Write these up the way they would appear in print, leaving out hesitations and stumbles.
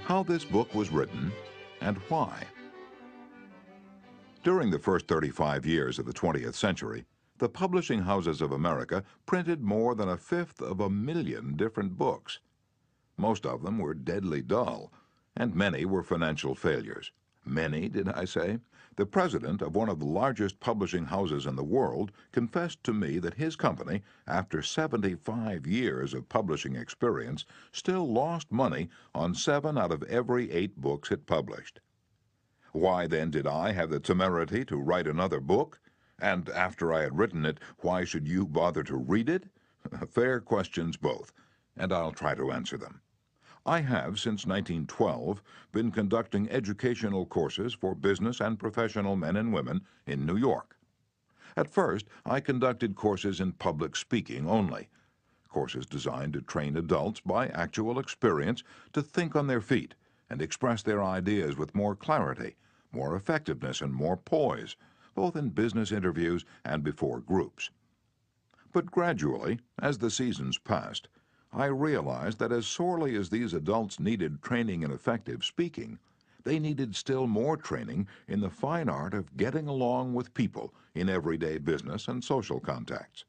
how this book was written, and why. During the first 35 years of the 20th century, the publishing houses of America printed more than 1/5 of a million different books. Most of them were deadly dull, and many were financial failures. Many, did I say? The president of one of the largest publishing houses in the world confessed to me that his company, after 75 years of publishing experience, still lost money on 7 out of every 8 books it published. Why then did I have the temerity to write another book? And after I had written it, why should you bother to read it? Fair questions both, and I'll try to answer them. I have, since 1912, been conducting educational courses for business and professional men and women in New York. At first, I conducted courses in public speaking only, courses designed to train adults by actual experience to think on their feet and express their ideas with more clarity, more effectiveness, and more poise, both in business interviews and before groups. But gradually, as the seasons passed, I realized that as sorely as these adults needed training in effective speaking, they needed still more training in the fine art of getting along with people in everyday business and social contacts.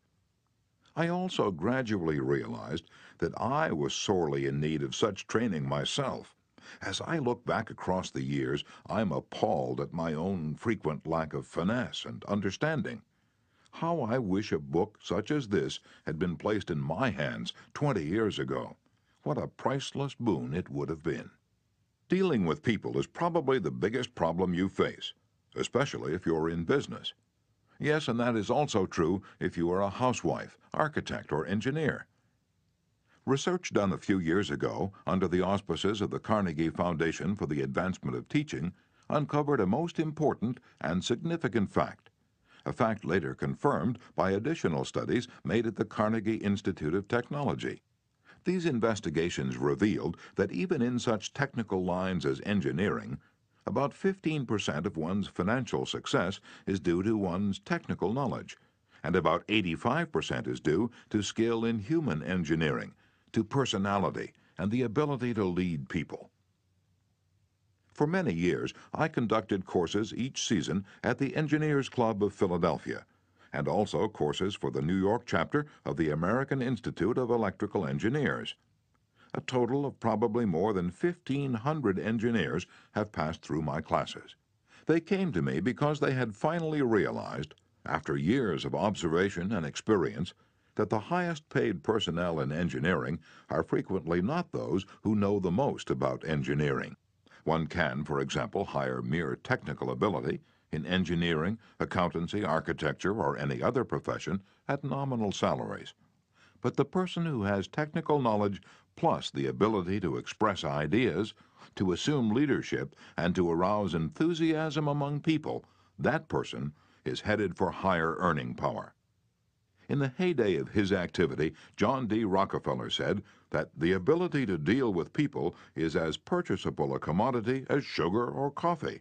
I also gradually realized that I was sorely in need of such training myself. As I look back across the years, I'm appalled at my own frequent lack of finesse and understanding. How I wish a book such as this had been placed in my hands 20 years ago. What a priceless boon it would have been. Dealing with people is probably the biggest problem you face, especially if you're in business. Yes, and that is also true if you are a housewife, architect, or engineer. Research done a few years ago under the auspices of the Carnegie Foundation for the Advancement of Teaching uncovered a most important and significant fact, a fact later confirmed by additional studies made at the Carnegie Institute of Technology. These investigations revealed that even in such technical lines as engineering, about 15% of one's financial success is due to one's technical knowledge, and about 85% is due to skill in human engineering, to personality, and the ability to lead people. For many years, I conducted courses each season at the Engineers Club of Philadelphia, and also courses for the New York chapter of the American Institute of Electrical Engineers. A total of probably more than 1,500 engineers have passed through my classes. They came to me because they had finally realized, after years of observation and experience, that the highest paid personnel in engineering are frequently not those who know the most about engineering. One can, for example, hire mere technical ability in engineering, accountancy, architecture, or any other profession at nominal salaries. But the person who has technical knowledge plus the ability to express ideas, to assume leadership, and to arouse enthusiasm among people, that person is headed for higher earning power. In the heyday of his activity, John D. Rockefeller said that the ability to deal with people is as purchasable a commodity as sugar or coffee.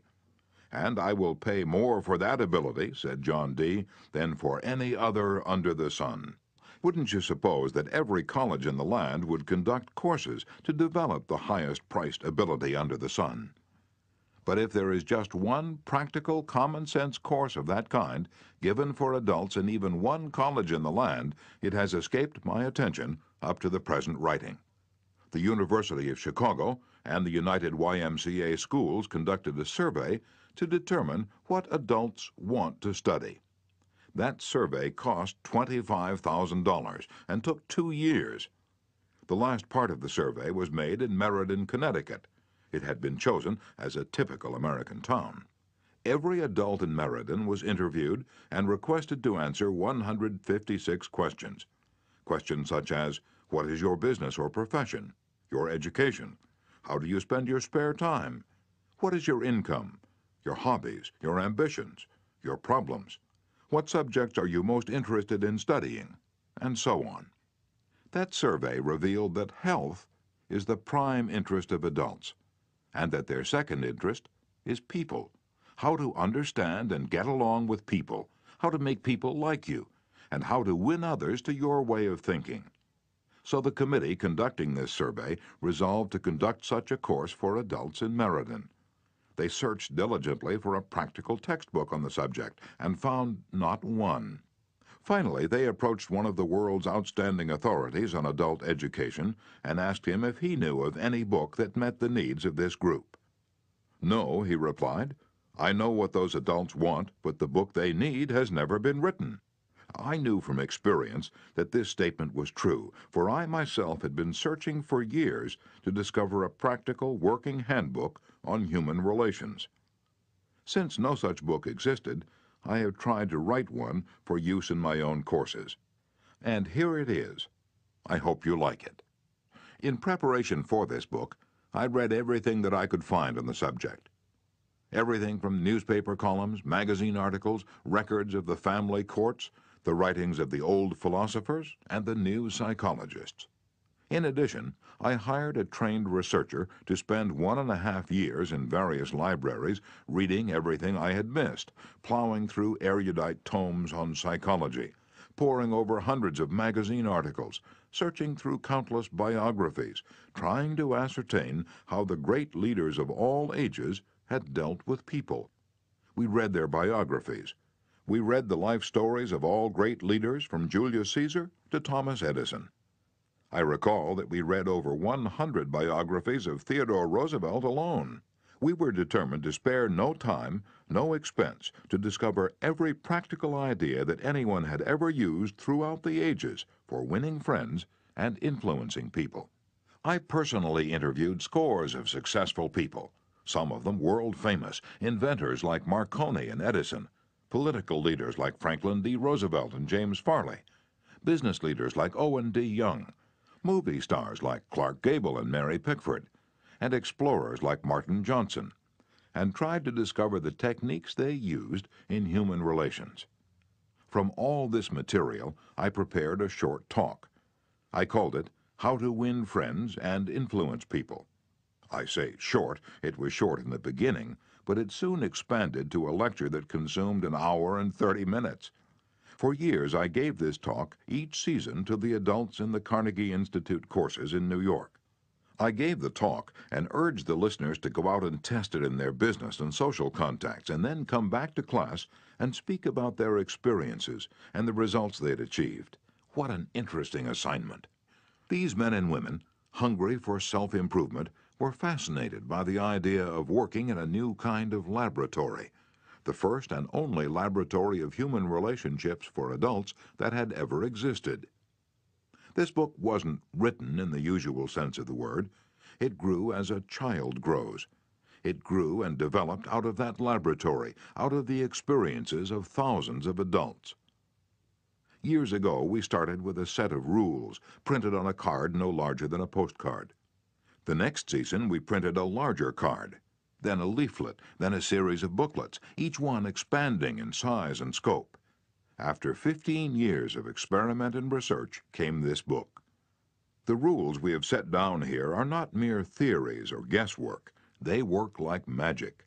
And I will pay more for that ability, said John D., than for any other under the sun. Wouldn't you suppose that every college in the land would conduct courses to develop the highest-priced ability under the sun? But if there is just one practical, common-sense course of that kind given for adults in even one college in the land, it has escaped my attention up to the present writing. The University of Chicago and the United YMCA schools conducted a survey to determine what adults want to study. That survey cost $25,000 and took 2 years. The last part of the survey was made in Meriden, Connecticut. It had been chosen as a typical American town. Every adult in Meriden was interviewed and requested to answer 156 questions. Questions such as, what is your business or profession? Your education? How do you spend your spare time? What is your income? Your hobbies, your ambitions, your problems? What subjects are you most interested in studying? And so on. That survey revealed that health is the prime interest of adults, and that their second interest is people. How to understand and get along with people, how to make people like you, and how to win others to your way of thinking. So the committee conducting this survey resolved to conduct such a course for adults in Meriden. They searched diligently for a practical textbook on the subject and found not one. Finally, they approached one of the world's outstanding authorities on adult education and asked him if he knew of any book that met the needs of this group. "No," he replied. "I know what those adults want, but the book they need has never been written." I knew from experience that this statement was true, for I myself had been searching for years to discover a practical working handbook on human relations. Since no such book existed, I have tried to write one for use in my own courses. And here it is. I hope you like it. In preparation for this book, I read everything that I could find on the subject. Everything from newspaper columns, magazine articles, records of the family courts, the writings of the old philosophers, and the new psychologists. In addition, I hired a trained researcher to spend 1.5 years in various libraries reading everything I had missed, plowing through erudite tomes on psychology, poring over hundreds of magazine articles, searching through countless biographies, trying to ascertain how the great leaders of all ages had dealt with people. We read their biographies. We read the life stories of all great leaders from Julius Caesar to Thomas Edison. I recall that we read over 100 biographies of Theodore Roosevelt alone. We were determined to spare no time, no expense, to discover every practical idea that anyone had ever used throughout the ages for winning friends and influencing people. I personally interviewed scores of successful people, some of them world famous, inventors like Marconi and Edison, political leaders like Franklin D. Roosevelt and James Farley, business leaders like Owen D. Young, movie stars like Clark Gable and Mary Pickford, and explorers like Martin Johnson, and tried to discover the techniques they used in human relations. From all this material, I prepared a short talk. I called it How to Win Friends and Influence People. I say short, it was short in the beginning, but it soon expanded to a lecture that consumed 1 hour and 30 minutes. For years, I gave this talk each season to the adults in the Carnegie Institute courses in New York. I gave the talk and urged the listeners to go out and test it in their business and social contacts and then come back to class and speak about their experiences and the results they'd achieved. What an interesting assignment. These men and women, hungry for self-improvement, were fascinated by the idea of working in a new kind of laboratory, the first and only laboratory of human relationships for adults that had ever existed. This book wasn't written in the usual sense of the word. It grew as a child grows. It grew and developed out of that laboratory, out of the experiences of thousands of adults. Years ago, we started with a set of rules printed on a card no larger than a postcard. The next season, we printed a larger card, then a leaflet, then a series of booklets, each one expanding in size and scope. After 15 years of experiment and research came this book. The rules we have set down here are not mere theories or guesswork. They work like magic.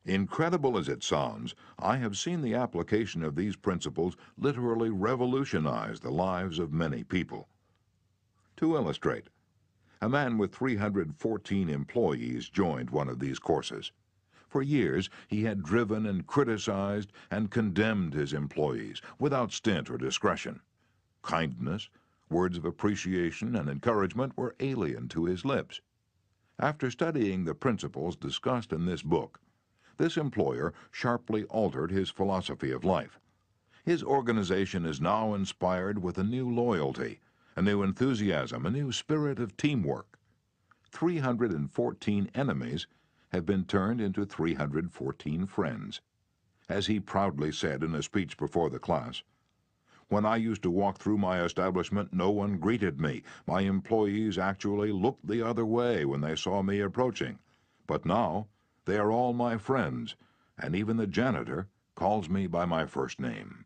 Incredible as it sounds, I have seen the application of these principles literally revolutionize the lives of many people. To illustrate, a man with 314 employees joined one of these courses. For years, he had driven and criticized and condemned his employees without stint or discretion. Kindness, words of appreciation and encouragement were alien to his lips. After studying the principles discussed in this book, this employer sharply altered his philosophy of life. His organization is now inspired with a new loyalty, a new enthusiasm, a new spirit of teamwork. 314 enemies have been turned into 314 friends. As he proudly said in a speech before the class, "When I used to walk through my establishment, no one greeted me. My employees actually looked the other way when they saw me approaching. But now, they are all my friends, and even the janitor calls me by my first name."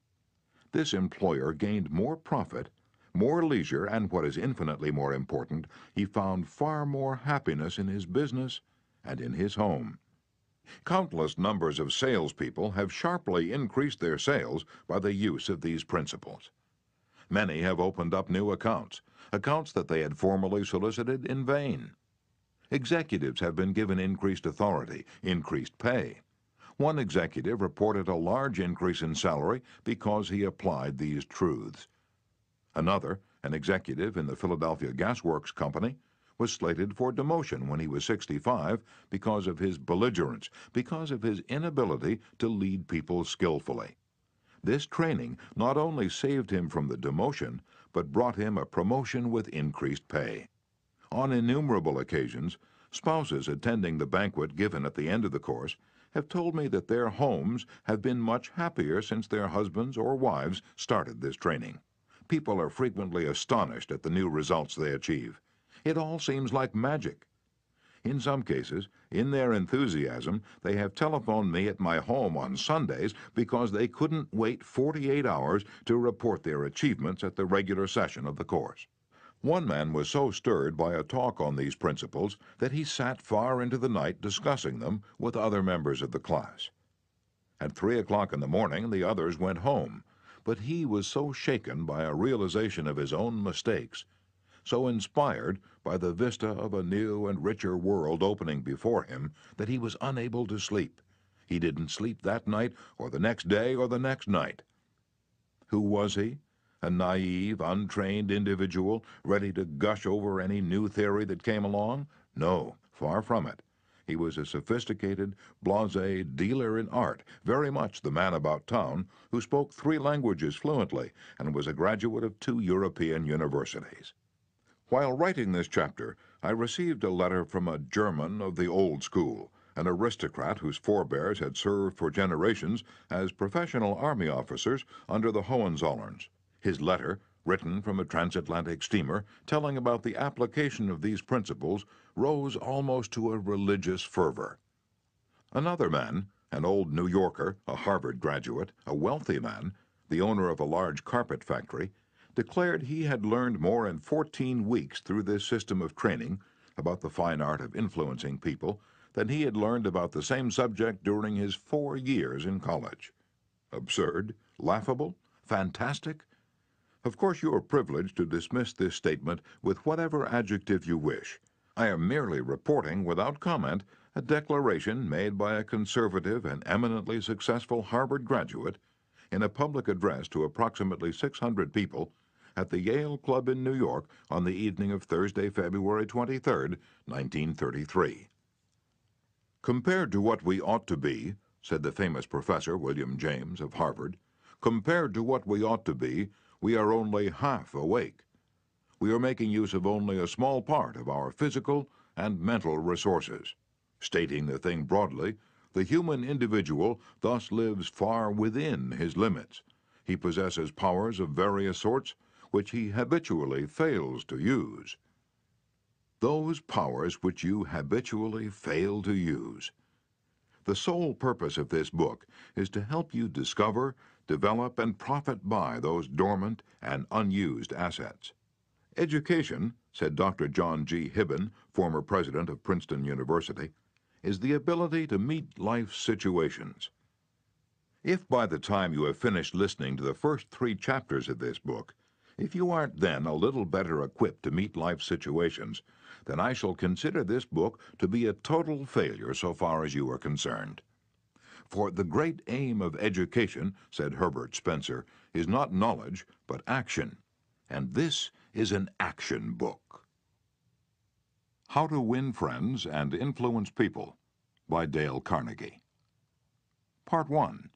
This employer gained more profit, more leisure, and what is infinitely more important, he found far more happiness in his business and in his home. Countless numbers of salespeople have sharply increased their sales by the use of these principles. Many have opened up new accounts. accounts that they had formerly solicited in vain. Executives have been given increased authority, increased pay. One executive reported a large increase in salary because he applied these truths. Another, an executive in the Philadelphia Gas Works Company, was slated for demotion when he was 65 because of his belligerence, because of his inability to lead people skillfully. This training not only saved him from the demotion, but brought him a promotion with increased pay. On innumerable occasions, spouses attending the banquet given at the end of the course have told me that their homes have been much happier since their husbands or wives started this training. People are frequently astonished at the new results they achieve. It all seems like magic. In some cases, in their enthusiasm, they have telephoned me at my home on Sundays because they couldn't wait 48 hours to report their achievements at the regular session of the course. One man was so stirred by a talk on these principles that he sat far into the night discussing them with other members of the class. At 3 o'clock in the morning, the others went home, but he was so shaken by a realization of his own mistakes, so inspired by the vista of a new and richer world opening before him, that he was unable to sleep. He didn't sleep that night, or the next day, or the next night. Who was he? A naive, untrained individual, ready to gush over any new theory that came along? No, far from it. He was a sophisticated, blasé dealer in art, very much the man about town, who spoke 3 languages fluently and was a graduate of 2 European universities. While writing this chapter, I received a letter from a German of the old school, an aristocrat whose forebears had served for generations as professional army officers under the Hohenzollerns. His letter, written from a transatlantic steamer, telling about the application of these principles, rose almost to a religious fervor. Another man, an old New Yorker, a Harvard graduate, a wealthy man, the owner of a large carpet factory, declared he had learned more in 14 weeks through this system of training about the fine art of influencing people than he had learned about the same subject during his 4 years in college. Absurd? Laughable? Fantastic? Of course, you are privileged to dismiss this statement with whatever adjective you wish. I am merely reporting, without comment, a declaration made by a conservative and eminently successful Harvard graduate in a public address to approximately 600 people at the Yale Club in New York on the evening of Thursday, February 23, 1933. Compared to what we ought to be, said the famous Professor William James of Harvard, compared to what we ought to be, we are only half awake. We are making use of only a small part of our physical and mental resources. Stating the thing broadly, the human individual thus lives far within his limits. He possesses powers of various sorts which he habitually fails to use. Those powers which you habitually fail to use. The sole purpose of this book is to help you discover, develop, and profit by those dormant and unused assets. Education, said Dr. John G. Hibben, former president of Princeton University, is the ability to meet life's situations. If by the time you have finished listening to the first 3 chapters of this book, if you aren't then a little better equipped to meet life's situations, then I shall consider this book to be a total failure so far as you are concerned. For the great aim of education, said Herbert Spencer, is not knowledge, but action. And this is an action book. How to Win Friends and Influence People by Dale Carnegie. Part 1.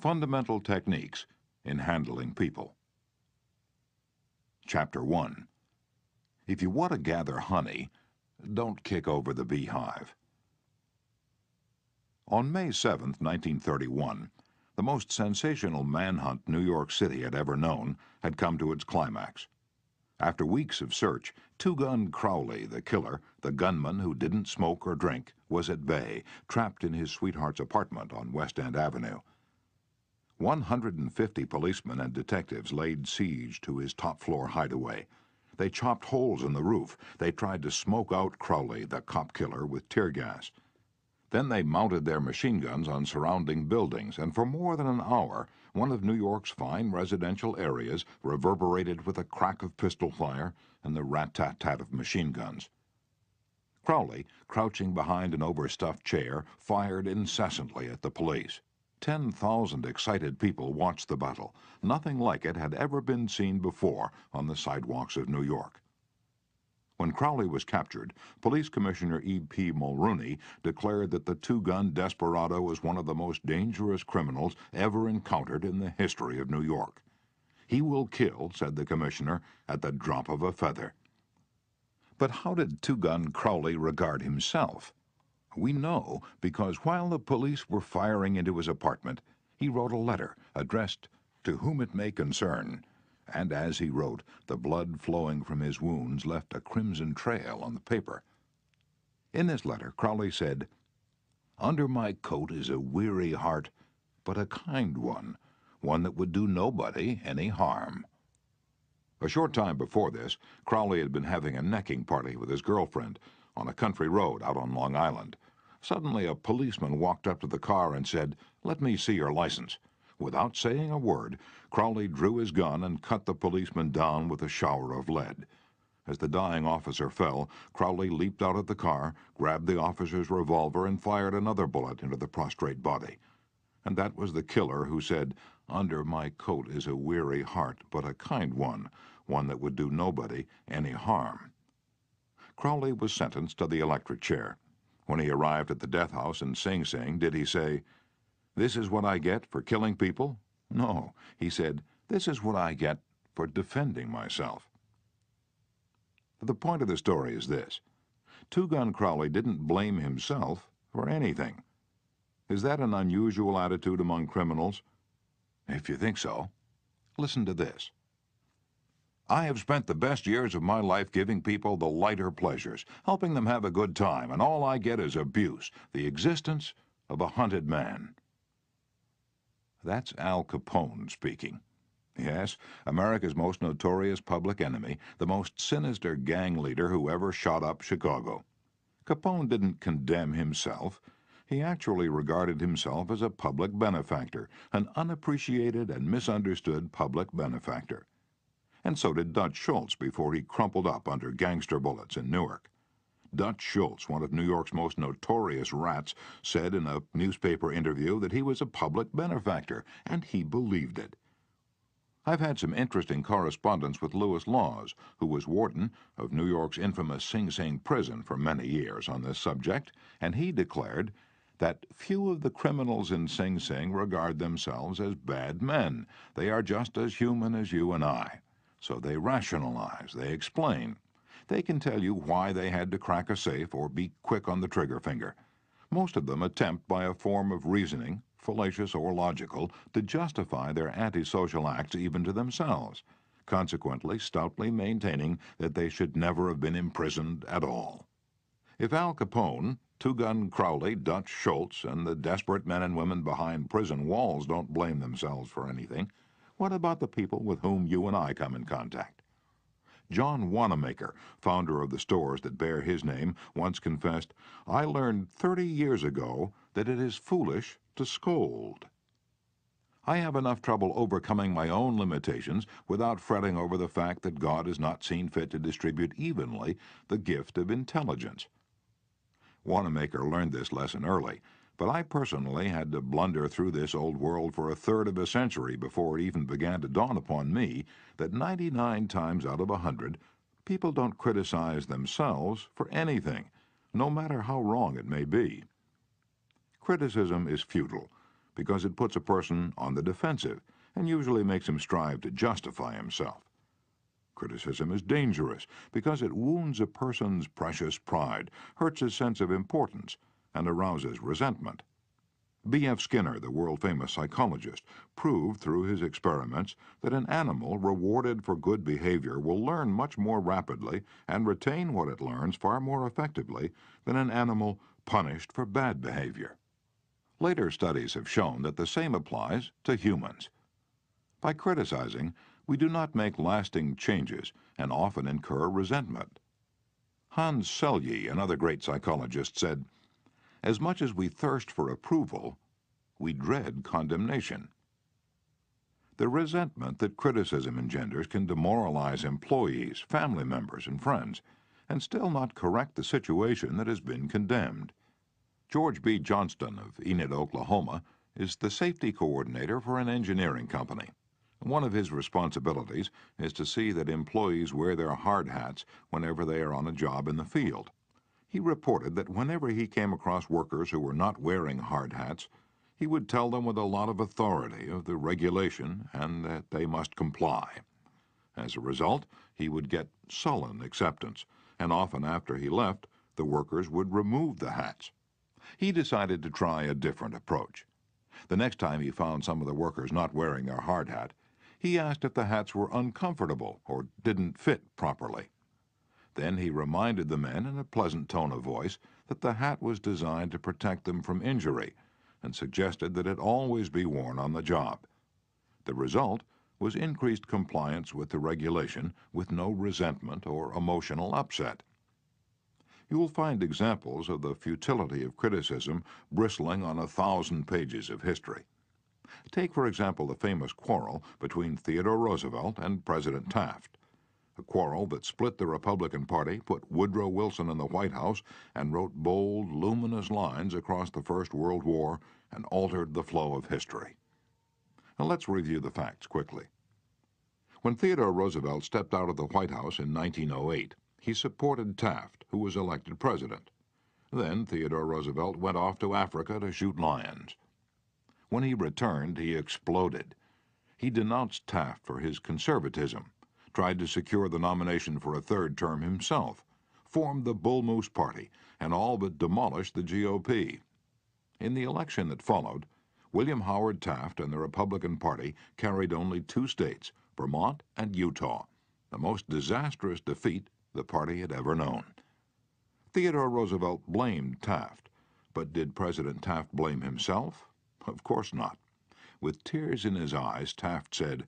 Fundamental Techniques in Handling People. Chapter 1. If you want to gather honey, don't kick over the beehive. On May 7, 1931, the most sensational manhunt New York City had ever known had come to its climax. After weeks of search, Two-Gun Crowley, the killer, the gunman who didn't smoke or drink, was at bay, trapped in his sweetheart's apartment on West End Avenue. 150 policemen and detectives laid siege to his top-floor hideaway. They chopped holes in the roof. They tried to smoke out Crowley, the cop killer, with tear gas. Then they mounted their machine guns on surrounding buildings, and for more than an hour, one of New York's fine residential areas reverberated with a crack of pistol fire and the rat-tat-tat of machine guns. Crowley, crouching behind an overstuffed chair, fired incessantly at the police. 10,000 excited people watched the battle. Nothing like it had ever been seen before on the sidewalks of New York. When Crowley was captured, Police Commissioner E.P. Mulrooney declared that the two-gun desperado was one of the most dangerous criminals ever encountered in the history of New York. "He will kill," said the commissioner, "at the drop of a feather." But how did two-gun Crowley regard himself? We know because while the police were firing into his apartment, he wrote a letter addressed "To whom it may concern," and as he wrote, the blood flowing from his wounds left a crimson trail on the paper. In this letter, Crowley said, "Under my coat is a weary heart, but a kind one, one that would do nobody any harm." A short time before this, Crowley had been having a necking party with his girlfriend on a country road out on Long Island. Suddenly, a policeman walked up to the car and said, "Let me see your license." Without saying a word, Crowley drew his gun and cut the policeman down with a shower of lead. As the dying officer fell, Crowley leaped out of the car, grabbed the officer's revolver, and fired another bullet into the prostrate body. And that was the killer who said, "Under my coat is a weary heart, but a kind one, one that would do nobody any harm." Crowley was sentenced to the electric chair. When he arrived at the death house in Sing Sing, did he say, "This is what I get for killing people"? No, he said, "This is what I get for defending myself." The point of the story is this: Two-Gun Crowley didn't blame himself for anything. Is that an unusual attitude among criminals? If you think so, listen to this. "I have spent the best years of my life giving people the lighter pleasures, helping them have a good time, and all I get is abuse, the existence of a hunted man." That's Al Capone speaking. Yes, America's most notorious public enemy, the most sinister gang leader who ever shot up Chicago. Capone didn't condemn himself. He actually regarded himself as a public benefactor, an unappreciated and misunderstood public benefactor. And so did Dutch Schultz before he crumpled up under gangster bullets in Newark. Dutch Schultz, one of New York's most notorious rats, said in a newspaper interview that he was a public benefactor, and he believed it. I've had some interesting correspondence with Lewis Laws, who was warden of New York's infamous Sing Sing prison for many years on this subject, and he declared that few of the criminals in Sing Sing regard themselves as bad men. They are just as human as you and I. So they rationalize, they explain. They can tell you why they had to crack a safe or be quick on the trigger finger. Most of them attempt by a form of reasoning, fallacious or logical, to justify their antisocial acts even to themselves, consequently stoutly maintaining that they should never have been imprisoned at all. If Al Capone, Two-Gun Crowley, Dutch Schultz, and the desperate men and women behind prison walls don't blame themselves for anything, what about the people with whom you and I come in contact? John Wanamaker, founder of the stores that bear his name, once confessed, "I learned 30 years ago that it is foolish to scold." I have enough trouble overcoming my own limitations without fretting over the fact that God has not seen fit to distribute evenly the gift of intelligence. Wanamaker learned this lesson early, but I personally had to blunder through this old world for a third of a century before it even began to dawn upon me that 99 times out of 100, people don't criticize themselves for anything, no matter how wrong it may be. Criticism is futile because it puts a person on the defensive and usually makes him strive to justify himself. Criticism is dangerous because it wounds a person's precious pride, hurts his sense of importance, and arouses resentment. B.F. Skinner, the world-famous psychologist, proved through his experiments that an animal rewarded for good behavior will learn much more rapidly and retain what it learns far more effectively than an animal punished for bad behavior. Later studies have shown that the same applies to humans. By criticizing, we do not make lasting changes and often incur resentment. Hans Selye, another great psychologist, said, "As much as we thirst for approval, we dread condemnation." The resentment that criticism engenders can demoralize employees, family members, and friends, and still not correct the situation that has been condemned. George B. Johnston of Enid, Oklahoma, is the safety coordinator for an engineering company. One of his responsibilities is to see that employees wear their hard hats whenever they are on a job in the field. He reported that whenever he came across workers who were not wearing hard hats, he would tell them with a lot of authority of the regulation and that they must comply. As a result, he would get sullen acceptance, and often after he left, the workers would remove the hats. He decided to try a different approach. The next time he found some of the workers not wearing their hard hat, he asked if the hats were uncomfortable or didn't fit properly. Then he reminded the men in a pleasant tone of voice that the hat was designed to protect them from injury, and suggested that it always be worn on the job. The result was increased compliance with the regulation with no resentment or emotional upset. You will find examples of the futility of criticism bristling on 1,000 pages of history. Take, for example, the famous quarrel between Theodore Roosevelt and President Taft, a quarrel that split the Republican Party, put Woodrow Wilson in the White House, and wrote bold, luminous lines across the First World War and altered the flow of history. Now let's review the facts quickly. When Theodore Roosevelt stepped out of the White House in 1908, he supported Taft, who was elected president. Then Theodore Roosevelt went off to Africa to shoot lions. When he returned, he exploded. He denounced Taft for his conservatism, tried to secure the nomination for a third term himself, formed the Bull Moose Party, and all but demolished the GOP. In the election that followed, William Howard Taft and the Republican Party carried only 2 states, Vermont and Utah, the most disastrous defeat the party had ever known. Theodore Roosevelt blamed Taft, but did President Taft blame himself? Of course not. With tears in his eyes, Taft said,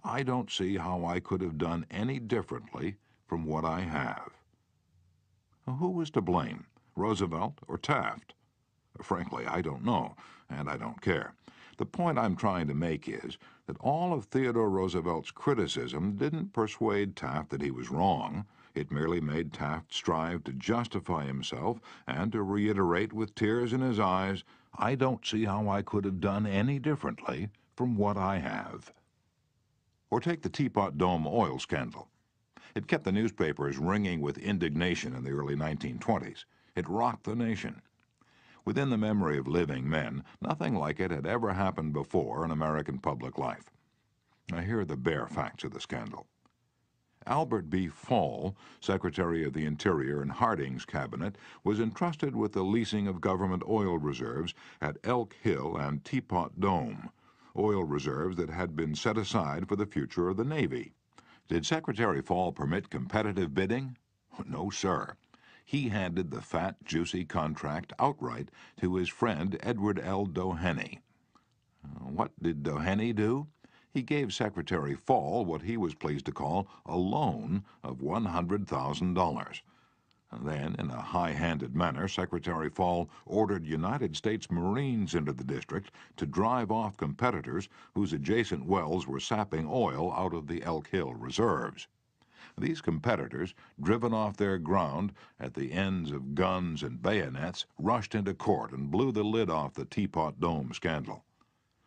"I don't see how I could have done any differently from what I have." Who was to blame, Roosevelt or Taft? Frankly, I don't know, and I don't care. The point I'm trying to make is that all of Theodore Roosevelt's criticism didn't persuade Taft that he was wrong. It merely made Taft strive to justify himself and to reiterate with tears in his eyes, "I don't see how I could have done any differently from what I have." Or take the Teapot Dome oil scandal. It kept the newspapers ringing with indignation in the early 1920s. It rocked the nation. Within the memory of living men, nothing like it had ever happened before in American public life. Now, here are the bare facts of the scandal. Albert B. Fall, Secretary of the Interior in Harding's cabinet, was entrusted with the leasing of government oil reserves at Elk Hill and Teapot Dome, oil reserves that had been set aside for the future of the Navy. Did Secretary Fall permit competitive bidding? No, sir. He handed the fat, juicy contract outright to his friend Edward L. Doheny. What did Doheny do? He gave Secretary Fall what he was pleased to call a loan of $100,000. Then, in a high-handed manner, Secretary Fall ordered United States Marines into the district to drive off competitors whose adjacent wells were sapping oil out of the Elk Hill reserves. These competitors, driven off their ground at the ends of guns and bayonets, rushed into court and blew the lid off the Teapot Dome scandal.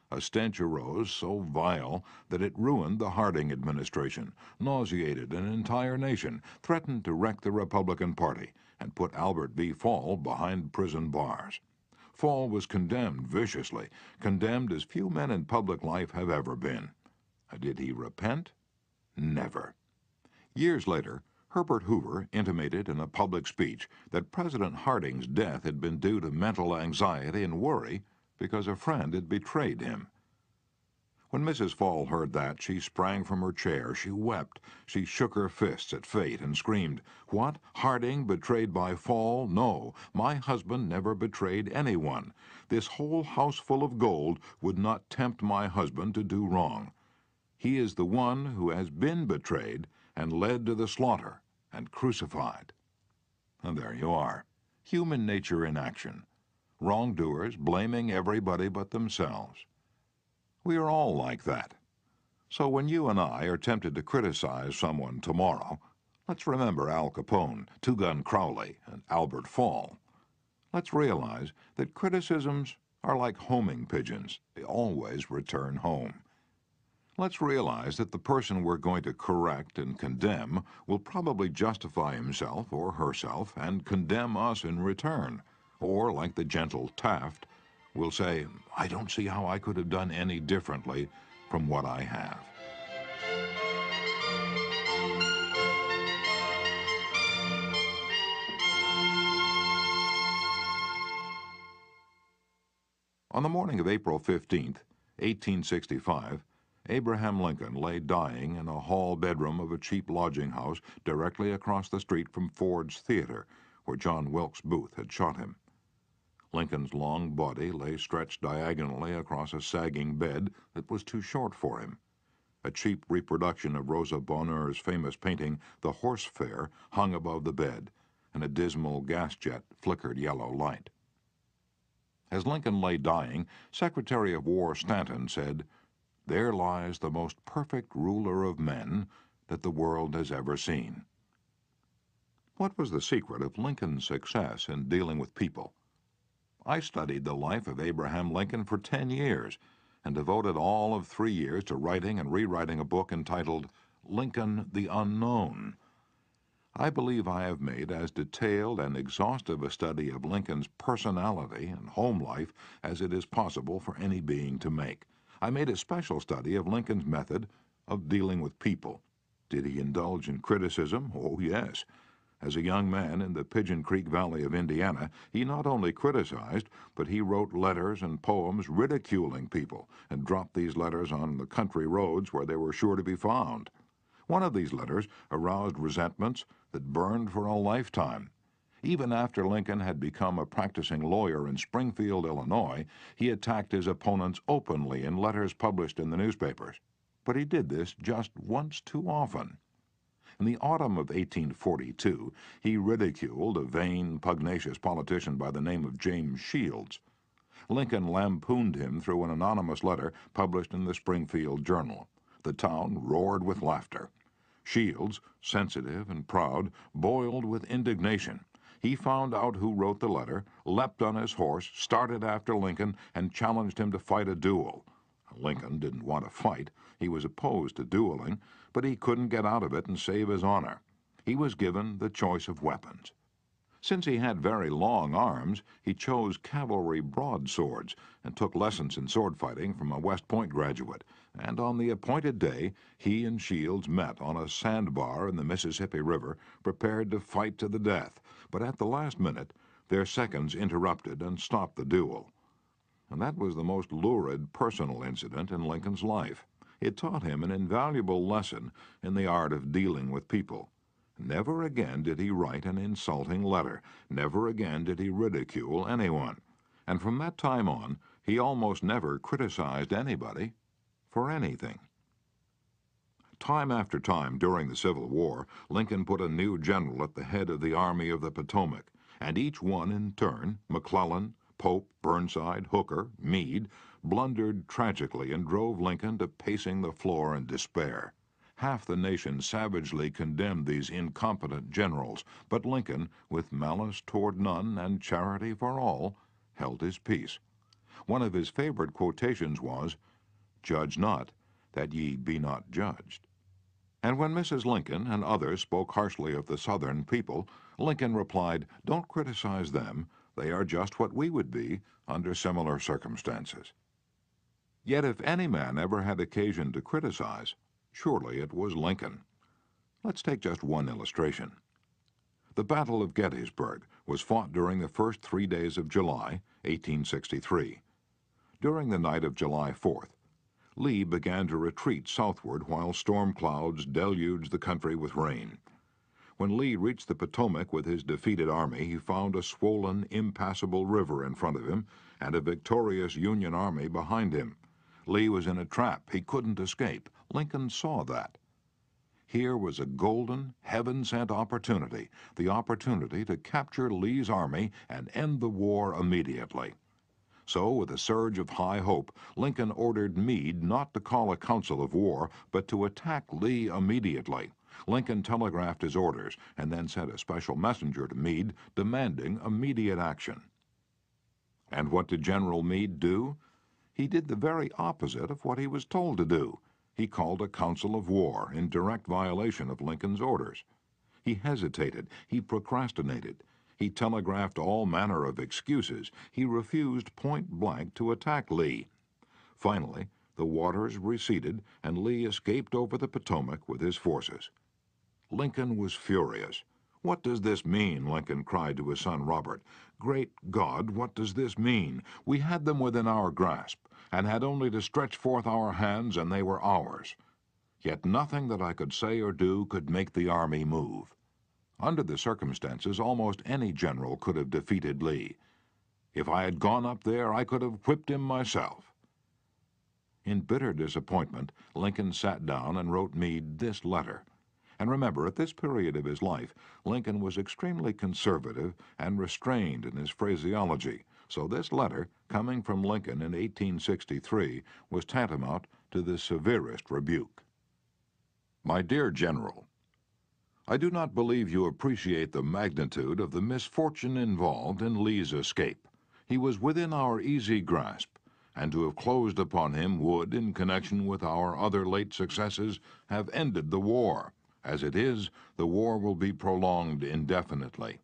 A stench arose so vile that it ruined the Harding administration, nauseated an entire nation, threatened to wreck the Republican Party, and put Albert B. Fall behind prison bars. Fall was condemned viciously, condemned as few men in public life have ever been. Did he repent? Never. Years later, Herbert Hoover intimated in a public speech that President Harding's death had been due to mental anxiety and worry because a friend had betrayed him. When Mrs. Fall heard that, she sprang from her chair. She wept. She shook her fists at fate and screamed, "What? Harding betrayed by Fall? No, my husband never betrayed anyone. This whole house full of gold would not tempt my husband to do wrong. He is the one who has been betrayed and led to the slaughter and crucified." And there you are. Human nature in action. Wrongdoers blaming everybody but themselves. We are all like that. So when you and I are tempted to criticize someone tomorrow, let's remember Al Capone, Two Gun Crowley, and Albert Fall. Let's realize that criticisms are like homing pigeons. They always return home. Let's realize that the person we're going to correct and condemn will probably justify himself or herself and condemn us in return. Or, like the gentle Taft, will say, I don't see how I could have done any differently from what I have. On the morning of April 15th, 1865, Abraham Lincoln lay dying in a hall bedroom of a cheap lodging house directly across the street from Ford's Theater, where John Wilkes Booth had shot him. Lincoln's long body lay stretched diagonally across a sagging bed that was too short for him. A cheap reproduction of Rosa Bonheur's famous painting, The Horse Fair, hung above the bed, and a dismal gas jet flickered yellow light. As Lincoln lay dying, Secretary of War Stanton said, "There lies the most perfect ruler of men that the world has ever seen." What was the secret of Lincoln's success in dealing with people? I studied the life of Abraham Lincoln for 10 years and devoted all of 3 years to writing and rewriting a book entitled Lincoln the Unknown. I believe I have made as detailed and exhaustive a study of Lincoln's personality and home life as it is possible for any being to make. I made a special study of Lincoln's method of dealing with people. Did he indulge in criticism? Oh, yes. As a young man in the Pigeon Creek Valley of Indiana, he not only criticized, but he wrote letters and poems ridiculing people and dropped these letters on the country roads where they were sure to be found. One of these letters aroused resentments that burned for a lifetime. Even after Lincoln had become a practicing lawyer in Springfield, Illinois, he attacked his opponents openly in letters published in the newspapers. But he did this just once too often. In the autumn of 1842, he ridiculed a vain, pugnacious politician by the name of James Shields. Lincoln lampooned him through an anonymous letter published in the Springfield Journal. The town roared with laughter. Shields, sensitive and proud, boiled with indignation. He found out who wrote the letter, leapt on his horse, started after Lincoln, and challenged him to fight a duel. Lincoln didn't want to fight. He was opposed to dueling, but he couldn't get out of it and save his honor. He was given the choice of weapons. Since he had very long arms, he chose cavalry broadswords and took lessons in sword fighting from a West Point graduate. And on the appointed day, he and Shields met on a sandbar in the Mississippi River, prepared to fight to the death. But at the last minute, their seconds interrupted and stopped the duel. And that was the most lurid personal incident in Lincoln's life. It taught him an invaluable lesson in the art of dealing with people. Never again did he write an insulting letter. Never again did he ridicule anyone. And from that time on, he almost never criticized anybody for anything. Time after time during the Civil War, Lincoln put a new general at the head of the Army of the Potomac, and each one in turn, McClellan, Pope, Burnside, Hooker, Meade, blundered tragically and drove Lincoln to pacing the floor in despair. Half the nation savagely condemned these incompetent generals, but Lincoln, with malice toward none and charity for all, held his peace. One of his favorite quotations was, "Judge not, that ye be not judged." And when Mrs. Lincoln and others spoke harshly of the Southern people, Lincoln replied, "Don't criticize them. They are just what we would be under similar circumstances." Yet if any man ever had occasion to criticize, surely it was Lincoln. Let's take just one illustration. The Battle of Gettysburg was fought during the first 3 days of July, 1863. During the night of July 4th, Lee began to retreat southward while storm clouds deluged the country with rain. When Lee reached the Potomac with his defeated army, he found a swollen, impassable river in front of him and a victorious Union army behind him. Lee was in a trap. He couldn't escape. Lincoln saw that. Here was a golden, heaven-sent opportunity, the opportunity to capture Lee's army and end the war immediately. So, with a surge of high hope, Lincoln ordered Meade not to call a council of war, but to attack Lee immediately. Lincoln telegraphed his orders and then sent a special messenger to Meade demanding immediate action. And what did General Meade do? He did the very opposite of what he was told to do. He called a council of war in direct violation of Lincoln's orders. He hesitated. He procrastinated. He telegraphed all manner of excuses. He refused point blank to attack Lee. Finally, the waters receded and Lee escaped over the Potomac with his forces. Lincoln was furious. "What does this mean?" Lincoln cried to his son Robert. "Great God, what does this mean? We had them within our grasp, and had only to stretch forth our hands, and they were ours. Yet nothing that I could say or do could make the army move. Under the circumstances, almost any general could have defeated Lee. If I had gone up there, I could have whipped him myself." In bitter disappointment, Lincoln sat down and wrote Meade this letter. And remember, at this period of his life, Lincoln was extremely conservative and restrained in his phraseology, so this letter, coming from Lincoln in 1863, was tantamount to the severest rebuke. My dear General, I do not believe you appreciate the magnitude of the misfortune involved in Lee's escape. He was within our easy grasp, and to have closed upon him would, in connection with our other late successes, have ended the war. As it is, the war will be prolonged indefinitely.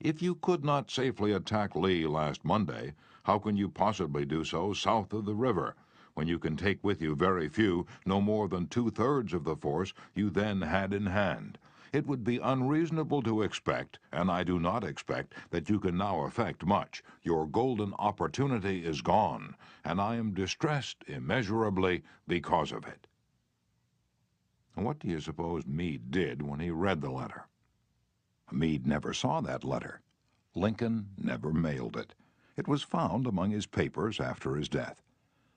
If you could not safely attack Lee last Monday, how can you possibly do so south of the river, when you can take with you very few, no more than 2/3 of the force you then had in hand? It would be unreasonable to expect, and I do not expect, that you can now effect much. Your golden opportunity is gone, and I am distressed immeasurably because of it. What do you suppose Meade did when he read the letter? Meade never saw that letter. Lincoln never mailed it. It was found among his papers after his death.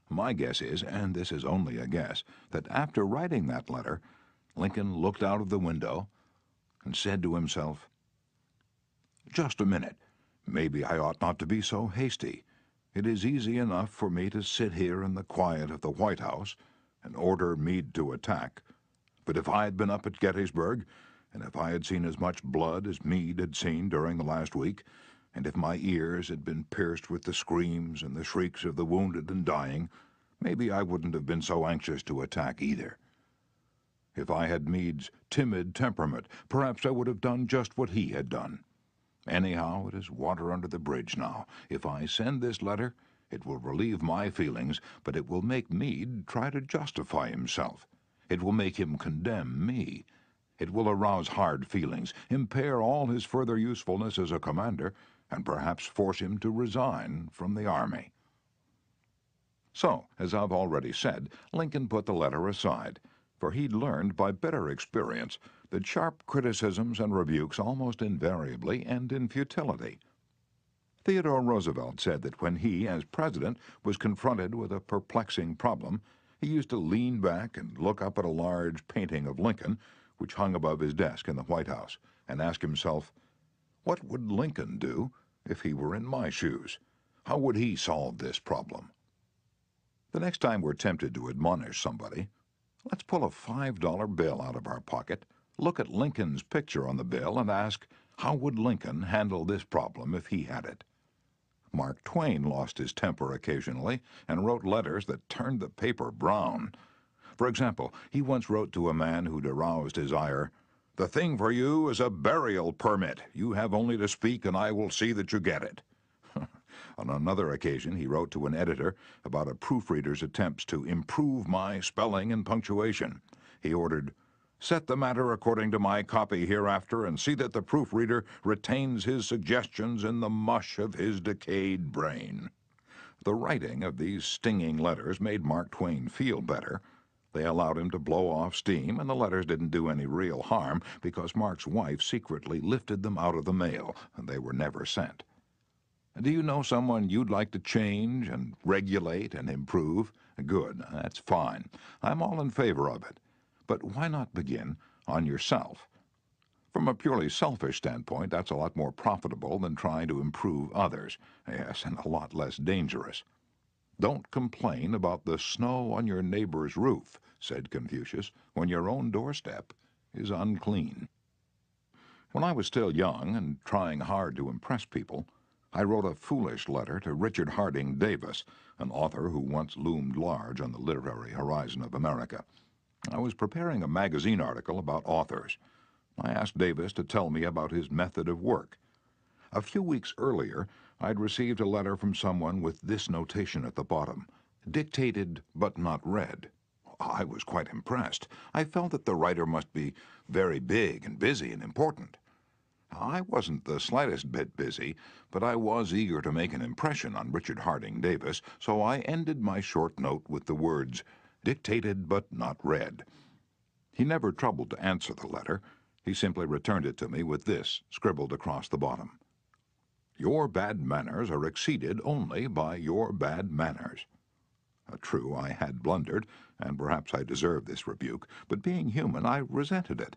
My guess is, and this is only a guess, that after writing that letter, Lincoln looked out of the window and said to himself, "Just a minute. Maybe I ought not to be so hasty. It is easy enough for me to sit here in the quiet of the White House and order Meade to attack. But if I had been up at Gettysburg, and if I had seen as much blood as Meade had seen during the last week, and if my ears had been pierced with the screams and the shrieks of the wounded and dying, maybe I wouldn't have been so anxious to attack either. If I had Meade's timid temperament, perhaps I would have done just what he had done. Anyhow, it is water under the bridge now. If I send this letter, it will relieve my feelings, but it will make Meade try to justify himself. It will make him condemn me. It will arouse hard feelings, impair all his further usefulness as a commander, and perhaps force him to resign from the army." So, as I've already said, Lincoln put the letter aside, for he'd learned by bitter experience that sharp criticisms and rebukes almost invariably end in futility. Theodore Roosevelt said that when he, as president, was confronted with a perplexing problem, he used to lean back and look up at a large painting of Lincoln, which hung above his desk in the White House, and ask himself, "What would Lincoln do if he were in my shoes? How would he solve this problem?" The next time we're tempted to admonish somebody, let's pull a $5 bill out of our pocket, look at Lincoln's picture on the bill, and ask, how would Lincoln handle this problem if he had it? Mark Twain lost his temper occasionally and wrote letters that turned the paper brown. For example, he once wrote to a man who'd aroused his ire, "The thing for you is a burial permit. You have only to speak and I will see that you get it." On another occasion, he wrote to an editor about a proofreader's attempts to improve my spelling and punctuation. He ordered, "Set the matter according to my copy hereafter and see that the proofreader retains his suggestions in the mush of his decayed brain." The writing of these stinging letters made Mark Twain feel better. They allowed him to blow off steam, and the letters didn't do any real harm because Mark's wife secretly lifted them out of the mail, and they were never sent. Do you know someone you'd like to change and regulate and improve? Good, that's fine. I'm all in favor of it. But why not begin on yourself? From a purely selfish standpoint, that's a lot more profitable than trying to improve others. Yes, and a lot less dangerous. Don't complain about the snow on your neighbor's roof, said Confucius, when your own doorstep is unclean. When I was still young and trying hard to impress people, I wrote a foolish letter to Richard Harding Davis, an author who once loomed large on the literary horizon of America. I was preparing a magazine article about authors. I asked Davis to tell me about his method of work. A few weeks earlier, I'd received a letter from someone with this notation at the bottom: dictated but not read. I was quite impressed. I felt that the writer must be very big and busy and important. I wasn't the slightest bit busy, but I was eager to make an impression on Richard Harding Davis, so I ended my short note with the words, dictated but not read. He never troubled to answer the letter. He simply returned it to me with this scribbled across the bottom: your bad manners are exceeded only by your bad manners. True, I had blundered, and perhaps I deserved this rebuke, but being human, I resented it.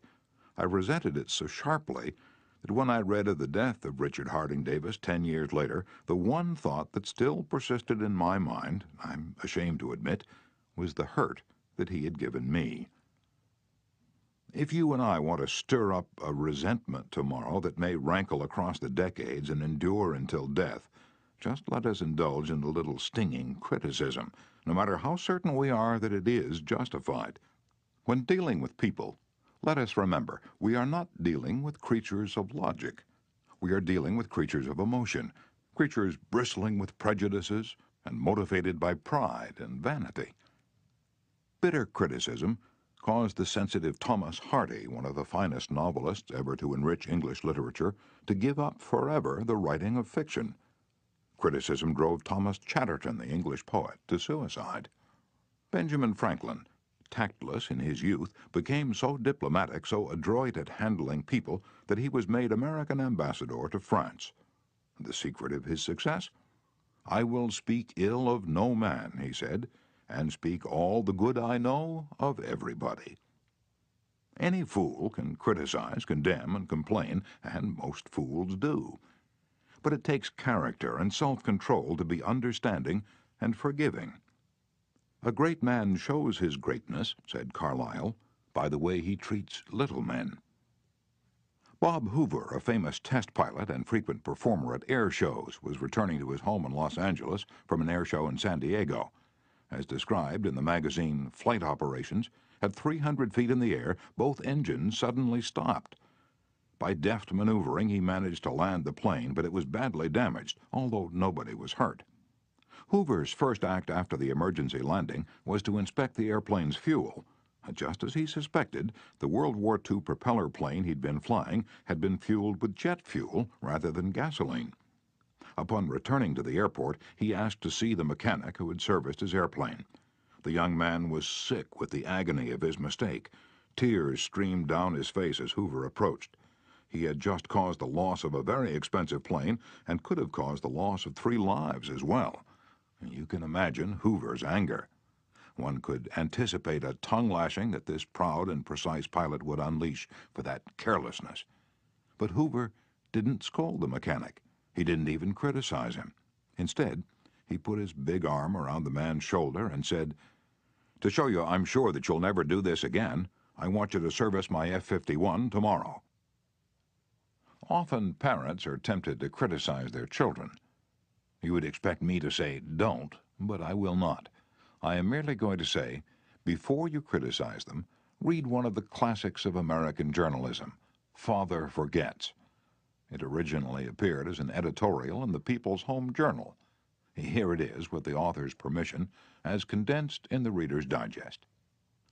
I resented it so sharply that when I read of the death of Richard Harding Davis 10 years later, the one thought that still persisted in my mind, I'm ashamed to admit, was the hurt that he had given me. If you and I want to stir up a resentment tomorrow that may rankle across the decades and endure until death, just let us indulge in a little stinging criticism, no matter how certain we are that it is justified. When dealing with people, let us remember we are not dealing with creatures of logic. We are dealing with creatures of emotion, creatures bristling with prejudices and motivated by pride and vanity. Bitter criticism caused the sensitive Thomas Hardy, one of the finest novelists ever to enrich English literature, to give up forever the writing of fiction. Criticism drove Thomas Chatterton, the English poet, to suicide. Benjamin Franklin, tactless in his youth, became so diplomatic, so adroit at handling people, that he was made American ambassador to France. The secret of his success? I will speak ill of no man, he said, and speak all the good I know of everybody. Any fool can criticize, condemn, and complain, and most fools do. But it takes character and self-control to be understanding and forgiving. A great man shows his greatness, said Carlyle, by the way he treats little men. Bob Hoover, a famous test pilot and frequent performer at air shows, was returning to his home in Los Angeles from an air show in San Diego. As described in the magazine Flight Operations, at 300 feet in the air, both engines suddenly stopped. By deft maneuvering, he managed to land the plane, but it was badly damaged, although nobody was hurt. Hoover's first act after the emergency landing was to inspect the airplane's fuel. Just as he suspected, the World War II propeller plane he'd been flying had been fueled with jet fuel rather than gasoline. Upon returning to the airport, he asked to see the mechanic who had serviced his airplane. The young man was sick with the agony of his mistake. Tears streamed down his face as Hoover approached. He had just caused the loss of a very expensive plane and could have caused the loss of 3 lives as well. You can imagine Hoover's anger. One could anticipate a tongue-lashing that this proud and precise pilot would unleash for that carelessness. But Hoover didn't scold the mechanic. He didn't even criticize him. Instead, he put his big arm around the man's shoulder and said, "To show you I'm sure that you'll never do this again, I want you to service my F-51 tomorrow." Often parents are tempted to criticize their children. You would expect me to say, don't, but I will not. I am merely going to say, before you criticize them, read one of the classics of American journalism, Father Forgets. It originally appeared as an editorial in the People's Home Journal. Here it is, with the author's permission, as condensed in the Reader's Digest.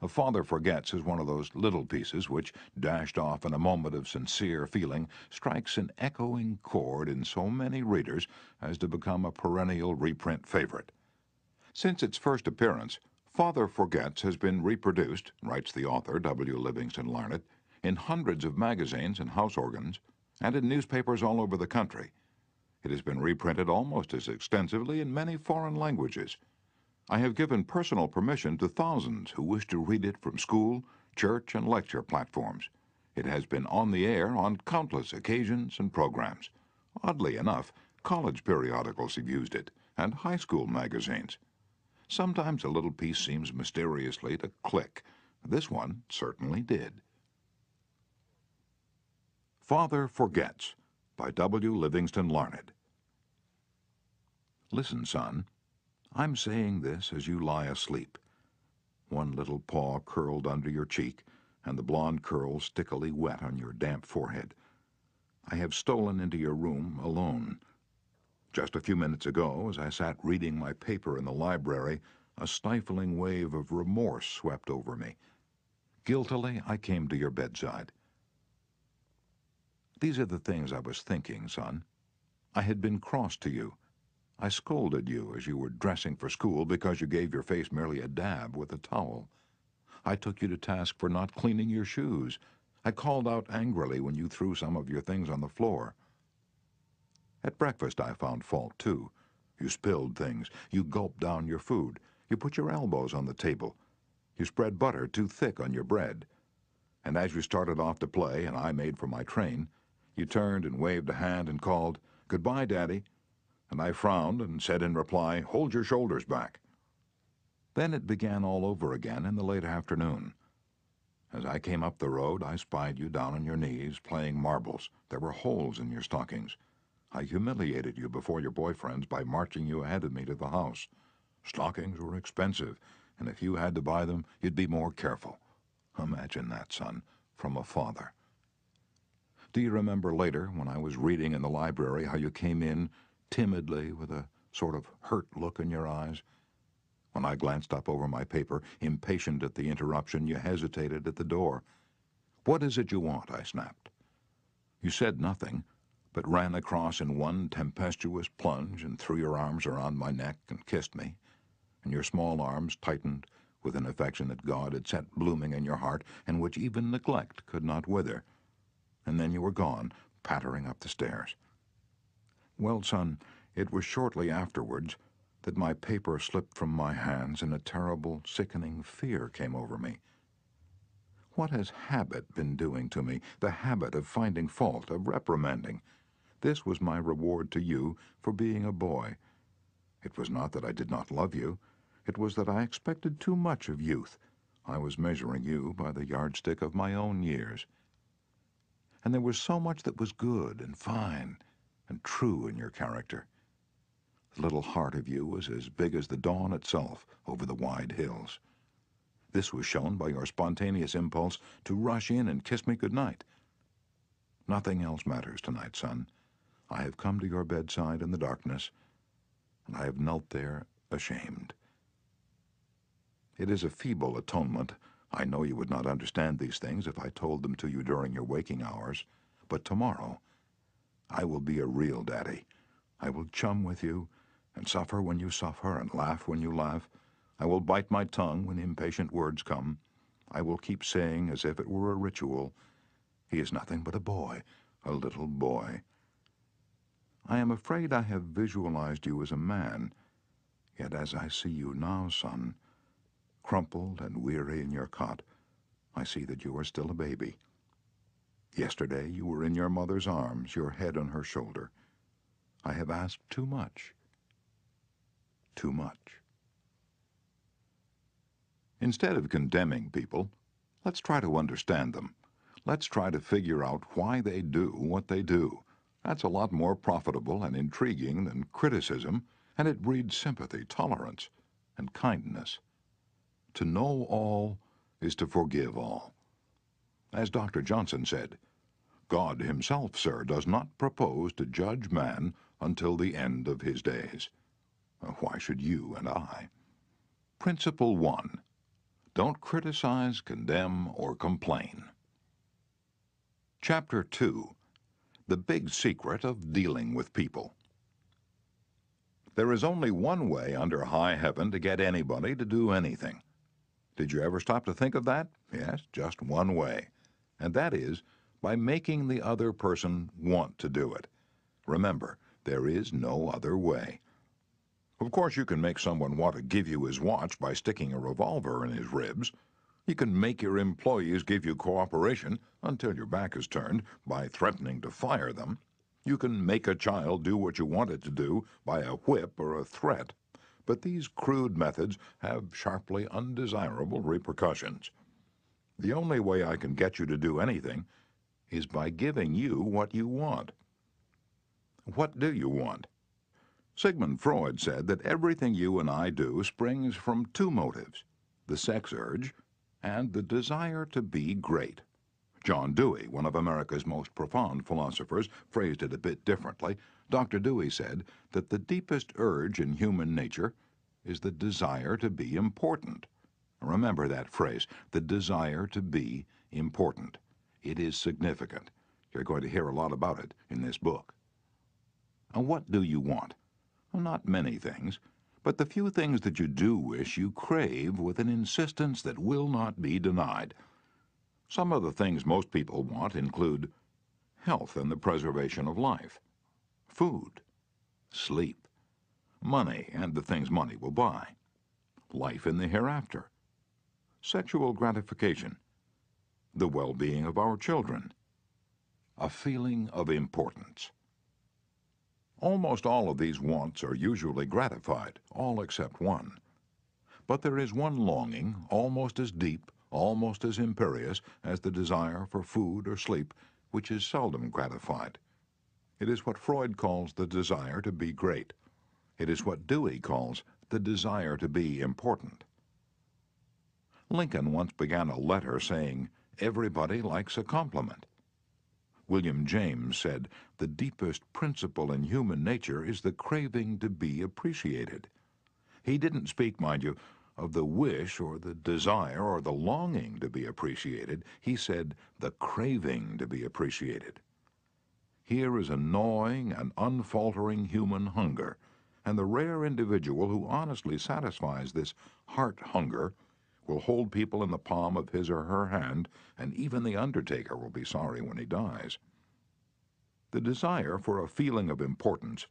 A Father Forgets is one of those little pieces which, dashed off in a moment of sincere feeling, strikes an echoing chord in so many readers as to become a perennial reprint favorite. Since its first appearance, Father Forgets has been reproduced, writes the author, W. Livingston Larned, in hundreds of magazines and house organs, and in newspapers all over the country. It has been reprinted almost as extensively in many foreign languages. I have given personal permission to thousands who wish to read it from school, church, and lecture platforms. It has been on the air on countless occasions and programs. Oddly enough, college periodicals have used it, and high school magazines. Sometimes a little piece seems mysteriously to click. This one certainly did. Father Forgets by W. Livingston Larned. Listen, son. I'm saying this as you lie asleep. One little paw curled under your cheek, and the blonde curls stickily wet on your damp forehead. I have stolen into your room alone. Just a few minutes ago, as I sat reading my paper in the library, a stifling wave of remorse swept over me. Guiltily, I came to your bedside. These are the things I was thinking, son. I had been cross to you. I scolded you as you were dressing for school because you gave your face merely a dab with a towel. I took you to task for not cleaning your shoes. I called out angrily when you threw some of your things on the floor. At breakfast I found fault, too. You spilled things. You gulped down your food. You put your elbows on the table. You spread butter too thick on your bread. And as you started off to play and I made for my train, you turned and waved a hand and called, "Goodbye, Daddy." And I frowned and said in reply, "Hold your shoulders back." Then it began all over again in the late afternoon. As I came up the road, I spied you down on your knees playing marbles. There were holes in your stockings. I humiliated you before your boyfriends by marching you ahead of me to the house. Stockings were expensive, and if you had to buy them, you'd be more careful. Imagine that, son, from a father. Do you remember later, when I was reading in the library, how you came in timidly with a sort of hurt look in your eyes? When I glanced up over my paper, impatient at the interruption, you hesitated at the door. "What is it you want?" I snapped. You said nothing, but ran across in one tempestuous plunge and threw your arms around my neck and kissed me, and your small arms tightened with an affection that God had set blooming in your heart and which even neglect could not wither. And then you were gone, pattering up the stairs. Well, son, it was shortly afterwards that my paper slipped from my hands and a terrible, sickening fear came over me. What has habit been doing to me? The habit of finding fault, of reprimanding. This was my reward to you for being a boy. It was not that I did not love you. It was that I expected too much of youth. I was measuring you by the yardstick of my own years. And there was so much that was good and fine and true in your character. The little heart of you was as big as the dawn itself over the wide hills. This was shown by your spontaneous impulse to rush in and kiss me good night. Nothing else matters tonight, son. I have come to your bedside in the darkness, and I have knelt there ashamed. It is a feeble atonement. I know you would not understand these things if I told them to you during your waking hours, but tomorrow I will be a real daddy. I will chum with you, and suffer when you suffer, and laugh when you laugh. I will bite my tongue when impatient words come. I will keep saying, as if it were a ritual, "He is nothing but a boy, a little boy." I am afraid I have visualized you as a man, yet as I see you now, son, crumpled and weary in your cot, I see that you are still a baby. Yesterday you were in your mother's arms, your head on her shoulder. I have asked too much. Too much. Instead of condemning people, let's try to understand them. Let's try to figure out why they do what they do. That's a lot more profitable and intriguing than criticism, and it breeds sympathy, tolerance, and kindness. To know all is to forgive all. As Dr. Johnson said, God himself, sir, does not propose to judge man until the end of his days. Why should you and I? Principle 1. Don't criticize, condemn, or complain. Chapter 2. The Big Secret of Dealing with People. There is only one way under high heaven to get anybody to do anything. Did you ever stop to think of that? Yes, just one way. And that is by making the other person want to do it. Remember, there is no other way. Of course, you can make someone want to give you his watch by sticking a revolver in his ribs, You can make your employees give you cooperation until your back is turned by threatening to fire them. You can make a child do what you want it to do by a whip or a threat. But these crude methods have sharply undesirable repercussions. The only way I can get you to do anything is by giving you what you want. What do you want? Sigmund Freud said that everything you and I do springs from two motives: the sex urge and the desire to be great. John Dewey, one of America's most profound philosophers, phrased it a bit differently. Dr. Dewey said that the deepest urge in human nature is the desire to be important. Remember that phrase, the desire to be important. It is significant. You're going to hear a lot about it in this book. And what do you want? Well, not many things, but the few things that you do wish you crave with an insistence that will not be denied. Some of the things most people want include health and the preservation of life, food, sleep, money and the things money will buy, life in the hereafter, sexual gratification, the well-being of our children, a feeling of importance. Almost all of these wants are usually gratified, all except one. But there is one longing, almost as deep, almost as imperious as the desire for food or sleep, which is seldom gratified. It is what Freud calls the desire to be great. It is what Dewey calls the desire to be important. Lincoln once began a letter saying, "Everybody likes a compliment." William James said, "The deepest principle in human nature is the craving to be appreciated." He didn't speak, mind you, of the wish or the desire or the longing to be appreciated. He said the craving to be appreciated. Here is a gnawing and unfaltering human hunger, and the rare individual who honestly satisfies this heart hunger will hold people in the palm of his or her hand, and even the undertaker will be sorry when he dies. The desire for a feeling of importance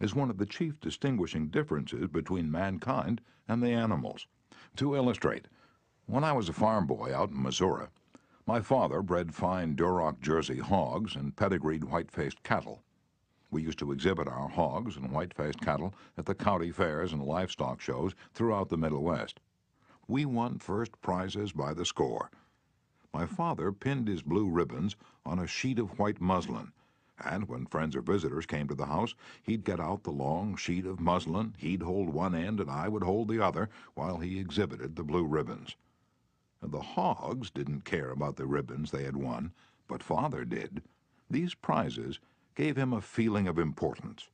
is one of the chief distinguishing differences between mankind and the animals. To illustrate, when I was a farm boy out in Missouri, my father bred fine Duroc Jersey hogs and pedigreed white-faced cattle. We used to exhibit our hogs and white-faced cattle at the county fairs and livestock shows throughout the Middle West. We won first prizes by the score. My father pinned his blue ribbons on a sheet of white muslin, and when friends or visitors came to the house, he'd get out the long sheet of muslin, he'd hold one end and I would hold the other while he exhibited the blue ribbons. The hogs didn't care about the ribbons they had won, but Father did. These prizes gave him a feeling of importance.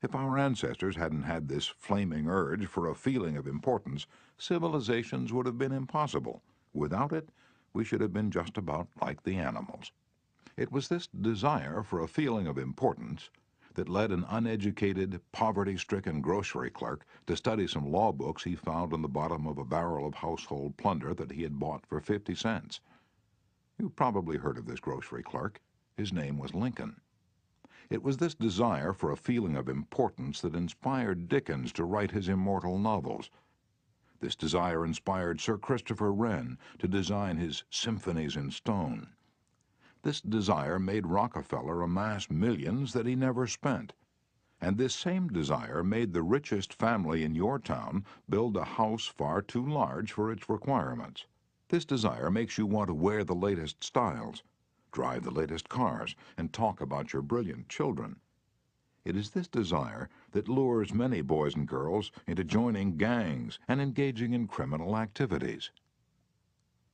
If our ancestors hadn't had this flaming urge for a feeling of importance, civilizations would have been impossible. Without it, we should have been just about like the animals. It was this desire for a feeling of importance that led an uneducated, poverty-stricken grocery clerk to study some law books he found on the bottom of a barrel of household plunder that he had bought for 50 cents. You've probably heard of this grocery clerk. His name was Lincoln. It was this desire for a feeling of importance that inspired Dickens to write his immortal novels. This desire inspired Sir Christopher Wren to design his symphonies in stone. This desire made Rockefeller amass millions that he never spent. And this same desire made the richest family in your town build a house far too large for its requirements. This desire makes you want to wear the latest styles, drive the latest cars, and talk about your brilliant children. It is this desire that lures many boys and girls into joining gangs and engaging in criminal activities.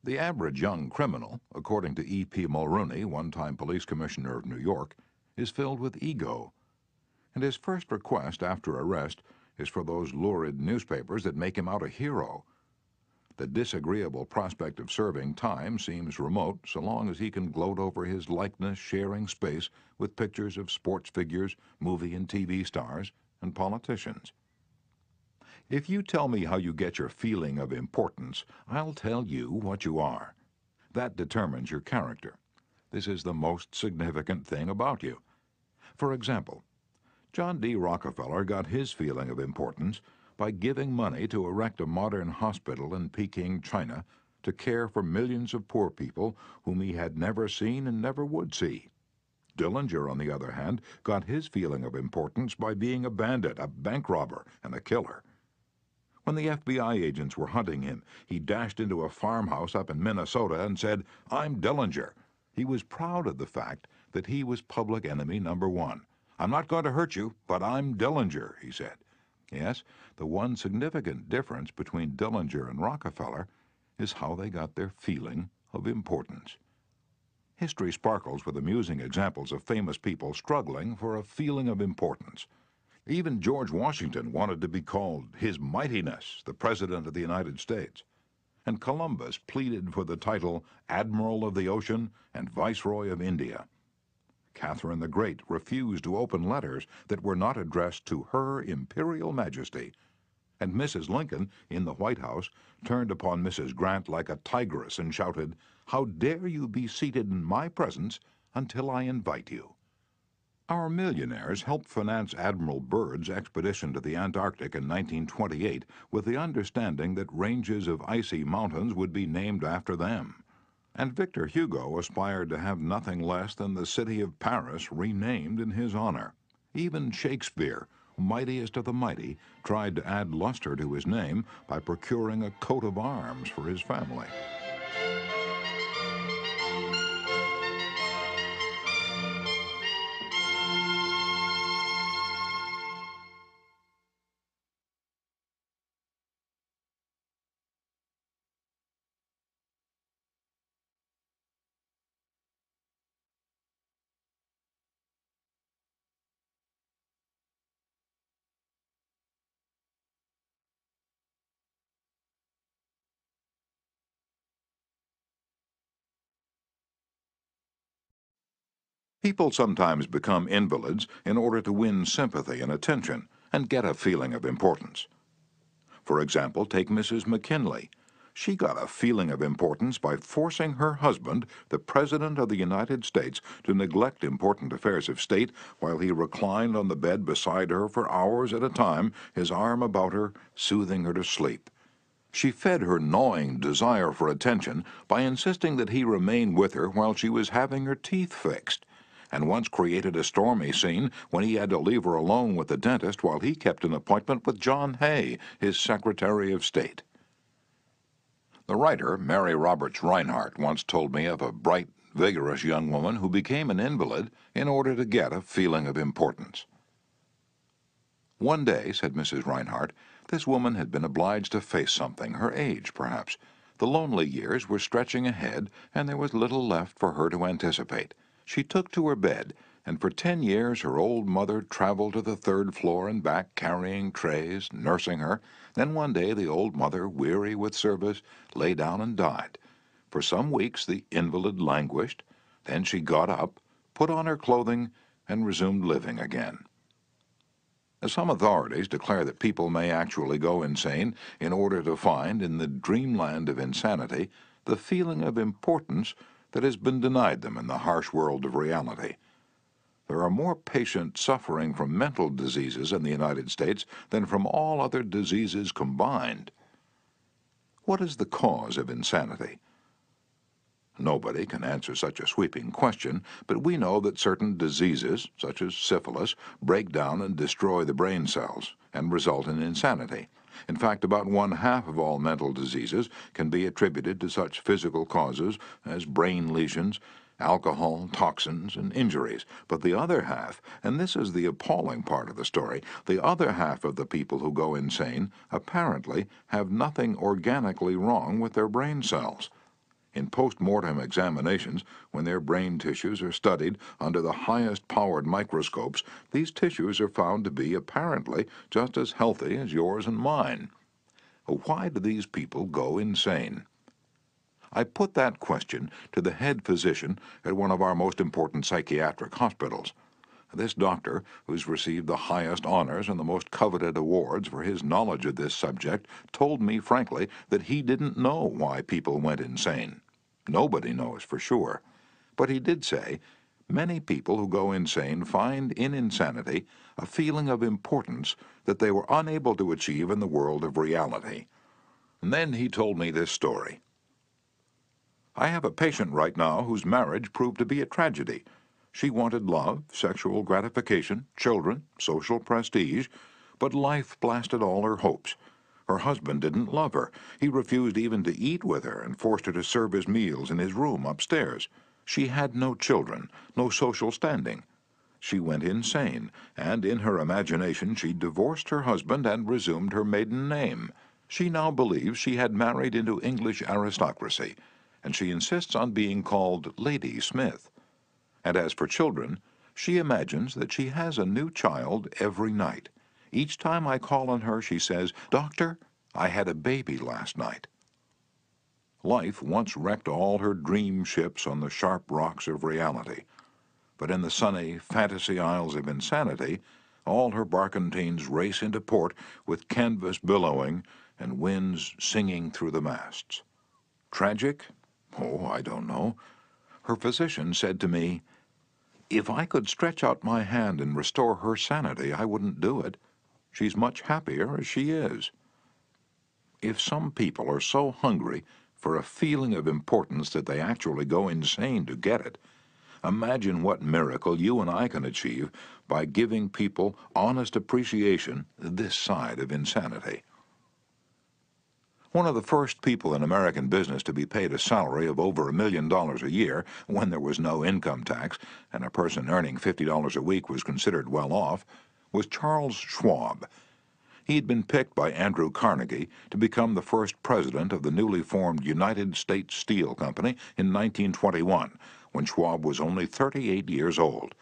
The average young criminal, according to E.P. Mulrooney, one-time police commissioner of New York, is filled with ego, and his first request after arrest is for those lurid newspapers that make him out a hero. The disagreeable prospect of serving time seems remote so long as he can gloat over his likeness sharing space with pictures of sports figures, movie and TV stars, and politicians. If you tell me how you get your feeling of importance, I'll tell you what you are. That determines your character. This is the most significant thing about you. For example, John D. Rockefeller got his feeling of importance by giving money to erect a modern hospital in Peking, China, to care for millions of poor people whom he had never seen and never would see. Dillinger, on the other hand, got his feeling of importance by being a bandit, a bank robber, and a killer. When the FBI agents were hunting him, he dashed into a farmhouse up in Minnesota and said, "I'm Dillinger." He was proud of the fact that he was public enemy number one. "I'm not going to hurt you, but I'm Dillinger," he said. Yes, the one significant difference between Dillinger and Rockefeller is how they got their feeling of importance. History sparkles with amusing examples of famous people struggling for a feeling of importance. Even George Washington wanted to be called His Mightiness, the President of the United States. And Columbus pleaded for the title Admiral of the Ocean and Viceroy of India. Catherine the Great refused to open letters that were not addressed to Her Imperial Majesty. And Mrs. Lincoln, in the White House, turned upon Mrs. Grant like a tigress and shouted, "How dare you be seated in my presence until I invite you?" Our millionaires helped finance Admiral Byrd's expedition to the Antarctic in 1928 with the understanding that ranges of icy mountains would be named after them. And Victor Hugo aspired to have nothing less than the city of Paris renamed in his honor. Even Shakespeare, mightiest of the mighty, tried to add luster to his name by procuring a coat of arms for his family. People sometimes become invalids in order to win sympathy and attention and get a feeling of importance. For example, take Mrs. McKinley. She got a feeling of importance by forcing her husband, the President of the United States, to neglect important affairs of state while he reclined on the bed beside her for hours at a time, his arm about her, soothing her to sleep. She fed her gnawing desire for attention by insisting that he remain with her while she was having her teeth fixed, and once created a stormy scene when he had to leave her alone with the dentist while he kept an appointment with John Hay, his Secretary of State. The writer, Mary Roberts Reinhardt, once told me of a bright, vigorous young woman who became an invalid in order to get a feeling of importance. "One day," said Mrs. Reinhardt, "this woman had been obliged to face something, her age perhaps. The lonely years were stretching ahead, and there was little left for her to anticipate. She took to her bed, and for 10 years her old mother traveled to the 3rd floor and back carrying trays, nursing her. Then one day the old mother, weary with service, lay down and died. For some weeks the invalid languished. Then she got up, put on her clothing, and resumed living again." Some authorities declare that people may actually go insane in order to find, in the dreamland of insanity, the feeling of importance that has been denied them in the harsh world of reality. There are more patients suffering from mental diseases in the United States than from all other diseases combined. What is the cause of insanity? Nobody can answer such a sweeping question, but we know that certain diseases, such as syphilis, break down and destroy the brain cells and result in insanity. In fact, about 1/2 of all mental diseases can be attributed to such physical causes as brain lesions, alcohol, toxins, and injuries. But the other half, and this is the appalling part of the story, the other half of the people who go insane apparently have nothing organically wrong with their brain cells. In post-mortem examinations, when their brain tissues are studied under the highest-powered microscopes, these tissues are found to be apparently just as healthy as yours and mine. Why do these people go insane? I put that question to the head physician at one of our most important psychiatric hospitals. This doctor, who's received the highest honors and the most coveted awards for his knowledge of this subject, told me frankly that he didn't know why people went insane. Nobody knows for sure. But he did say, many people who go insane find in insanity a feeling of importance that they were unable to achieve in the world of reality. And then he told me this story. I have a patient right now whose marriage proved to be a tragedy. She wanted love, sexual gratification, children, social prestige, but life blasted all her hopes. Her husband didn't love her. He refused even to eat with her and forced her to serve his meals in his room upstairs. She had no children, no social standing. She went insane, and in her imagination she divorced her husband and resumed her maiden name. She now believes she had married into English aristocracy, and she insists on being called Lady Smith. And as for children, she imagines that she has a new child every night. Each time I call on her, she says, "Doctor, I had a baby last night." Life once wrecked all her dream ships on the sharp rocks of reality. But in the sunny fantasy isles of insanity, all her barkentines race into port with canvas billowing and winds singing through the masts. Tragic? Oh, I don't know. Her physician said to me, "If I could stretch out my hand and restore her sanity, I wouldn't do it. She's much happier as she is." If some people are so hungry for a feeling of importance that they actually go insane to get it, imagine what miracle you and I can achieve by giving people honest appreciation this side of insanity. One of the first people in American business to be paid a salary of over $1 million a year when there was no income tax and a person earning $50 a week was considered well off was Charles Schwab. He had been picked by Andrew Carnegie to become the first president of the newly formed United States Steel Company in 1921, when Schwab was only 38 years old.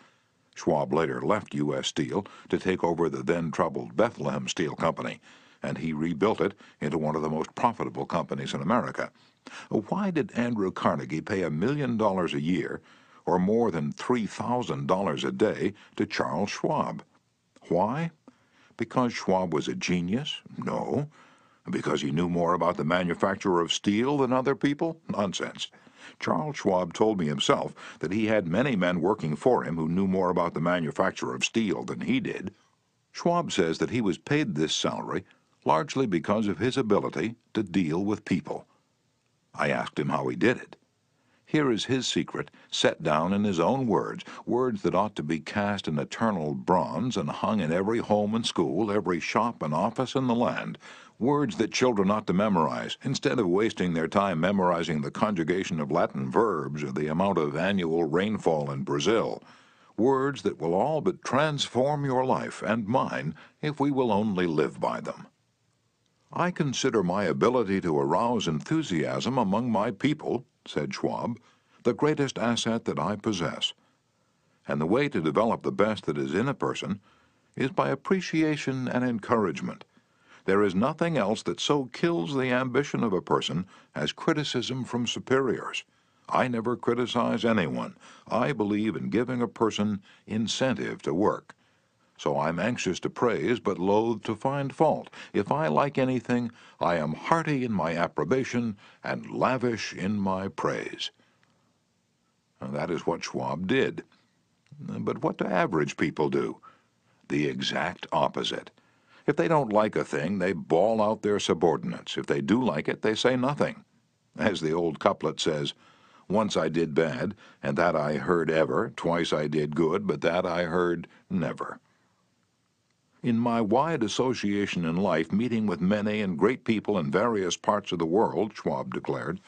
Schwab later left U.S. Steel to take over the then-troubled Bethlehem Steel Company, and he rebuilt it into one of the most profitable companies in America. Why did Andrew Carnegie pay $1 million a year, or more than $3,000 a day, to Charles Schwab? Why? Because Schwab was a genius? No. Because he knew more about the manufacture of steel than other people? Nonsense. Charles Schwab told me himself that he had many men working for him who knew more about the manufacture of steel than he did. Schwab says that he was paid this salary largely because of his ability to deal with people. I asked him how he did it. Here is his secret, set down in his own words, words that ought to be cast in eternal bronze and hung in every home and school, every shop and office in the land, words that children ought to memorize, instead of wasting their time memorizing the conjugation of Latin verbs or the amount of annual rainfall in Brazil, words that will all but transform your life and mine if we will only live by them. "I consider my ability to arouse enthusiasm among my people," said Schwab, "the greatest asset that I possess. And the way to develop the best that is in a person is by appreciation and encouragement. There is nothing else that so kills the ambition of a person as criticism from superiors. I never criticize anyone. I believe in giving a person incentive to work. So I'm anxious to praise, but loath to find fault. If I like anything, I am hearty in my approbation and lavish in my praise." And that is what Schwab did. But what do average people do? The exact opposite. If they don't like a thing, they bawl out their subordinates. If they do like it, they say nothing. As the old couplet says, "Once I did bad, and that I heard ever. Twice I did good, but that I heard never." In my wide association in life, meeting with many and great people in various parts of the world, Schwab declared,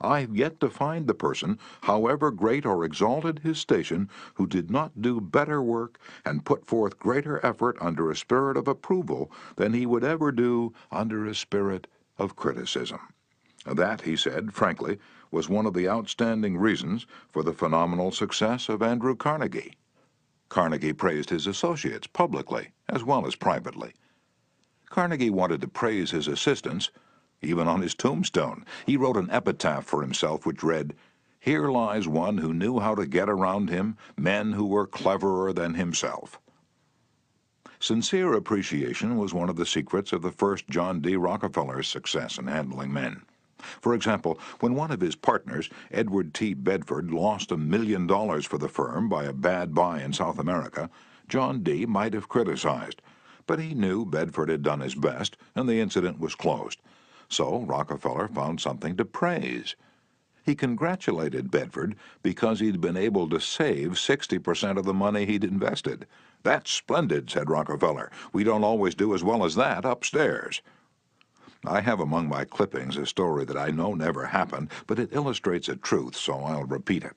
I have yet to find the person, however great or exalted his station, who did not do better work and put forth greater effort under a spirit of approval than he would ever do under a spirit of criticism. That, he said, frankly, was one of the outstanding reasons for the phenomenal success of Andrew Carnegie. Carnegie praised his associates publicly as well as privately. Carnegie wanted to praise his assistants, even on his tombstone. He wrote an epitaph for himself which read, "Here lies one who knew how to get around him men who were cleverer than himself." Sincere appreciation was one of the secrets of the first John D. Rockefeller's success in handling men. For example, when one of his partners, Edward T. Bedford, lost $1 million for the firm by a bad buy in South America, John D. might have criticized, but he knew Bedford had done his best and the incident was closed. So Rockefeller found something to praise. He congratulated Bedford because he'd been able to save 60% of the money he'd invested. "That's splendid," said Rockefeller. "We don't always do as well as that upstairs." I have among my clippings a story that I know never happened, but it illustrates a truth, so I'll repeat it.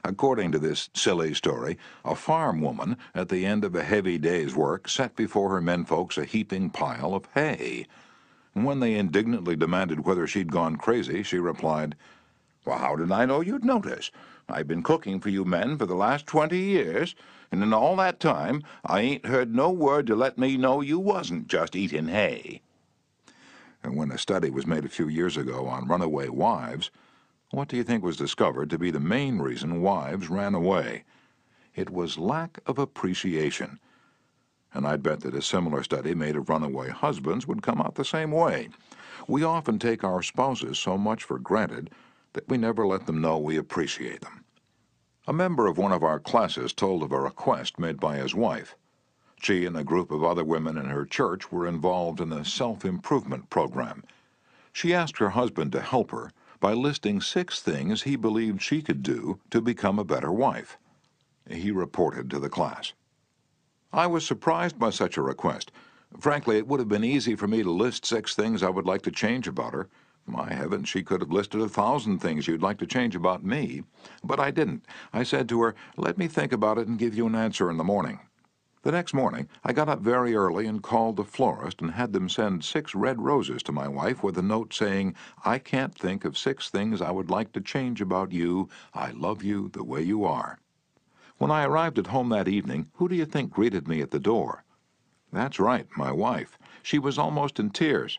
According to this silly story, a farm woman at the end of a heavy day's work set before her menfolks a heaping pile of hay. And when they indignantly demanded whether she'd gone crazy, she replied, "Well, how did I know you'd notice? I've been cooking for you men for the last 20 years, and in all that time I ain't heard no word to let me know you wasn't just eating hay." And when a study was made a few years ago on runaway wives, what do you think was discovered to be the main reason wives ran away? It was lack of appreciation. And I'd bet that a similar study made of runaway husbands would come out the same way. We often take our spouses so much for granted that we never let them know we appreciate them. A member of one of our classes told of a request made by his wife. She and a group of other women in her church were involved in a self-improvement program. She asked her husband to help her by listing 6 things he believed she could do to become a better wife. He reported to the class, "I was surprised by such a request. Frankly, it would have been easy for me to list 6 things I would like to change about her. My heavens, she could have listed 1,000 things you'd like to change about me. But I didn't. I said to her, 'Let me think about it and give you an answer in the morning.' The next morning, I got up very early and called the florist and had them send 6 red roses to my wife with a note saying, 'I can't think of 6 things I would like to change about you. I love you the way you are.' When I arrived at home that evening, who do you think greeted me at the door? That's right, my wife. She was almost in tears.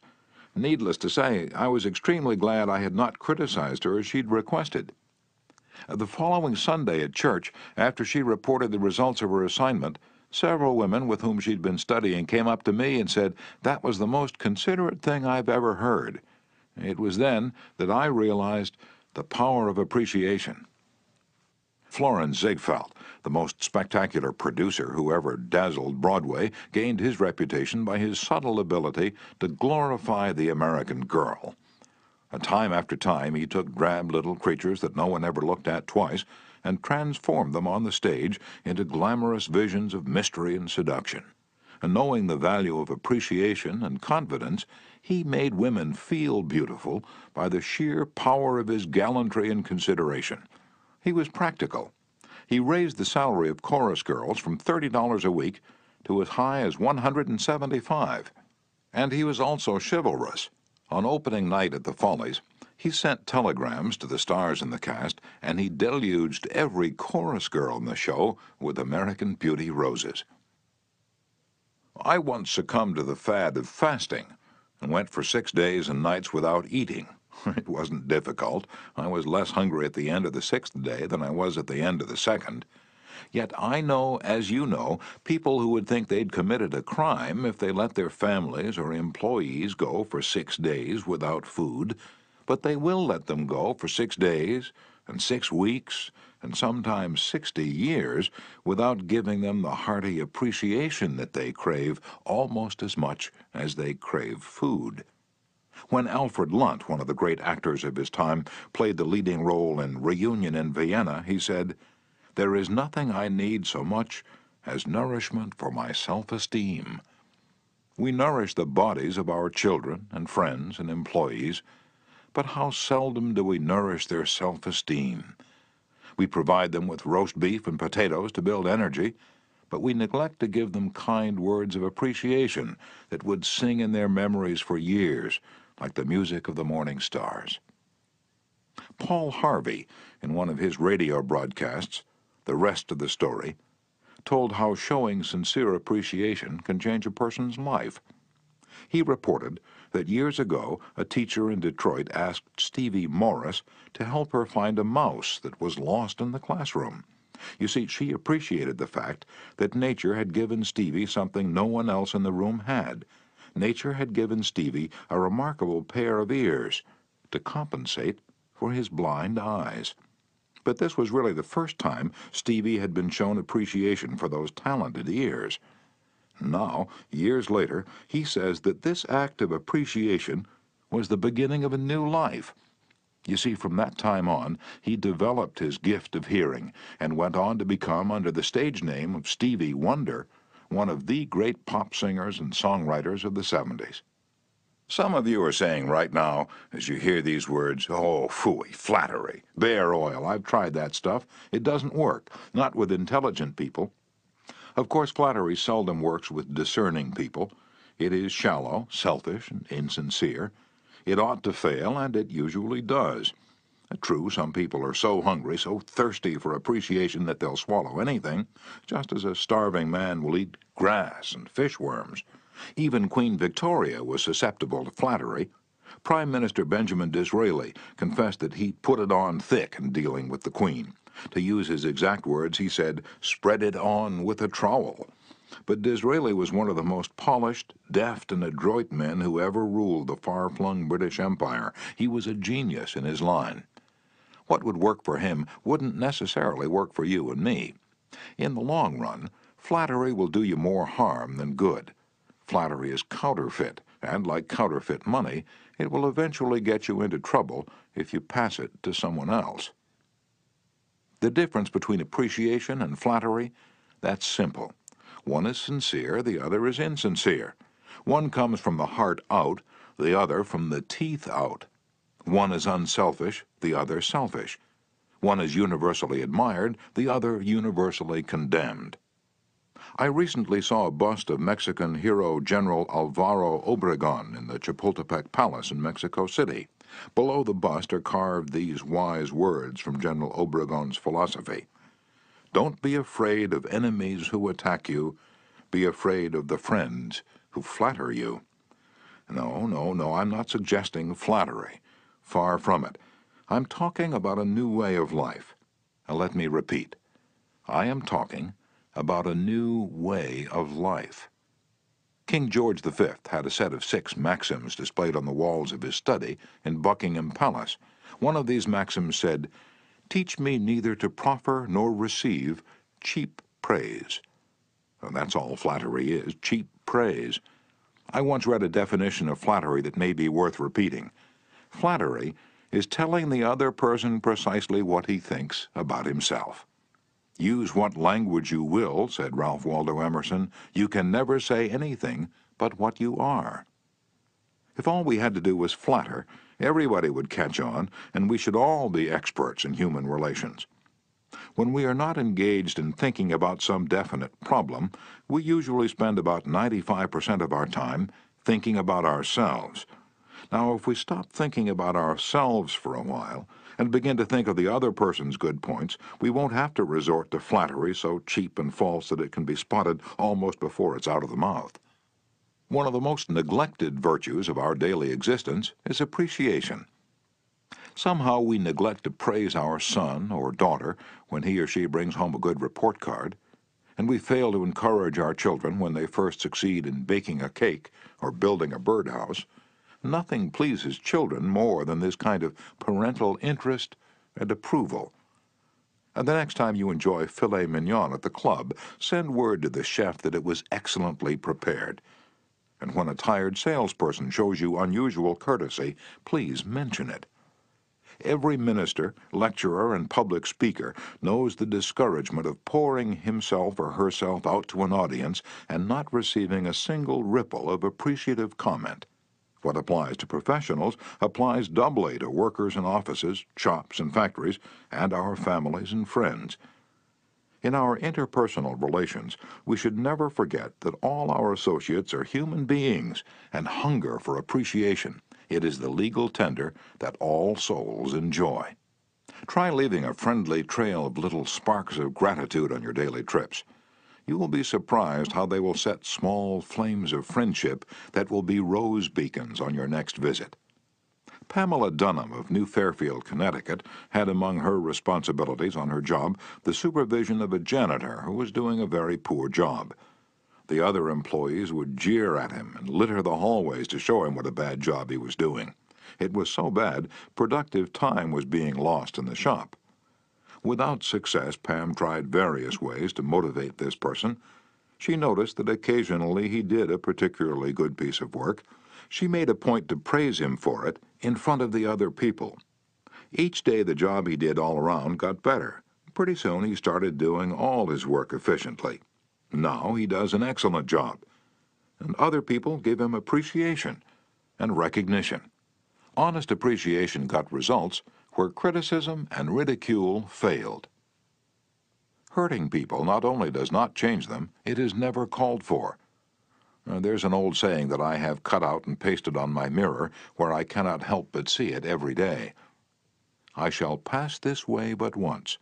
Needless to say, I was extremely glad I had not criticized her as she'd requested. The following Sunday at church, after she reported the results of her assignment, several women with whom she'd been studying came up to me and said, 'That was the most considerate thing I've ever heard.' It was then that I realized the power of appreciation." Florin Ziegfeld, the most spectacular producer who ever dazzled Broadway, gained his reputation by his subtle ability to glorify the American girl. Time after time he took drab little creatures that no one ever looked at twice and transformed them on the stage into glamorous visions of mystery and seduction. And knowing the value of appreciation and confidence, he made women feel beautiful by the sheer power of his gallantry and consideration. He was practical. He raised the salary of chorus girls from $30 a week to as high as $175. And he was also chivalrous. On opening night at the Follies, he sent telegrams to the stars in the cast, and he deluged every chorus girl in the show with American Beauty roses. I once succumbed to the fad of fasting and went for 6 days and nights without eating. It wasn't difficult. I was less hungry at the end of the 6th day than I was at the end of the 2nd. Yet I know, as you know, people who would think they'd committed a crime if they let their families or employees go for 6 days without food, but they will let them go for 6 days and 6 weeks and sometimes 60 years without giving them the hearty appreciation that they crave almost as much as they crave food. When Alfred Lunt, one of the great actors of his time, played the leading role in Reunion in Vienna, he said, "There is nothing I need so much as nourishment for my self-esteem." We nourish the bodies of our children and friends and employees, but how seldom do we nourish their self-esteem? We provide them with roast beef and potatoes to build energy, but we neglect to give them kind words of appreciation that would sing in their memories for years, like the music of the morning stars. Paul Harvey, in one of his radio broadcasts, The Rest of the Story, told how showing sincere appreciation can change a person's life. He reported that years ago a teacher in Detroit asked Stevie Morris to help her find a mouse that was lost in the classroom. You see, she appreciated the fact that nature had given Stevie something no one else in the room had. Nature had given Stevie a remarkable pair of ears to compensate for his blind eyes. But this was really the first time Stevie had been shown appreciation for those talented ears. Now, years later, he says that this act of appreciation was the beginning of a new life. You see, from that time on, he developed his gift of hearing and went on to become, under the stage name of Stevie Wonder, one of the great pop singers and songwriters of the 70s. Some of you are saying right now, as you hear these words, "Oh, phooey, flattery, bear oil, I've tried that stuff. It doesn't work, not with intelligent people." Of course, flattery seldom works with discerning people. It is shallow, selfish, and insincere. It ought to fail, and it usually does. True, some people are so hungry, so thirsty for appreciation that they'll swallow anything, just as a starving man will eat grass and fishworms. Even Queen Victoria was susceptible to flattery. Prime Minister Benjamin Disraeli confessed that he put it on thick in dealing with the Queen. To use his exact words, he said, "Spread it on with a trowel." But Disraeli was one of the most polished, deft, and adroit men who ever ruled the far-flung British Empire. He was a genius in his line. What would work for him wouldn't necessarily work for you and me. In the long run, flattery will do you more harm than good. Flattery is counterfeit, and like counterfeit money, it will eventually get you into trouble if you pass it to someone else. The difference between appreciation and flattery, that's simple. One is sincere, the other is insincere. One comes from the heart out, the other from the teeth out. One is unselfish, the other selfish. One is universally admired, the other universally condemned. I recently saw a bust of Mexican hero General Alvaro Obregón in the Chapultepec Palace in Mexico City. Below the bust are carved these wise words from General Obregón's philosophy. "Don't be afraid of enemies who attack you. Be afraid of the friends who flatter you." No, I'm not suggesting flattery. Far from it. I'm talking about a new way of life. Now let me repeat. I am talking about a new way of life. King George V had a set of 6 maxims displayed on the walls of his study in Buckingham Palace. One of these maxims said, "Teach me neither to proffer nor receive cheap praise." Well, that's all flattery is, cheap praise. I once read a definition of flattery that may be worth repeating. Flattery is telling the other person precisely what he thinks about himself. "Use what language you will," said Ralph Waldo Emerson, "you can never say anything but what you are." If all we had to do was flatter, everybody would catch on, and we should all be experts in human relations. When we are not engaged in thinking about some definite problem, we usually spend about 95% of our time thinking about ourselves. Now, if we stop thinking about ourselves for a while and begin to think of the other person's good points, we won't have to resort to flattery so cheap and false that it can be spotted almost before it's out of the mouth. One of the most neglected virtues of our daily existence is appreciation. Somehow we neglect to praise our son or daughter when he or she brings home a good report card, and we fail to encourage our children when they first succeed in baking a cake or building a birdhouse. Nothing pleases children more than this kind of parental interest and approval. And the next time you enjoy filet mignon at the club, send word to the chef that it was excellently prepared. And when a tired salesperson shows you unusual courtesy, please mention it. Every minister, lecturer, and public speaker knows the discouragement of pouring himself or herself out to an audience and not receiving a single ripple of appreciative comment. What applies to professionals applies doubly to workers in offices, shops, and factories, and our families and friends. In our interpersonal relations, we should never forget that all our associates are human beings and hunger for appreciation. It is the legal tender that all souls enjoy. Try leaving a friendly trail of little sparks of gratitude on your daily trips. You will be surprised how they will set small flames of friendship that will be rose beacons on your next visit. Pamela Dunham of New Fairfield, Connecticut, had among her responsibilities on her job the supervision of a janitor who was doing a very poor job. The other employees would jeer at him and litter the hallways to show him what a bad job he was doing. It was so bad, productive time was being lost in the shop. Without success, Pam tried various ways to motivate this person. She noticed that occasionally he did a particularly good piece of work. She made a point to praise him for it in front of the other people. Each day the job he did all around got better. Pretty soon he started doing all his work efficiently. Now he does an excellent job, and other people give him appreciation and recognition. Honest appreciation got results where criticism and ridicule failed. Hurting people not only does not change them, it is never called for. There's an old saying that I have cut out and pasted on my mirror where I cannot help but see it every day. I shall pass this way but once.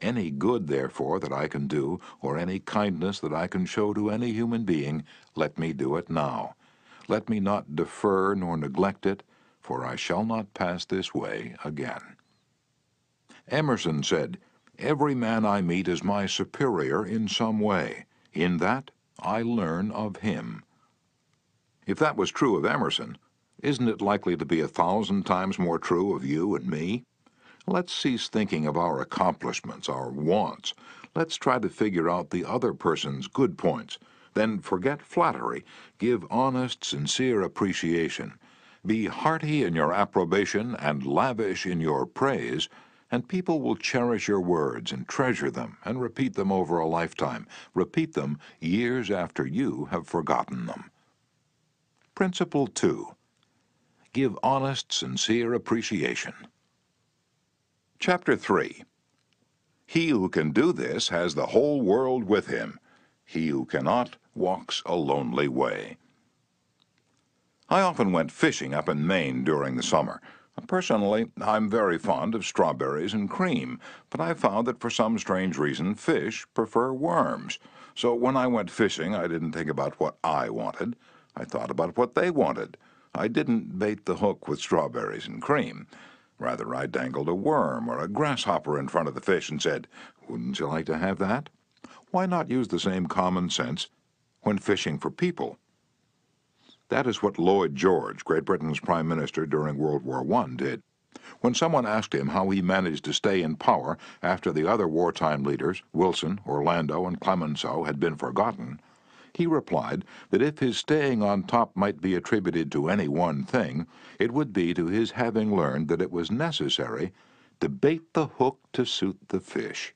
Any good, therefore, that I can do, or any kindness that I can show to any human being, let me do it now. Let me not defer nor neglect it, for I shall not pass this way again. Emerson said, "Every man I meet is my superior in some way. In that I learn of him." If that was true of Emerson, isn't it likely to be 1,000 times more true of you and me? Let's cease thinking of our accomplishments, our wants. Let's try to figure out the other person's good points. Then forget flattery. Give honest, sincere appreciation. Be hearty in your approbation and lavish in your praise, and people will cherish your words and treasure them and repeat them over a lifetime. Repeat them years after you have forgotten them. Principle 2. Give honest, sincere appreciation. Chapter 3. He who can do this has the whole world with him. He who cannot walks a lonely way. I often went fishing up in Maine during the summer. Personally, I'm very fond of strawberries and cream, but I found that for some strange reason fish prefer worms. So when I went fishing, I didn't think about what I wanted. I thought about what they wanted. I didn't bait the hook with strawberries and cream. Rather, I dangled a worm or a grasshopper in front of the fish and said, "Wouldn't you like to have that?" Why not use the same common sense when fishing for people? That is what Lloyd George, Great Britain's Prime Minister during World War I, did. When someone asked him how he managed to stay in power after the other wartime leaders, Wilson, Orlando, and Clemenceau, had been forgotten, he replied that if his staying on top might be attributed to any one thing, it would be to his having learned that it was necessary to bait the hook to suit the fish.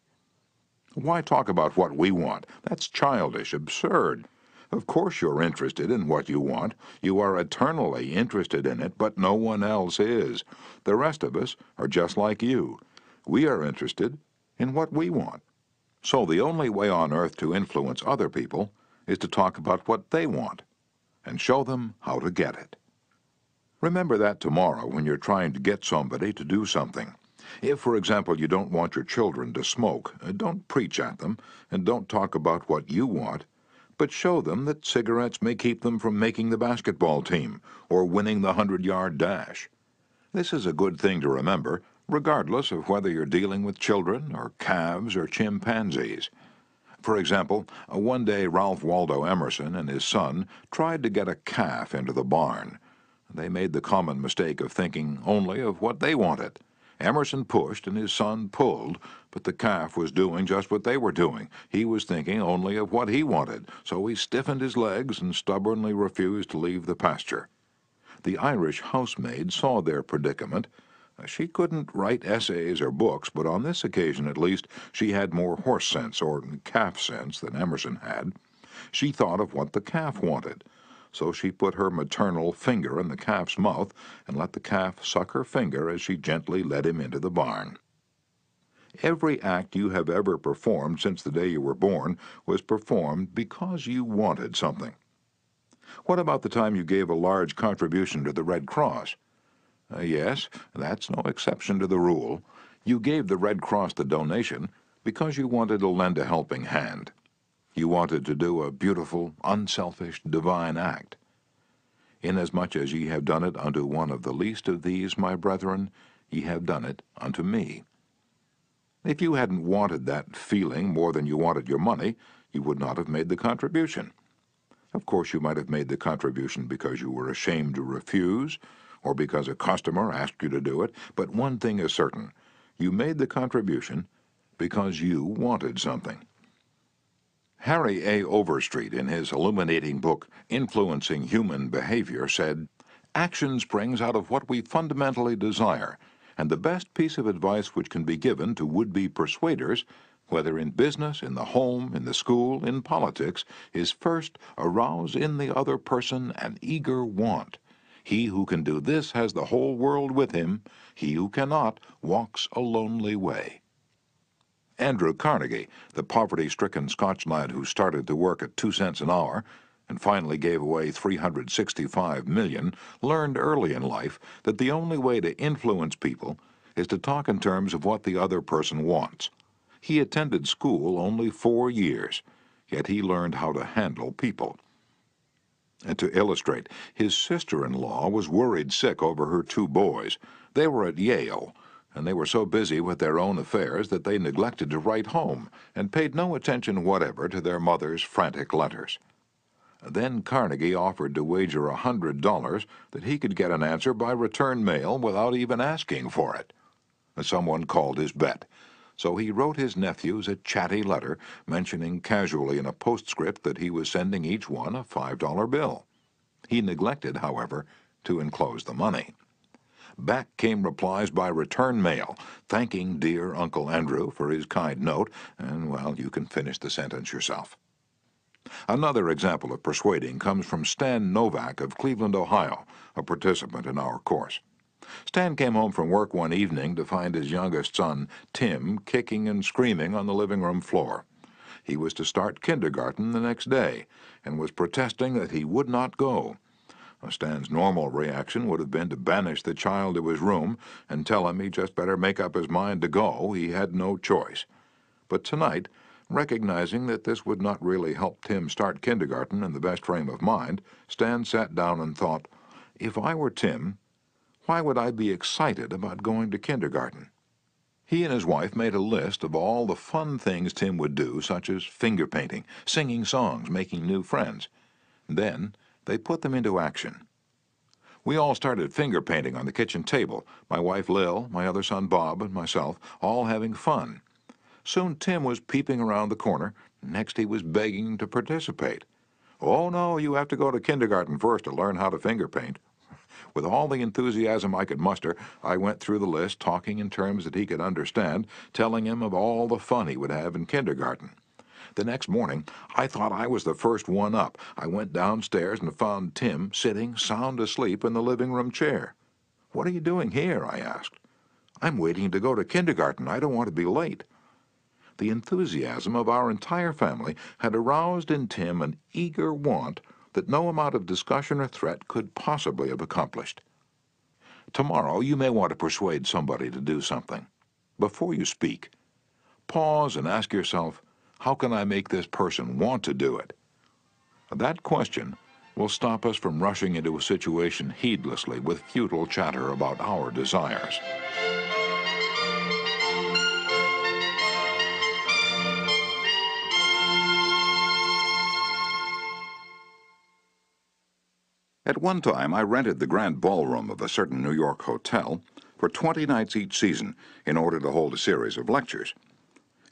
Why talk about what we want? That's childish, absurd. Of course you're interested in what you want. You are eternally interested in it, but no one else is. The rest of us are just like you. We are interested in what we want. So the only way on earth to influence other people is to talk about what they want and show them how to get it. Remember that tomorrow when you're trying to get somebody to do something. If, for example, you don't want your children to smoke, don't preach at them and don't talk about what you want, but show them that cigarettes may keep them from making the basketball team or winning the 100-yard dash. This is a good thing to remember, regardless of whether you're dealing with children or calves or chimpanzees. For example, one day Ralph Waldo Emerson and his son tried to get a calf into the barn. They made the common mistake of thinking only of what they wanted. Emerson pushed and his son pulled, but the calf was doing just what they were doing. He was thinking only of what he wanted, so he stiffened his legs and stubbornly refused to leave the pasture. The Irish housemaid saw their predicament. She couldn't write essays or books, but on this occasion at least she had more horse sense or calf sense than Emerson had. She thought of what the calf wanted. So she put her maternal finger in the calf's mouth and let the calf suck her finger as she gently led him into the barn. Every act you have ever performed since the day you were born was performed because you wanted something. What about the time you gave a large contribution to the Red Cross? Yes, that's no exception to the rule. You gave the Red Cross the donation because you wanted to lend a helping hand. You wanted to do a beautiful, unselfish, divine act. Inasmuch as ye have done it unto one of the least of these, my brethren, ye have done it unto me. If you hadn't wanted that feeling more than you wanted your money, you would not have made the contribution. Of course, you might have made the contribution because you were ashamed to refuse, or because a customer asked you to do it, but one thing is certain. You made the contribution because you wanted something. Harry A. Overstreet, in his illuminating book, Influencing Human Behavior, said, "Action springs out of what we fundamentally desire, and the best piece of advice which can be given to would-be persuaders, whether in business, in the home, in the school, in politics, is first arouse in the other person an eager want. He who can do this has the whole world with him. He who cannot walks a lonely way. Andrew Carnegie, the poverty-stricken Scotch lad who started to work at 2 cents an hour and finally gave away $365 million, learned early in life that the only way to influence people is to talk in terms of what the other person wants. He attended school only 4 years, yet he learned how to handle people. And to illustrate, his sister-in-law was worried sick over her 2 boys. They were at Yale, and they were so busy with their own affairs that they neglected to write home and paid no attention whatever to their mother's frantic letters. Then Carnegie offered to wager $100 that he could get an answer by return mail without even asking for it. Someone called his bet, so he wrote his nephews a chatty letter mentioning casually in a postscript that he was sending each one a $5 bill. He neglected, however, to enclose the money. Back came replies by return mail, thanking dear Uncle Andrew for his kind note, and, well, you can finish the sentence yourself. Another example of persuading comes from Stan Novak of Cleveland, Ohio, a participant in our course. Stan came home from work one evening to find his youngest son, Tim, kicking and screaming on the living room floor. He was to start kindergarten the next day and was protesting that he would not go. Stan's normal reaction would have been to banish the child to his room and tell him he just better make up his mind to go. He had no choice. But tonight, recognizing that this would not really help Tim start kindergarten in the best frame of mind, Stan sat down and thought, if I were Tim, why would I be excited about going to kindergarten? He and his wife made a list of all the fun things Tim would do, such as finger painting, singing songs, making new friends. Then they put them into action. We all started finger painting on the kitchen table, my wife Lil, my other son Bob, and myself, all having fun. Soon Tim was peeping around the corner. Next he was begging to participate. Oh no, you have to go to kindergarten first to learn how to finger paint. With all the enthusiasm I could muster, I went through the list, talking in terms that he could understand, telling him of all the fun he would have in kindergarten. The next morning, I thought I was the first one up. I went downstairs and found Tim sitting sound asleep in the living room chair. "What are you doing here?" I asked. "I'm waiting to go to kindergarten. I don't want to be late." The enthusiasm of our entire family had aroused in Tim an eager want that no amount of discussion or threat could possibly have accomplished. Tomorrow you may want to persuade somebody to do something. Before you speak, pause and ask yourself, how can I make this person want to do it? That question will stop us from rushing into a situation heedlessly with futile chatter about our desires. At one time, I rented the grand ballroom of a certain New York hotel for 20 nights each season in order to hold a series of lectures.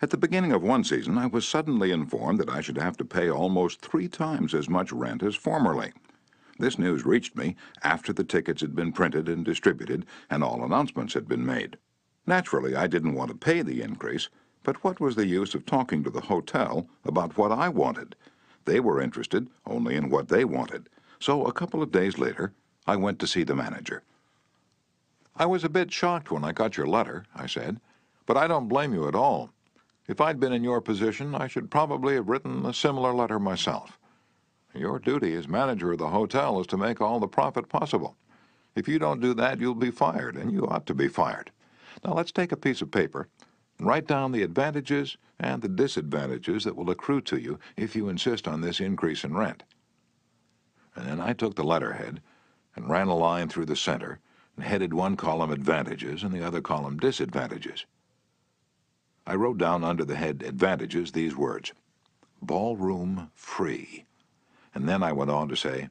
At the beginning of one season, I was suddenly informed that I should have to pay almost 3 times as much rent as formerly. This news reached me after the tickets had been printed and distributed and all announcements had been made. Naturally, I didn't want to pay the increase, but what was the use of talking to the hotel about what I wanted? They were interested only in what they wanted. So a couple of days later, I went to see the manager. "I was a bit shocked when I got your letter," I said, "but I don't blame you at all. If I'd been in your position, I should probably have written a similar letter myself. Your duty as manager of the hotel is to make all the profit possible. If you don't do that, you'll be fired, and you ought to be fired. Now let's take a piece of paper and write down the advantages and the disadvantages that will accrue to you if you insist on this increase in rent." And then I took the letterhead and ran a line through the center and headed one column advantages and the other column disadvantages. I wrote down under the head advantages these words, "Ballroom free." And then I went on to say,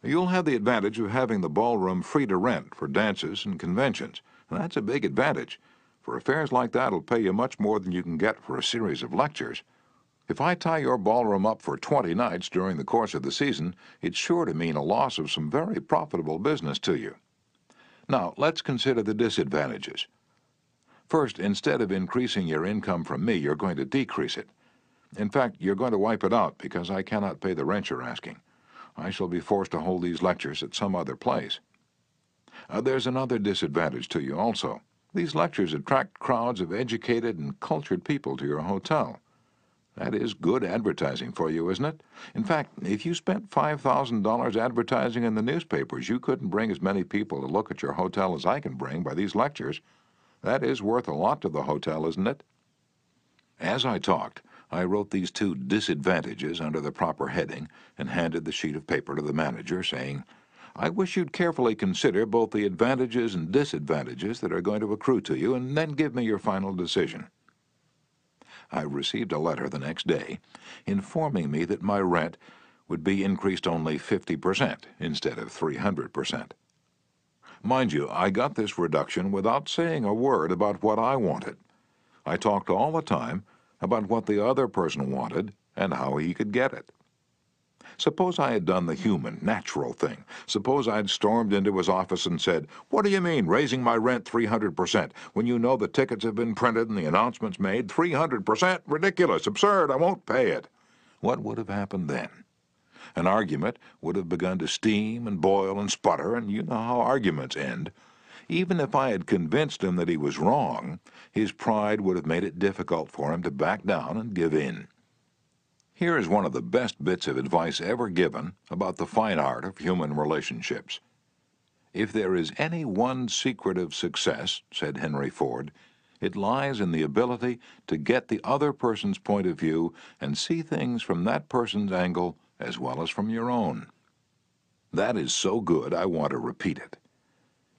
"You'll have the advantage of having the ballroom free to rent for dances and conventions. And that's a big advantage, for affairs like that will pay you much more than you can get for a series of lectures. If I tie your ballroom up for 20 nights during the course of the season, it's sure to mean a loss of some very profitable business to you. Now, let's consider the disadvantages. First, instead of increasing your income from me, you're going to decrease it. In fact, you're going to wipe it out because I cannot pay the rent you're asking. I shall be forced to hold these lectures at some other place. There's another disadvantage to you also. These lectures attract crowds of educated and cultured people to your hotel. That is good advertising for you, isn't it? In fact, if you spent $5,000 advertising in the newspapers, you couldn't bring as many people to look at your hotel as I can bring by these lectures. That is worth a lot to the hotel, isn't it? As I talked, I wrote these two disadvantages under the proper heading and handed the sheet of paper to the manager, saying, "I wish you'd carefully consider both the advantages and disadvantages that are going to accrue to you, and then give me your final decision." I received a letter the next day informing me that my rent would be increased only 50% instead of 300%. Mind you, I got this reduction without saying a word about what I wanted. I talked all the time about what the other person wanted and how he could get it. Suppose I had done the human, natural thing. Suppose I'd stormed into his office and said, "What do you mean, raising my rent 300%, when you know the tickets have been printed and the announcements made? 300%? Ridiculous, absurd, I won't pay it." What would have happened then? An argument would have begun to steam and boil and sputter, and you know how arguments end. Even if I had convinced him that he was wrong, his pride would have made it difficult for him to back down and give in. Here is one of the best bits of advice ever given about the fine art of human relationships. "If there is any one secret of success," said Henry Ford, "it lies in the ability to get the other person's point of view and see things from that person's angle as well as from your own." That is so good I want to repeat it.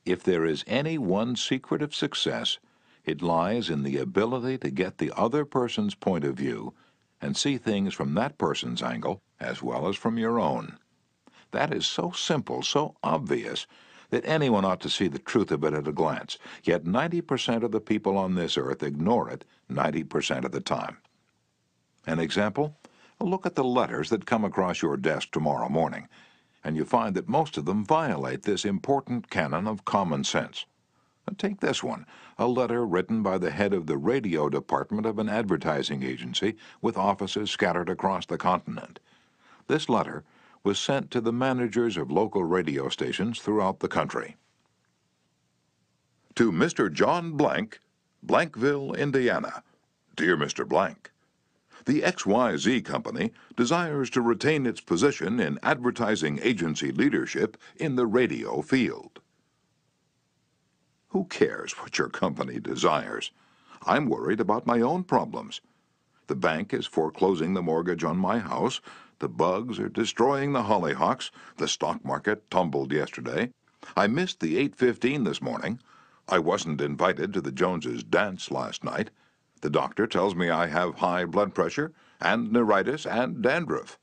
If there is any one secret of success, it lies in the ability to get the other person's point of view and see things from that person's angle as well as from your own. That is so simple, so obvious, that anyone ought to see the truth of it at a glance, yet 90% of the people on this earth ignore it 90% of the time. An example? Look at the letters that come across your desk tomorrow morning, and you find that most of them violate this important canon of common sense. Take this one, a letter written by the head of the radio department of an advertising agency with offices scattered across the continent. This letter was sent to the managers of local radio stations throughout the country. To Mr. John Blank, Blankville, Indiana. Dear Mr. Blank, the XYZ Company desires to retain its position in advertising agency leadership in the radio field. Who cares what your company desires? I'm worried about my own problems. The bank is foreclosing the mortgage on my house. The bugs are destroying the hollyhocks. The stock market tumbled yesterday. I missed the 8:15 this morning. I wasn't invited to the Joneses' dance last night. The doctor tells me I have high blood pressure and neuritis and dandruff.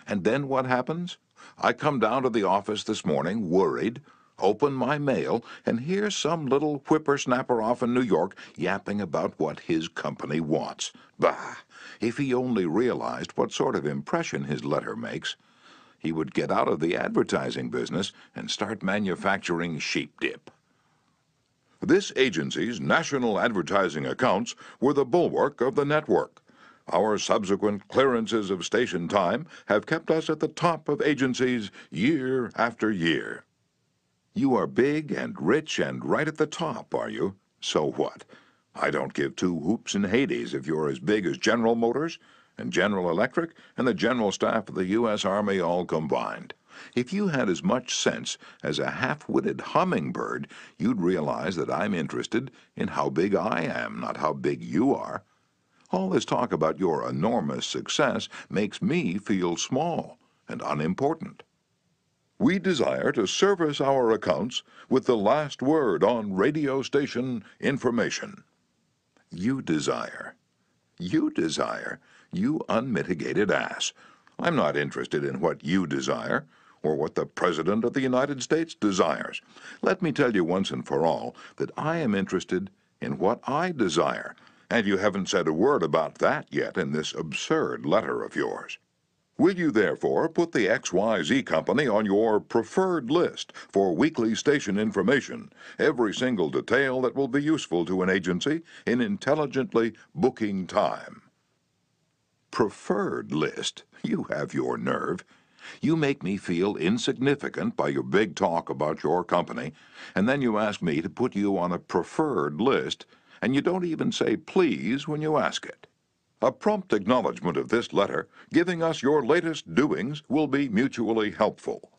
And then what happens? I come down to the office this morning worried, open my mail, and hear some little whippersnapper off in New York yapping about what his company wants. Bah! If he only realized what sort of impression his letter makes, he would get out of the advertising business and start manufacturing sheep dip. This agency's national advertising accounts were the bulwark of the network. Our subsequent clearances of station time have kept us at the top of agencies year after year. You are big and rich and right at the top, are you? So what? I don't give two hoops in Hades if you're as big as General Motors and General Electric and the General Staff of the U.S. Army all combined. If you had as much sense as a half-witted hummingbird, you'd realize that I'm interested in how big I am, not how big you are. All this talk about your enormous success makes me feel small and unimportant. We desire to service our accounts with the last word on radio station information. You desire. You desire. You unmitigated ass. I'm not interested in what you desire or what the President of the United States desires. Let me tell you once and for all that I am interested in what I desire, and you haven't said a word about that yet in this absurd letter of yours. Will you therefore put the XYZ Company on your preferred list for weekly station information, every single detail that will be useful to an agency in intelligently booking time? Preferred list? You have your nerve. You make me feel insignificant by your big talk about your company, and then you ask me to put you on a preferred list, and you don't even say please when you ask it. A prompt acknowledgement of this letter, giving us your latest doings, will be mutually helpful.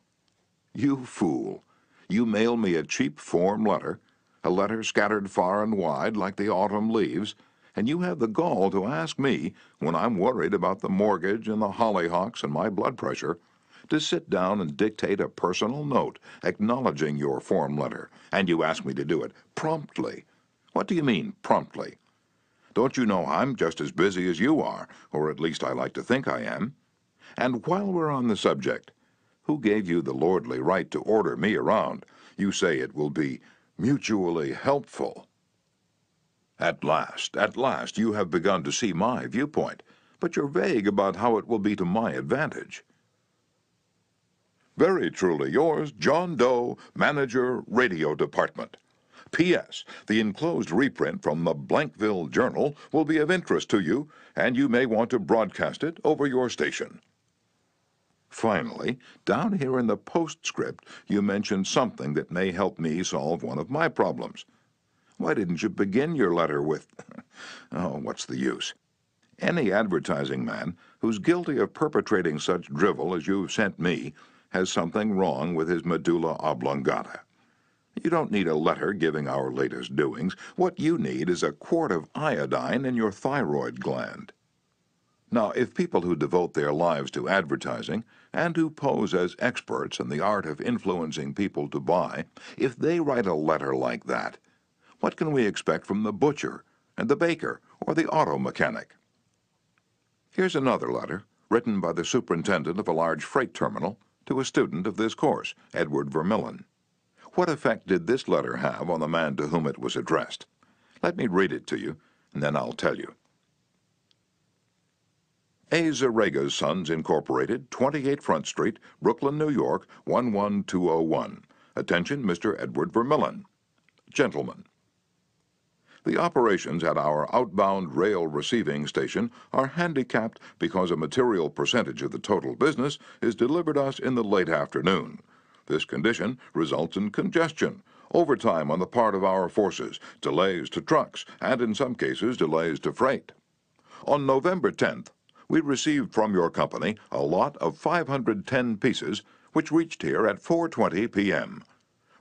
You fool. You mail me a cheap form letter, a letter scattered far and wide like the autumn leaves, and you have the gall to ask me, when I'm worried about the mortgage and the hollyhocks and my blood pressure, to sit down and dictate a personal note acknowledging your form letter, and you ask me to do it promptly. What do you mean, promptly? Don't you know I'm just as busy as you are, or at least I like to think I am? And while we're on the subject, who gave you the lordly right to order me around? You say it will be mutually helpful. At last, you have begun to see my viewpoint, but you're vague about how it will be to my advantage. Very truly yours, John Doe, Manager, Radio Department. P.S. The enclosed reprint from the Blankville Journal will be of interest to you, and you may want to broadcast it over your station. Finally, down here in the postscript, you mentioned something that may help me solve one of my problems. Why didn't you begin your letter with, oh, what's the use? Any advertising man who's guilty of perpetrating such drivel as you've sent me has something wrong with his medulla oblongata. You don't need a letter giving our latest doings. What you need is a quart of iodine in your thyroid gland. Now, if people who devote their lives to advertising and who pose as experts in the art of influencing people to buy, if they write a letter like that, what can we expect from the butcher and the baker or the auto mechanic? Here's another letter written by the superintendent of a large freight terminal to a student of this course, Edward Vermillion. What effect did this letter have on the man to whom it was addressed? Let me read it to you, and then I'll tell you. A. Zarega's Sons, Incorporated, 28 Front Street, Brooklyn, New York, 11201. Attention, Mr. Edward Vermillion. Gentlemen, the operations at our outbound rail receiving station are handicapped because a material percentage of the total business is delivered us in the late afternoon. This condition results in congestion, overtime on the part of our forces, delays to trucks, and in some cases delays to freight. On November 10th, we received from your company a lot of 510 pieces, which reached here at 4:20 p.m.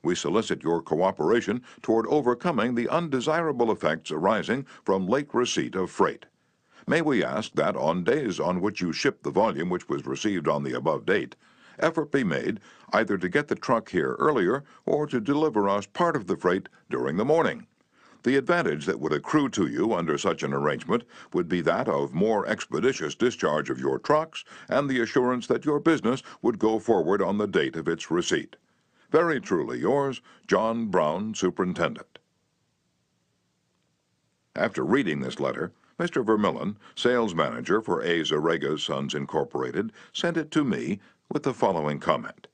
We solicit your cooperation toward overcoming the undesirable effects arising from late receipt of freight. May we ask that on days on which you ship the volume which was received on the above date, effort be made either to get the truck here earlier or to deliver us part of the freight during the morning. The advantage that would accrue to you under such an arrangement would be that of more expeditious discharge of your trucks and the assurance that your business would go forward on the date of its receipt. Very truly yours, John Brown, Superintendent. After reading this letter, Mr. Vermillion, sales manager for A. Zarega's Sons, Incorporated, sent it to me with the following comment.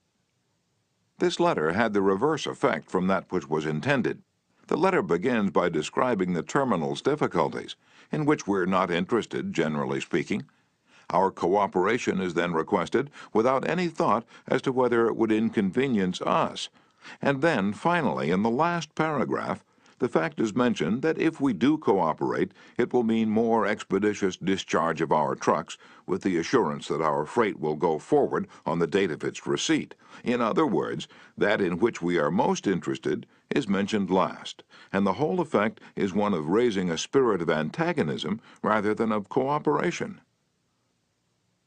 This letter had the reverse effect from that which was intended. The letter begins by describing the terminal's difficulties, in which we're not interested, generally speaking. Our cooperation is then requested without any thought as to whether it would inconvenience us. And then, finally, in the last paragraph, the fact is mentioned that if we do cooperate, it will mean more expeditious discharge of our trucks, with the assurance that our freight will go forward on the date of its receipt. In other words, that in which we are most interested is mentioned last, and the whole effect is one of raising a spirit of antagonism rather than of cooperation.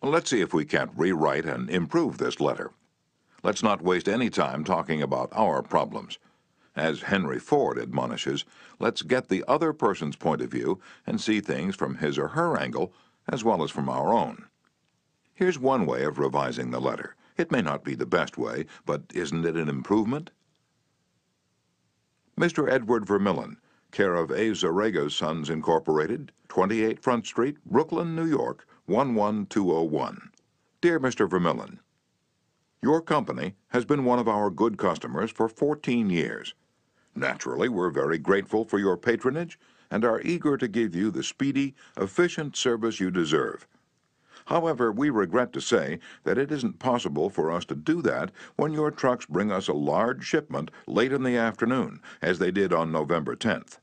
Let's see if we can't rewrite and improve this letter. Let's not waste any time talking about our problems. As Henry Ford admonishes, let's get the other person's point of view and see things from his or her angle as well as from our own. Here's one way of revising the letter. It may not be the best way, but isn't it an improvement? Mr. Edward Vermillion, care of A. Zarega's Sons, Incorporated, 28 Front Street, Brooklyn, New York, 11201. Dear Mr. Vermillion, your company has been one of our good customers for 14 years. Naturally, we're very grateful for your patronage and are eager to give you the speedy, efficient service you deserve. However, we regret to say that it isn't possible for us to do that when your trucks bring us a large shipment late in the afternoon, as they did on November 10th.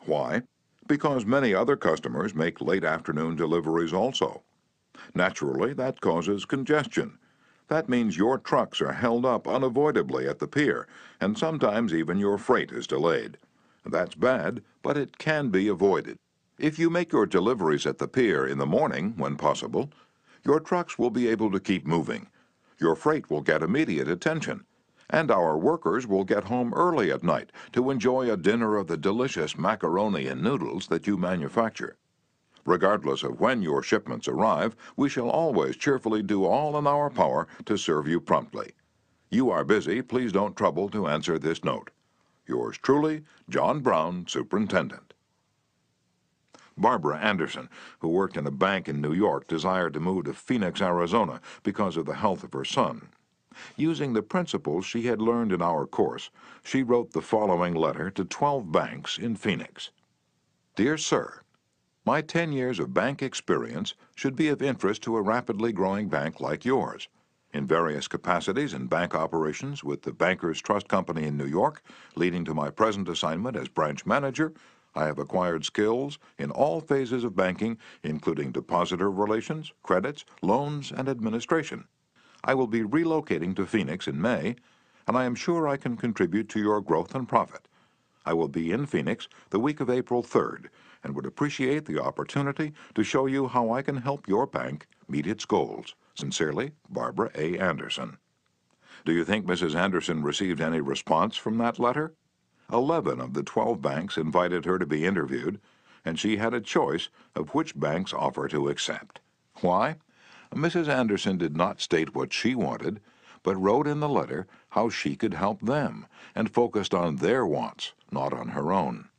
Why? Because many other customers make late afternoon deliveries also. Naturally, that causes congestion. That means your trucks are held up unavoidably at the pier, and sometimes even your freight is delayed. That's bad, but it can be avoided. If you make your deliveries at the pier in the morning, when possible, your trucks will be able to keep moving. Your freight will get immediate attention, and our workers will get home early at night to enjoy a dinner of the delicious macaroni and noodles that you manufacture. Regardless of when your shipments arrive, we shall always cheerfully do all in our power to serve you promptly. You are busy, please don't trouble to answer this note. Yours truly, John Brown, Superintendent. Barbara Anderson, who worked in a bank in New York, desired to move to Phoenix, Arizona because of the health of her son. Using the principles she had learned in our course, she wrote the following letter to 12 banks in Phoenix. Dear Sir, my 10 years of bank experience should be of interest to a rapidly growing bank like yours. In various capacities in bank operations with the Bankers Trust Company in New York, leading to my present assignment as branch manager, I have acquired skills in all phases of banking, including depositor relations, credits, loans, and administration. I will be relocating to Phoenix in May, and I am sure I can contribute to your growth and profit. I will be in Phoenix the week of April 3rd and would appreciate the opportunity to show you how I can help your bank meet its goals. Sincerely, Barbara A. Anderson. Do you think Mrs. Anderson received any response from that letter? 11 of the 12 banks invited her to be interviewed, and she had a choice of which bank's offer to accept. Why? Mrs. Anderson did not state what she wanted, but wrote in the letter how she could help them and focused on their wants, not on her own.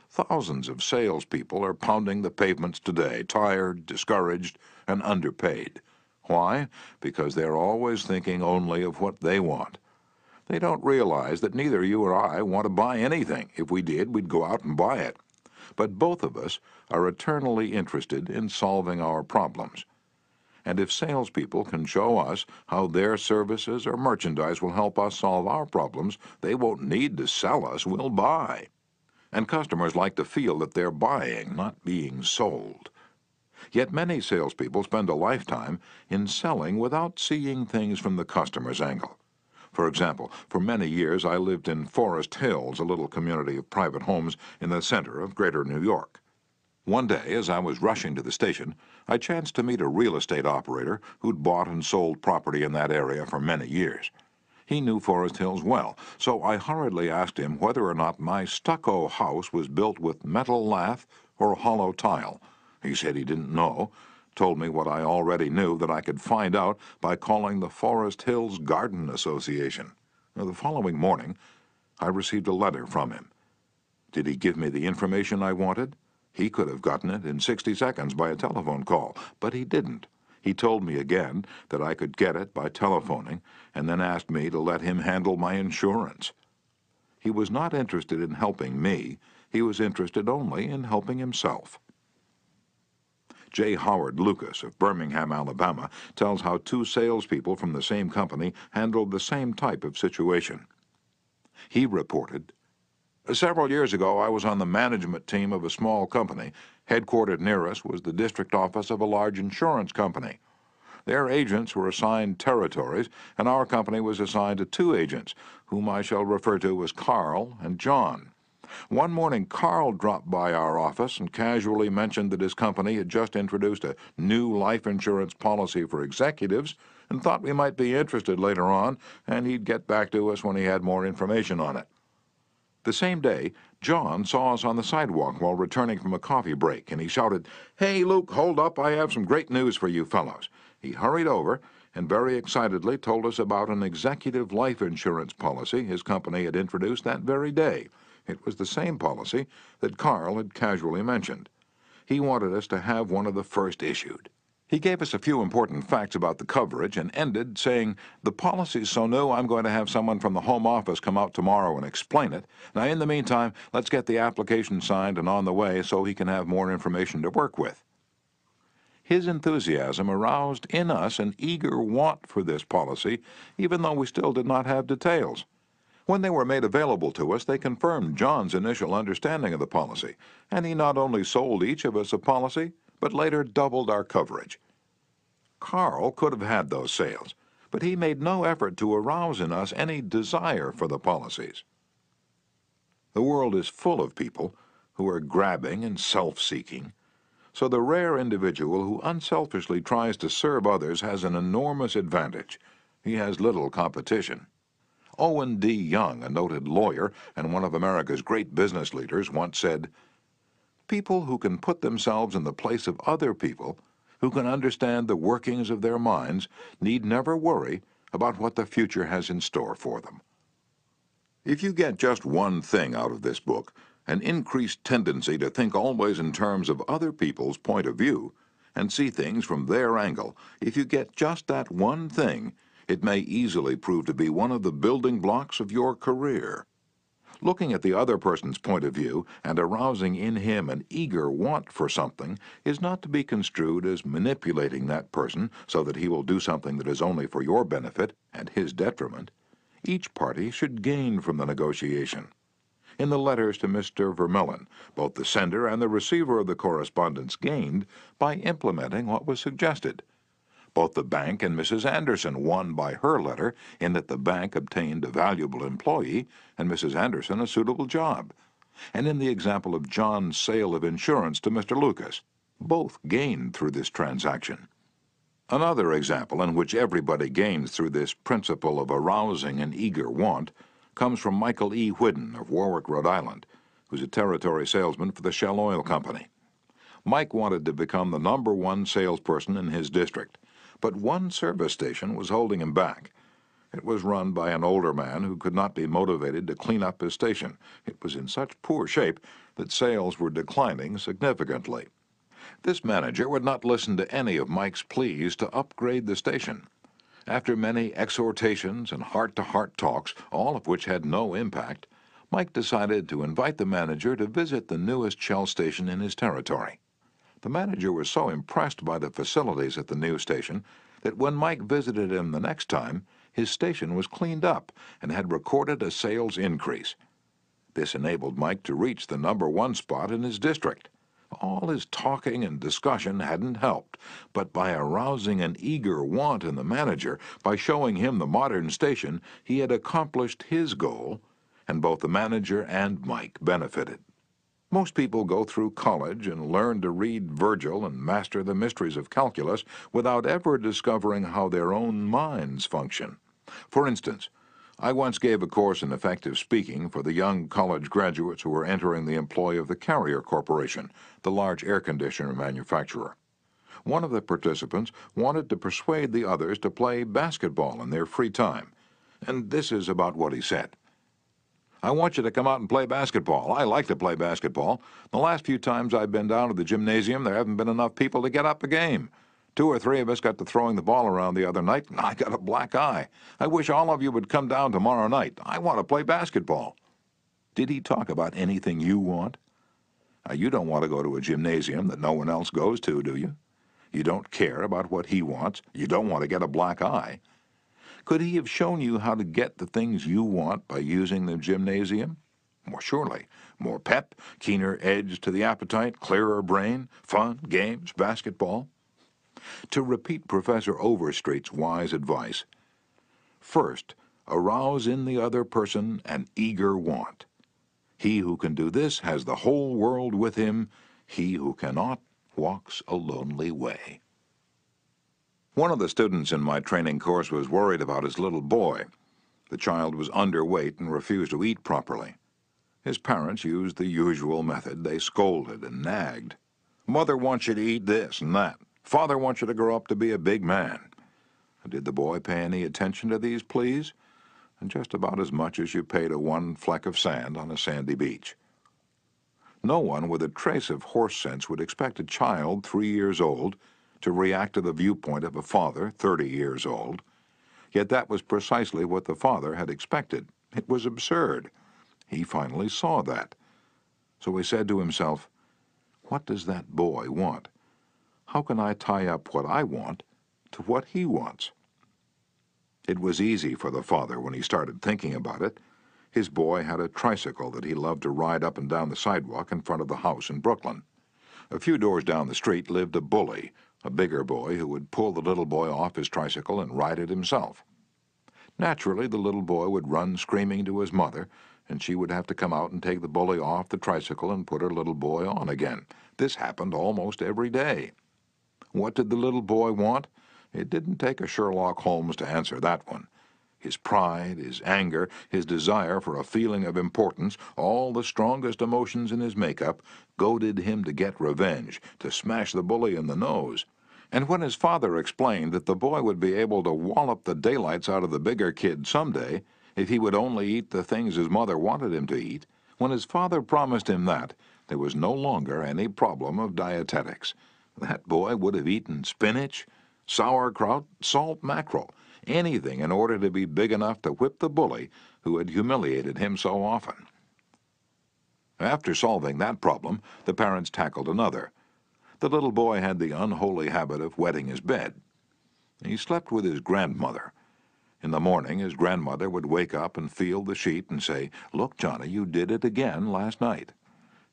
Thousands of salespeople are pounding the pavements today, tired, discouraged, and underpaid. Why? Because they're always thinking only of what they want. They don't realize that neither you or I want to buy anything. If we did, we'd go out and buy it. But both of us are eternally interested in solving our problems. And if salespeople can show us how their services or merchandise will help us solve our problems, they won't need to sell us, we'll buy. And customers like to feel that they're buying, not being sold. Yet many salespeople spend a lifetime in selling without seeing things from the customer's angle. For example, for many years I lived in Forest Hills, a little community of private homes in the center of Greater New York. One day, as I was rushing to the station, I chanced to meet a real estate operator who'd bought and sold property in that area for many years. He knew Forest Hills well, so I hurriedly asked him whether or not my stucco house was built with metal lath or hollow tile. He said he didn't know, told me what I already knew, that I could find out by calling the Forest Hills Garden Association. The following morning, I received a letter from him. Did he give me the information I wanted? He could have gotten it in 60 seconds by a telephone call, but he didn't. He told me again that I could get it by telephoning, and then asked me to let him handle my insurance. He was not interested in helping me. He was interested only in helping himself. J. Howard Lucas of Birmingham, Alabama, tells how two salespeople from the same company handled the same type of situation. He reported, Several years ago, I was on the management team of a small company. Headquartered near us was the district office of a large insurance company. Their agents were assigned territories, and our company was assigned to 2 agents, whom I shall refer to as Carl and John. One morning, Carl dropped by our office and casually mentioned that his company had just introduced a new life insurance policy for executives and thought we might be interested later on, and he'd get back to us when he had more information on it. The same day, John saw us on the sidewalk while returning from a coffee break, and he shouted, "Hey, Luke, hold up, I have some great news for you fellows." He hurried over and very excitedly told us about an executive life insurance policy his company had introduced that very day. It was the same policy that Carl had casually mentioned. He wanted us to have one of the first issued. He gave us a few important facts about the coverage and ended saying, "The policy's so new I'm going to have someone from the Home Office come out tomorrow and explain it. Now, in the meantime, let's get the application signed and on the way so he can have more information to work with." His enthusiasm aroused in us an eager want for this policy, even though we still did not have details. When they were made available to us, they confirmed John's initial understanding of the policy, and he not only sold each of us a policy, but later doubled our coverage. Carl could have had those sales, but he made no effort to arouse in us any desire for the policies. The world is full of people who are grabbing and self-seeking, so the rare individual who unselfishly tries to serve others has an enormous advantage. He has little competition. Owen D. Young, a noted lawyer and one of America's great business leaders, once said, "People who can put themselves in the place of other people, who can understand the workings of their minds, need never worry about what the future has in store for them." If you get just one thing out of this book, an increased tendency to think always in terms of other people's point of view and see things from their angle, if you get just that one thing, it may easily prove to be one of the building blocks of your career. Looking at the other person's point of view and arousing in him an eager want for something is not to be construed as manipulating that person so that he will do something that is only for your benefit and his detriment. Each party should gain from the negotiation. In the letters to Mr. Vermillion, both the sender and the receiver of the correspondence gained by implementing what was suggested. Both the bank and Mrs. Anderson won by her letter in that the bank obtained a valuable employee and Mrs. Anderson a suitable job. And in the example of John's sale of insurance to Mr. Lucas, both gained through this transaction. Another example in which everybody gains through this principle of arousing an eager want comes from Michael E. Whidden of Warwick, Rhode Island, who's a territory salesman for the Shell Oil Company. Mike wanted to become the #1 salesperson in his district, but one service station was holding him back. It was run by an older man who could not be motivated to clean up his station. It was in such poor shape that sales were declining significantly. This manager would not listen to any of Mike's pleas to upgrade the station. After many exhortations and heart-to-heart talks, all of which had no impact, Mike decided to invite the manager to visit the newest Shell station in his territory. The manager was so impressed by the facilities at the new station that when Mike visited him the next time, his station was cleaned up and had recorded a sales increase. This enabled Mike to reach the #1 spot in his district. All his talking and discussion hadn't helped, but by arousing an eager want in the manager, by showing him the modern station, he had accomplished his goal, and both the manager and Mike benefited. Most people go through college and learn to read Virgil and master the mysteries of calculus without ever discovering how their own minds function. For instance, I once gave a course in effective speaking for the young college graduates who were entering the employ of the Carrier Corporation, the large air conditioner manufacturer. One of the participants wanted to persuade the others to play basketball in their free time, and this is about what he said. "I want you to come out and play basketball. I like to play basketball. The last few times I've been down to the gymnasium, there haven't been enough people to get up a game. 2 or 3 of us got to throwing the ball around the other night, and I got a black eye. I wish all of you would come down tomorrow night. I want to play basketball." Did he talk about anything you want? You don't want to go to a gymnasium that no one else goes to, do you? You don't care about what he wants. You don't want to get a black eye. Could he have shown you how to get the things you want by using the gymnasium? More surely. More pep, keener edge to the appetite, clearer brain, fun, games, basketball. To repeat Professor Overstreet's wise advice, first, arouse in the other person an eager want. He who can do this has the whole world with him. He who cannot walks a lonely way. One of the students in my training course was worried about his little boy. The child was underweight and refused to eat properly. His parents used the usual method. They scolded and nagged. "Mother wants you to eat this and that. Father wants you to grow up to be a big man." Did the boy pay any attention to these pleas? And just about as much as you pay to one fleck of sand on a sandy beach. No one with a trace of horse sense would expect a child 3 years old to react to the viewpoint of a father 30 years old. Yet that was precisely what the father had expected. It was absurd. He finally saw that. So he said to himself, "What does that boy want? How can I tie up what I want to what he wants?" It was easy for the father when he started thinking about it. His boy had a tricycle that he loved to ride up and down the sidewalk in front of the house in Brooklyn. A few doors down the street lived a bully, a bigger boy who would pull the little boy off his tricycle and ride it himself. Naturally, the little boy would run screaming to his mother, and she would have to come out and take the bully off the tricycle and put her little boy on again. This happened almost every day. What did the little boy want? It didn't take a Sherlock Holmes to answer that one. His pride, his anger, his desire for a feeling of importance, all the strongest emotions in his makeup, goaded him to get revenge, to smash the bully in the nose. And when his father explained that the boy would be able to wallop the daylights out of the bigger kid someday if he would only eat the things his mother wanted him to eat, when his father promised him that, there was no longer any problem of dietetics. That boy would have eaten spinach, sauerkraut, salt mackerel, anything in order to be big enough to whip the bully who had humiliated him so often. After solving that problem, the parents tackled another. The little boy had the unholy habit of wetting his bed. He slept with his grandmother. In the morning, his grandmother would wake up and feel the sheet and say, "Look, Johnny, you did it again last night."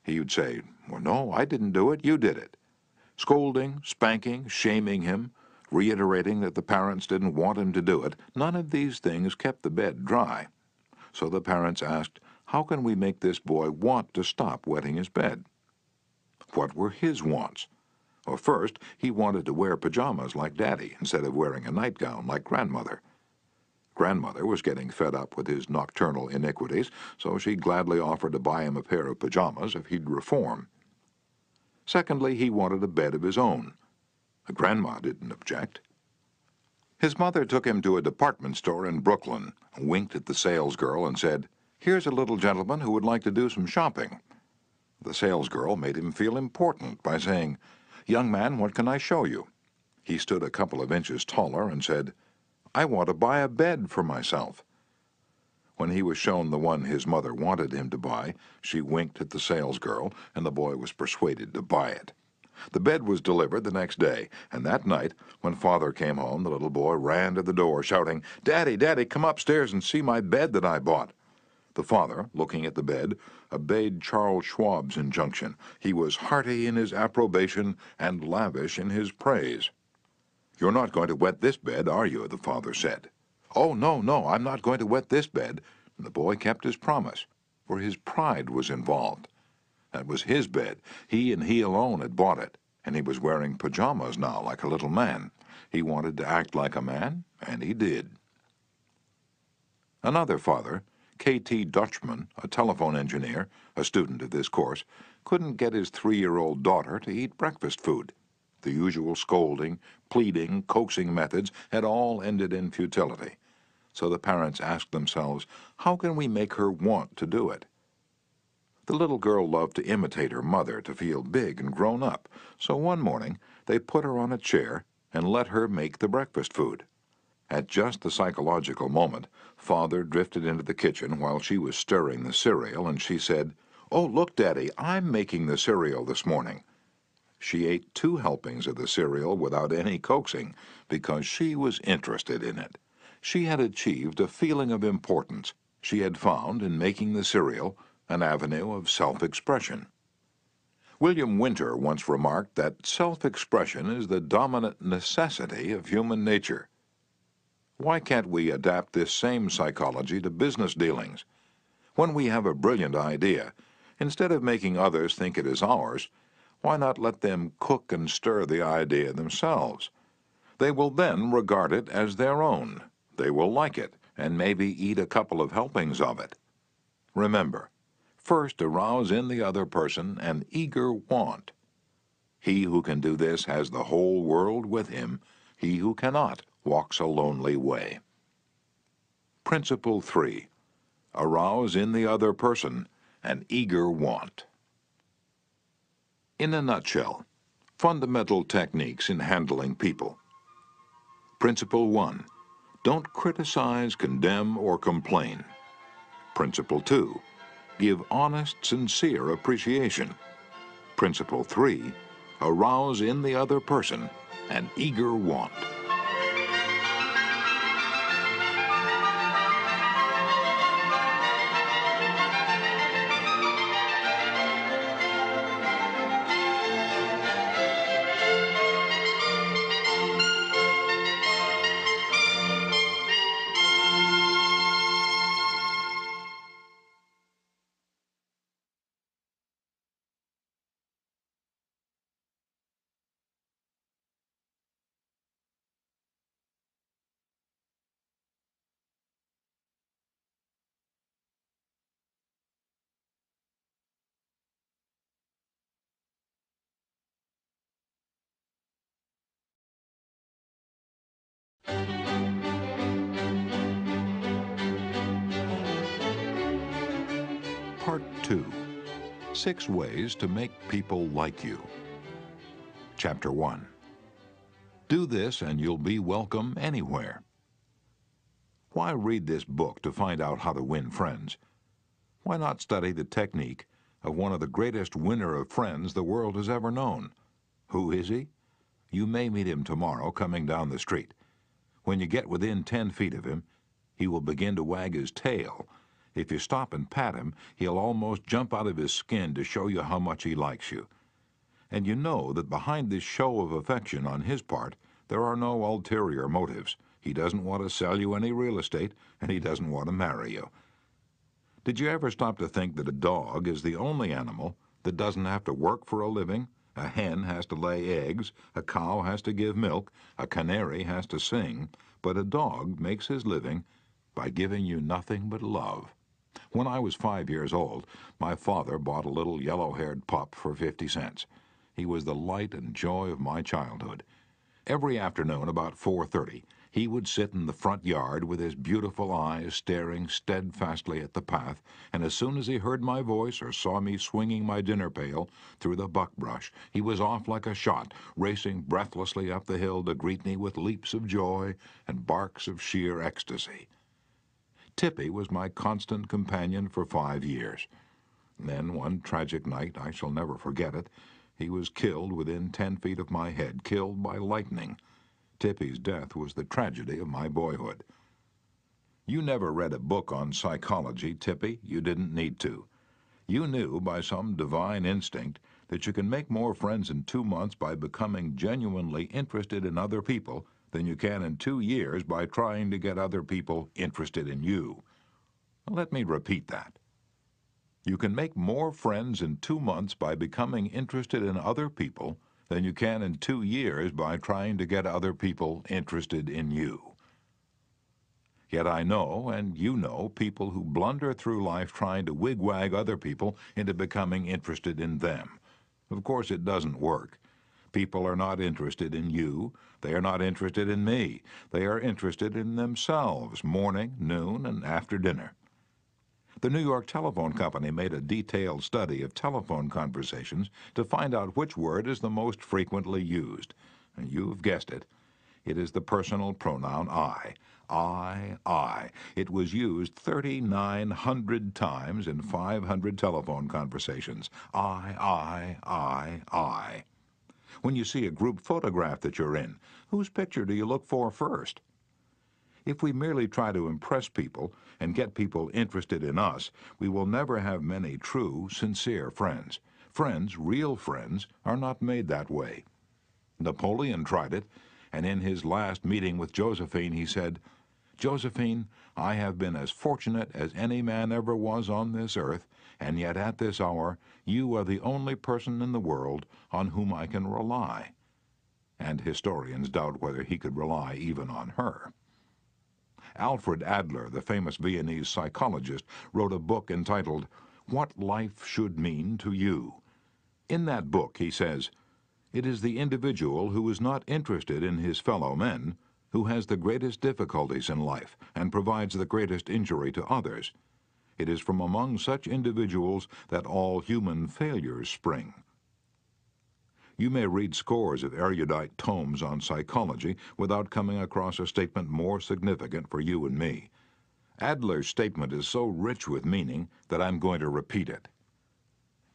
He would say, "Well, no, I didn't do it, you did it." Scolding, spanking, shaming him, reiterating that the parents didn't want him to do it, none of these things kept the bed dry. So the parents asked, how can we make this boy want to stop wetting his bed? What were his wants? Well, first, he wanted to wear pajamas like Daddy instead of wearing a nightgown like Grandmother. Grandmother was getting fed up with his nocturnal iniquities, so she gladly offered to buy him a pair of pajamas if he'd reform. Secondly, he wanted a bed of his own. Grandma didn't object. His mother took him to a department store in Brooklyn, winked at the salesgirl, and said, "Here's a little gentleman who would like to do some shopping." The salesgirl made him feel important by saying, "Young man, what can I show you?" He stood a couple of inches taller and said, "I want to buy a bed for myself." When he was shown the one his mother wanted him to buy, she winked at the salesgirl, and the boy was persuaded to buy it. The bed was delivered the next day, and that night, when Father came home, the little boy ran to the door, shouting, "Daddy, Daddy, come upstairs and see my bed that I bought." The father, looking at the bed, obeyed Charles Schwab's injunction. He was hearty in his approbation and lavish in his praise. "You're not going to wet this bed, are you?" the father said. "Oh, no, no, I'm not going to wet this bed." And the boy kept his promise, for his pride was involved. That was his bed. He and he alone had bought it, and he was wearing pajamas now like a little man. He wanted to act like a man, and he did. Another father, K.T. Dutchman, a telephone engineer, a student of this course, couldn't get his 3-year-old daughter to eat breakfast food. The usual scolding, pleading, coaxing methods had all ended in futility. So the parents asked themselves, how can we make her want to do it? The little girl loved to imitate her mother to feel big and grown up, so one morning they put her on a chair and let her make the breakfast food. At just the psychological moment, Father drifted into the kitchen while she was stirring the cereal, and she said, "Oh, look, Daddy, I'm making the cereal this morning." She ate 2 helpings of the cereal without any coaxing because she was interested in it. She had achieved a feeling of importance. She had found, in making the cereal, an avenue of self-expression. William Winter once remarked that self-expression is the dominant necessity of human nature. Why can't we adapt this same psychology to business dealings? When we have a brilliant idea, instead of making others think it is ours, why not let them cook and stir the idea themselves? They will then regard it as their own. They will like it, and maybe eat a couple of helpings of it. Remember, first arouse in the other person an eager want. He who can do this has the whole world with him. He who cannot walks a lonely way. Principle 3. Arouse in the other person an eager want. In a nutshell, Fundamental techniques in handling people. Principle 1. Don't criticize, condemn, or complain. Principle 2. Give honest, sincere appreciation. Principle 3. Arouse in the other person an eager want. Part 2. 6 ways to make people like you. Chapter 1. Do this and you'll be welcome anywhere. Why read this book to find out how to win friends? Why not study the technique of one of the greatest winner of friends the world has ever known? Who is he? You may meet him tomorrow coming down the street. When you get within 10 feet of him, he will begin to wag his tail. If you stop and pat him, he'll almost jump out of his skin to show you how much he likes you. And you know that behind this show of affection on his part, there are no ulterior motives. He doesn't want to sell you any real estate, and he doesn't want to marry you. Did you ever stop to think that a dog is the only animal that doesn't have to work for a living? A hen has to lay eggs, a cow has to give milk, a canary has to sing, but a dog makes his living by giving you nothing but love. When I was 5 years old, my father bought a little yellow-haired pup for 50 cents. He was the light and joy of my childhood. Every afternoon about 4:30, he would sit in the front yard with his beautiful eyes staring steadfastly at the path, and as soon as he heard my voice or saw me swinging my dinner pail through the buckbrush, he was off like a shot, racing breathlessly up the hill to greet me with leaps of joy and barks of sheer ecstasy. Tippy was my constant companion for 5 years. Then, one tragic night, I shall never forget it, he was killed within 10 feet of my head, killed by lightning. Tippy's death was the tragedy of my boyhood. You never read a book on psychology, Tippy. You didn't need to. You knew by some divine instinct that you can make more friends in 2 months by becoming genuinely interested in other people than you can in 2 years by trying to get other people interested in you. Let me repeat that. You can make more friends in 2 months by becoming interested in other people than you can in 2 years by trying to get other people interested in you. Yet I know, and you know, people who blunder through life trying to wigwag other people into becoming interested in them. Of course, it doesn't work. People are not interested in you. They are not interested in me. They are interested in themselves, morning, noon, and after dinner. The New York Telephone Company made a detailed study of telephone conversations to find out which word is the most frequently used. And you've guessed it. It is the personal pronoun I. I. It was used 3,900 times in 500 telephone conversations. I. When you see a group photograph that you're in, whose picture do you look for first? If we merely try to impress people and get people interested in us, we will never have many true, sincere friends. Friends, real friends, are not made that way. Napoleon tried it, and in his last meeting with Josephine, he said, "Josephine, I have been as fortunate as any man ever was on this earth, and yet at this hour you are the only person in the world on whom I can rely." And historians doubt whether he could rely even on her. Alfred Adler, the famous Viennese psychologist, wrote a book entitled, "What Life Should Mean to You." In that book, he says, "It is the individual who is not interested in his fellow men who has the greatest difficulties in life and provides the greatest injury to others. It is from among such individuals that all human failures spring." You may read scores of erudite tomes on psychology without coming across a statement more significant for you and me. Adler's statement is so rich with meaning that I'm going to repeat it.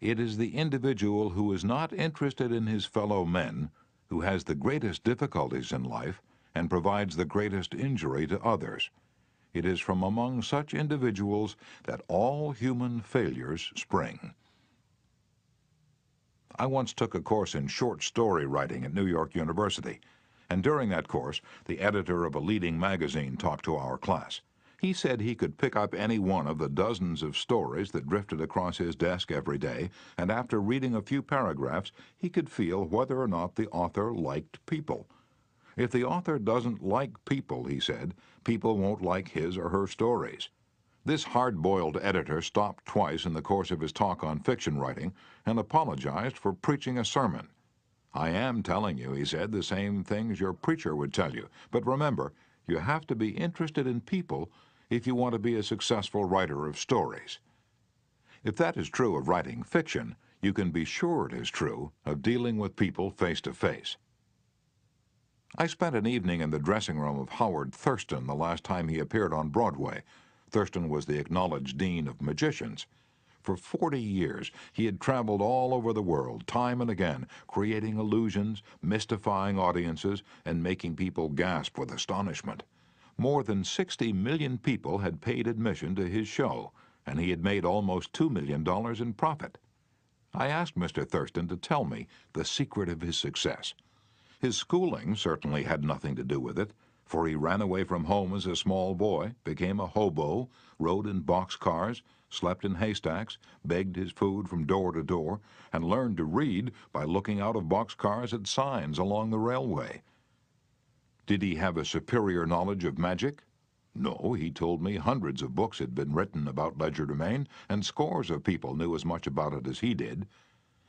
It is the individual who is not interested in his fellow men who has the greatest difficulties in life and provides the greatest injury to others. It is from among such individuals that all human failures spring. I once took a course in short story writing at New York University, and during that course, the editor of a leading magazine talked to our class. He said he could pick up any one of the dozens of stories that drifted across his desk every day, and after reading a few paragraphs, he could feel whether or not the author liked people. If the author doesn't like people, he said, people won't like his or her stories. This hard-boiled editor stopped twice in the course of his talk on fiction writing and apologized for preaching a sermon. I am telling you, he said, the same things your preacher would tell you, but remember, you have to be interested in people if you want to be a successful writer of stories. If that is true of writing fiction, you can be sure it is true of dealing with people face to face. I spent an evening in the dressing room of Howard Thurston the last time he appeared on Broadway. Thurston was the acknowledged dean of magicians. For 40 years, he had traveled all over the world, time and again, creating illusions, mystifying audiences, and making people gasp with astonishment. More than 60 million people had paid admission to his show, and he had made almost $2 million in profit. I asked Mr. Thurston to tell me the secret of his success. His schooling certainly had nothing to do with it, for he ran away from home as a small boy, became a hobo, rode in boxcars, slept in haystacks, begged his food from door to door, and learned to read by looking out of boxcars at signs along the railway. Did he have a superior knowledge of magic? No, he told me hundreds of books had been written about legerdemain, and scores of people knew as much about it as he did.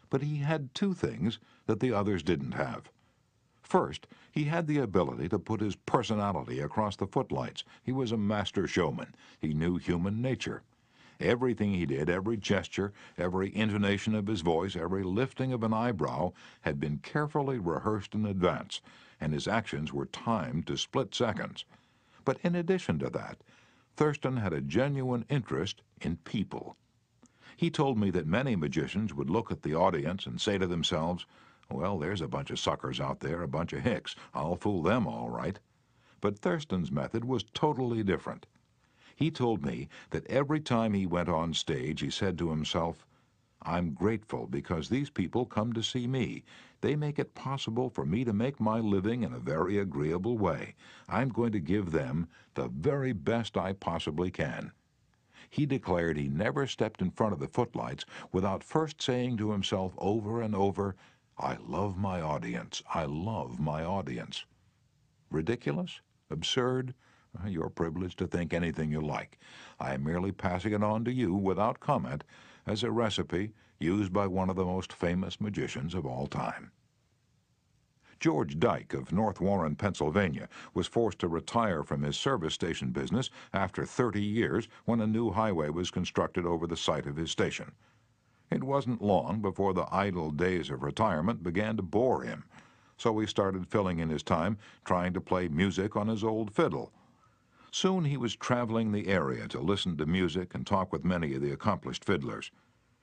But he had two things that the others didn't have. First, he had the ability to put his personality across the footlights. He was a master showman. He knew human nature. Everything he did, every gesture, every intonation of his voice, every lifting of an eyebrow had been carefully rehearsed in advance, and his actions were timed to split seconds. But in addition to that, Thurston had a genuine interest in people. He told me that many magicians would look at the audience and say to themselves, "Well, there's a bunch of suckers out there, a bunch of hicks. I'll fool them all right." But Thurston's method was totally different. He told me that every time he went on stage, he said to himself, "I'm grateful because these people come to see me. They make it possible for me to make my living in a very agreeable way. I'm going to give them the very best I possibly can." He declared he never stepped in front of the footlights without first saying to himself over and over, "I love my audience. I love my audience." Ridiculous? Absurd? You're privileged to think anything you like. I am merely passing it on to you without comment as a recipe used by one of the most famous magicians of all time. George Dyke of North Warren, Pennsylvania, was forced to retire from his service station business after 30 years when a new highway was constructed over the site of his station. It wasn't long before the idle days of retirement began to bore him, so he started filling in his time trying to play music on his old fiddle. Soon he was traveling the area to listen to music and talk with many of the accomplished fiddlers.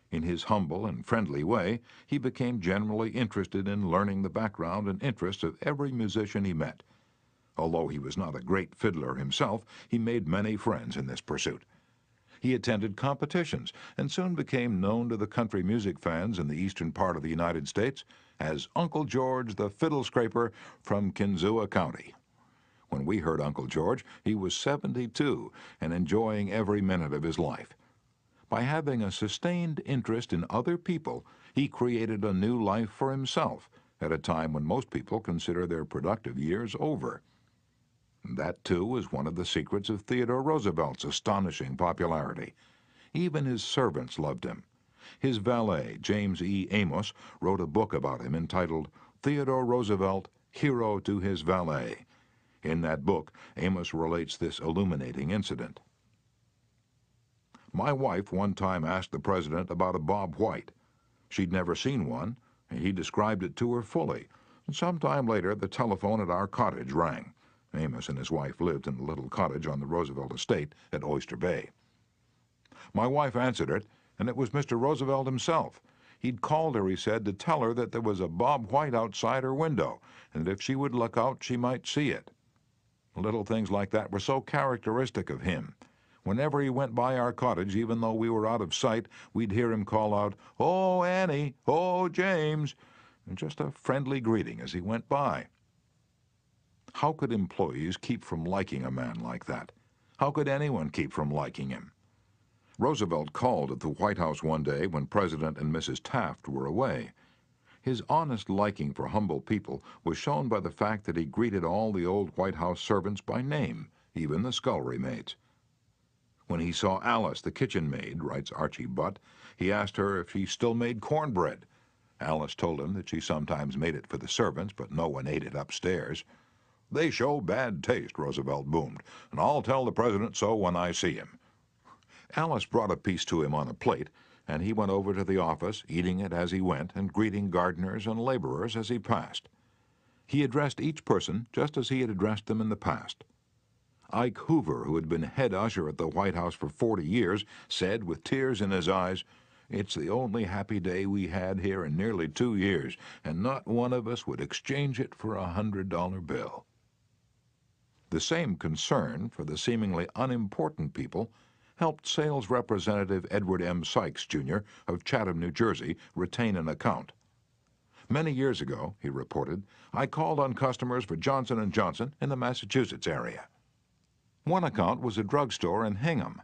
In his humble and friendly way, he became generally interested in learning the background and interests of every musician he met. Although he was not a great fiddler himself, he made many friends in this pursuit. He attended competitions and soon became known to the country music fans in the eastern part of the United States as Uncle George the Fiddle Scraper from Kinzua County. When we heard Uncle George, he was 72 and enjoying every minute of his life. By having a sustained interest in other people, he created a new life for himself at a time when most people consider their productive years over. That, too, was one of the secrets of Theodore Roosevelt's astonishing popularity. Even his servants loved him. His valet, James E. Amos, wrote a book about him entitled Theodore Roosevelt, Hero to His Valet. In that book, Amos relates this illuminating incident. "My wife one time asked the president about a Bob White. She'd never seen one, He described it to her fully, and some time later the telephone at our cottage rang. Amos and his wife lived in a little cottage on the Roosevelt estate at Oyster Bay. My wife answered it, and it was Mr. Roosevelt himself. He'd called her, he said, to tell her that there was a Bob White outside her window, and that if she would look out, she might see it. Little things like that were so characteristic of him. Whenever he went by our cottage, even though we were out of sight, we'd hear him call out, "Oh, Annie! Oh, James!" and just a friendly greeting as he went by. How could employees keep from liking a man like that? How could anyone keep from liking him? Roosevelt called at the White House one day when President and Mrs. Taft were away. His honest liking for humble people was shown by the fact that he greeted all the old White House servants by name, even the scullery maids. When he saw Alice, the kitchen maid, writes Archie Butt, he asked her if she still made cornbread. Alice told him that she sometimes made it for the servants, but no one ate it upstairs. "They show bad taste," Roosevelt boomed, "and I'll tell the president so when I see him." Alice brought a piece to him on a plate, and he went over to the office, eating it as he went and greeting gardeners and laborers as he passed. He addressed each person just as he had addressed them in the past. Ike Hoover, who had been head usher at the White House for 40 years, said with tears in his eyes, "It's the only happy day we had here in nearly 2 years, and not one of us would exchange it for a $100 bill." The same concern for the seemingly unimportant people helped sales representative Edward M. Sykes, Jr. of Chatham, New Jersey, retain an account. "Many years ago," he reported, "I called on customers for Johnson & Johnson in the Massachusetts area. One account was a drugstore in Hingham.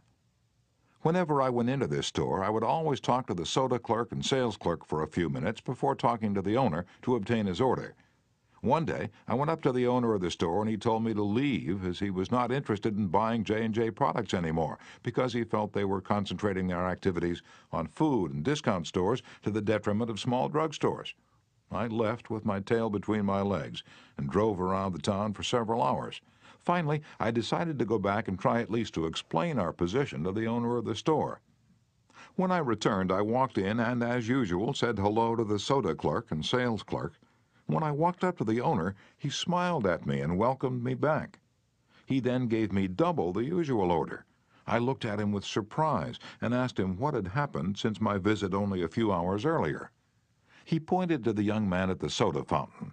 Whenever I went into this store, I would always talk to the soda clerk and sales clerk for a few minutes before talking to the owner to obtain his order. One day, I went up to the owner of the store and he told me to leave as he was not interested in buying J&J products anymore because he felt they were concentrating their activities on food and discount stores to the detriment of small drugstores. I left with my tail between my legs and drove around the town for several hours. Finally, I decided to go back and try at least to explain our position to the owner of the store. When I returned, I walked in and, as usual, said hello to the soda clerk and sales clerk. When I walked up to the owner, he smiled at me and welcomed me back. He then gave me double the usual order. I looked at him with surprise and asked him what had happened since my visit only a few hours earlier. He pointed to the young man at the soda fountain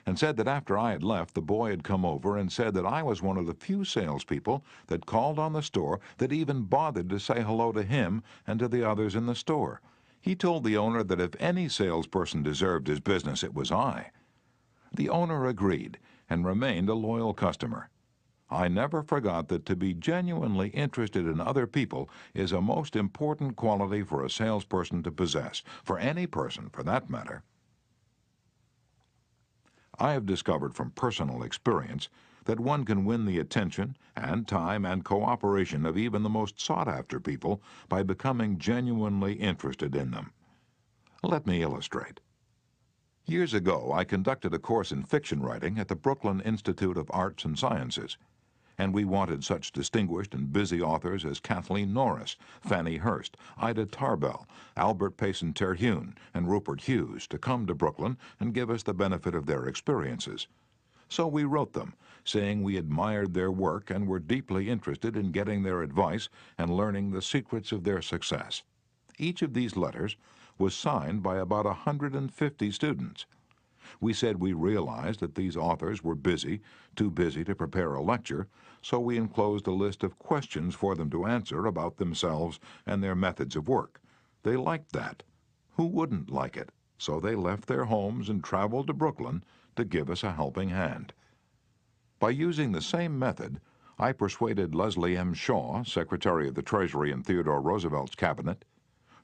and said that after I had left, the boy had come over and said that I was one of the few salespeople that called on the store that even bothered to say hello to him and to the others in the store. He told the owner that if any salesperson deserved his business, it was I. The owner agreed and remained a loyal customer. I never forgot that to be genuinely interested in other people is a most important quality for a salesperson to possess, for any person for that matter. I have discovered from personal experience that one can win the attention and time and cooperation of even the most sought-after people by becoming genuinely interested in them. Let me illustrate. Years ago, I conducted a course in fiction writing at the Brooklyn Institute of Arts and Sciences, and we wanted such distinguished and busy authors as Kathleen Norris, Fannie Hurst, Ida Tarbell, Albert Payson Terhune, and Rupert Hughes to come to Brooklyn and give us the benefit of their experiences. So we wrote them, saying we admired their work and were deeply interested in getting their advice and learning the secrets of their success. Each of these letters was signed by about 150 students. We said we realized that these authors were busy, too busy to prepare a lecture, so we enclosed a list of questions for them to answer about themselves and their methods of work. They liked that. Who wouldn't like it? So they left their homes and traveled to Brooklyn to give us a helping hand. By using the same method, I persuaded Leslie M. Shaw, Secretary of the Treasury in Theodore Roosevelt's cabinet,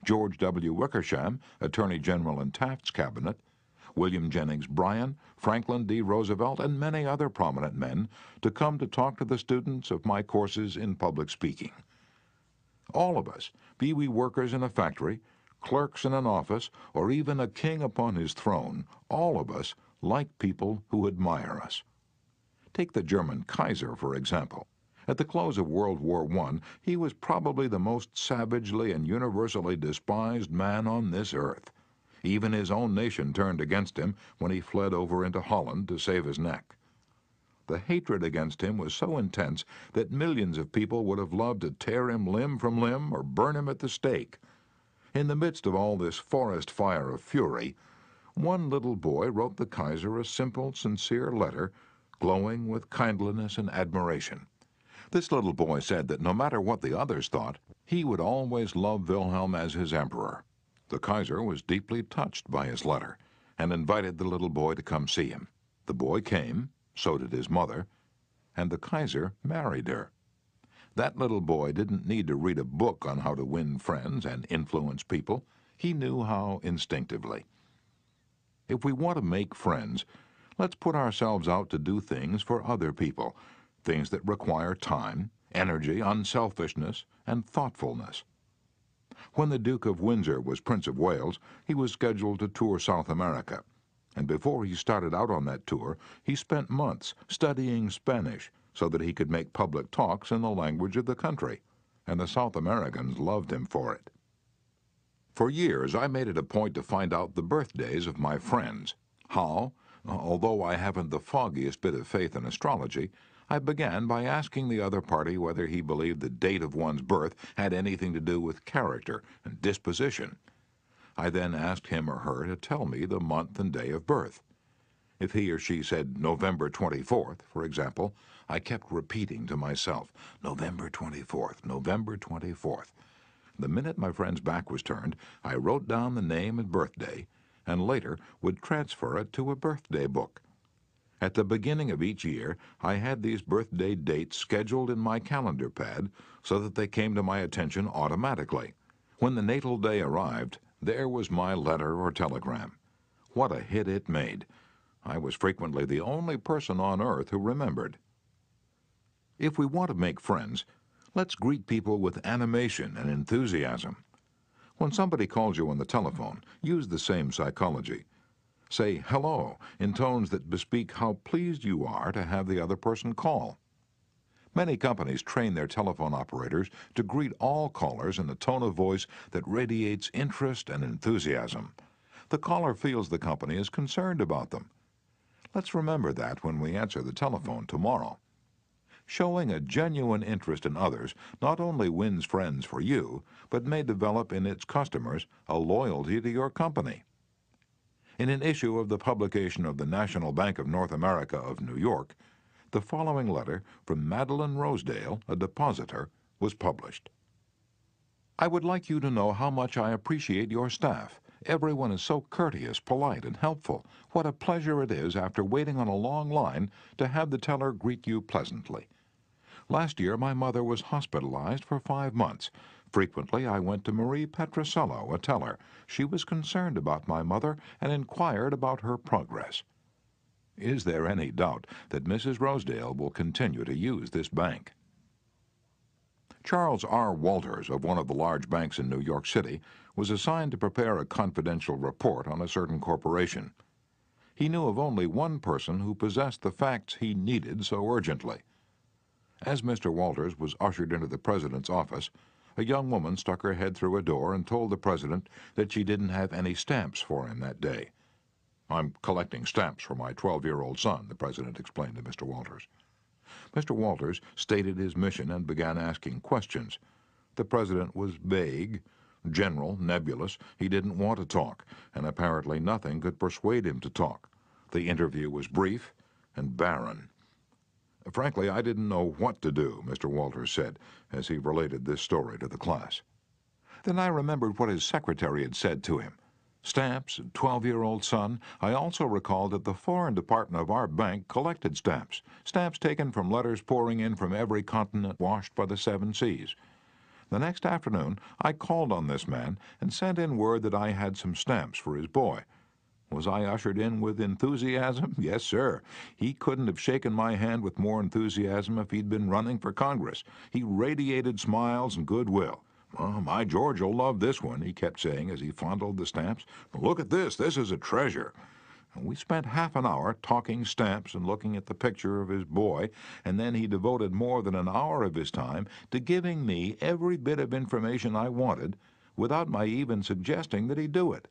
George W. Wickersham, Attorney General in Taft's cabinet, William Jennings Bryan, Franklin D. Roosevelt, and many other prominent men to come to talk to the students of my courses in public speaking. All of us, be we workers in a factory, clerks in an office, or even a king upon his throne, all of us like people who admire us. Take the German Kaiser, for example. At the close of World War I, he was probably the most savagely and universally despised man on this earth. Even his own nation turned against him when he fled over into Holland to save his neck. The hatred against him was so intense that millions of people would have loved to tear him limb from limb or burn him at the stake. In the midst of all this forest fire of fury, one little boy wrote the Kaiser a simple, sincere letter, glowing with kindliness and admiration. This little boy said that no matter what the others thought, he would always love Wilhelm as his emperor. The Kaiser was deeply touched by his letter and invited the little boy to come see him. The boy came, so did his mother, and the Kaiser married her. That little boy didn't need to read a book on how to win friends and influence people. He knew how instinctively. If we want to make friends, let's put ourselves out to do things for other people, things that require time, energy, unselfishness, and thoughtfulness. When the Duke of Windsor was Prince of Wales, he was scheduled to tour South America. And before he started out on that tour, he spent months studying Spanish so that he could make public talks in the language of the country, and the South Americans loved him for it. For years, I made it a point to find out the birthdays of my friends. How? Although I haven't the foggiest bit of faith in astrology, I began by asking the other party whether he believed the date of one's birth had anything to do with character and disposition. I then asked him or her to tell me the month and day of birth. If he or she said November 24th, for example, I kept repeating to myself, November 24th, November 24th. The minute my friend's back was turned, I wrote down the name and birthday, and later would transfer it to a birthday book. At the beginning of each year, I had these birthday dates scheduled in my calendar pad so that they came to my attention automatically. When the natal day arrived, there was my letter or telegram. What a hit it made! I was frequently the only person on earth who remembered. If we want to make friends, let's greet people with animation and enthusiasm. When somebody calls you on the telephone, use the same psychology. Say hello in tones that bespeak how pleased you are to have the other person call. Many companies train their telephone operators to greet all callers in a tone of voice that radiates interest and enthusiasm. The caller feels the company is concerned about them. Let's remember that when we answer the telephone tomorrow. Showing a genuine interest in others not only wins friends for you, but may develop in its customers a loyalty to your company. In an issue of the publication of the National Bank of North America of New York, the following letter from Madeline Rosedale, a depositor, was published. I would like you to know how much I appreciate your staff. Everyone is so courteous, polite, and helpful. What a pleasure it is, after waiting on a long line, to have the teller greet you pleasantly. Last year, my mother was hospitalized for 5 months. Frequently, I went to Marie Petrosello, a teller. She was concerned about my mother and inquired about her progress. Is there any doubt that Mrs. Rosedale will continue to use this bank? Charles R. Walters, of one of the large banks in New York City, was assigned to prepare a confidential report on a certain corporation. He knew of only one person who possessed the facts he needed so urgently. As Mr. Walters was ushered into the president's office, a young woman stuck her head through a door and told the president that she didn't have any stamps for him that day. I'm collecting stamps for my 12-year-old son, the president explained to Mr. Walters. Mr. Walters stated his mission and began asking questions. The president was vague, general, nebulous. He didn't want to talk, and apparently nothing could persuade him to talk. The interview was brief and barren. Frankly, I didn't know what to do, Mr. Walters said, as he related this story to the class. Then I remembered what his secretary had said to him. Stamps, 12-year-old son. I also recalled that the foreign department of our bank collected stamps, stamps taken from letters pouring in from every continent washed by the 7 seas. The next afternoon, I called on this man and sent in word that I had some stamps for his boy. Was I ushered in with enthusiasm? Yes, sir. He couldn't have shaken my hand with more enthusiasm if he'd been running for Congress. He radiated smiles and goodwill. "Oh, my George will love this one," he kept saying as he fondled the stamps. "Look at this. This is a treasure." And we spent half an hour talking stamps and looking at the picture of his boy, and then he devoted more than an hour of his time to giving me every bit of information I wanted without my even suggesting that he do it.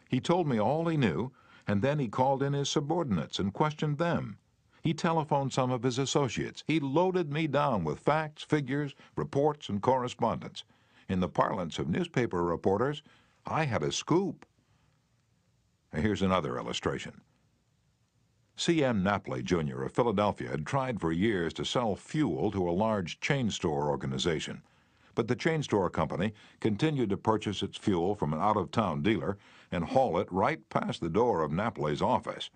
He told me all he knew, and then he called in his subordinates and questioned them. He telephoned some of his associates. He loaded me down with facts, figures, reports, and correspondence. In the parlance of newspaper reporters, I had a scoop. Here's another illustration. C.M. Napoli, Jr. of Philadelphia had tried for years to sell fuel to a large chain store organization, but the chain store company continued to purchase its fuel from an out-of-town dealer and haul it right past the door of Napoli's office.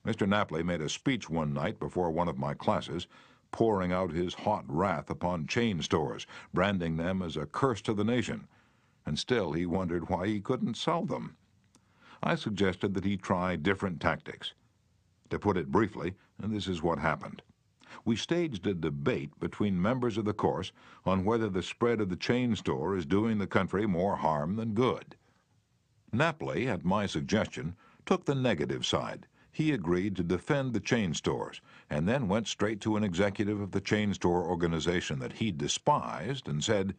Mr. Napoli made a speech one night before one of my classes, pouring out his hot wrath upon chain stores, branding them as a curse to the nation, and still he wondered why he couldn't sell them. I suggested that he try different tactics. To put it briefly, this is what happened. We staged a debate between members of the course on whether the spread of the chain store is doing the country more harm than good. Napoli, at my suggestion, took the negative side. He agreed to defend the chain stores, and then went straight to an executive of the chain store organization that he despised and said,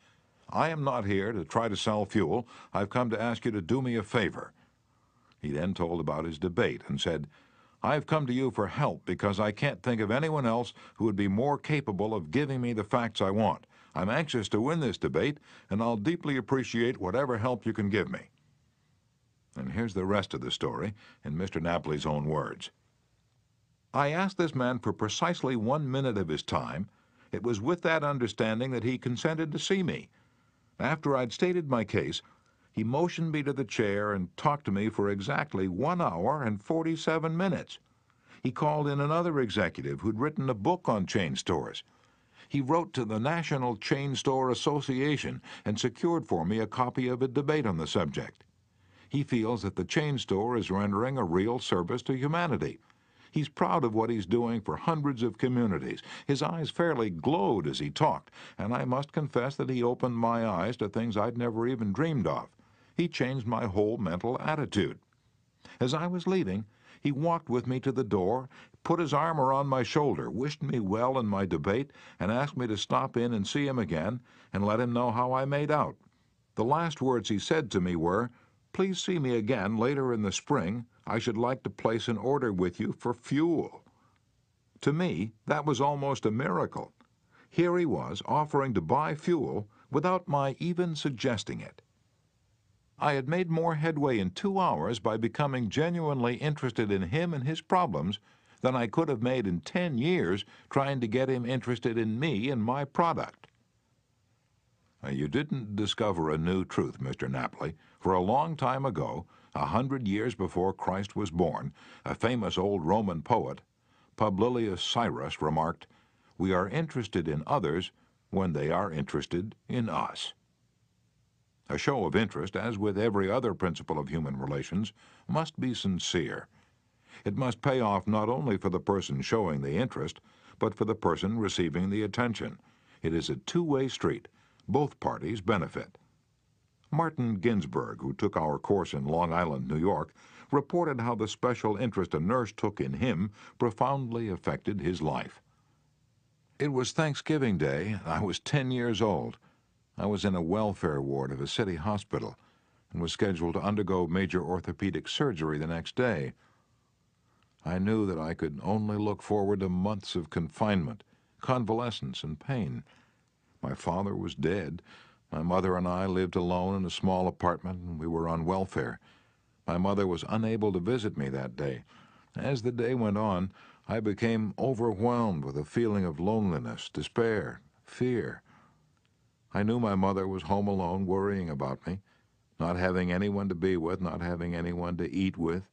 "I am not here to try to sell fuel. I've come to ask you to do me a favor." He then told about his debate and said, "I've come to you for help because I can't think of anyone else who would be more capable of giving me the facts I want. I'm anxious to win this debate, and I'll deeply appreciate whatever help you can give me." And here's the rest of the story in Mr. Napoli's own words. "I asked this man for precisely 1 minute of his time. It was with that understanding that he consented to see me. After I'd stated my case, he motioned me to the chair and talked to me for exactly 1 hour and 47 minutes. He called in another executive who'd written a book on chain stores. He wrote to the National Chain Store Association and secured for me a copy of a debate on the subject. He feels that the chain store is rendering a real service to humanity. He's proud of what he's doing for hundreds of communities. His eyes fairly glowed as he talked, and I must confess that he opened my eyes to things I'd never even dreamed of. He changed my whole mental attitude. As I was leaving, he walked with me to the door, put his arm around my shoulder, wished me well in my debate, and asked me to stop in and see him again and let him know how I made out. The last words he said to me were, 'Please see me again later in the spring. I should like to place an order with you for fuel.' To me, that was almost a miracle. Here he was offering to buy fuel without my even suggesting it. I had made more headway in 2 hours by becoming genuinely interested in him and his problems than I could have made in 10 years trying to get him interested in me and my product." You didn't discover a new truth, Mr. Napoli. For a long time ago, 100 years before Christ was born, a famous old Roman poet, Publilius Cyrus, remarked, "We are interested in others when they are interested in us." A show of interest, as with every other principle of human relations, must be sincere. It must pay off not only for the person showing the interest, but for the person receiving the attention. It is a two-way street. Both parties benefit. Martin Ginsburg, who took our course in Long Island, New York, reported how the special interest a nurse took in him profoundly affected his life. "It was Thanksgiving Day, and I was 10 years old. I was in a welfare ward of a city hospital and was scheduled to undergo major orthopedic surgery the next day. I knew that I could only look forward to months of confinement, convalescence, and pain. My father was dead. My mother and I lived alone in a small apartment, and we were on welfare. My mother was unable to visit me that day. As the day went on, I became overwhelmed with a feeling of loneliness, despair, fear. I knew my mother was home alone, worrying about me, not having anyone to be with, not having anyone to eat with,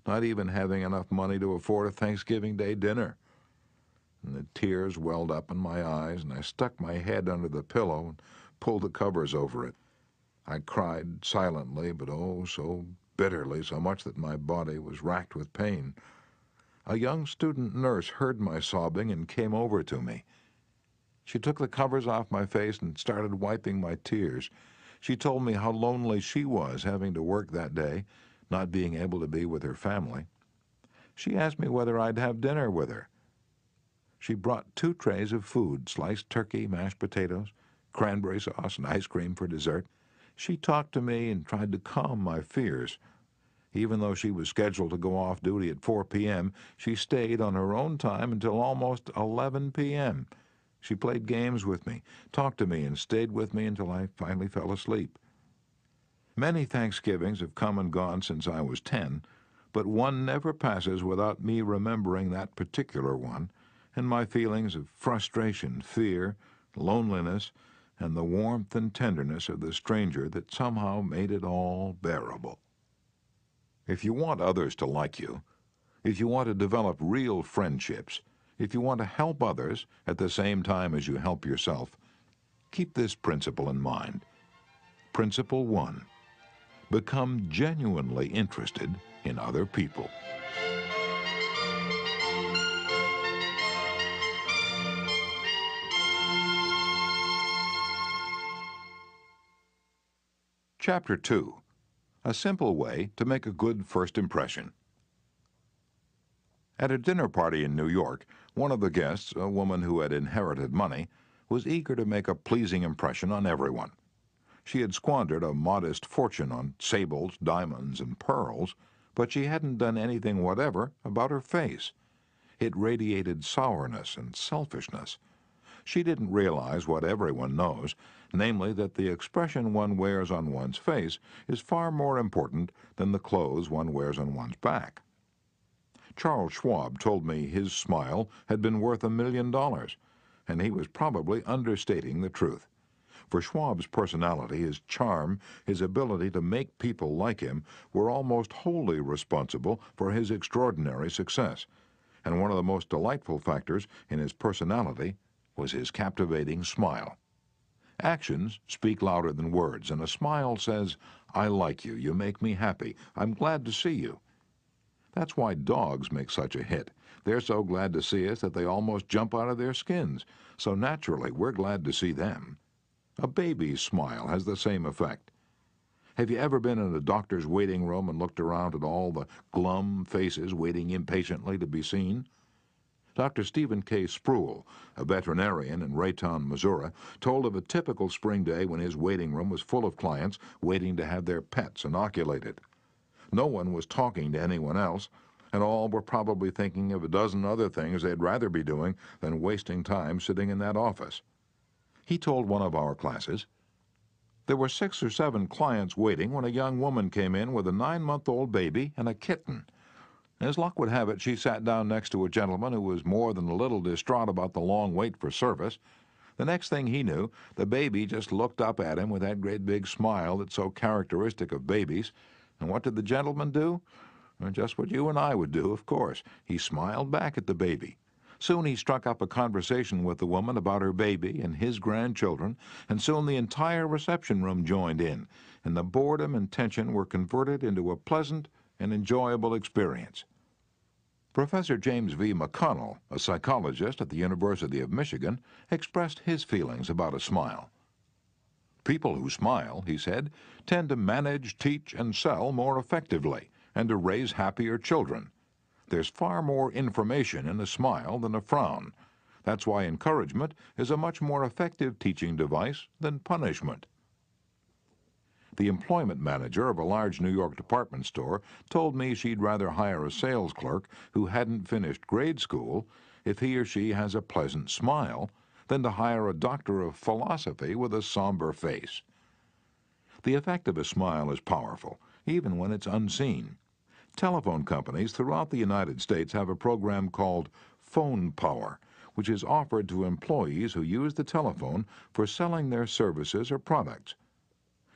not even having enough money to afford a Thanksgiving Day dinner. And the tears welled up in my eyes, and I stuck my head under the pillow and pulled the covers over it. I cried silently, but oh, so bitterly, so much that my body was racked with pain. A young student nurse heard my sobbing and came over to me. She took the covers off my face and started wiping my tears. She told me how lonely she was having to work that day, not being able to be with her family. She asked me whether I'd have dinner with her. She brought 2 trays of food, sliced turkey, mashed potatoes, cranberry sauce, and ice cream for dessert. She talked to me and tried to calm my fears. Even though she was scheduled to go off duty at 4 p.m., she stayed on her own time until almost 11 p.m. She played games with me, talked to me, and stayed with me until I finally fell asleep. Many Thanksgivings have come and gone since I was 10, but one never passes without me remembering that particular one and my feelings of frustration, fear, loneliness, and the warmth and tenderness of the stranger that somehow made it all bearable. If you want others to like you, if you want to develop real friendships, if you want to help others at the same time as you help yourself, keep this principle in mind. Principle 1. Become genuinely interested in other people. Chapter 2. A simple way to make a good first impression. At a dinner party in New York, one of the guests, a woman who had inherited money, was eager to make a pleasing impression on everyone. She had squandered a modest fortune on sables, diamonds, and pearls, but she hadn't done anything whatever about her face. It radiated sourness and selfishness. She didn't realize what everyone knows, namely that the expression one wears on one's face is far more important than the clothes one wears on one's back. Charles Schwab told me his smile had been worth $1 million, and he was probably understating the truth. For Schwab's personality, his charm, his ability to make people like him were almost wholly responsible for his extraordinary success, and one of the most delightful factors in his personality was his captivating smile. Actions speak louder than words, and a smile says, "I like you, you make me happy, I'm glad to see you." That's why dogs make such a hit. They're so glad to see us that they almost jump out of their skins, so naturally we're glad to see them. A baby's smile has the same effect. Have you ever been in a doctor's waiting room and looked around at all the glum faces waiting impatiently to be seen? Dr. Stephen K. Spruill, a veterinarian in Raytown, Missouri, told of a typical spring day when his waiting room was full of clients waiting to have their pets inoculated. No one was talking to anyone else, and all were probably thinking of a dozen other things they'd rather be doing than wasting time sitting in that office. He told one of our classes, "There were 6 or 7 clients waiting when a young woman came in with a 9-month-old baby and a kitten. As luck would have it, she sat down next to a gentleman who was more than a little distraught about the long wait for service. The next thing he knew, the baby just looked up at him with that great big smile that's so characteristic of babies. And what did the gentleman do? Well, just what you and I would do, of course. He smiled back at the baby. Soon he struck up a conversation with the woman about her baby and his grandchildren, and soon the entire reception room joined in, and the boredom and tension were converted into a pleasant and enjoyable experience." Professor James V. McConnell, a psychologist at the University of Michigan, expressed his feelings about a smile. "People who smile," he said, "tend to manage, teach, and sell more effectively, and to raise happier children. There's far more information in a smile than a frown. That's why encouragement is a much more effective teaching device than punishment." The employment manager of a large New York department store told me she'd rather hire a sales clerk who hadn't finished grade school if he or she has a pleasant smile than to hire a doctor of philosophy with a somber face. The effect of a smile is powerful, even when it's unseen. Telephone companies throughout the United States have a program called Phone Power, which is offered to employees who use the telephone for selling their services or products.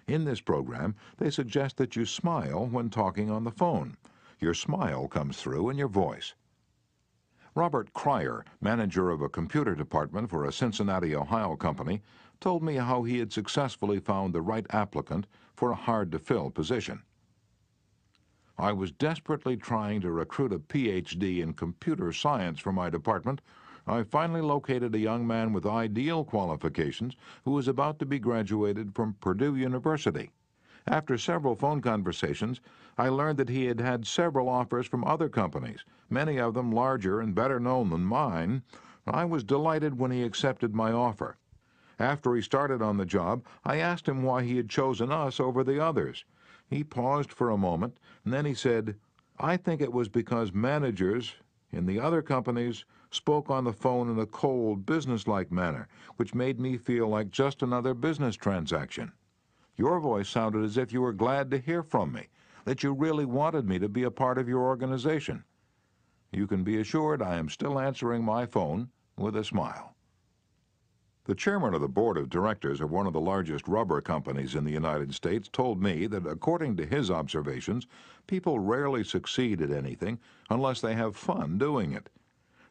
In this program, they suggest that you smile when talking on the phone. Your smile comes through in your voice. Robert Cryer, manager of a computer department for a Cincinnati, Ohio company, told me how he had successfully found the right applicant for a hard-to-fill position. "I was desperately trying to recruit a Ph.D. in computer science for my department. I finally located a young man with ideal qualifications who was about to be graduated from Purdue University. After several phone conversations, I learned that he had had several offers from other companies, many of them larger and better known than mine. I was delighted when he accepted my offer. After he started on the job, I asked him why he had chosen us over the others. He paused for a moment, and then he said, "I think it was because managers in the other companies spoke on the phone in a cold, businesslike manner, which made me feel like just another business transaction. Your voice sounded as if you were glad to hear from me, that you really wanted me to be a part of your organization. You can be assured I am still answering my phone with a smile." The chairman of the board of directors of one of the largest rubber companies in the United States told me that, according to his observations, people rarely succeed at anything unless they have fun doing it.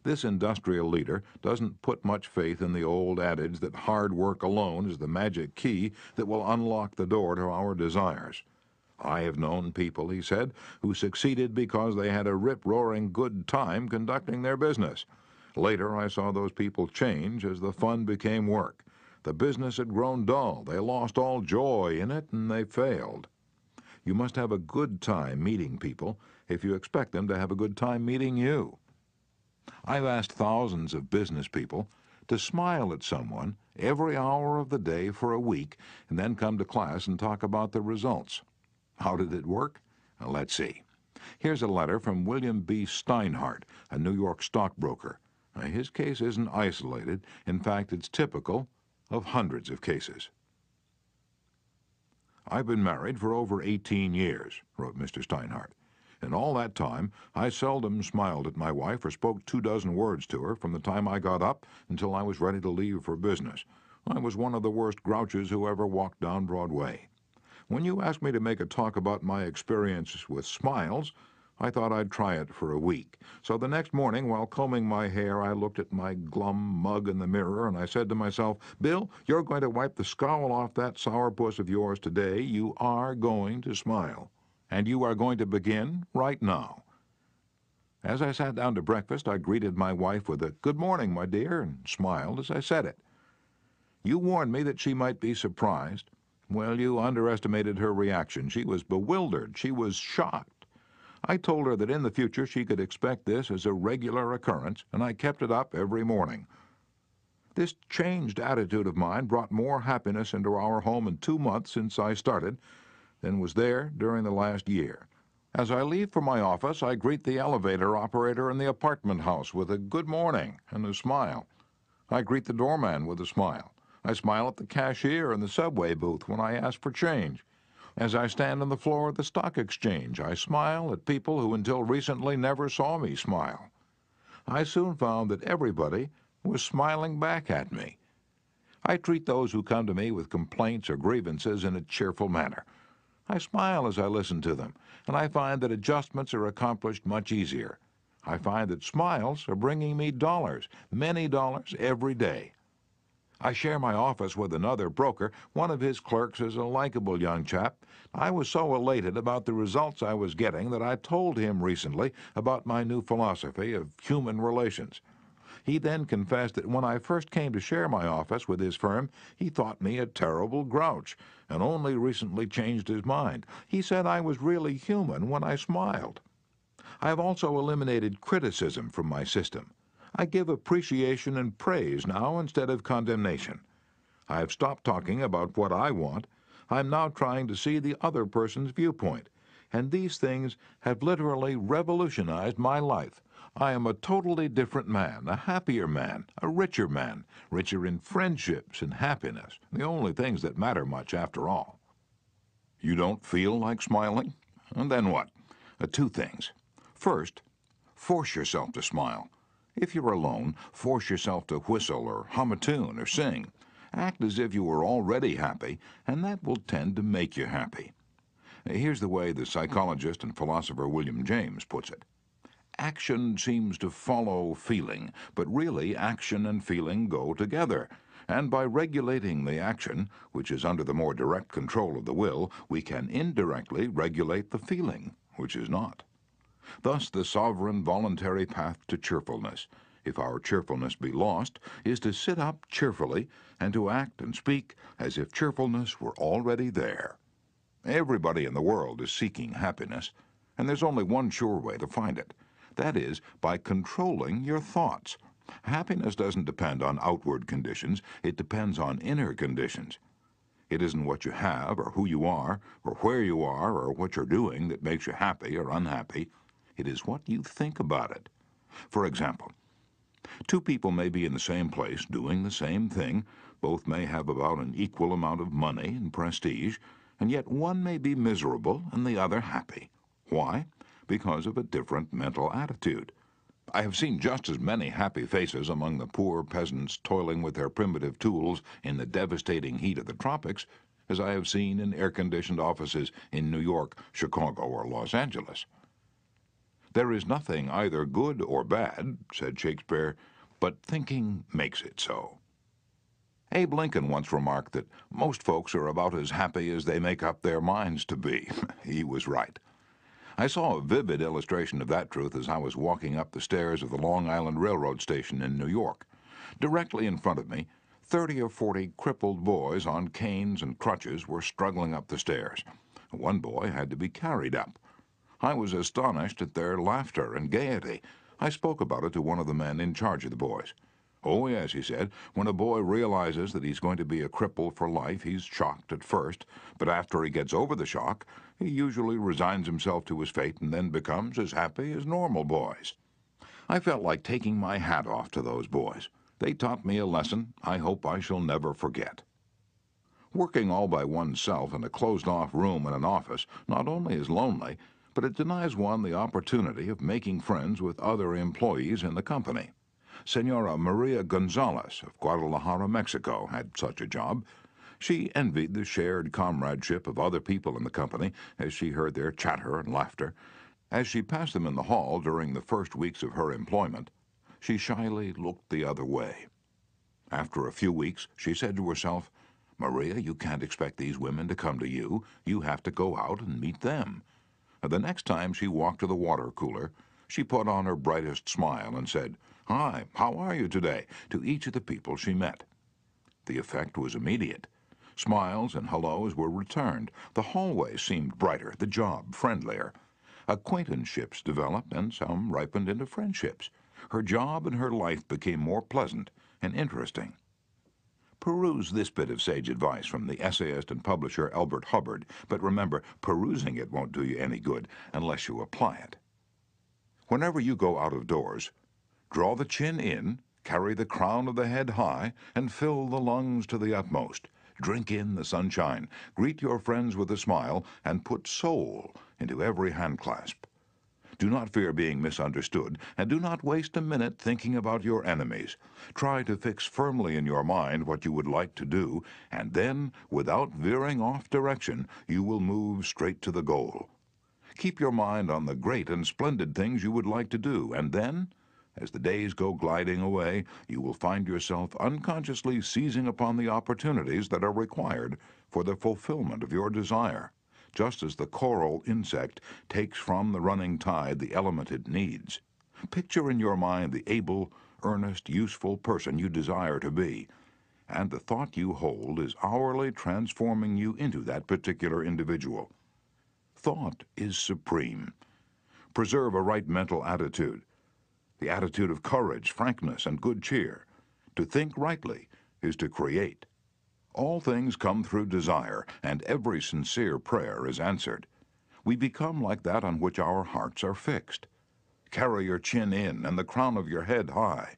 This industrial leader doesn't put much faith in the old adage that hard work alone is the magic key that will unlock the door to our desires. "I have known people," he said, "who succeeded because they had a rip-roaring good time conducting their business. Later, I saw those people change as the fun became work. The business had grown dull, they lost all joy in it, and they failed." You must have a good time meeting people if you expect them to have a good time meeting you. I've asked thousands of business people to smile at someone every hour of the day for a week and then come to class and talk about the results. How did it work? Well, let's see. Here's a letter from William B. Steinhardt, a New York stockbroker. His case isn't isolated. In fact, it's typical of hundreds of cases. "I've been married for over 18 years, wrote Mr. Steinhardt. In all that time, I seldom smiled at my wife or spoke 24 words to her from the time I got up until I was ready to leave for business. I was one of the worst grouches who ever walked down Broadway. When you asked me to make a talk about my experience with smiles, I thought I'd try it for a week. So the next morning, while combing my hair, I looked at my glum mug in the mirror and I said to myself, 'Bill, you're going to wipe the scowl off that sourpuss of yours today. You are going to smile. And you are going to begin right now.' As I sat down to breakfast, I greeted my wife with a 'Good morning, my dear,' and smiled as I said it. You warned me that she might be surprised. Well, you underestimated her reaction. She was bewildered. She was shocked. I told her that in the future she could expect this as a regular occurrence, and I kept it up every morning. This changed attitude of mine brought more happiness into our home in 2 months since I started than was there during the last year. As I leave for my office, I greet the elevator operator in the apartment house with a 'good morning' and a smile. I greet the doorman with a smile. I smile at the cashier in the subway booth when I ask for change. As I stand on the floor of the stock exchange, I smile at people who until recently never saw me smile. I soon found that everybody was smiling back at me. I treat those who come to me with complaints or grievances in a cheerful manner. I smile as I listen to them, and I find that adjustments are accomplished much easier. I find that smiles are bringing me dollars, many dollars every day. I share my office with another broker. One of his clerks is a likable young chap. I was so elated about the results I was getting that I told him recently about my new philosophy of human relations. He then confessed that when I first came to share my office with his firm, he thought me a terrible grouch, and only recently changed his mind. He said I was really human when I smiled. I have also eliminated criticism from my system. I give appreciation and praise now instead of condemnation. I have stopped talking about what I want. I'm now trying to see the other person's viewpoint. And these things have literally revolutionized my life. I am a totally different man, a happier man, a richer man, richer in friendships and happiness, the only things that matter much after all." You don't feel like smiling? And then what? 2 things. First, force yourself to smile. If you're alone, force yourself to whistle or hum a tune or sing. Act as if you were already happy, and that will tend to make you happy. Here's the way the psychologist and philosopher William James puts it. Action seems to follow feeling, but really action and feeling go together. And by regulating the action, which is under the more direct control of the will, we can indirectly regulate the feeling, which is not. Thus, the sovereign voluntary path to cheerfulness, if our cheerfulness be lost, is to sit up cheerfully and to act and speak as if cheerfulness were already there. Everybody in the world is seeking happiness, and there's only one sure way to find it. That is, by controlling your thoughts. Happiness doesn't depend on outward conditions, it depends on inner conditions. It isn't what you have or who you are or where you are or what you're doing that makes you happy or unhappy. It is what you think about it. For example, two people may be in the same place doing the same thing. Both may have about an equal amount of money and prestige, and yet one may be miserable and the other happy. Why? Because of a different mental attitude. I have seen just as many happy faces among the poor peasants toiling with their primitive tools in the devastating heat of the tropics as I have seen in air-conditioned offices in New York, Chicago, or Los Angeles. There is nothing either good or bad, said Shakespeare, but thinking makes it so. Abe Lincoln once remarked that most folks are about as happy as they make up their minds to be. He was right. I saw a vivid illustration of that truth as I was walking up the stairs of the Long Island Railroad station in New York. Directly in front of me, 30 or 40 crippled boys on canes and crutches were struggling up the stairs. One boy had to be carried up. I was astonished at their laughter and gaiety. I spoke about it to one of the men in charge of the boys. "Oh, yes," he said, "when a boy realizes that he's going to be a cripple for life, he's shocked at first, but after he gets over the shock, he usually resigns himself to his fate and then becomes as happy as normal boys." I felt like taking my hat off to those boys. They taught me a lesson I hope I shall never forget. Working all by oneself in a closed-off room in an office not only is lonely, but it denies one the opportunity of making friends with other employees in the company. Senora Maria Gonzalez of Guadalajara, Mexico, had such a job. She envied the shared comradeship of other people in the company as she heard their chatter and laughter. As she passed them in the hall during the first weeks of her employment, she shyly looked the other way. After a few weeks, she said to herself, "Maria, you can't expect these women to come to you. You have to go out and meet them." The next time she walked to the water cooler, she put on her brightest smile and said, "Hi, how are you today?" to each of the people she met. The effect was immediate. Smiles and hellos were returned. The hallway seemed brighter, the job friendlier. Acquaintanceships developed, and some ripened into friendships. Her job and her life became more pleasant and interesting. Peruse this bit of sage advice from the essayist and publisher Elbert Hubbard, but remember, perusing it won't do you any good unless you apply it. Whenever you go out of doors, draw the chin in, carry the crown of the head high, and fill the lungs to the utmost. Drink in the sunshine, greet your friends with a smile, and put soul into every handclasp. Do not fear being misunderstood, and do not waste a minute thinking about your enemies. Try to fix firmly in your mind what you would like to do, and then, without veering off direction, you will move straight to the goal. Keep your mind on the great and splendid things you would like to do, and then, as the days go gliding away, you will find yourself unconsciously seizing upon the opportunities that are required for the fulfillment of your desire, just as the coral insect takes from the running tide the element it needs. Picture in your mind the able, earnest, useful person you desire to be, and the thought you hold is hourly transforming you into that particular individual. Thought is supreme. Preserve a right mental attitude, the attitude of courage, frankness, and good cheer. To think rightly is to create. All things come through desire, and every sincere prayer is answered. We become like that on which our hearts are fixed. Carry your chin in and the crown of your head high.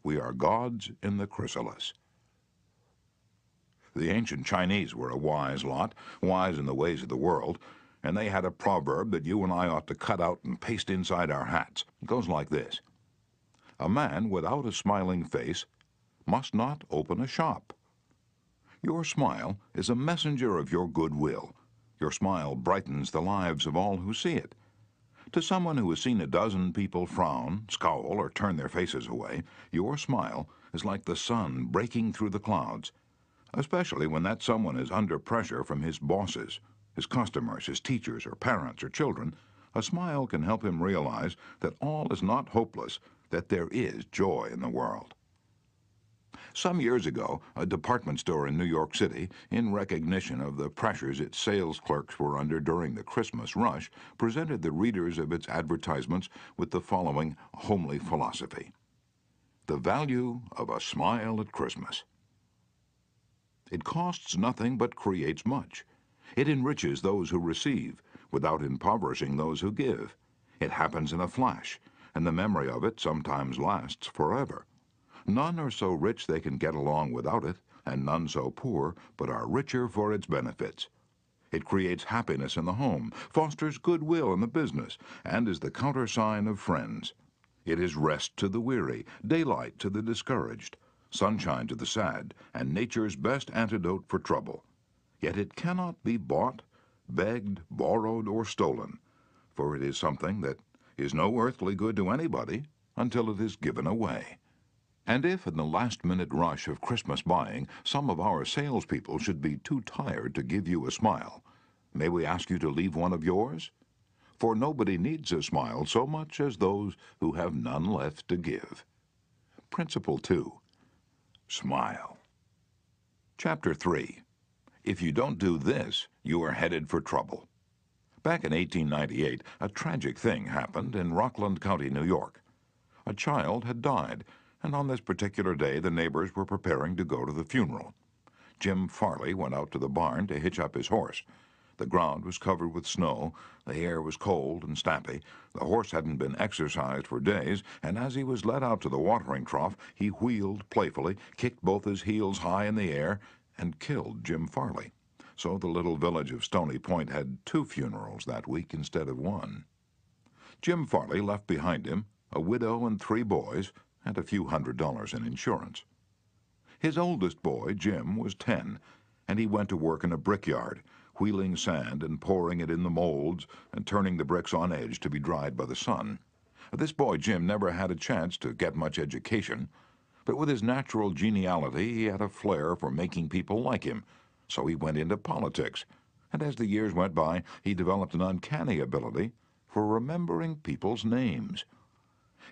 We are gods in the chrysalis. The ancient Chinese were a wise lot, wise in the ways of the world, and they had a proverb that you and I ought to cut out and paste inside our hats. It goes like this: "A man without a smiling face must not open a shop." Your smile is a messenger of your goodwill. Your smile brightens the lives of all who see it. To someone who has seen a dozen people frown, scowl, or turn their faces away, your smile is like the sun breaking through the clouds, especially when that someone is under pressure from his bosses, his customers, his teachers, or parents, or children. A smile can help him realize that all is not hopeless, that there is joy in the world. Some years ago, a department store in New York City, in recognition of the pressures its sales clerks were under during the Christmas rush, presented the readers of its advertisements with the following homely philosophy: the value of a smile at Christmas. It costs nothing but creates much. It enriches those who receive, without impoverishing those who give. It happens in a flash, and the memory of it sometimes lasts forever. None are so rich they can get along without it, and none so poor but are richer for its benefits. It creates happiness in the home, fosters goodwill in the business, and is the countersign of friends. It is rest to the weary, daylight to the discouraged, sunshine to the sad, and nature's best antidote for trouble. Yet it cannot be bought, begged, borrowed, or stolen, for it is something that is no earthly good to anybody until it is given away. And if in the last-minute rush of Christmas buying, some of our salespeople should be too tired to give you a smile, may we ask you to leave one of yours? For nobody needs a smile so much as those who have none left to give. Principle 2. Smile. Chapter 3. If you don't do this, you are headed for trouble. Back in 1898, a tragic thing happened in Rockland County, New York. A child had died, and on this particular day the neighbors were preparing to go to the funeral. Jim Farley went out to the barn to hitch up his horse. The ground was covered with snow, the air was cold and stampy, the horse hadn't been exercised for days, and as he was led out to the watering trough, he wheeled playfully, kicked both his heels high in the air, and killed Jim Farley. So the little village of Stony Point had 2 funerals that week instead of 1. Jim Farley left behind him a widow and 3 boys, and a few $100s in insurance. His oldest boy, Jim, was 10, and he went to work in a brickyard, wheeling sand and pouring it in the molds and turning the bricks on edge to be dried by the sun. This boy, Jim, never had a chance to get much education, but with his natural geniality he had a flair for making people like him, so he went into politics, and as the years went by, he developed an uncanny ability for remembering people's names.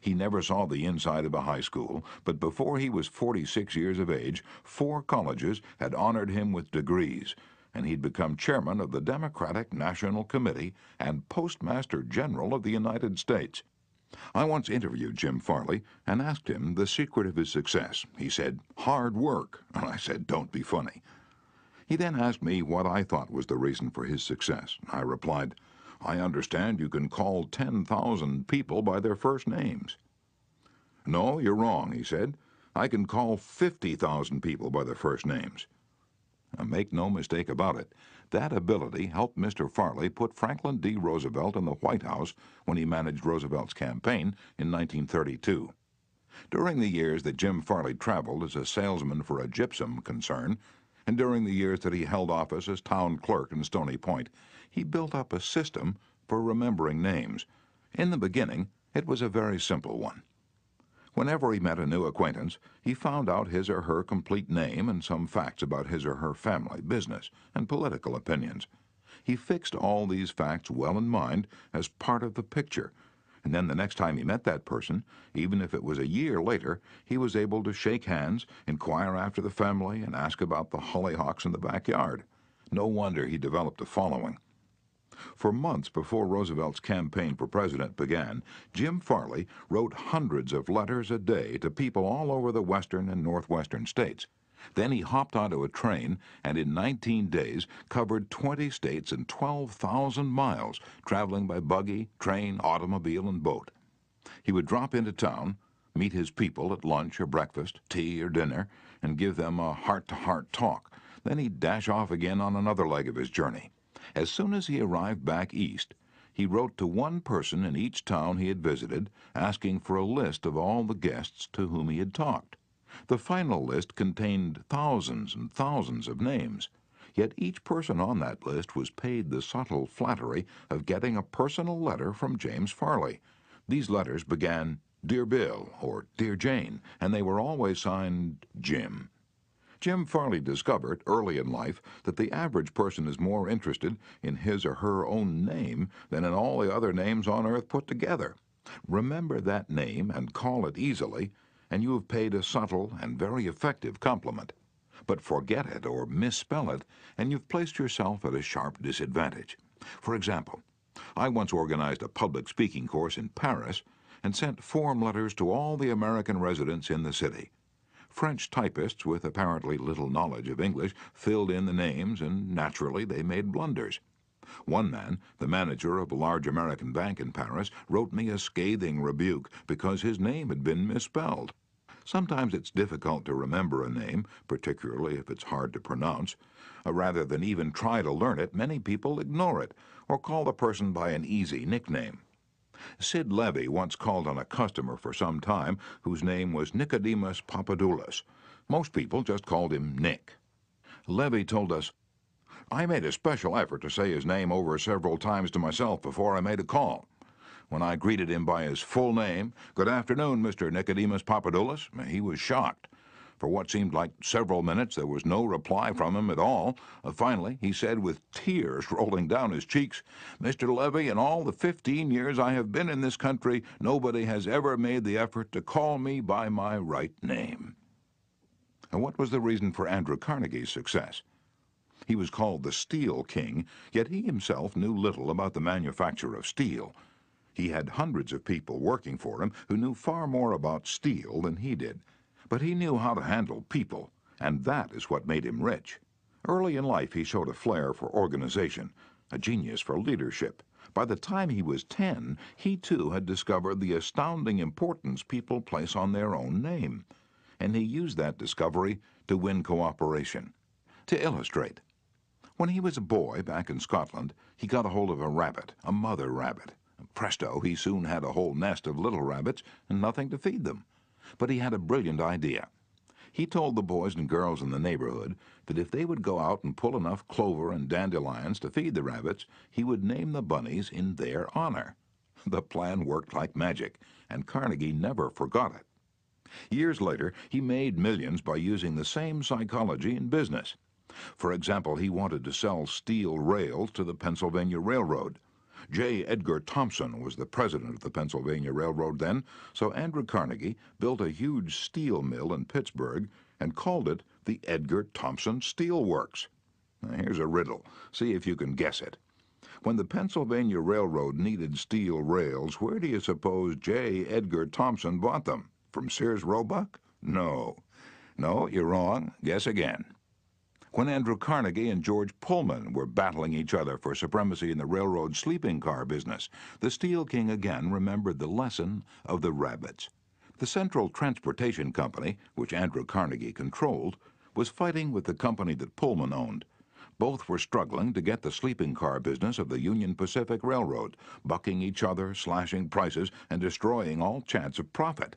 He never saw the inside of a high school, but before he was 46 years of age, 4 colleges had honored him with degrees, and he'd become chairman of the Democratic National Committee and Postmaster General of the United States. I once interviewed Jim Farley and asked him the secret of his success. He said, "Hard work," and I said, "Don't be funny." He then asked me what I thought was the reason for his success. I replied, "I understand you can call 10,000 people by their first names." "No, you're wrong," he said. "I can call 50,000 people by their first names." Now, make no mistake about it, that ability helped Mr. Farley put Franklin D. Roosevelt in the White House when he managed Roosevelt's campaign in 1932. During the years that Jim Farley traveled as a salesman for a gypsum concern, and during the years that he held office as town clerk in Stony Point, he built up a system for remembering names. In the beginning, it was a very simple one. Whenever he met a new acquaintance, he found out his or her complete name and some facts about his or her family, business, and political opinions. He fixed all these facts well in mind as part of the picture, and then the next time he met that person, even if it was a year later, he was able to shake hands, inquire after the family, and ask about the hollyhocks in the backyard. No wonder he developed a following. For months before Roosevelt's campaign for president began, Jim Farley wrote hundreds of letters a day to people all over the western and northwestern states. Then he hopped onto a train and in 19 days covered 20 states and 12,000 miles, traveling by buggy, train, automobile, and boat. He would drop into town, meet his people at lunch or breakfast, tea or dinner, and give them a heart-to-heart talk. Then he'd dash off again on another leg of his journey. As soon as he arrived back east, he wrote to one person in each town he had visited, asking for a list of all the guests to whom he had talked. The final list contained thousands and thousands of names, yet each person on that list was paid the subtle flattery of getting a personal letter from James Farley. These letters began, "Dear Bill," or "Dear Jane," and they were always signed Jim. Jim Farley discovered early in life that the average person is more interested in his or her own name than in all the other names on earth put together. Remember that name and call it easily, and you have paid a subtle and very effective compliment. But forget it or misspell it, and you've placed yourself at a sharp disadvantage. For example, I once organized a public speaking course in Paris and sent form letters to all the American residents in the city. French typists with apparently little knowledge of English filled in the names, and naturally they made blunders. One man, the manager of a large American bank in Paris, wrote me a scathing rebuke because his name had been misspelled. Sometimes it's difficult to remember a name, particularly if it's hard to pronounce. Rather than even try to learn it, many people ignore it or call the person by an easy nickname. Sid Levy once called on a customer for some time whose name was Nicodemus Papadoulis. Most people just called him Nick. Levy told us, "I made a special effort to say his name over several times to myself before I made a call. When I greeted him by his full name, 'Good afternoon, Mr. Nicodemus Papadoulis,' he was shocked. For what seemed like several minutes, there was no reply from him at all. Finally, he said with tears rolling down his cheeks, 'Mr. Levy, in all the 15 years I have been in this country, nobody has ever made the effort to call me by my right name.'" And what was the reason for Andrew Carnegie's success? He was called the Steel King, yet he himself knew little about the manufacture of steel. He had hundreds of people working for him who knew far more about steel than he did. But he knew how to handle people, and that is what made him rich. Early in life, he showed a flair for organization, a genius for leadership. By the time he was 10, he too had discovered the astounding importance people place on their own name. And he used that discovery to win cooperation. To illustrate, when he was a boy back in Scotland, he got a hold of a rabbit, a mother rabbit. Presto, he soon had a whole nest of little rabbits and nothing to feed them. But he had a brilliant idea. He told the boys and girls in the neighborhood that if they would go out and pull enough clover and dandelions to feed the rabbits, he would name the bunnies in their honor. The plan worked like magic, and Carnegie never forgot it. Years later, he made millions by using the same psychology in business. For example, he wanted to sell steel rails to the Pennsylvania Railroad. J. Edgar Thompson was the president of the Pennsylvania Railroad then, so Andrew Carnegie built a huge steel mill in Pittsburgh and called it the Edgar Thompson Steel Works. Now, here's a riddle. See if you can guess it. When the Pennsylvania Railroad needed steel rails, where do you suppose J. Edgar Thompson bought them? From Sears Roebuck? No. No, you're wrong. Guess again. When Andrew Carnegie and George Pullman were battling each other for supremacy in the railroad sleeping car business, the Steel King again remembered the lesson of the rabbits. The Central Transportation Company, which Andrew Carnegie controlled, was fighting with the company that Pullman owned. Both were struggling to get the sleeping car business of the Union Pacific Railroad, bucking each other, slashing prices, and destroying all chance of profit.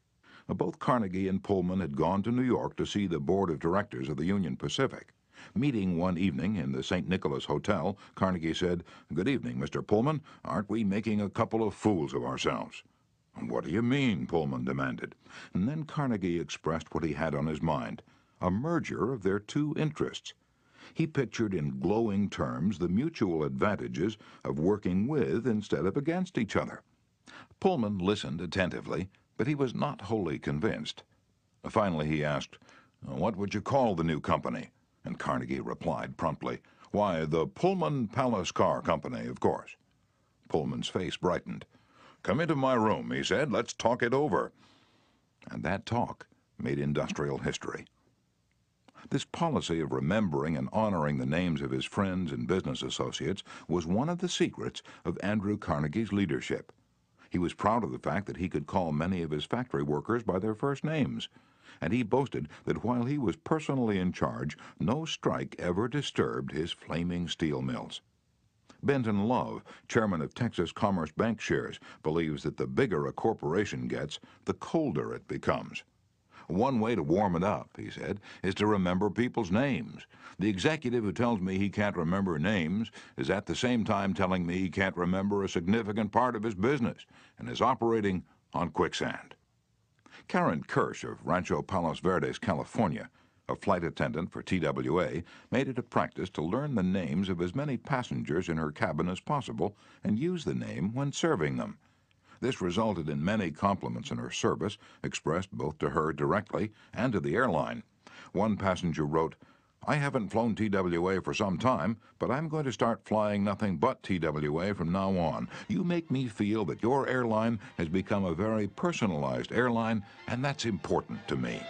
Both Carnegie and Pullman had gone to New York to see the board of directors of the Union Pacific. Meeting one evening in the St. Nicholas Hotel, Carnegie said, "Good evening, Mr. Pullman. Aren't we making a couple of fools of ourselves?" "What do you mean?" Pullman demanded. And then Carnegie expressed what he had on his mind, a merger of their two interests. He pictured in glowing terms the mutual advantages of working with instead of against each other. Pullman listened attentively, but he was not wholly convinced. Finally he asked, "What would you call the new company?" And Carnegie replied promptly, "Why, the Pullman Palace Car Company, of course." Pullman's face brightened. "Come into my room," he said. "Let's talk it over." And that talk made industrial history. This policy of remembering and honoring the names of his friends and business associates was one of the secrets of Andrew Carnegie's leadership. He was proud of the fact that he could call many of his factory workers by their first names. And he boasted that while he was personally in charge, no strike ever disturbed his flaming steel mills. Benton Love, chairman of Texas Commerce Bank Shares, believes that the bigger a corporation gets, the colder it becomes. "One way to warm it up," he said, "is to remember people's names. The executive who tells me he can't remember names is at the same time telling me he can't remember a significant part of his business and is operating on quicksand." Karen Kirsch of Rancho Palos Verdes, California, a flight attendant for TWA, made it a practice to learn the names of as many passengers in her cabin as possible and use the name when serving them. This resulted in many compliments in her service, expressed both to her directly and to the airline. One passenger wrote, "I haven't flown TWA for some time, but I'm going to start flying nothing but TWA from now on. You make me feel that your airline has become a very personalized airline, and that's important to me."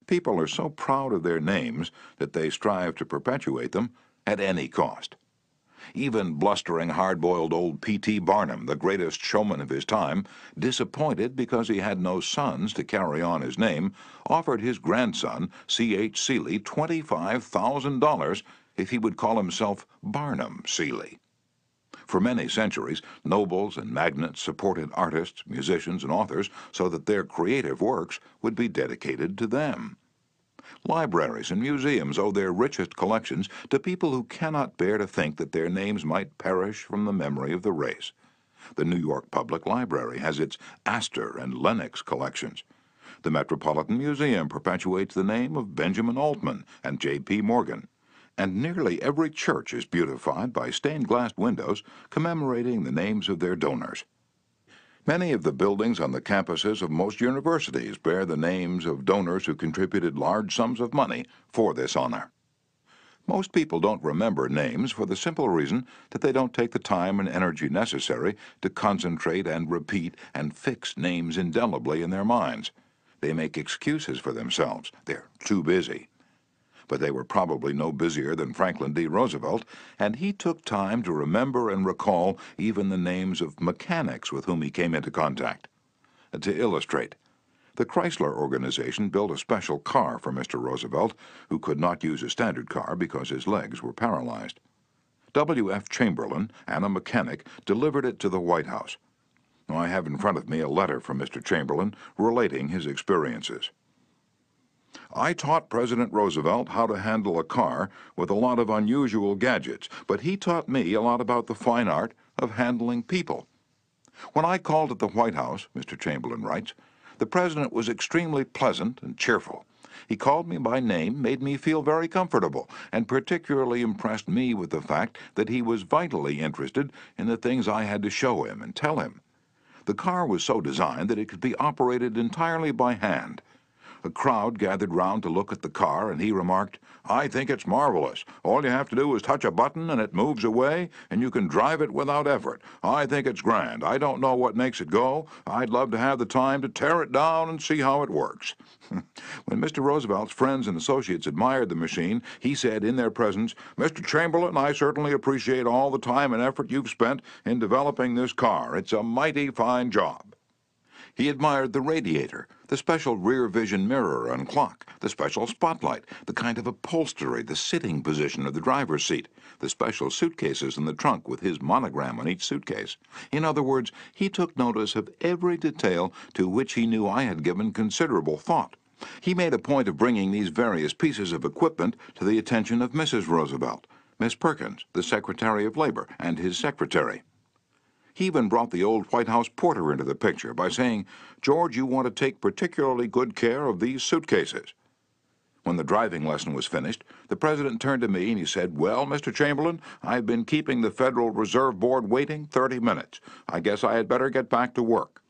People are so proud of their names that they strive to perpetuate them at any cost. Even blustering, hard-boiled old P.T. Barnum, the greatest showman of his time, disappointed because he had no sons to carry on his name, offered his grandson, C.H. Seeley, $25,000 if he would call himself Barnum Seeley. For many centuries, nobles and magnates supported artists, musicians, and authors so that their creative works would be dedicated to them. Libraries and museums owe their richest collections to people who cannot bear to think that their names might perish from the memory of the race. The New York Public Library has its Astor and Lenox collections. The Metropolitan Museum perpetuates the name of Benjamin Altman and J.P. Morgan. And nearly every church is beautified by stained-glass windows commemorating the names of their donors. Many of the buildings on the campuses of most universities bear the names of donors who contributed large sums of money for this honor. Most people don't remember names for the simple reason that they don't take the time and energy necessary to concentrate and repeat and fix names indelibly in their minds. They make excuses for themselves. They're too busy. But they were probably no busier than Franklin D. Roosevelt, and he took time to remember and recall even the names of mechanics with whom he came into contact. To illustrate, the Chrysler organization built a special car for Mr. Roosevelt, who could not use a standard car because his legs were paralyzed. W.F. Chamberlain and a mechanic delivered it to the White House. I have in front of me a letter from Mr. Chamberlain relating his experiences. I taught President Roosevelt how to handle a car with a lot of unusual gadgets, but he taught me a lot about the fine art of handling people. When I called at the White House, Mr. Chamberlain writes, the President was extremely pleasant and cheerful. He called me by name, made me feel very comfortable, and particularly impressed me with the fact that he was vitally interested in the things I had to show him and tell him. The car was so designed that it could be operated entirely by hand. A crowd gathered round to look at the car, and he remarked, I think it's marvelous. All you have to do is touch a button and it moves away, and you can drive it without effort. I think it's grand. I don't know what makes it go. I'd love to have the time to tear it down and see how it works. When Mr. Roosevelt's friends and associates admired the machine, he said in their presence, Mr. Chamberlain, I certainly appreciate all the time and effort you've spent in developing this car. It's a mighty fine job. He admired the radiator, the special rear vision mirror and clock, the special spotlight, the kind of upholstery, the sitting position of the driver's seat, the special suitcases in the trunk with his monogram on each suitcase. In other words, he took notice of every detail to which he knew I had given considerable thought. He made a point of bringing these various pieces of equipment to the attention of Mrs. Roosevelt, Miss Perkins, the Secretary of Labor, and his secretary. He even brought the old White House porter into the picture by saying, George, you want to take particularly good care of these suitcases. When the driving lesson was finished, the President turned to me and he said, Well, Mr. Chamberlain, I've been keeping the Federal Reserve Board waiting 30 minutes. I guess I had better get back to work.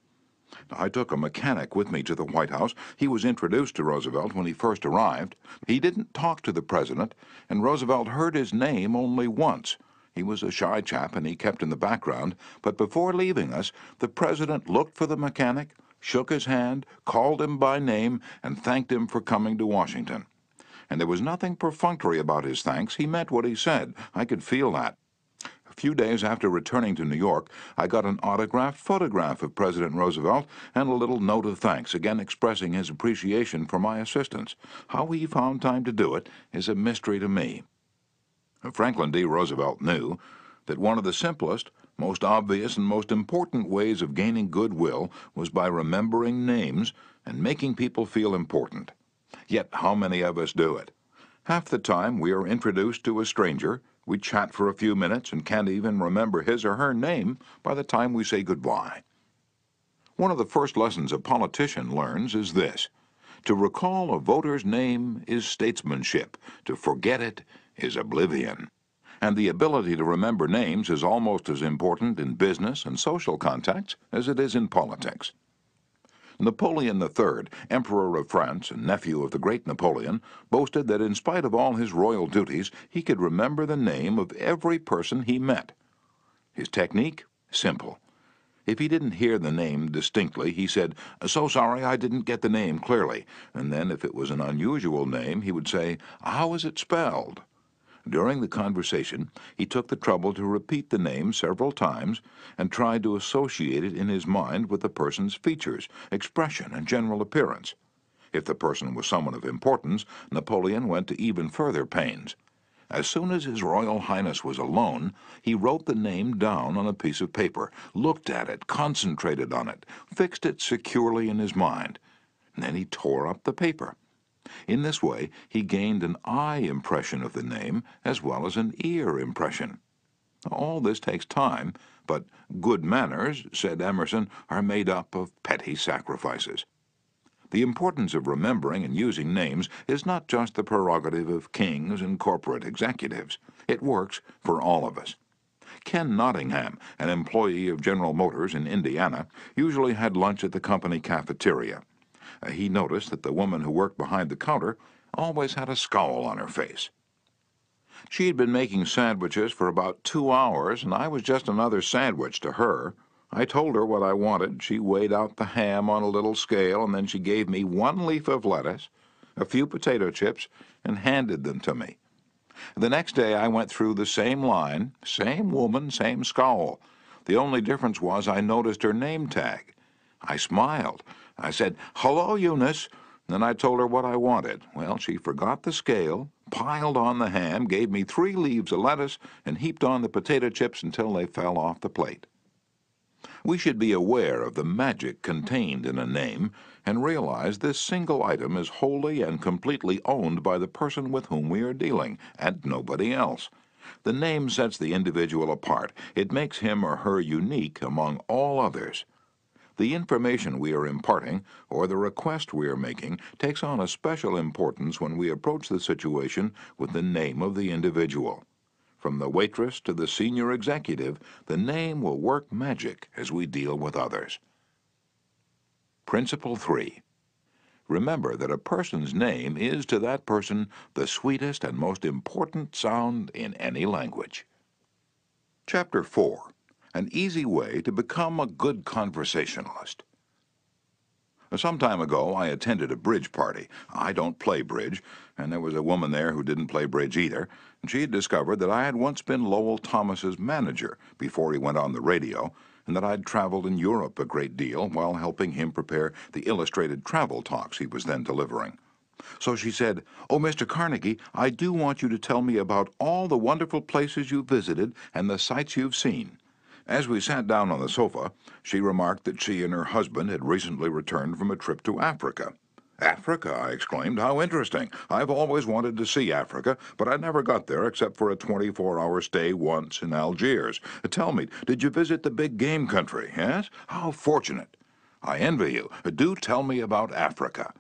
I took a mechanic with me to the White House. He was introduced to Roosevelt when he first arrived. He didn't talk to the President, and Roosevelt heard his name only once. He was a shy chap and he kept in the background, but before leaving us, the President looked for the mechanic, shook his hand, called him by name, and thanked him for coming to Washington. And there was nothing perfunctory about his thanks. He meant what he said. I could feel that. A few days after returning to New York, I got an autographed photograph of President Roosevelt and a little note of thanks, again expressing his appreciation for my assistance. How he found time to do it is a mystery to me. Franklin D. Roosevelt knew that one of the simplest, most obvious, and most important ways of gaining goodwill was by remembering names and making people feel important. Yet how many of us do it? Half the time we are introduced to a stranger, we chat for a few minutes and can't even remember his or her name by the time we say goodbye. One of the first lessons a politician learns is this: to recall a voter's name is statesmanship, to forget it is oblivion. And the ability to remember names is almost as important in business and social contacts as it is in politics. Napoleon III, Emperor of France and nephew of the great Napoleon, boasted that in spite of all his royal duties, he could remember the name of every person he met. His technique? Simple. If he didn't hear the name distinctly, he said, "So sorry, I didn't get the name clearly." And then, if it was an unusual name, he would say, "How is it spelled?" During the conversation, he took the trouble to repeat the name several times and tried to associate it in his mind with the person's features, expression, and general appearance. If the person was someone of importance, Napoleon went to even further pains. As soon as His Royal Highness was alone, he wrote the name down on a piece of paper, looked at it, concentrated on it, fixed it securely in his mind. And then he tore up the paper. In this way, he gained an eye impression of the name as well as an ear impression. All this takes time, but good manners, said Emerson, are made up of petty sacrifices. The importance of remembering and using names is not just the prerogative of kings and corporate executives. It works for all of us. Ken Nottingham, an employee of General Motors in Indiana, usually had lunch at the company cafeteria. He noticed that the woman who worked behind the counter always had a scowl on her face. She had been making sandwiches for about 2 hours, and I was just another sandwich to her. I told her what I wanted. She weighed out the ham on a little scale, and then she gave me 1 leaf of lettuce, a few potato chips, and handed them to me. The next day I went through the same line, same woman, same scowl. The only difference was I noticed her name tag. I smiled. I said, "Hello, Eunice." Then I told her what I wanted. Well, she forgot the scale, piled on the ham, gave me 3 leaves of lettuce, and heaped on the potato chips until they fell off the plate. We should be aware of the magic contained in a name and realize this single item is wholly and completely owned by the person with whom we are dealing, and nobody else. The name sets the individual apart. It makes him or her unique among all others. The information we are imparting, or the request we are making, takes on a special importance when we approach the situation with the name of the individual. From the waitress to the senior executive, the name will work magic as we deal with others. Principle 3. Remember that a person's name is to that person the sweetest and most important sound in any language. Chapter 4. An easy way to become a good conversationalist. Some time ago, I attended a bridge party. I don't play bridge, and there was a woman there who didn't play bridge either, and she had discovered that I had once been Lowell Thomas's manager before he went on the radio, and that I'd traveled in Europe a great deal while helping him prepare the illustrated travel talks he was then delivering. So she said, "Oh, Mr. Carnegie, I do want you to tell me about all the wonderful places you've visited and the sights you've seen." As we sat down on the sofa, she remarked that she and her husband had recently returned from a trip to Africa. "Africa?" I exclaimed. "How interesting. I've always wanted to see Africa, but I never got there except for a 24-hour stay once in Algiers. Tell me, did you visit the big game country, yes? How fortunate. I envy you. Do tell me about Africa."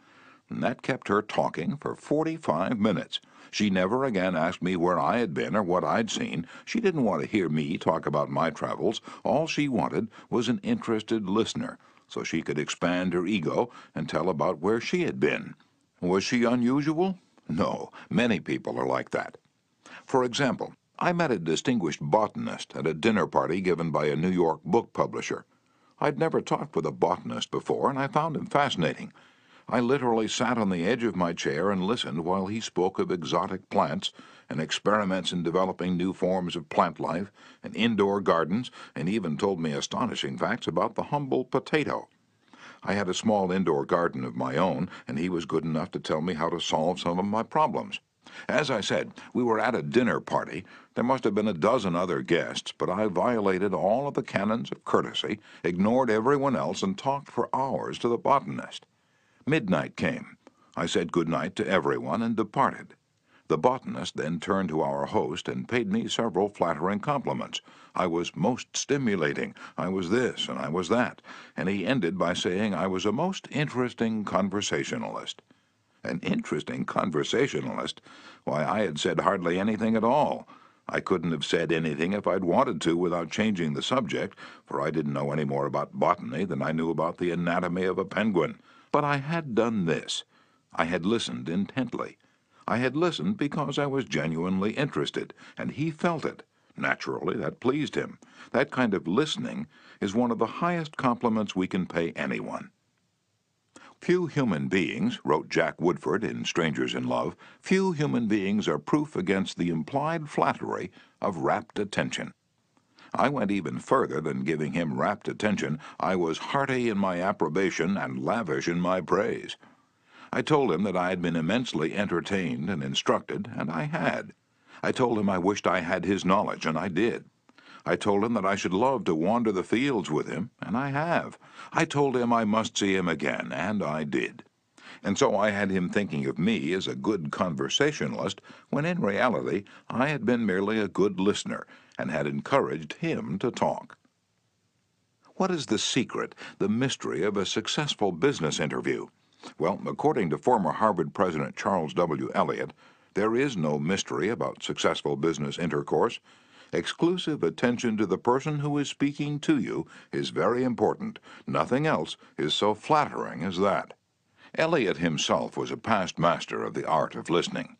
And that kept her talking for 45 minutes. She never again asked me where I had been or what I'd seen. She didn't want to hear me talk about my travels. All she wanted was an interested listener, so she could expand her ego and tell about where she had been. Was she unusual? No, many people are like that. For example, I met a distinguished botanist at a dinner party given by a New York book publisher. I'd never talked with a botanist before, and I found him fascinating. I literally sat on the edge of my chair and listened while he spoke of exotic plants and experiments in developing new forms of plant life and indoor gardens, and even told me astonishing facts about the humble potato. I had a small indoor garden of my own, and he was good enough to tell me how to solve some of my problems. As I said, we were at a dinner party. There must have been a dozen other guests, but I violated all of the canons of courtesy, ignored everyone else, and talked for hours to the botanist. Midnight came. I said good night to everyone and departed. The botanist then turned to our host and paid me several flattering compliments. I was most stimulating, I was this and I was that, and he ended by saying I was a most interesting conversationalist. An interesting conversationalist? Why, I had said hardly anything at all. I couldn't have said anything if I'd wanted to without changing the subject, for I didn't know any more about botany than I knew about the anatomy of a penguin. But I had done this. I had listened intently. I had listened because I was genuinely interested, and he felt it. Naturally, that pleased him. That kind of listening is one of the highest compliments we can pay anyone. Few human beings, wrote Jack Woodford in Strangers in Love, few human beings are proof against the implied flattery of rapt attention. I went even further than giving him rapt attention. I was hearty in my approbation and lavish in my praise. I told him that I had been immensely entertained and instructed, and I had. I told him I wished I had his knowledge, and I did. I told him that I should love to wander the fields with him, and I have. I told him I must see him again, and I did. And so I had him thinking of me as a good conversationalist, when in reality I had been merely a good listener, and had encouraged him to talk. What is the secret, the mystery of a successful business interview? Well, according to former Harvard President Charles W. Eliot, there is no mystery about successful business intercourse. Exclusive attention to the person who is speaking to you is very important. Nothing else is so flattering as that. Eliot himself was a past master of the art of listening.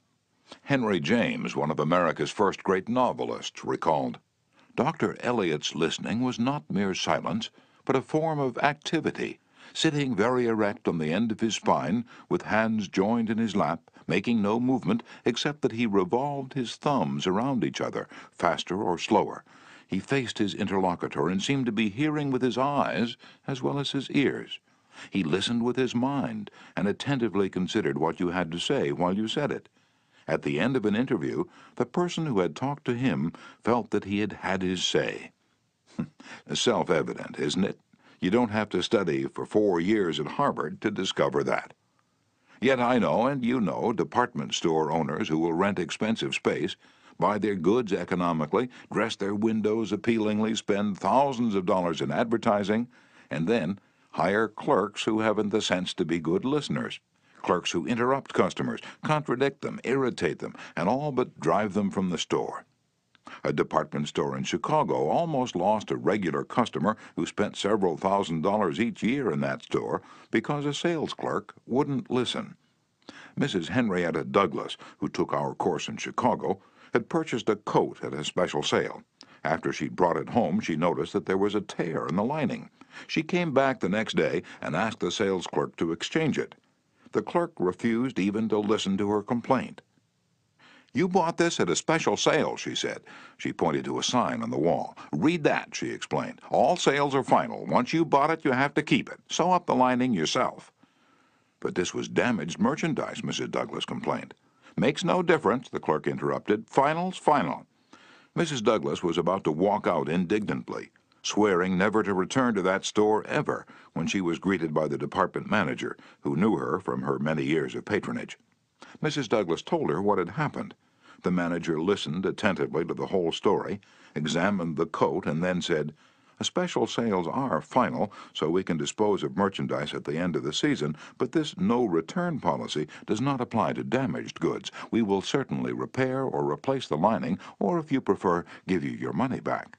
Henry James, one of America's first great novelists, recalled, "Dr. Eliot's listening was not mere silence, but a form of activity, sitting very erect on the end of his spine, with hands joined in his lap, making no movement except that he revolved his thumbs around each other, faster or slower. He faced his interlocutor and seemed to be hearing with his eyes as well as his ears. He listened with his mind and attentively considered what you had to say while you said it. At the end of an interview, the person who had talked to him felt that he had had his say." Self-evident, isn't it? You don't have to study for 4 years at Harvard to discover that. Yet I know, and you know, department store owners who will rent expensive space, buy their goods economically, dress their windows appealingly, spend thousands of dollars in advertising, and then hire clerks who haven't the sense to be good listeners. Clerks who interrupt customers, contradict them, irritate them, and all but drive them from the store. A department store in Chicago almost lost a regular customer who spent several $1,000s each year in that store because a sales clerk wouldn't listen. Mrs. Henrietta Douglas, who took our course in Chicago, had purchased a coat at a special sale. After she'd brought it home, she noticed that there was a tear in the lining. She came back the next day and asked the sales clerk to exchange it. The clerk refused even to listen to her complaint. "You bought this at a special sale," she said. She pointed to a sign on the wall. "Read that," she explained. "All sales are final. Once you bought it, you have to keep it. Sew up the lining yourself." "But this was damaged merchandise," Mrs. Douglas complained. "Makes no difference," the clerk interrupted. "Final's final." Mrs. Douglas was about to walk out indignantly, swearing never to return to that store ever, when she was greeted by the department manager, who knew her from her many years of patronage. Mrs. Douglas told her what had happened. The manager listened attentively to the whole story, examined the coat, and then said, "Special sales are final, so we can dispose of merchandise at the end of the season, but this no-return policy does not apply to damaged goods. We will certainly repair or replace the lining, or if you prefer, give you your money back."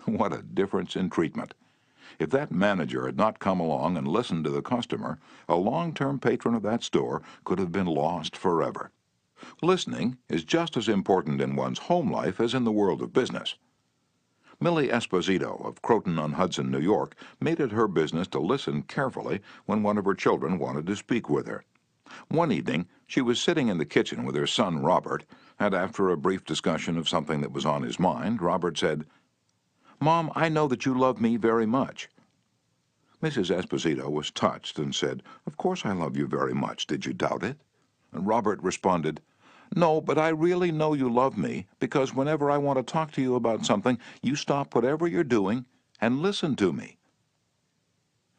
What a difference in treatment! If that manager had not come along and listened to the customer, a long-term patron of that store could have been lost forever. Listening is just as important in one's home life as in the world of business. Millie Esposito of Croton-on-Hudson, New York, made it her business to listen carefully when one of her children wanted to speak with her. One evening, she was sitting in the kitchen with her son Robert, and after a brief discussion of something that was on his mind, Robert said, "Mom, I know that you love me very much." Mrs. Esposito was touched and said, "Of course I love you very much. Did you doubt it?" And Robert responded, "No, but I really know you love me, because whenever I want to talk to you about something, you stop whatever you're doing and listen to me."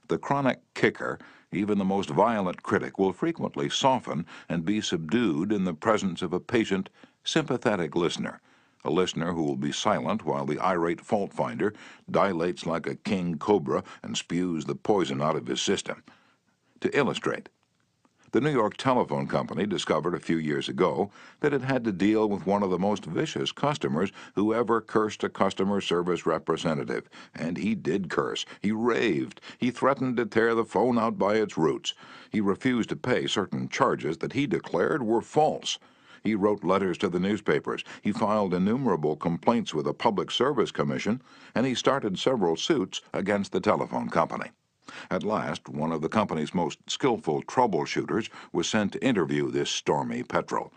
The chronic kicker, even the most violent critic, will frequently soften and be subdued in the presence of a patient, sympathetic listener, a listener who will be silent while the irate fault-finder dilates like a king cobra and spews the poison out of his system. To illustrate, the New York Telephone Company discovered a few years ago that it had to deal with one of the most vicious customers who ever cursed a customer service representative. And he did curse. He raved. He threatened to tear the phone out by its roots. He refused to pay certain charges that he declared were false. He wrote letters to the newspapers. He filed innumerable complaints with the Public Service Commission, and he started several suits against the telephone company. At last, one of the company's most skillful troubleshooters was sent to interview this stormy petrel.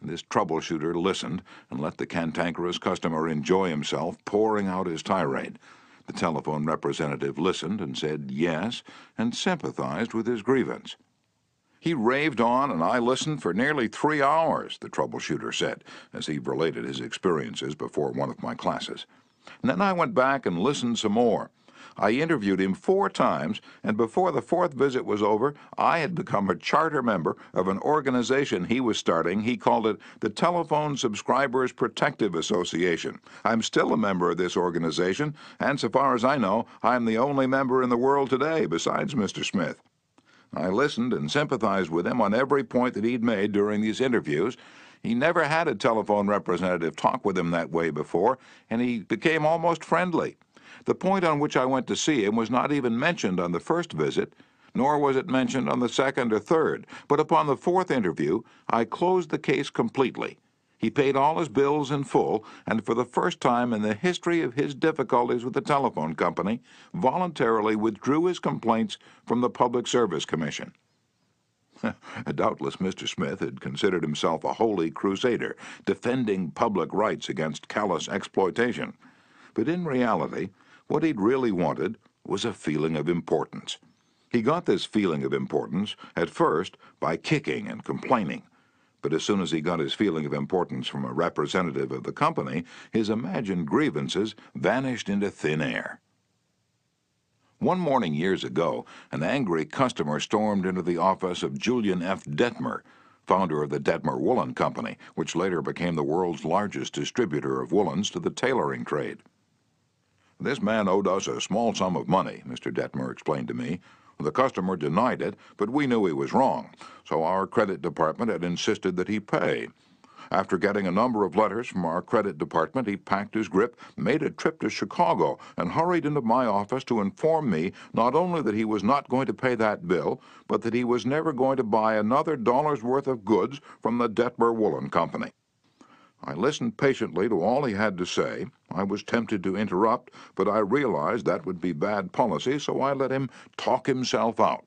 This troubleshooter listened and let the cantankerous customer enjoy himself, pouring out his tirade. The telephone representative listened and said yes, and sympathized with his grievance. "He raved on, and I listened for nearly 3 hours," the troubleshooter said, as he related his experiences before one of my classes. "And then I went back and listened some more. I interviewed him 4 times, and before the 4th visit was over, I had become a charter member of an organization he was starting. He called it the Telephone Subscribers Protective Association. I'm still a member of this organization, and so far as I know, I'm the only member in the world today besides Mr. Smith. I listened and sympathized with him on every point that he'd made during these interviews. He never had a telephone representative talk with him that way before, and he became almost friendly. The point on which I went to see him was not even mentioned on the first visit, nor was it mentioned on the second or third, but upon the 4th interview, I closed the case completely. He paid all his bills in full, and for the first time in the history of his difficulties with the telephone company, voluntarily withdrew his complaints from the Public Service Commission." Doubtless Mr. Smith had considered himself a holy crusader, defending public rights against callous exploitation. But in reality, what he'd really wanted was a feeling of importance. He got this feeling of importance, at first, by kicking and complaining. But as soon as he got his feeling of importance from a representative of the company, his imagined grievances vanished into thin air. One morning years ago, an angry customer stormed into the office of Julian F. Detmer, founder of the Detmer Woolen Company, which later became the world's largest distributor of woolens to the tailoring trade. "This man owed us a small sum of money," Mr. Detmer explained to me. "The customer denied it, but we knew he was wrong, so our credit department had insisted that he pay. After getting a number of letters from our credit department, he packed his grip, made a trip to Chicago, and hurried into my office to inform me not only that he was not going to pay that bill, but that he was never going to buy another dollar's worth of goods from the Detmer Woolen Company. I listened patiently to all he had to say. I was tempted to interrupt, but I realized that would be bad policy, so I let him talk himself out.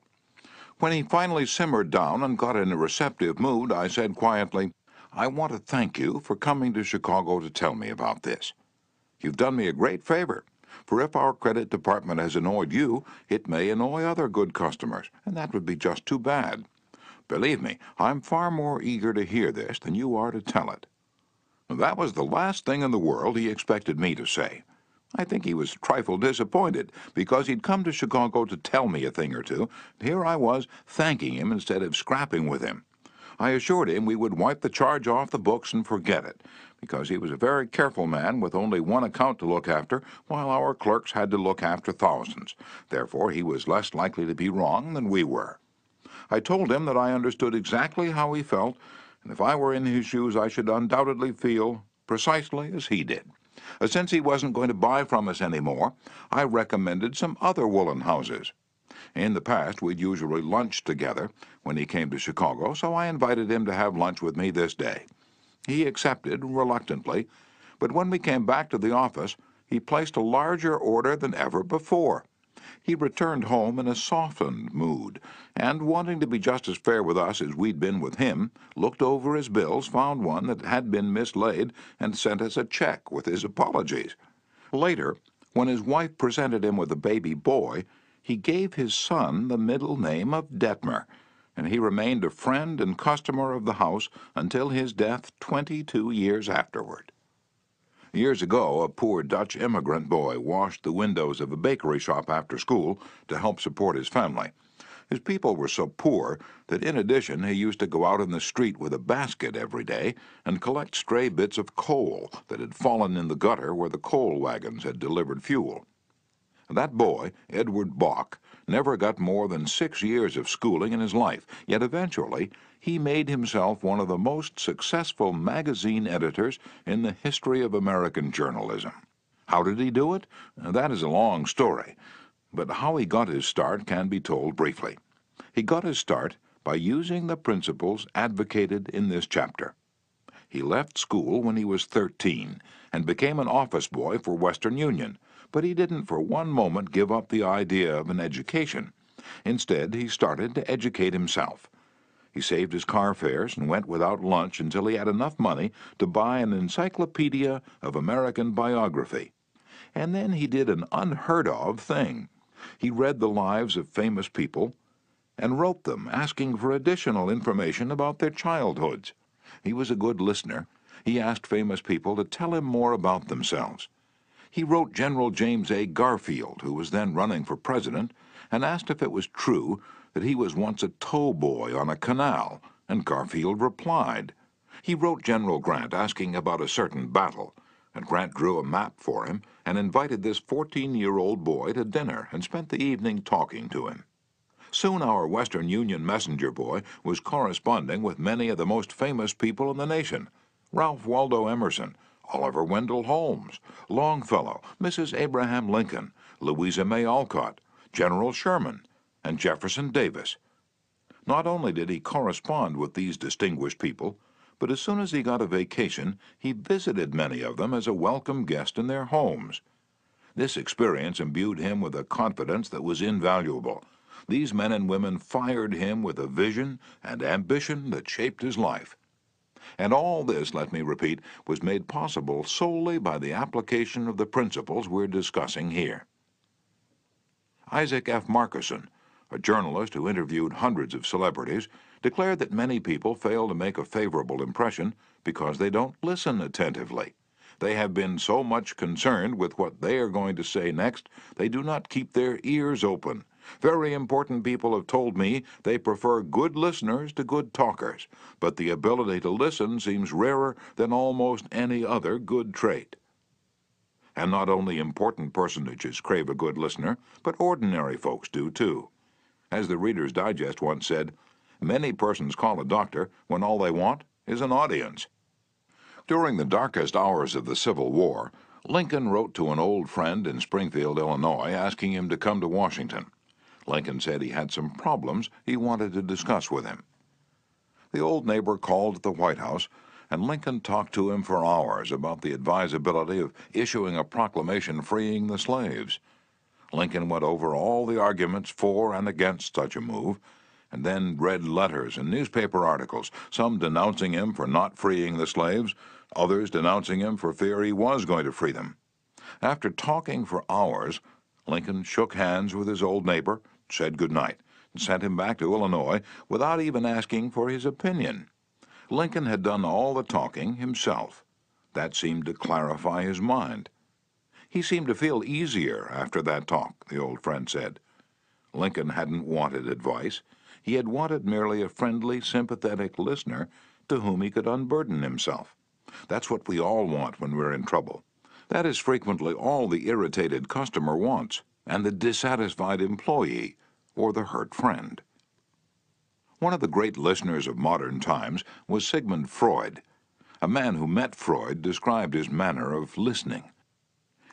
When he finally simmered down and got in a receptive mood, I said quietly, 'I want to thank you for coming to Chicago to tell me about this. You've done me a great favor, for if our credit department has annoyed you, it may annoy other good customers, and that would be just too bad. Believe me, I'm far more eager to hear this than you are to tell it.' That was the last thing in the world he expected me to say. I think he was a trifle disappointed, because he'd come to Chicago to tell me a thing or two, and here I was thanking him instead of scrapping with him. I assured him we would wipe the charge off the books and forget it, because he was a very careful man with only one account to look after, while our clerks had to look after thousands. Therefore he was less likely to be wrong than we were. I told him that I understood exactly how he felt, and if I were in his shoes I should undoubtedly feel precisely as he did. Since he wasn't going to buy from us any more, I recommended some other woolen houses. In the past, we'd usually lunched together when he came to Chicago, so I invited him to have lunch with me this day. He accepted reluctantly, but when we came back to the office, he placed a larger order than ever before. He returned home in a softened mood, and, wanting to be just as fair with us as we'd been with him, looked over his bills, found one that had been mislaid, and sent us a check with his apologies. Later, when his wife presented him with a baby boy, he gave his son the middle name of Detmer, and he remained a friend and customer of the house until his death 22 years afterward. Years ago, a poor Dutch immigrant boy washed the windows of a bakery shop after school to help support his family. His people were so poor that in addition he used to go out in the street with a basket every day and collect stray bits of coal that had fallen in the gutter where the coal wagons had delivered fuel. That boy, Edward Bach, never got more than 6 years of schooling in his life, yet eventually he made himself one of the most successful magazine editors in the history of American journalism. How did he do it? That is a long story, but how he got his start can be told briefly. He got his start by using the principles advocated in this chapter. He left school when he was 13 and became an office boy for Western Union, but he didn't for one moment give up the idea of an education. Instead, he started to educate himself. He saved his car fares and went without lunch until he had enough money to buy an encyclopedia of American biography. And then he did an unheard-of thing. He read the lives of famous people and wrote them, asking for additional information about their childhoods. He was a good listener. He asked famous people to tell him more about themselves. He wrote General James A. Garfield, who was then running for president, and asked if it was true that he was once a tow boy on a canal, and Garfield replied. He wrote General Grant asking about a certain battle, and Grant drew a map for him and invited this 14-year-old boy to dinner and spent the evening talking to him. Soon our Western Union messenger boy was corresponding with many of the most famous people in the nation: Ralph Waldo Emerson, Oliver Wendell Holmes, Longfellow, Mrs. Abraham Lincoln, Louisa May Alcott, General Sherman, and Jefferson Davis. Not only did he correspond with these distinguished people, but as soon as he got a vacation, he visited many of them as a welcome guest in their homes. This experience imbued him with a confidence that was invaluable. These men and women fired him with a vision and ambition that shaped his life. And all this, let me repeat, was made possible solely by the application of the principles we're discussing here. Isaac F. Marcusson, a journalist who interviewed hundreds of celebrities, declared that many people fail to make a favorable impression because they don't listen attentively. They have been so much concerned with what they are going to say next, they do not keep their ears open. Very important people have told me they prefer good listeners to good talkers, but the ability to listen seems rarer than almost any other good trait. And not only important personages crave a good listener, but ordinary folks do too. As the Reader's Digest once said, many persons call a doctor when all they want is an audience. During the darkest hours of the Civil War, Lincoln wrote to an old friend in Springfield, Illinois, asking him to come to Washington. Lincoln said he had some problems he wanted to discuss with him. The old neighbor called at the White House, and Lincoln talked to him for hours about the advisability of issuing a proclamation freeing the slaves. Lincoln went over all the arguments for and against such a move, and then read letters and newspaper articles, some denouncing him for not freeing the slaves, others denouncing him for fear he was going to free them. After talking for hours, Lincoln shook hands with his old neighbor, said good night, and sent him back to Illinois without even asking for his opinion. Lincoln had done all the talking himself. That seemed to clarify his mind. He seemed to feel easier after that talk, the old friend said. Lincoln hadn't wanted advice. He had wanted merely a friendly, sympathetic listener to whom he could unburden himself. That's what we all want when we're in trouble. That is frequently all the irritated customer wants, and the dissatisfied employee, or the hurt friend. One of the great listeners of modern times was Sigmund Freud. A man who met Freud described his manner of listening.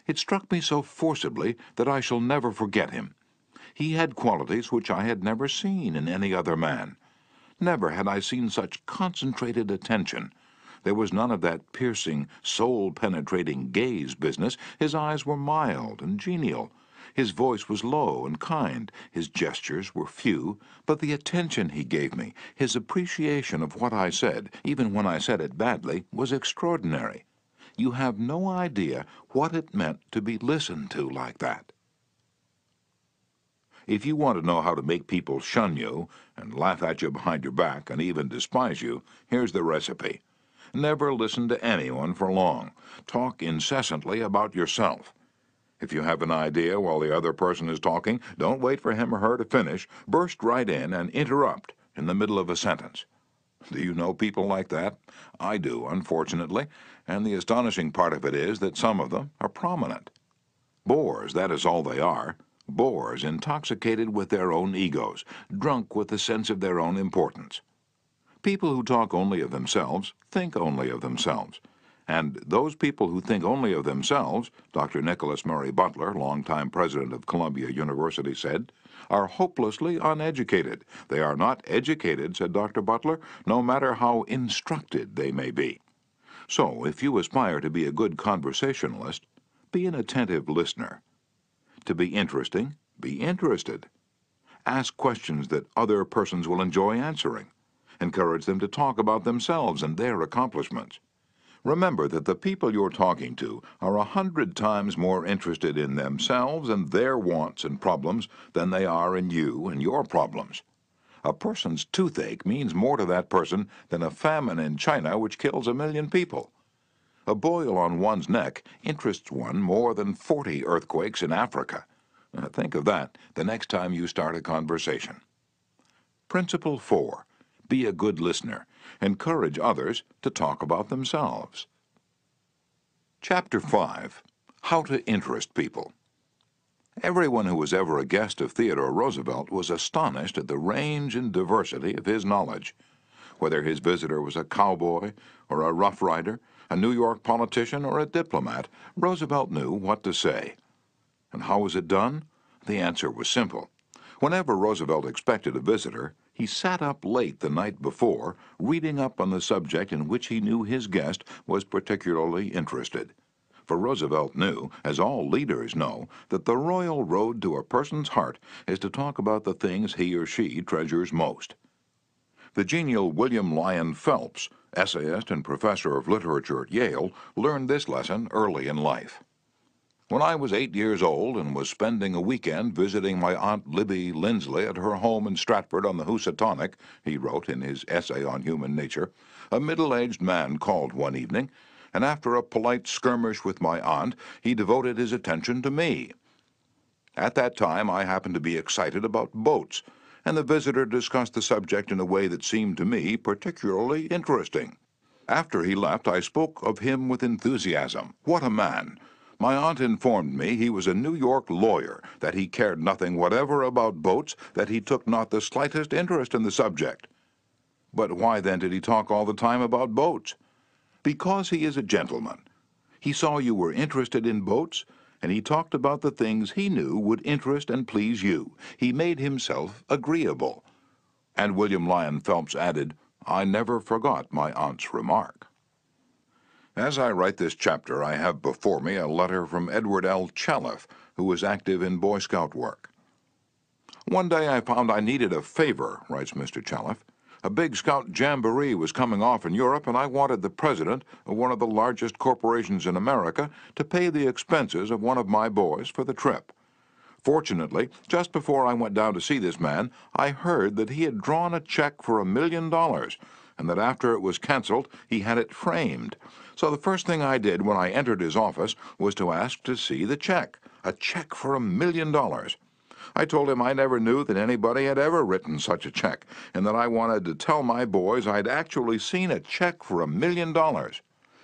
It struck me so forcibly that I shall never forget him. He had qualities which I had never seen in any other man. Never had I seen such concentrated attention. There was none of that piercing, soul-penetrating gaze business. His eyes were mild and genial. His voice was low and kind. His gestures were few, but the attention he gave me, his appreciation of what I said, even when I said it badly, was extraordinary. You have no idea what it meant to be listened to like that. If you want to know how to make people shun you and laugh at you behind your back and even despise you, here's the recipe. Never listen to anyone for long. Talk incessantly about yourself. If you have an idea while the other person is talking, don't wait for him or her to finish. Burst right in and interrupt in the middle of a sentence. Do you know people like that? I do, unfortunately, and the astonishing part of it is that some of them are prominent. Bores, that is all they are. Bores, intoxicated with their own egos, drunk with the sense of their own importance. People who talk only of themselves think only of themselves. And those people who think only of themselves, Dr. Nicholas Murray Butler, longtime president of Columbia University, said, are hopelessly uneducated. They are not educated, said Dr. Butler, no matter how instructed they may be. So, if you aspire to be a good conversationalist, be an attentive listener. To be interesting, be interested. Ask questions that other persons will enjoy answering. Encourage them to talk about themselves and their accomplishments. Remember that the people you're talking to are 100 times more interested in themselves and their wants and problems than they are in you and your problems. A person's toothache means more to that person than a famine in China which kills 1 million people. A boil on one's neck interests one more than 40 earthquakes in Africa. Think of that the next time you start a conversation. Principle 4. Be a good listener. Encourage others to talk about themselves. Chapter 5. How to Interest People. Everyone who was ever a guest of Theodore Roosevelt was astonished at the range and diversity of his knowledge. Whether his visitor was a cowboy or a rough rider, a New York politician or a diplomat, Roosevelt knew what to say. And how was it done? The answer was simple. Whenever Roosevelt expected a visitor, he sat up late the night before, reading up on the subject in which he knew his guest was particularly interested. For Roosevelt knew, as all leaders know, that the royal road to a person's heart is to talk about the things he or she treasures most. The genial William Lyon Phelps, essayist and professor of literature at Yale, learned this lesson early in life. When I was 8 years old and was spending a weekend visiting my Aunt Libby Lindsley at her home in Stratford on the Housatonic, he wrote in his essay on human nature, a middle-aged man called one evening, and after a polite skirmish with my aunt, he devoted his attention to me. At that time, I happened to be excited about boats, and the visitor discussed the subject in a way that seemed to me particularly interesting. After he left, I spoke of him with enthusiasm. What a man! My aunt informed me he was a New York lawyer, that he cared nothing whatever about boats, that he took not the slightest interest in the subject. But why then did he talk all the time about boats? Because he is a gentleman. He saw you were interested in boats, and he talked about the things he knew would interest and please you. He made himself agreeable. And William Lyon Phelps added, I never forgot my aunt's remark. As I write this chapter, I have before me a letter from Edward L. Challiff, who was active in Boy Scout work. One day I found I needed a favor, writes Mr. Challiff. A big Scout jamboree was coming off in Europe, and I wanted the president of one of the largest corporations in America to pay the expenses of one of my boys for the trip. Fortunately, just before I went down to see this man, I heard that he had drawn a check for $1 million, and that after it was canceled, he had it framed. So the first thing I did when I entered his office was to ask to see the check, a check for $1 million. I told him I never knew that anybody had ever written such a check, and that I wanted to tell my boys I'd actually seen a check for $1 million.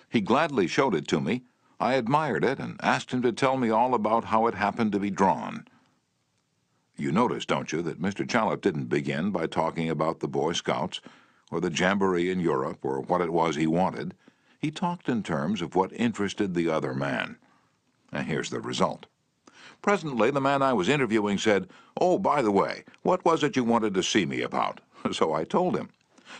He gladly showed it to me. I admired it and asked him to tell me all about how it happened to be drawn. You notice, don't you, that Mr. Challiff didn't begin by talking about the Boy Scouts, or the jamboree in Europe, or what it was he wanted. He talked in terms of what interested the other man. And here's the result. Presently, the man I was interviewing said, "Oh, by the way, what was it you wanted to see me about?" So I told him.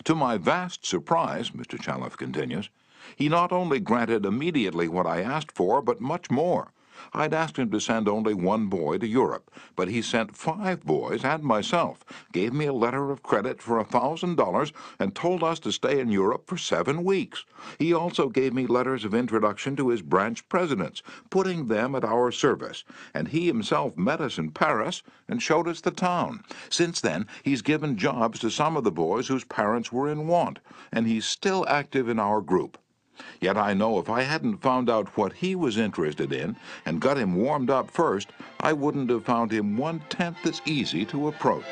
To my vast surprise, Mr. Challiff continues, he not only granted immediately what I asked for, but much more. I'd asked him to send only one boy to Europe, but he sent 5 boys and myself, gave me a letter of credit for $1,000, and told us to stay in Europe for 7 weeks. He also gave me letters of introduction to his branch presidents, putting them at our service, and he himself met us in Paris and showed us the town. Since then, he's given jobs to some of the boys whose parents were in want, and he's still active in our group. Yet I know if I hadn't found out what he was interested in and got him warmed up first, I wouldn't have found him 1/10 as easy to approach.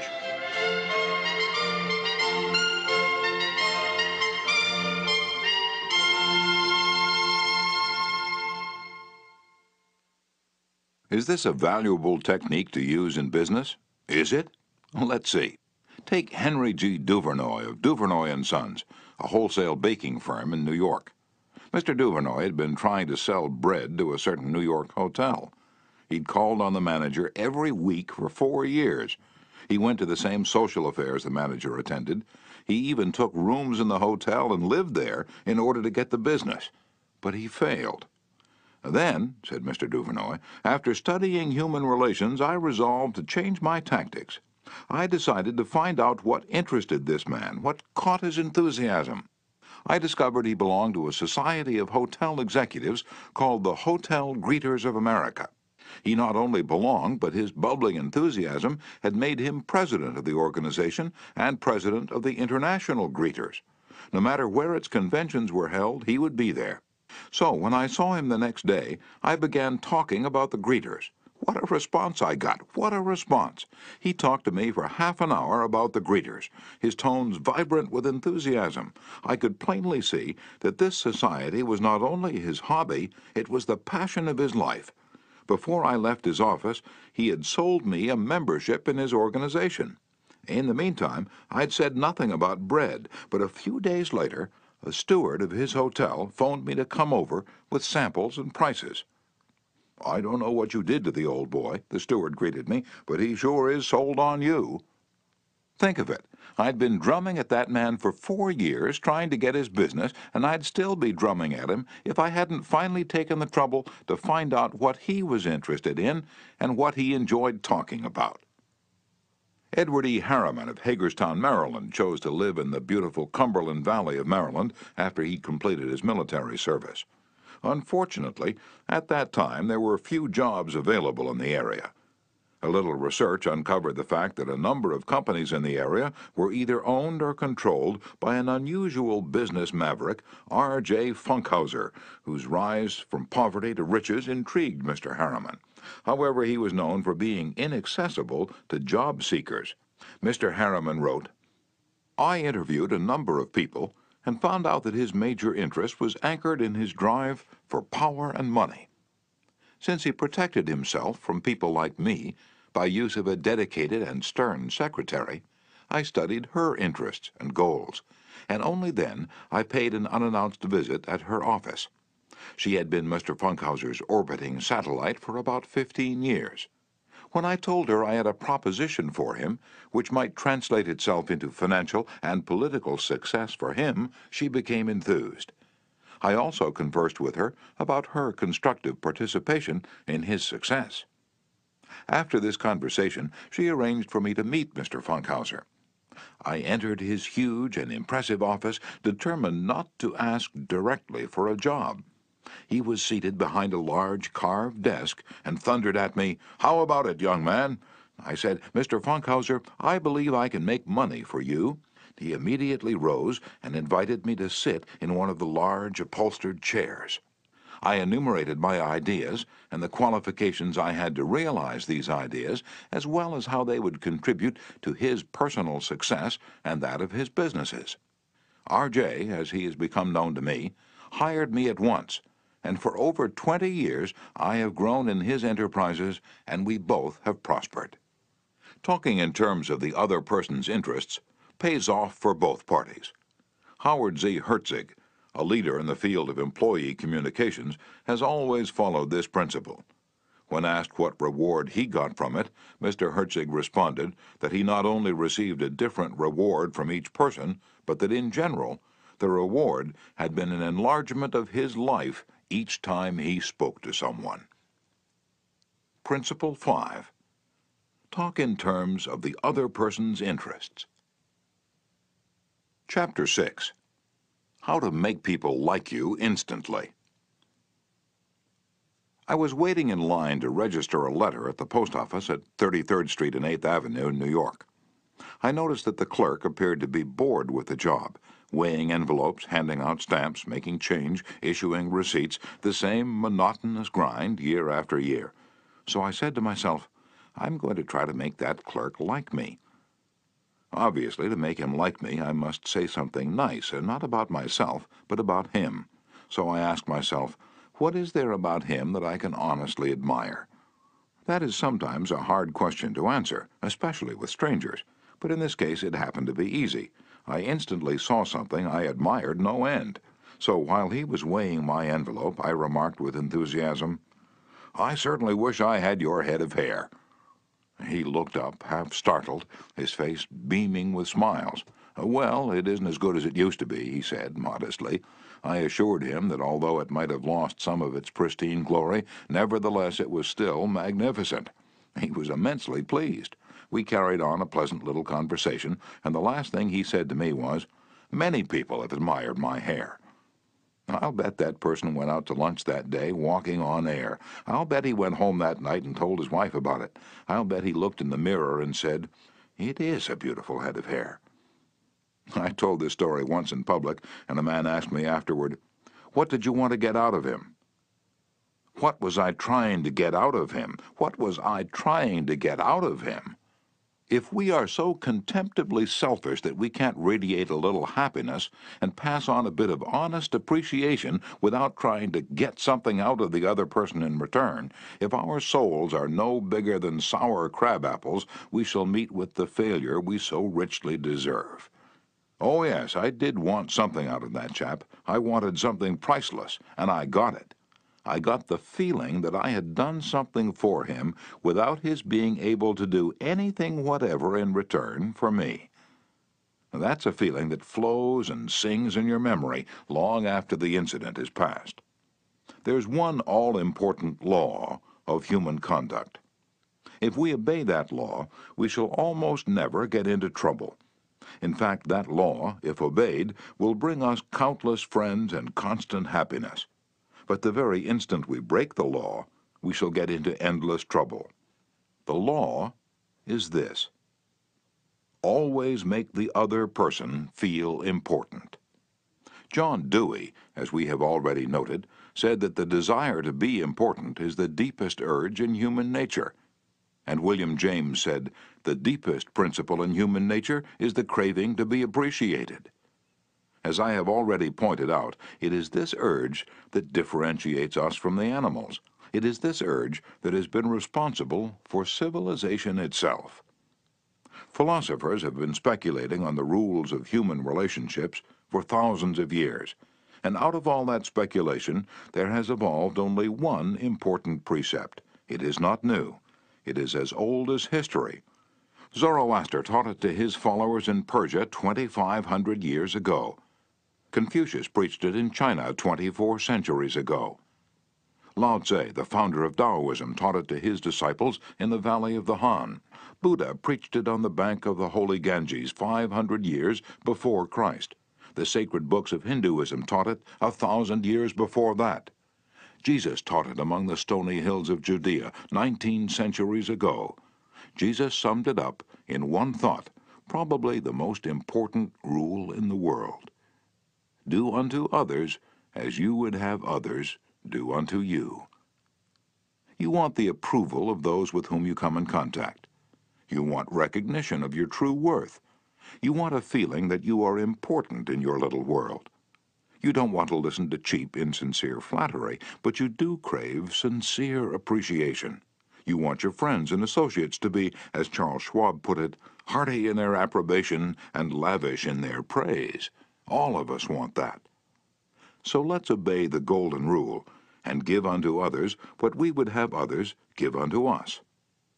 Is this a valuable technique to use in business? Is it? Let's see. Take Henry G. Duvernoy of Duvernoy & Sons, a wholesale baking firm in New York. Mr. Duvernoy had been trying to sell bread to a certain New York hotel. He'd called on the manager every week for 4 years, He went to the same social affairs the manager attended. He even took rooms in the hotel and lived there in order to get the business. But he failed. Then, said Mr. Duvernoy, after studying human relations, I resolved to change my tactics. I decided to find out what interested this man, what caught his enthusiasm. I discovered he belonged to a society of hotel executives called the Hotel Greeters of America. He not only belonged, but his bubbling enthusiasm had made him president of the organization and president of the International Greeters. No matter where its conventions were held, he would be there. So when I saw him the next day, I began talking about the greeters. What a response I got! What a response! He talked to me for half an hour about the greeters, his tones vibrant with enthusiasm. I could plainly see that this society was not only his hobby, it was the passion of his life. Before I left his office, he had sold me a membership in his organization. In the meantime, I'd said nothing about bread, but a few days later, a steward of his hotel phoned me to come over with samples and prices. "I don't know what you did to the old boy," the steward greeted me, "but he sure is sold on you." Think of it. I'd been drumming at that man for 4 years, trying to get his business, and I'd still be drumming at him if I hadn't finally taken the trouble to find out what he was interested in and what he enjoyed talking about. Edward E. Harriman of Hagerstown, Maryland, chose to live in the beautiful Cumberland Valley of Maryland after he completed his military service. Unfortunately, at that time there were few jobs available in the area. A little research uncovered the fact that a number of companies in the area were either owned or controlled by an unusual business maverick, R.J. Funkhauser, whose rise from poverty to riches intrigued Mr. Harriman. However, he was known for being inaccessible to job seekers. Mr. Harriman wrote, "I interviewed a number of people and found out that his major interest was anchored in his drive for power and money. Since he protected himself from people like me by use of a dedicated and stern secretary, I studied her interests and goals, and only then I paid an unannounced visit at her office. She had been Mr. Funkhauser's orbiting satellite for about 15 years. When I told her I had a proposition for him, which might translate itself into financial and political success for him, she became enthused. I also conversed with her about her constructive participation in his success. After this conversation, she arranged for me to meet Mr. Funkhauser. I entered his huge and impressive office, determined not to ask directly for a job. He was seated behind a large carved desk and thundered at me, "How about it, young man?" I said, "Mr. Funkhauser, I believe I can make money for you." He immediately rose and invited me to sit in one of the large upholstered chairs. I enumerated my ideas and the qualifications I had to realize these ideas, as well as how they would contribute to his personal success and that of his businesses. R.J., as he has become known to me, hired me at once, and for over 20 years I have grown in his enterprises, and we both have prospered. Talking in terms of the other person's interests pays off for both parties. Howard Z. Herzig, a leader in the field of employee communications, has always followed this principle. When asked what reward he got from it, Mr. Herzig responded that he not only received a different reward from each person, but that in general, the reward had been an enlargement of his life each time he spoke to someone. Principle 5. Talk in terms of the other person's interests. Chapter 6. How to make people like you instantly. I was waiting in line to register a letter at the post office at 33rd Street and 8th Avenue in New York. I noticed that the clerk appeared to be bored with the job, weighing envelopes, handing out stamps, making change, issuing receipts, the same monotonous grind year after year. So I said to myself, I'm going to try to make that clerk like me. Obviously, to make him like me, I must say something nice, and not about myself, but about him. So I asked myself, what is there about him that I can honestly admire? That is sometimes a hard question to answer, especially with strangers, but in this case it happened to be easy. I instantly saw something I admired no end. So while he was weighing my envelope, I remarked with enthusiasm, "I certainly wish I had your head of hair." He looked up, half startled, his face beaming with smiles. "Well, it isn't as good as it used to be," he said modestly. I assured him that although it might have lost some of its pristine glory, nevertheless it was still magnificent. He was immensely pleased. We carried on a pleasant little conversation, and the last thing he said to me was, "Many people have admired my hair." I'll bet that person went out to lunch that day walking on air. I'll bet he went home that night and told his wife about it. I'll bet he looked in the mirror and said, "It is a beautiful head of hair." I told this story once in public, and a man asked me afterward, "What did you want to get out of him?" What was I trying to get out of him? What was I trying to get out of him? If we are so contemptibly selfish that we can't radiate a little happiness and pass on a bit of honest appreciation without trying to get something out of the other person in return, if our souls are no bigger than sour crab apples, we shall meet with the failure we so richly deserve. Oh yes, I did want something out of that chap. I wanted something priceless, and I got it. I got the feeling that I had done something for him without his being able to do anything whatever in return for me. That's a feeling that flows and sings in your memory long after the incident is past. There's one all-important law of human conduct. If we obey that law, we shall almost never get into trouble. In fact, that law, if obeyed, will bring us countless friends and constant happiness. But the very instant we break the law, we shall get into endless trouble. The law is this: always make the other person feel important. John Dewey, as we have already noted, said that the desire to be important is the deepest urge in human nature. And William James said, the deepest principle in human nature is the craving to be appreciated. As I have already pointed out, it is this urge that differentiates us from the animals. It is this urge that has been responsible for civilization itself. Philosophers have been speculating on the rules of human relationships for thousands of years, and out of all that speculation there has evolved only one important precept. It is not new. It is as old as history. Zoroaster taught it to his followers in Persia 2,500 years ago. Confucius preached it in China 24 centuries ago. Lao Tse, the founder of Taoism, taught it to his disciples in the valley of the Han. Buddha preached it on the bank of the holy Ganges 500 years before Christ. The sacred books of Hinduism taught it 1,000 years before that. Jesus taught it among the stony hills of Judea 19 centuries ago. Jesus summed it up in one thought, probably the most important rule in the world. Do unto others as you would have others do unto you. You want the approval of those with whom you come in contact. You want recognition of your true worth. You want a feeling that you are important in your little world. You don't want to listen to cheap, insincere flattery, but you do crave sincere appreciation. You want your friends and associates to be, as Charles Schwab put it, hearty in their approbation and lavish in their praise. All of us want that. So let's obey the golden rule and give unto others what we would have others give unto us.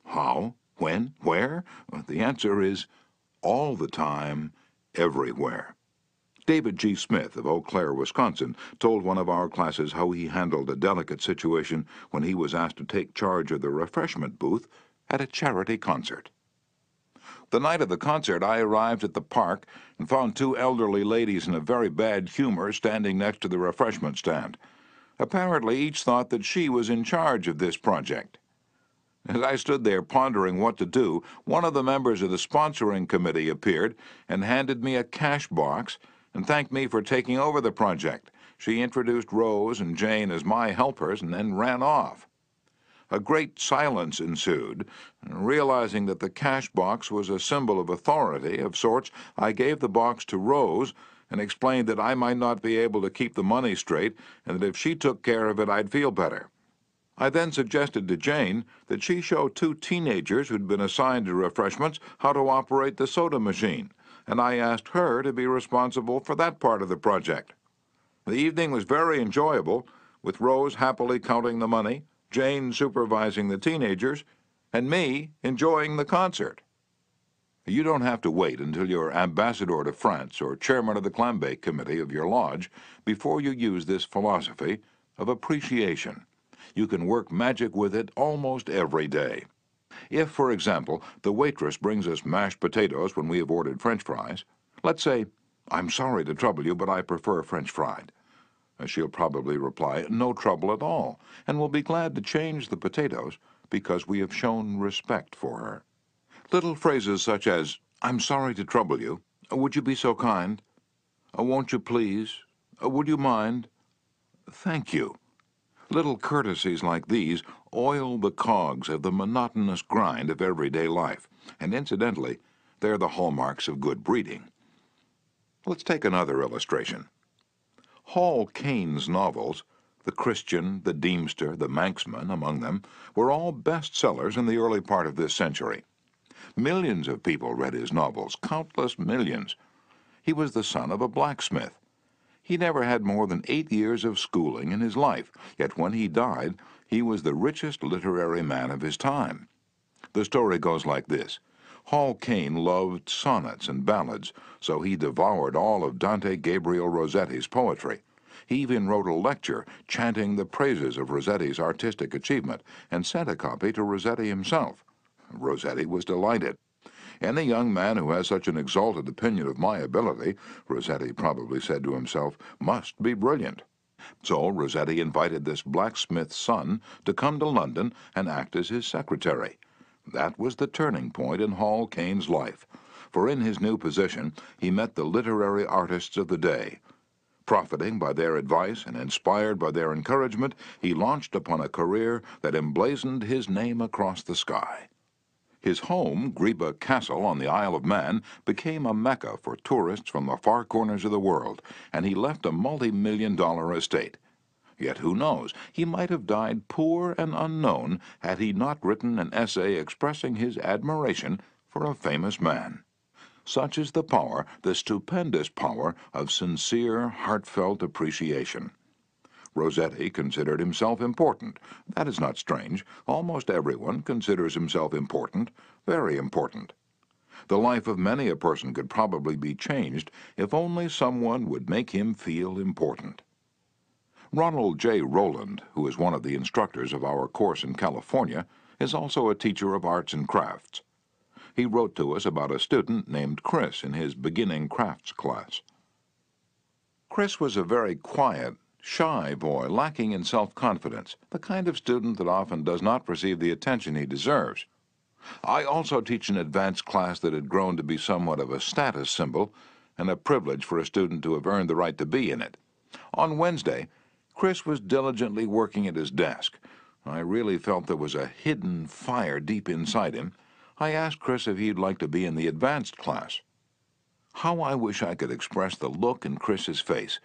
How? When? Where? Well, the answer is all the time, everywhere. David G. Smith of Eau Claire, Wisconsin, told one of our classes how he handled a delicate situation when he was asked to take charge of the refreshment booth at a charity concert. The night of the concert, I arrived at the park and found two elderly ladies in a very bad humor standing next to the refreshment stand. Apparently, each thought that she was in charge of this project. As I stood there pondering what to do, one of the members of the sponsoring committee appeared and handed me a cash box and thanked me for taking over the project. She introduced Rose and Jane as my helpers and then ran off. A great silence ensued. Realizing that the cash box was a symbol of authority of sorts, I gave the box to Rose and explained that I might not be able to keep the money straight and that if she took care of it, I'd feel better. I then suggested to Jane that she show two teenagers who'd been assigned to refreshments how to operate the soda machine, and I asked her to be responsible for that part of the project. The evening was very enjoyable, with Rose happily counting the money, Jane supervising the teenagers, and me enjoying the concert. You don't have to wait until you're ambassador to France or chairman of the clambake committee of your lodge before you use this philosophy of appreciation. You can work magic with it almost every day. If, for example, the waitress brings us mashed potatoes when we have ordered French fries, let's say, "I'm sorry to trouble you, but I prefer French fried." She'll probably reply, "No trouble at all," and will be glad to change the potatoes because we have shown respect for her. Little phrases such as, "I'm sorry to trouble you," "Would you be so kind?" "Won't you please?" "Would you mind?" "Thank you." Little courtesies like these oil the cogs of the monotonous grind of everyday life, and incidentally, they're the hallmarks of good breeding. Let's take another illustration. Hall Caine's novels, The Christian, The Deemster, The Manxman among them, were all bestsellers in the early part of this century. Millions of people read his novels, countless millions. He was the son of a blacksmith. He never had more than 8 years of schooling in his life, yet when he died, he was the richest literary man of his time. The story goes like this. Hall Caine loved sonnets and ballads, so he devoured all of Dante Gabriel Rossetti's poetry. He even wrote a lecture chanting the praises of Rossetti's artistic achievement and sent a copy to Rossetti himself. Rossetti was delighted. "Any young man who has such an exalted opinion of my ability," Rossetti probably said to himself, "must be brilliant." So Rossetti invited this blacksmith's son to come to London and act as his secretary. That was the turning point in Hall Caine's life, for in his new position he met the literary artists of the day. Profiting by their advice and inspired by their encouragement, he launched upon a career that emblazoned his name across the sky. His home, Greba Castle on the Isle of Man, became a mecca for tourists from the far corners of the world, and he left a multi-million-dollar estate. Yet who knows, he might have died poor and unknown had he not written an essay expressing his admiration for a famous man. Such is the power, the stupendous power, of sincere, heartfelt appreciation. Rossetti considered himself important. That is not strange. Almost everyone considers himself important, very important. The life of many a person could probably be changed if only someone would make him feel important. Ronald J. Rowland, who is one of the instructors of our course in California, is also a teacher of arts and crafts. He wrote to us about a student named Chris in his beginning crafts class. Chris was a very quiet, shy boy, lacking in self-confidence, the kind of student that often does not receive the attention he deserves. I also teach an advanced class that had grown to be somewhat of a status symbol and a privilege for a student to have earned the right to be in it. On Wednesday, Chris was diligently working at his desk. I really felt there was a hidden fire deep inside him. I asked Chris if he'd like to be in the advanced class. How I wish I could express the look in Chris's face,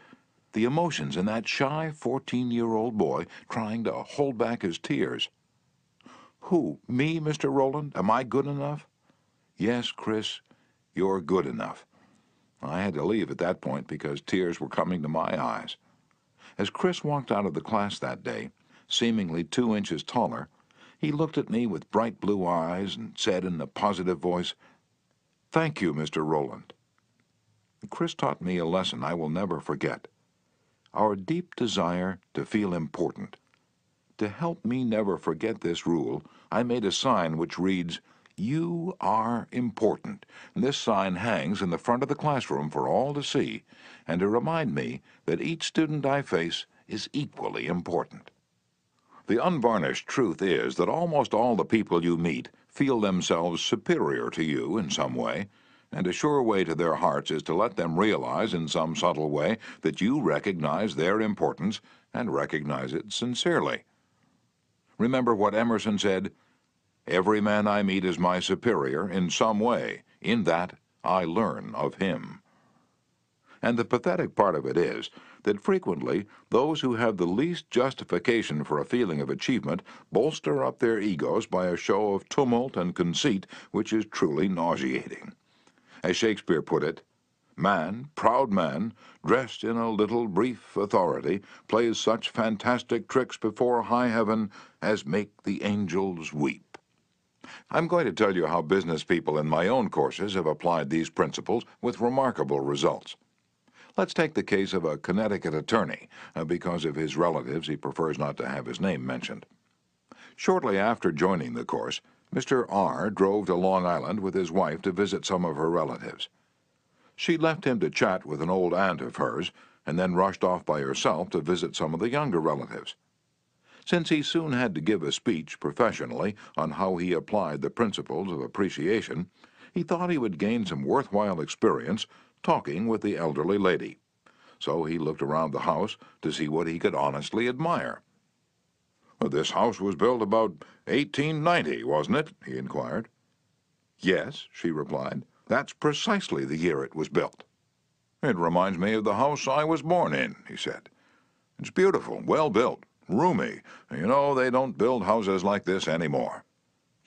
the emotions in that shy 14-year-old boy trying to hold back his tears. "Who, me, Mr. Rowland? Am I good enough?" "Yes, Chris, you're good enough." I had to leave at that point because tears were coming to my eyes. As Chris walked out of the class that day, seemingly 2 inches taller, he looked at me with bright blue eyes and said in a positive voice, "Thank you, Mr. Rowland." Chris taught me a lesson I will never forget. Our deep desire to feel important. To help me never forget this rule, I made a sign which reads, "You are important." And this sign hangs in the front of the classroom for all to see, and to remind me that each student I face is equally important. The unvarnished truth is that almost all the people you meet feel themselves superior to you in some way, and a sure way to their hearts is to let them realize in some subtle way that you recognize their importance and recognize it sincerely. Remember what Emerson said, "Every man I meet is my superior in some way. In that I learn of him." And the pathetic part of it is that frequently those who have the least justification for a feeling of achievement bolster up their egos by a show of tumult and conceit which is truly nauseating. As Shakespeare put it, "Man, proud man, dressed in a little brief authority, plays such fantastic tricks before high heaven as make the angels weep." I'm going to tell you how business people in my own courses have applied these principles with remarkable results. Let's take the case of a Connecticut attorney. Because of his relatives, he prefers not to have his name mentioned. Shortly after joining the course, Mr. R. drove to Long Island with his wife to visit some of her relatives. She left him to chat with an old aunt of hers, and then rushed off by herself to visit some of the younger relatives. Since he soon had to give a speech professionally on how he applied the principles of appreciation, he thought he would gain some worthwhile experience talking with the elderly lady. So he looked around the house to see what he could honestly admire. "This house was built about 1890, wasn't it?" he inquired. "Yes," she replied. "That's precisely the year it was built." "It reminds me of the house I was born in," he said. "It's beautiful, well built, roomy. You know, they don't build houses like this anymore."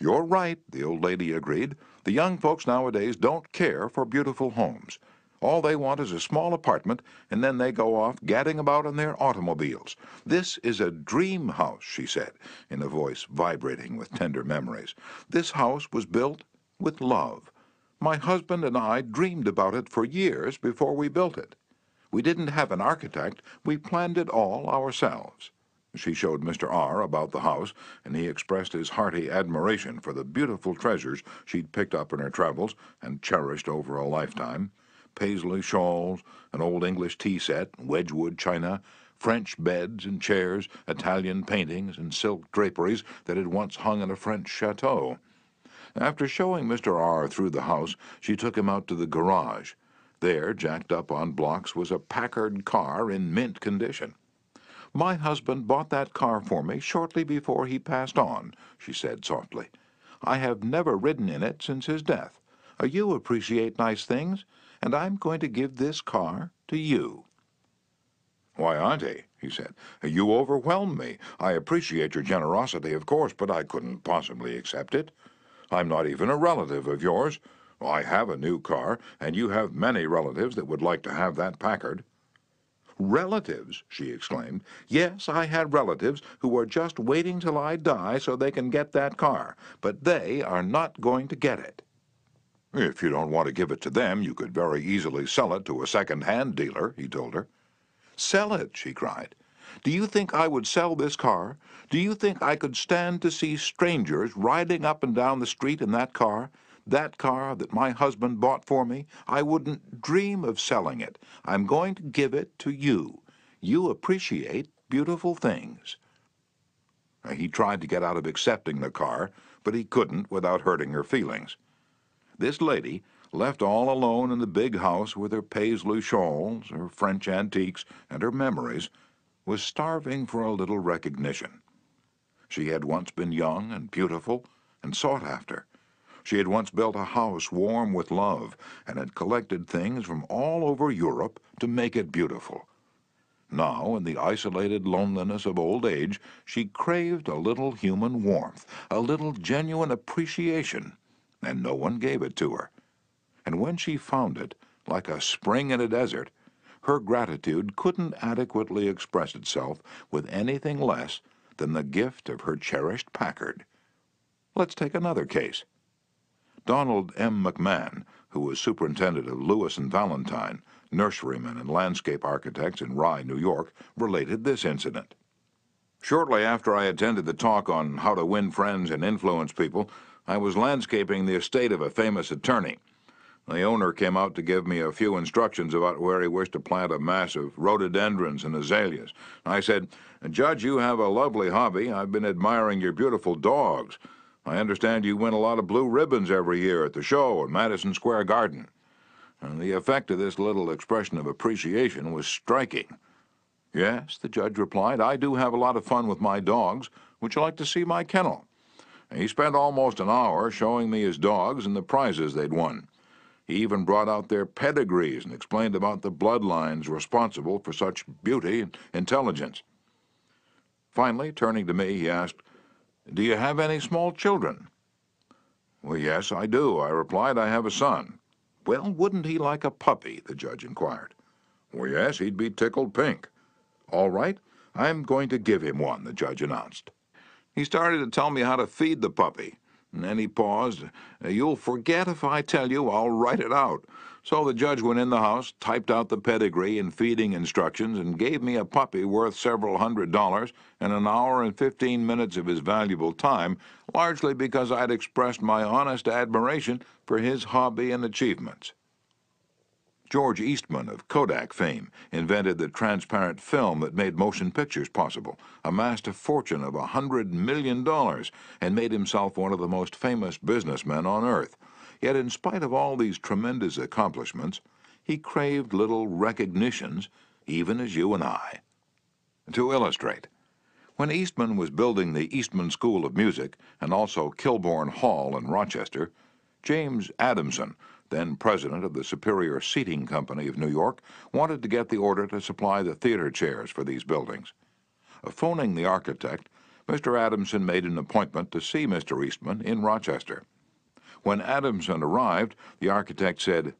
"You're right," the old lady agreed. "The young folks nowadays don't care for beautiful homes. All they want is a small apartment, and then they go off gadding about in their automobiles. This is a dream house," she said, in a voice vibrating with tender memories. "This house was built with love. My husband and I dreamed about it for years before we built it. We didn't have an architect. We planned it all ourselves." She showed Mr. R. about the house, and he expressed his hearty admiration for the beautiful treasures she'd picked up in her travels and cherished over a lifetime. Paisley shawls, an old English tea set, Wedgwood china, French beds and chairs, Italian paintings, and silk draperies that had once hung in a French chateau. After showing Mr. R. through the house, she took him out to the garage. There, jacked up on blocks, was a Packard car in mint condition. "My husband bought that car for me shortly before he passed on," she said softly. "I have never ridden in it since his death. You appreciate nice things, and I'm going to give this car to you." "Why, Auntie," he said, "you overwhelm me. I appreciate your generosity, of course, but I couldn't possibly accept it. I'm not even a relative of yours. I have a new car, and you have many relatives that would like to have that Packard." "Relatives!" she exclaimed. "Yes, I had relatives who are just waiting till I die so they can get that car, but they are not going to get it." "If you don't want to give it to them, you could very easily sell it to a second-hand dealer," he told her. "Sell it!" she cried. "Do you think I would sell this car? Do you think I could stand to see strangers riding up and down the street in that car? That car that my husband bought for me? I wouldn't dream of selling it. I'm going to give it to you. You appreciate beautiful things." He tried to get out of accepting the car, but he couldn't without hurting her feelings. This lady, left all alone in the big house with her Paisley shawls, her French antiques, and her memories, was starving for a little recognition. She had once been young and beautiful and sought after. She had once built a house warm with love and had collected things from all over Europe to make it beautiful. Now, in the isolated loneliness of old age, she craved a little human warmth, a little genuine appreciation, and no one gave it to her. And when she found it, like a spring in a desert, her gratitude couldn't adequately express itself with anything less than the gift of her cherished Packard. Let's take another case. Donald M. McMahon, who was superintendent of Lewis and Valentine, nurserymen and landscape architects in Rye, New York, related this incident. "Shortly after I attended the talk on how to win friends and influence people, I was landscaping the estate of a famous attorney. The owner came out to give me a few instructions about where he wished to plant a mass of rhododendrons and azaleas. I said, 'Judge, you have a lovely hobby. I've been admiring your beautiful dogs. I understand you win a lot of blue ribbons every year at the show in Madison Square Garden.' And the effect of this little expression of appreciation was striking. 'Yes,' the judge replied, 'I do have a lot of fun with my dogs. Would you like to see my kennel?' He spent almost an hour showing me his dogs and the prizes they'd won. He even brought out their pedigrees and explained about the bloodlines responsible for such beauty and intelligence. Finally, turning to me, he asked, 'Do you have any small children?' 'Well, yes, I do,' I replied. 'I have a son.' 'Well, wouldn't he like a puppy?' the judge inquired. 'Well, yes, he'd be tickled pink.' 'All right, I'm going to give him one,' the judge announced. He started to tell me how to feed the puppy. And then he paused. "You'll forget if I tell you, I'll write it out." So the judge went in the house, typed out the pedigree and feeding instructions, and gave me a puppy worth several $100 and an hour and 15 minutes of his valuable time, largely because I'd expressed my honest admiration for his hobby and achievements. George Eastman of Kodak fame invented the transparent film that made motion pictures possible, amassed a fortune of $100 million, and made himself one of the most famous businessmen on earth. Yet in spite of all these tremendous accomplishments, he craved little recognitions, even as you and I. To illustrate, when Eastman was building the Eastman School of Music and also Kilbourne Hall in Rochester, James Adamson, then president of the Superior Seating Company of New York, wanted to get the order to supply the theater chairs for these buildings. Phoning the architect, Mr. Adamson made an appointment to see Mr. Eastman in Rochester. When Adamson arrived, the architect said,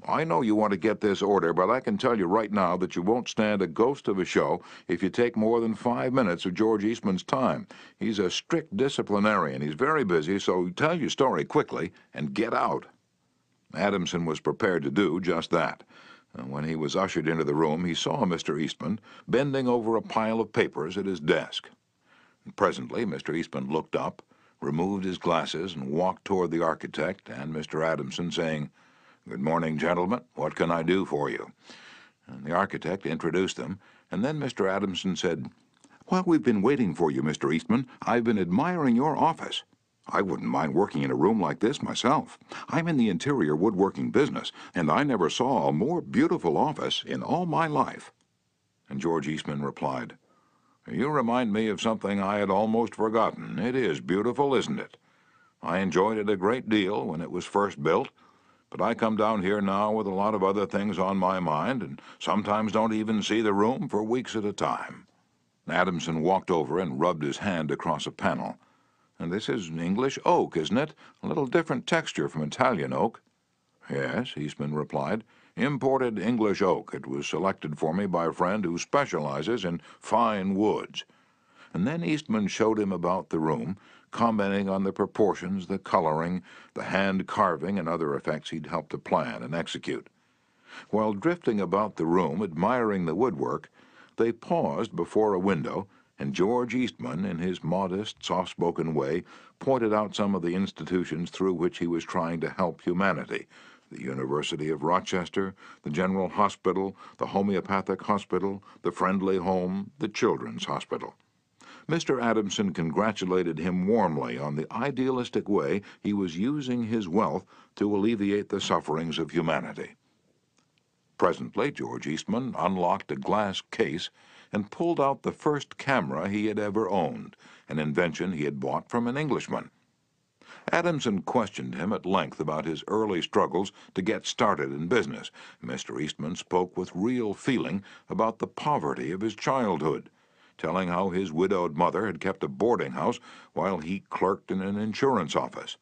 "I know you want to get this order, but I can tell you right now that you won't stand a ghost of a show if you take more than 5 minutes of George Eastman's time. He's a strict disciplinarian. He's very busy, so tell your story quickly and get out." Adamson was prepared to do just that. When he was ushered into the room, he saw Mr. Eastman bending over a pile of papers at his desk. Presently, Mr. Eastman looked up, removed his glasses, and walked toward the architect and Mr. Adamson, saying, "Good morning, gentlemen. What can I do for you?" And the architect introduced them, and then Mr. Adamson said, "While we've been waiting for you, Mr. Eastman, I've been admiring your office. I wouldn't mind working in a room like this myself. I'm in the interior woodworking business, and I never saw a more beautiful office in all my life." And George Eastman replied, "You remind me of something I had almost forgotten. It is beautiful, isn't it? I enjoyed it a great deal when it was first built, but I come down here now with a lot of other things on my mind, and sometimes don't even see the room for weeks at a time." Adamson walked over and rubbed his hand across a panel. "And this is English oak, isn't it? A little different texture from Italian oak." "Yes," Eastman replied. "Imported English oak. It was selected for me by a friend who specializes in fine woods." And then Eastman showed him about the room, commenting on the proportions, the coloring, the hand carving, and other effects he'd helped to plan and execute. While drifting about the room, admiring the woodwork, they paused before a window, and George Eastman, in his modest, soft-spoken way, pointed out some of the institutions through which he was trying to help humanity: the University of Rochester, the General Hospital, the Homeopathic Hospital, the Friendly Home, the Children's Hospital. Mr. Adamson congratulated him warmly on the idealistic way he was using his wealth to alleviate the sufferings of humanity. Presently, George Eastman unlocked a glass case and pulled out the first camera he had ever owned, an invention he had bought from an Englishman. Adamson questioned him at length about his early struggles to get started in business. Mr. Eastman spoke with real feeling about the poverty of his childhood, telling how his widowed mother had kept a boarding house while he clerked in an insurance office.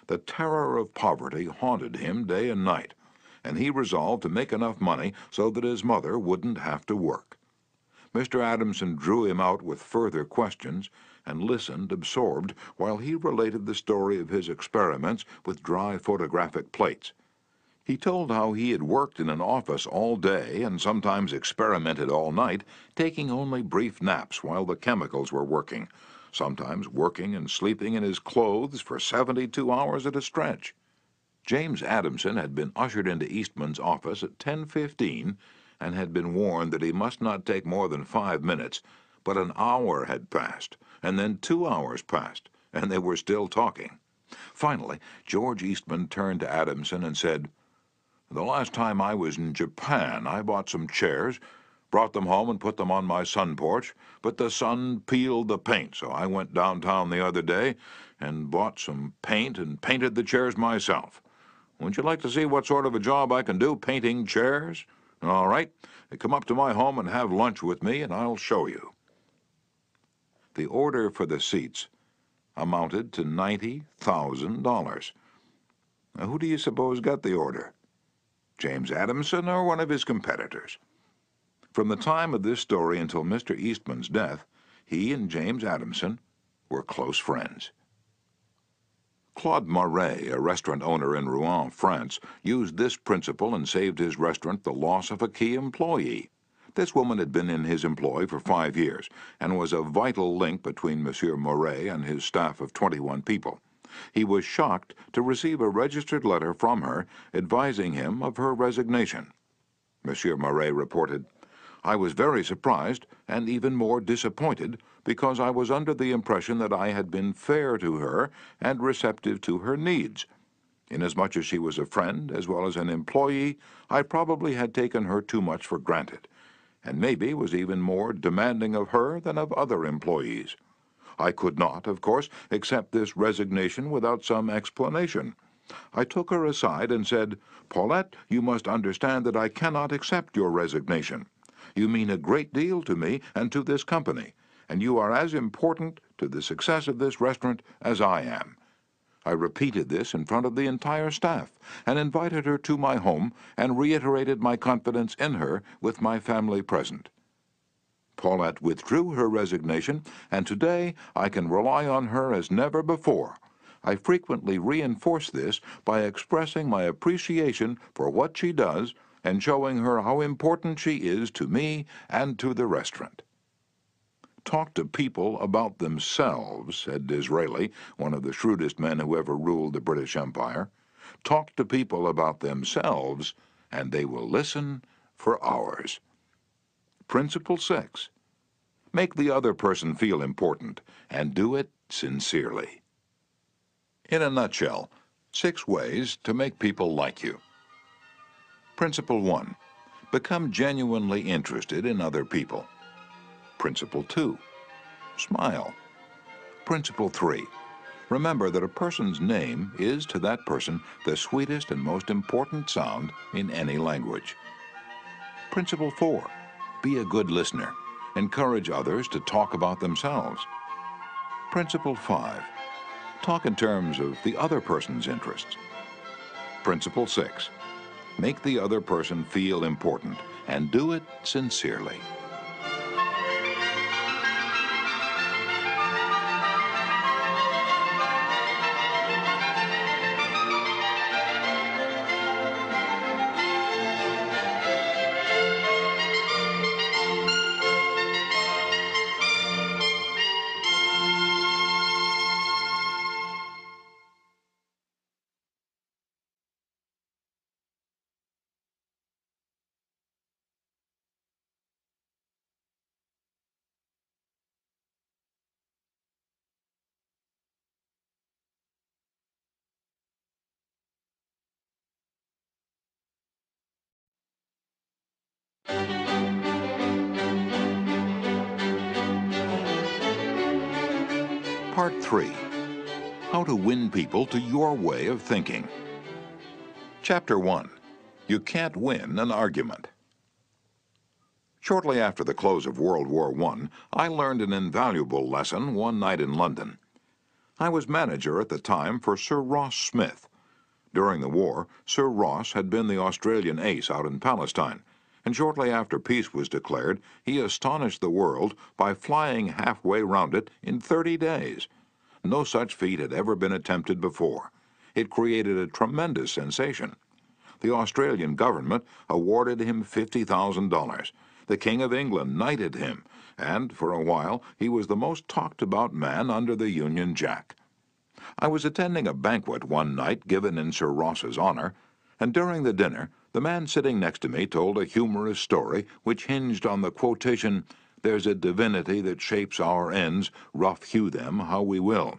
The terror of poverty haunted him day and night, and he resolved to make enough money so that his mother wouldn't have to work. Mr. Adamson drew him out with further questions and listened absorbed while he related the story of his experiments with dry photographic plates. He told how he had worked in an office all day and sometimes experimented all night, taking only brief naps while the chemicals were working, sometimes working and sleeping in his clothes for 72 hours at a stretch. James Adamson had been ushered into Eastman's office at 10:15 and had been warned that he must not take more than 5 minutes, but an hour had passed, and then 2 hours passed, and they were still talking. Finally, George Eastman turned to Adamson and said, "The last time I was in Japan, I bought some chairs, brought them home and put them on my sun porch, but the sun peeled the paint, so I went downtown the other day and bought some paint and painted the chairs myself. Would you like to see what sort of a job I can do painting chairs? All right, come up to my home and have lunch with me, and I'll show you." The order for the seats amounted to $90,000. Now, who do you suppose got the order? James Adamson or one of his competitors? From the time of this story until Mr. Eastman's death, he and James Adamson were close friends. Claude Marais, a restaurant owner in Rouen, France, used this principle and saved his restaurant the loss of a key employee. This woman had been in his employ for 5 years and was a vital link between Monsieur Marais and his staff of 21 people. He was shocked to receive a registered letter from her advising him of her resignation. Monsieur Marais reported, "I was very surprised and even more disappointed because I was under the impression that I had been fair to her and receptive to her needs. Inasmuch as she was a friend as well as an employee, I probably had taken her too much for granted, and maybe was even more demanding of her than of other employees. I could not, of course, accept this resignation without some explanation. I took her aside and said, 'Paulette, you must understand that I cannot accept your resignation. You mean a great deal to me and to this company, and you are as important to the success of this restaurant as I am.' I repeated this in front of the entire staff and invited her to my home and reiterated my confidence in her with my family present. Paulette withdrew her resignation, and today I can rely on her as never before. I frequently reinforce this by expressing my appreciation for what she does and showing her how important she is to me and to the restaurant." "Talk to people about themselves," said Disraeli, one of the shrewdest men who ever ruled the British Empire. "Talk to people about themselves, and they will listen for hours." Principle 6. Make the other person feel important, and do it sincerely. In a nutshell, 6 ways to make people like you. Principle 1. Become genuinely interested in other people. Principle 2. Smile. Principle 3. Remember that a person's name is to that person the sweetest and most important sound in any language. Principle 4. Be a good listener. Encourage others to talk about themselves. Principle 5. Talk in terms of the other person's interests. Principle 6. Make the other person feel important, and do it sincerely. Part 3. How to win people to your way of thinking. Chapter 1. You can't win an argument. Shortly after the close of World War I learned an invaluable lesson one night in London. I was manager at the time for Sir Ross Smith. During the war, Sir Ross had been the Australian ace out in Palestine, and shortly after peace was declared, he astonished the world by flying halfway round it in 30 days. No such feat had ever been attempted before. It created a tremendous sensation. The Australian government awarded him $50,000. The King of England knighted him, and for a while he was the most talked about man under the Union Jack. I was attending a banquet one night given in Sir Ross's honor, and during the dinner the man sitting next to me told a humorous story which hinged on the quotation, "There's a divinity that shapes our ends, rough hew them how we will."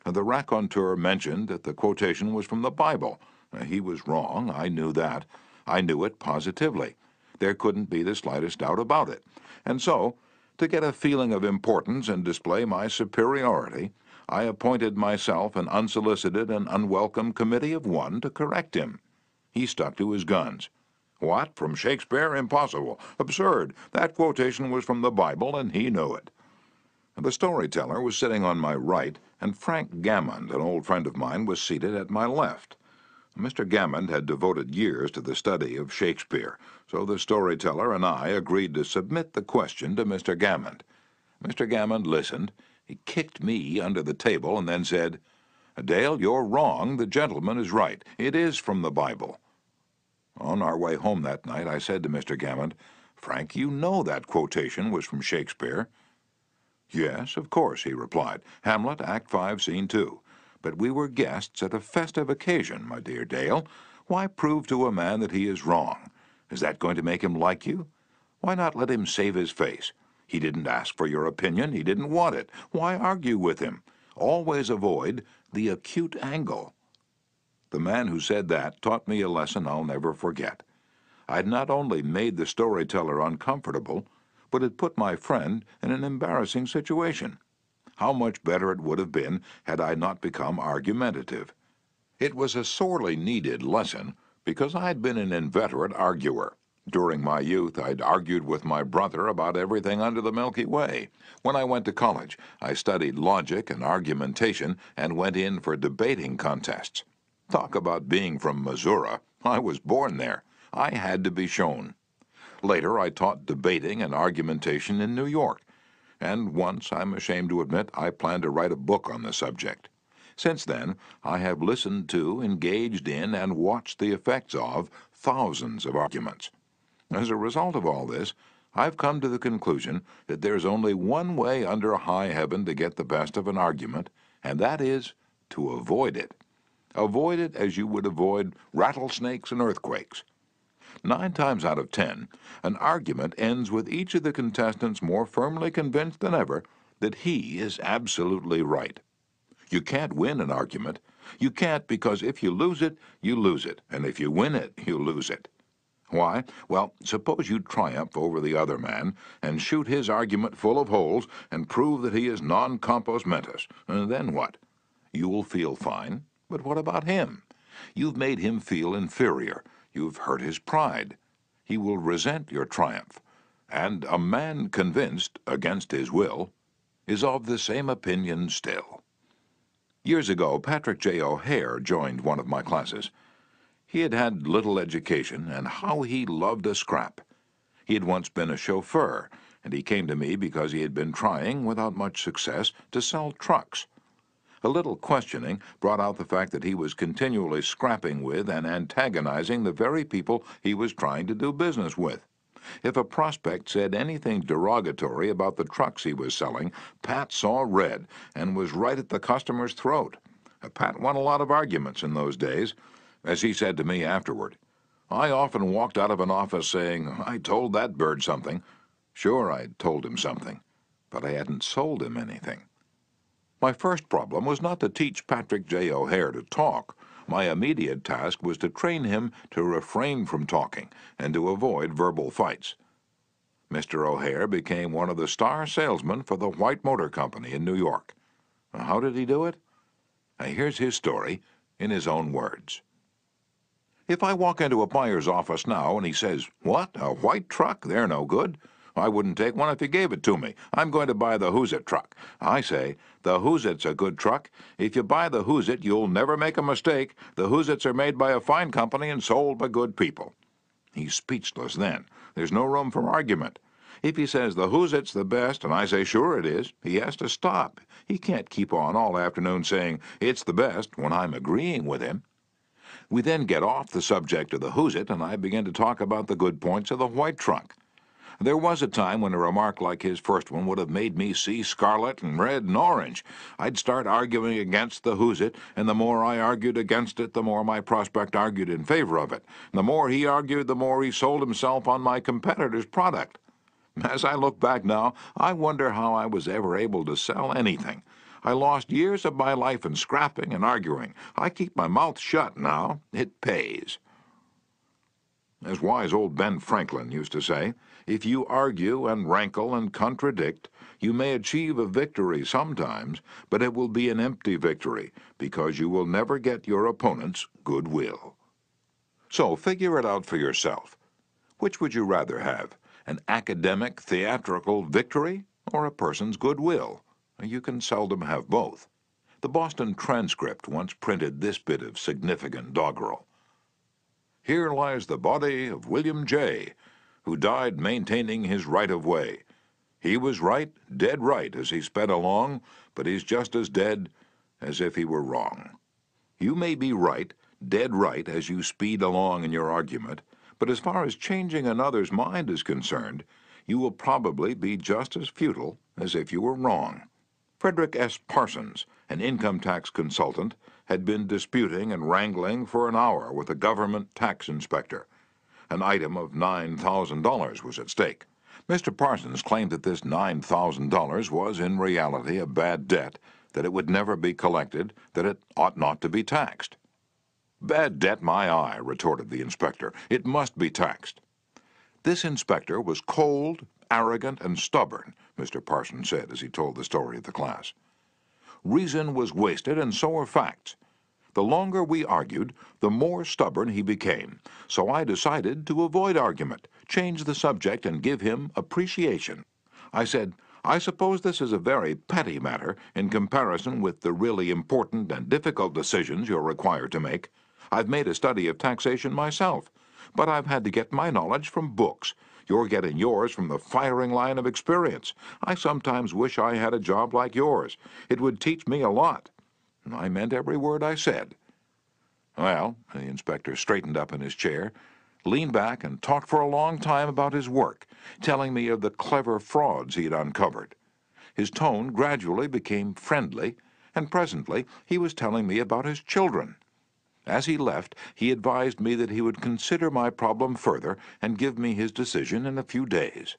The raconteur mentioned that the quotation was from the Bible. He was wrong, I knew that. I knew it positively. There couldn't be the slightest doubt about it. And so, to get a feeling of importance and display my superiority, I appointed myself an unsolicited and unwelcome committee of 1 to correct him. He stuck to his guns. "What, from Shakespeare? Impossible. Absurd. That quotation was from the Bible, and he knew it." The storyteller was sitting on my right, and Frank Gammond, an old friend of mine, was seated at my left. Mr. Gammond had devoted years to the study of Shakespeare, so the storyteller and I agreed to submit the question to Mr. Gammond. Mr. Gammond listened. He kicked me under the table and then said, Dale, you're wrong. The gentleman is right. It is from the Bible. On our way home that night, I said to Mr. Gammond, Frank, you know that quotation was from Shakespeare. Yes, of course, he replied. Hamlet, Act 5, Scene 2. But we were guests at a festive occasion, my dear Dale. Why prove to a man that he is wrong? Is that going to make him like you? Why not let him save his face? He didn't ask for your opinion. He didn't want it. Why argue with him? Always avoid the acute angle. The man who said that taught me a lesson I'll never forget. I'd not only made the storyteller uncomfortable, but had put my friend in an embarrassing situation. How much better it would have been had I not become argumentative. It was a sorely needed lesson because I'd been an inveterate arguer. During my youth, I'd argued with my brother about everything under the Milky Way. When I went to college, I studied logic and argumentation and went in for debating contests. Talk about being from Missouri. I was born there. I had to be shown. Later, I taught debating and argumentation in New York. And once, I'm ashamed to admit, I plan to write a book on the subject. Since then, I have listened to, engaged in, and watched the effects of thousands of arguments. As a result of all this, I've come to the conclusion that there's only one way under high heaven to get the best of an argument, and that is to avoid it. Avoid it as you would avoid rattlesnakes and earthquakes. 9 times out of 10, an argument ends with each of the contestants more firmly convinced than ever that he is absolutely right. You can't win an argument. You can't because if you lose it, you lose it, and if you win it, you lose it. Why? Well, suppose you triumph over the other man and shoot his argument full of holes and prove that he is non compos mentis. And then what? You'll feel fine, but what about him? You've made him feel inferior. You've hurt his pride. He will resent your triumph. And a man convinced, against his will, is of the same opinion still. Years ago, Patrick J. O'Hare joined one of my classes. He had had little education, and how he loved a scrap. He had once been a chauffeur, and he came to me because he had been trying, without much success, to sell trucks. A little questioning brought out the fact that he was continually scrapping with and antagonizing the very people he was trying to do business with. If a prospect said anything derogatory about the trucks he was selling, Pat saw red and was right at the customer's throat. Pat won a lot of arguments in those days. As he said to me afterward, I often walked out of an office saying, I told that bird something. Sure, I'd told him something, but I hadn't sold him anything. My first problem was not to teach Patrick J. O'Hare to talk. My immediate task was to train him to refrain from talking and to avoid verbal fights. Mr. O'Hare became one of the star salesmen for the White Motor Company in New York. How did he do it? Here's his story in his own words. If I walk into a buyer's office now and he says, What, a white truck? They're no good. I wouldn't take one if you gave it to me. I'm going to buy the Who's It truck. I say, the Who's It's a good truck. If you buy the Who's It, you'll never make a mistake. The Who's It's are made by a fine company and sold by good people. He's speechless then. There's no room for argument. If he says the Who's It's the best, and I say sure it is, he has to stop. He can't keep on all afternoon saying it's the best when I'm agreeing with him. We then get off the subject of the Who's It, and I begin to talk about the good points of the white truck. There was a time when a remark like his first one would have made me see scarlet and red and orange. I'd start arguing against the Who's It, and the more I argued against it, the more my prospect argued in favor of it. The more he argued, the more he sold himself on my competitor's product. As I look back now, I wonder how I was ever able to sell anything. I lost years of my life in scrapping and arguing. I keep my mouth shut now. It pays. As wise old Ben Franklin used to say, if you argue and rankle and contradict, you may achieve a victory sometimes, but it will be an empty victory because you will never get your opponent's goodwill. So figure it out for yourself. Which would you rather have, an academic, theatrical victory or a person's goodwill? You can seldom have both. The Boston Transcript once printed this bit of significant doggerel. Here lies the body of William J., who died maintaining his right-of-way. He was right, dead right, as he sped along, but he's just as dead as if he were wrong. You may be right, dead right, as you speed along in your argument, but as far as changing another's mind is concerned, you will probably be just as futile as if you were wrong. Frederick S. Parsons, an income tax consultant, had been disputing and wrangling for an hour with a government tax inspector. An item of $9,000 was at stake. Mr. Parsons claimed that this $9,000 was in reality a bad debt, that it would never be collected, that it ought not to be taxed. "Bad debt, my eye," retorted the inspector. "It must be taxed." This inspector was cold, arrogant, and stubborn, Mr. Parsons said as he told the story of the class. Reason was wasted, and so were facts. The longer we argued, the more stubborn he became, so I decided to avoid argument, change the subject, and give him appreciation. I said, "I suppose this is a very petty matter in comparison with the really important and difficult decisions you're required to make. I've made a study of taxation myself, but I've had to get my knowledge from books. You're getting yours from the firing line of experience. I sometimes wish I had a job like yours. It would teach me a lot." I meant every word I said. Well, the inspector straightened up in his chair, leaned back, and talked for a long time about his work, telling me of the clever frauds he had uncovered. His tone gradually became friendly, and presently he was telling me about his children. As he left, he advised me that he would consider my problem further and give me his decision in a few days.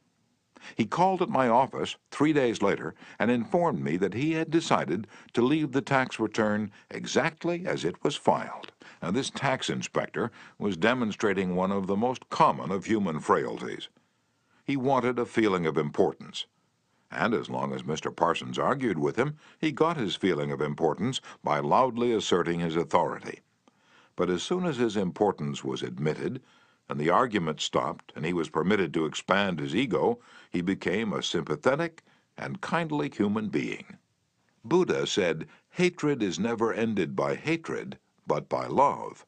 He called at my office 3 days later and informed me that he had decided to leave the tax return exactly as it was filed. Now, this tax inspector was demonstrating one of the most common of human frailties. He wanted a feeling of importance. And as long as Mr. Parsons argued with him, he got his feeling of importance by loudly asserting his authority. But as soon as his importance was admitted, and the argument stopped, and he was permitted to expand his ego, he became a sympathetic and kindly human being. Buddha said, "Hatred is never ended by hatred, but by love.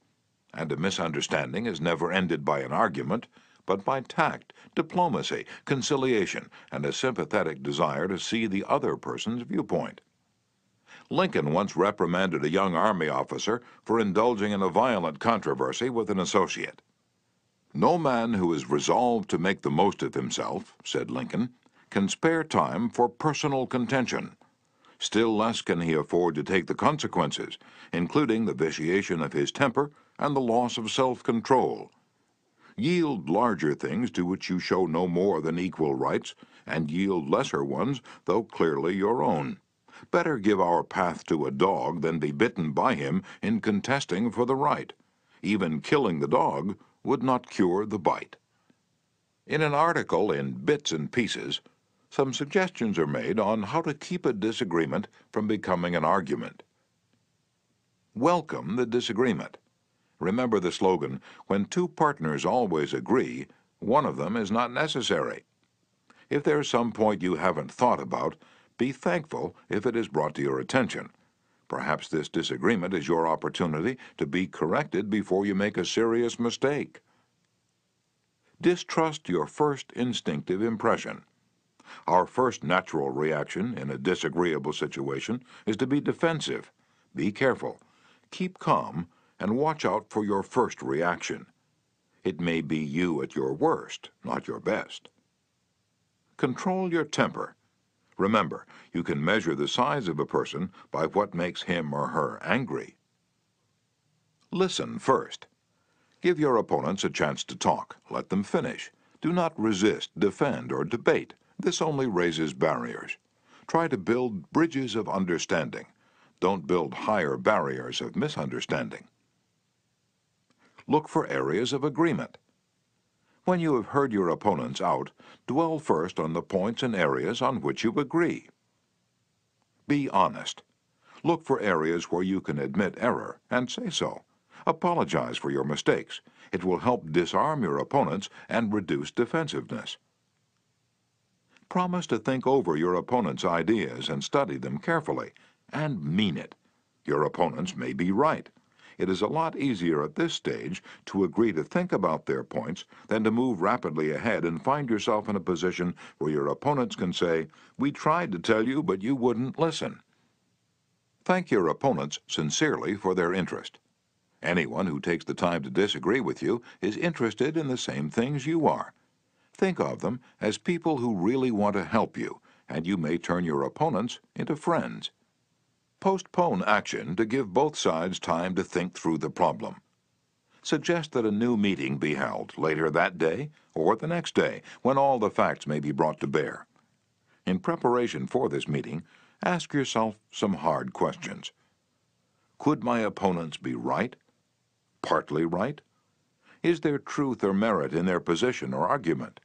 And a misunderstanding is never ended by an argument, but by tact, diplomacy, conciliation, and a sympathetic desire to see the other person's viewpoint." Lincoln once reprimanded a young Army officer for indulging in a violent controversy with an associate. "No man who is resolved to make the most of himself," said Lincoln, "can spare time for personal contention. Still less can he afford to take the consequences, including the vitiation of his temper and the loss of self-control. Yield larger things to which you show no more than equal rights, and yield lesser ones, though clearly your own. Better give our path to a dog than be bitten by him in contesting for the right. Even killing the dog would not cure the bite." In an article in Bits and Pieces, some suggestions are made on how to keep a disagreement from becoming an argument. Welcome the disagreement. Remember the slogan, "When two partners always agree, one of them is not necessary." If there's some point you haven't thought about, be thankful if it is brought to your attention. Perhaps this disagreement is your opportunity to be corrected before you make a serious mistake. Distrust your first instinctive impression. Our first natural reaction in a disagreeable situation is to be defensive. Be careful. Keep calm and watch out for your first reaction. It may be you at your worst, not your best. Control your temper. Remember, you can measure the size of a person by what makes him or her angry. Listen first. Give your opponents a chance to talk. Let them finish. Do not resist, defend, or debate. This only raises barriers. Try to build bridges of understanding. Don't build higher barriers of misunderstanding. Look for areas of agreement. When you have heard your opponents out, dwell first on the points and areas on which you agree. Be honest. Look for areas where you can admit error and say so. Apologize for your mistakes. It will help disarm your opponents and reduce defensiveness. Promise to think over your opponent's ideas and study them carefully, and mean it. Your opponents may be right. It is a lot easier at this stage to agree to think about their points than to move rapidly ahead and find yourself in a position where your opponents can say, "We tried to tell you, but you wouldn't listen." Thank your opponents sincerely for their interest. Anyone who takes the time to disagree with you is interested in the same things you are. Think of them as people who really want to help you, and you may turn your opponents into friends. Postpone action to give both sides time to think through the problem. Suggest that a new meeting be held later that day or the next day when all the facts may be brought to bear. In preparation for this meeting, ask yourself some hard questions. Could my opponents be right? Partly right? Is there truth or merit in their position or argument?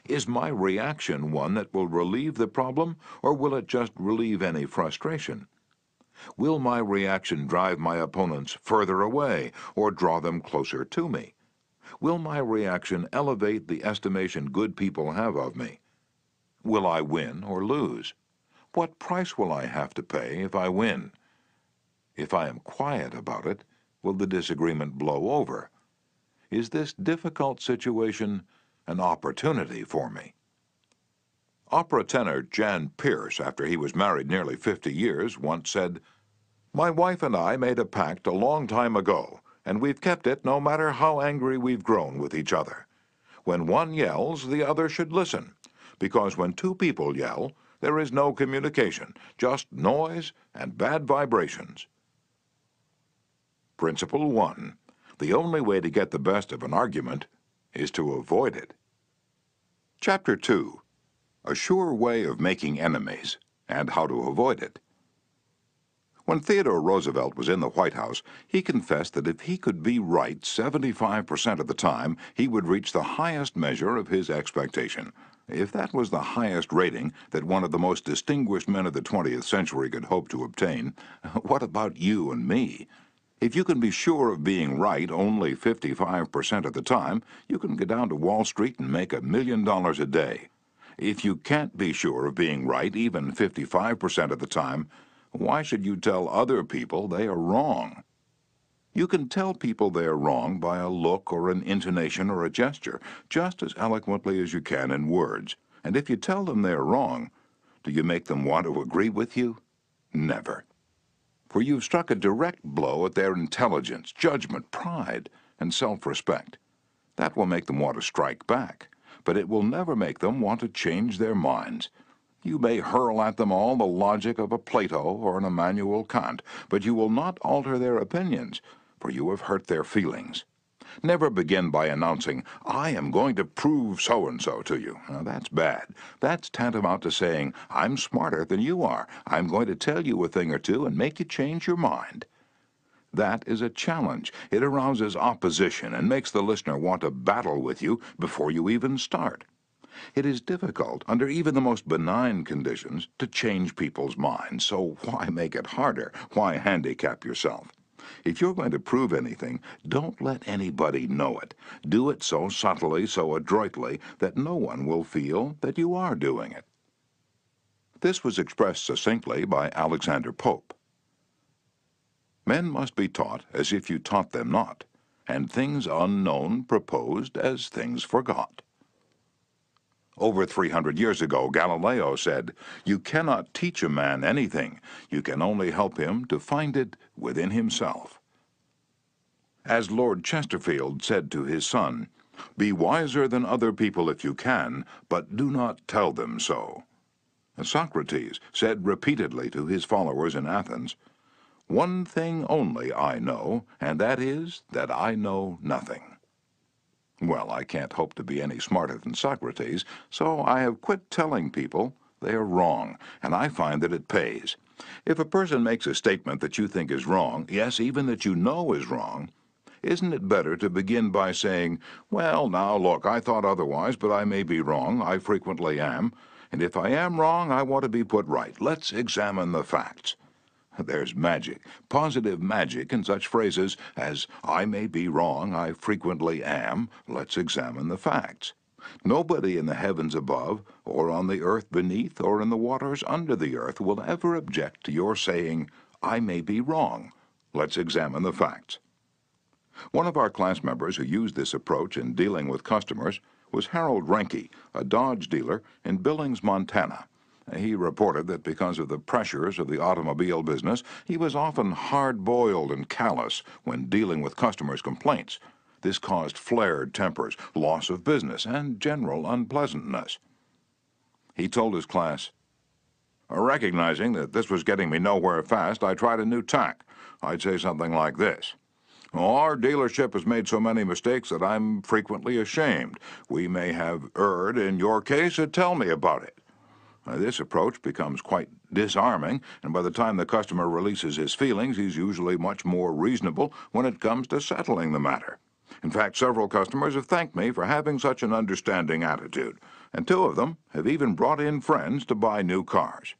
Is my reaction one that will relieve the problem, or will it just relieve any frustration? Will my reaction drive my opponents further away or draw them closer to me? Will my reaction elevate the estimation good people have of me? Will I win or lose? What price will I have to pay if I win? If I am quiet about it, will the disagreement blow over? Is this difficult situation an opportunity for me? Opera tenor Jan Pierce, after he was married nearly 50 years, once said, "My wife and I made a pact a long time ago, and we've kept it no matter how angry we've grown with each other. When one yells, the other should listen, because when two people yell, there is no communication, just noise and bad vibrations." Principle 1. The only way to get the best of an argument is to avoid it. Chapter 2. A sure way of making enemies and how to avoid it. When Theodore Roosevelt was in the White House, he confessed that if he could be right 75% of the time, he would reach the highest measure of his expectation. If that was the highest rating that one of the most distinguished men of the 20th century could hope to obtain, what about you and me? If you can be sure of being right only 55% of the time, you can go down to Wall Street and make $1 million a day. If you can't be sure of being right even 55% of the time, why should you tell other people they are wrong? You can tell people they are wrong by a look or an intonation or a gesture, just as eloquently as you can in words. And if you tell them they are wrong, do you make them want to agree with you? Never. For you've struck a direct blow at their intelligence, judgment, pride, and self-respect. That will make them want to strike back, but it will never make them want to change their minds. You may hurl at them all the logic of a Plato or an Immanuel Kant, but you will not alter their opinions, for you have hurt their feelings. Never begin by announcing, "I am going to prove so-and-so to you." Now, that's bad. That's tantamount to saying, "I'm smarter than you are. I'm going to tell you a thing or two and make you change your mind." That is a challenge. It arouses opposition and makes the listener want to battle with you before you even start. It is difficult, under even the most benign conditions, to change people's minds, so why make it harder? Why handicap yourself? If you're going to prove anything, don't let anybody know it. Do it so subtly, so adroitly, that no one will feel that you are doing it. This was expressed succinctly by Alexander Pope. Men must be taught as if you taught them not, and things unknown proposed as things forgot. Over 300 years ago, Galileo said, "You cannot teach a man anything. You can only help him to find it within himself." As Lord Chesterfield said to his son, "Be wiser than other people if you can, but do not tell them so." Socrates said repeatedly to his followers in Athens, "One thing only I know, and that is that I know nothing." Well, I can't hope to be any smarter than Socrates, so I have quit telling people they are wrong, and I find that it pays. If a person makes a statement that you think is wrong, yes, even that you know is wrong, isn't it better to begin by saying, "Well, now, look, I thought otherwise, but I may be wrong. I frequently am. And if I am wrong, I want to be put right. Let's examine the facts." There's magic, positive magic in such phrases as, "I may be wrong, I frequently am, let's examine the facts." Nobody in the heavens above, or on the earth beneath, or in the waters under the earth will ever object to your saying, "I may be wrong, let's examine the facts." One of our class members who used this approach in dealing with customers was Harold Ranke, a Dodge dealer in Billings, Montana. He reported that because of the pressures of the automobile business, he was often hard-boiled and callous when dealing with customers' complaints. This caused flared tempers, loss of business, and general unpleasantness. He told his class, "Recognizing that this was getting me nowhere fast, I tried a new tack. I'd say something like this. Our dealership has made so many mistakes that I'm frequently ashamed. We may have erred in your case, so tell me about it." This approach becomes quite disarming, and by the time the customer releases his feelings, he's usually much more reasonable when it comes to settling the matter. In fact, several customers have thanked me for having such an understanding attitude, and 2 of them have even brought in friends to buy new cars.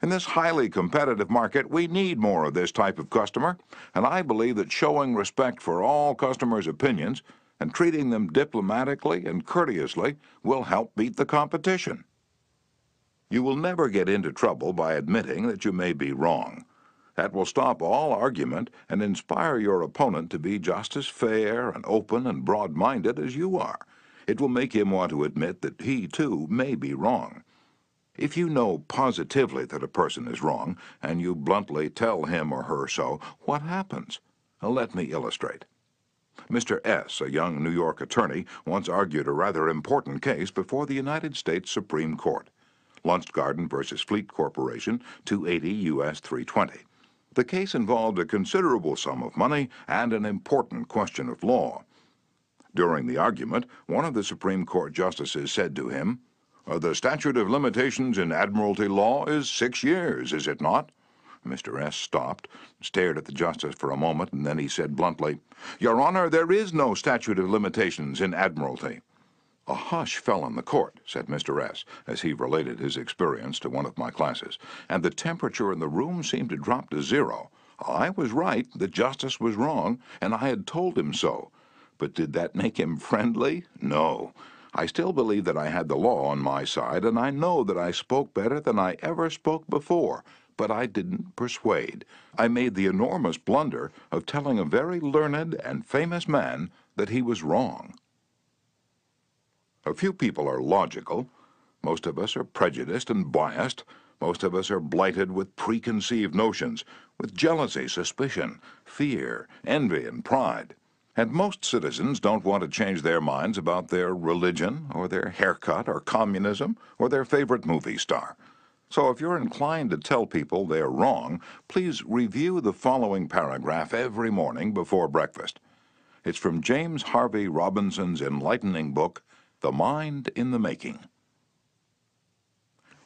In this highly competitive market, we need more of this type of customer, and I believe that showing respect for all customers' opinions and treating them diplomatically and courteously will help beat the competition. You will never get into trouble by admitting that you may be wrong. That will stop all argument and inspire your opponent to be just as fair and open and broad-minded as you are. It will make him want to admit that he, too, may be wrong. If you know positively that a person is wrong, and you bluntly tell him or her so, what happens? Let me illustrate. Mr. S., a young New York attorney, once argued a rather important case before the United States Supreme Court. Lunchgarden versus Fleet Corporation, 280 U.S. 320. The case involved a considerable sum of money and an important question of law. During the argument, one of the Supreme Court justices said to him, "The statute of limitations in admiralty law is 6 years, is it not?" Mr. S. stopped, stared at the justice for a moment, and then he said bluntly, "Your Honor, there is no statute of limitations in admiralty." A hush fell on the court, said Mr. S., as he related his experience to one of my classes, and the temperature in the room seemed to drop to 0. I was right, the justice was wrong, and I had told him so. But did that make him friendly? No. I still believe that I had the law on my side, and I know that I spoke better than I ever spoke before, but I didn't persuade. I made the enormous blunder of telling a very learned and famous man that he was wrong. A few people are logical. Most of us are prejudiced and biased. Most of us are blighted with preconceived notions, with jealousy, suspicion, fear, envy, and pride. And most citizens don't want to change their minds about their religion, or their haircut, or communism, or their favorite movie star. So if you're inclined to tell people they're wrong, please review the following paragraph every morning before breakfast. It's from James Harvey Robinson's enlightening book, The Mind in the Making.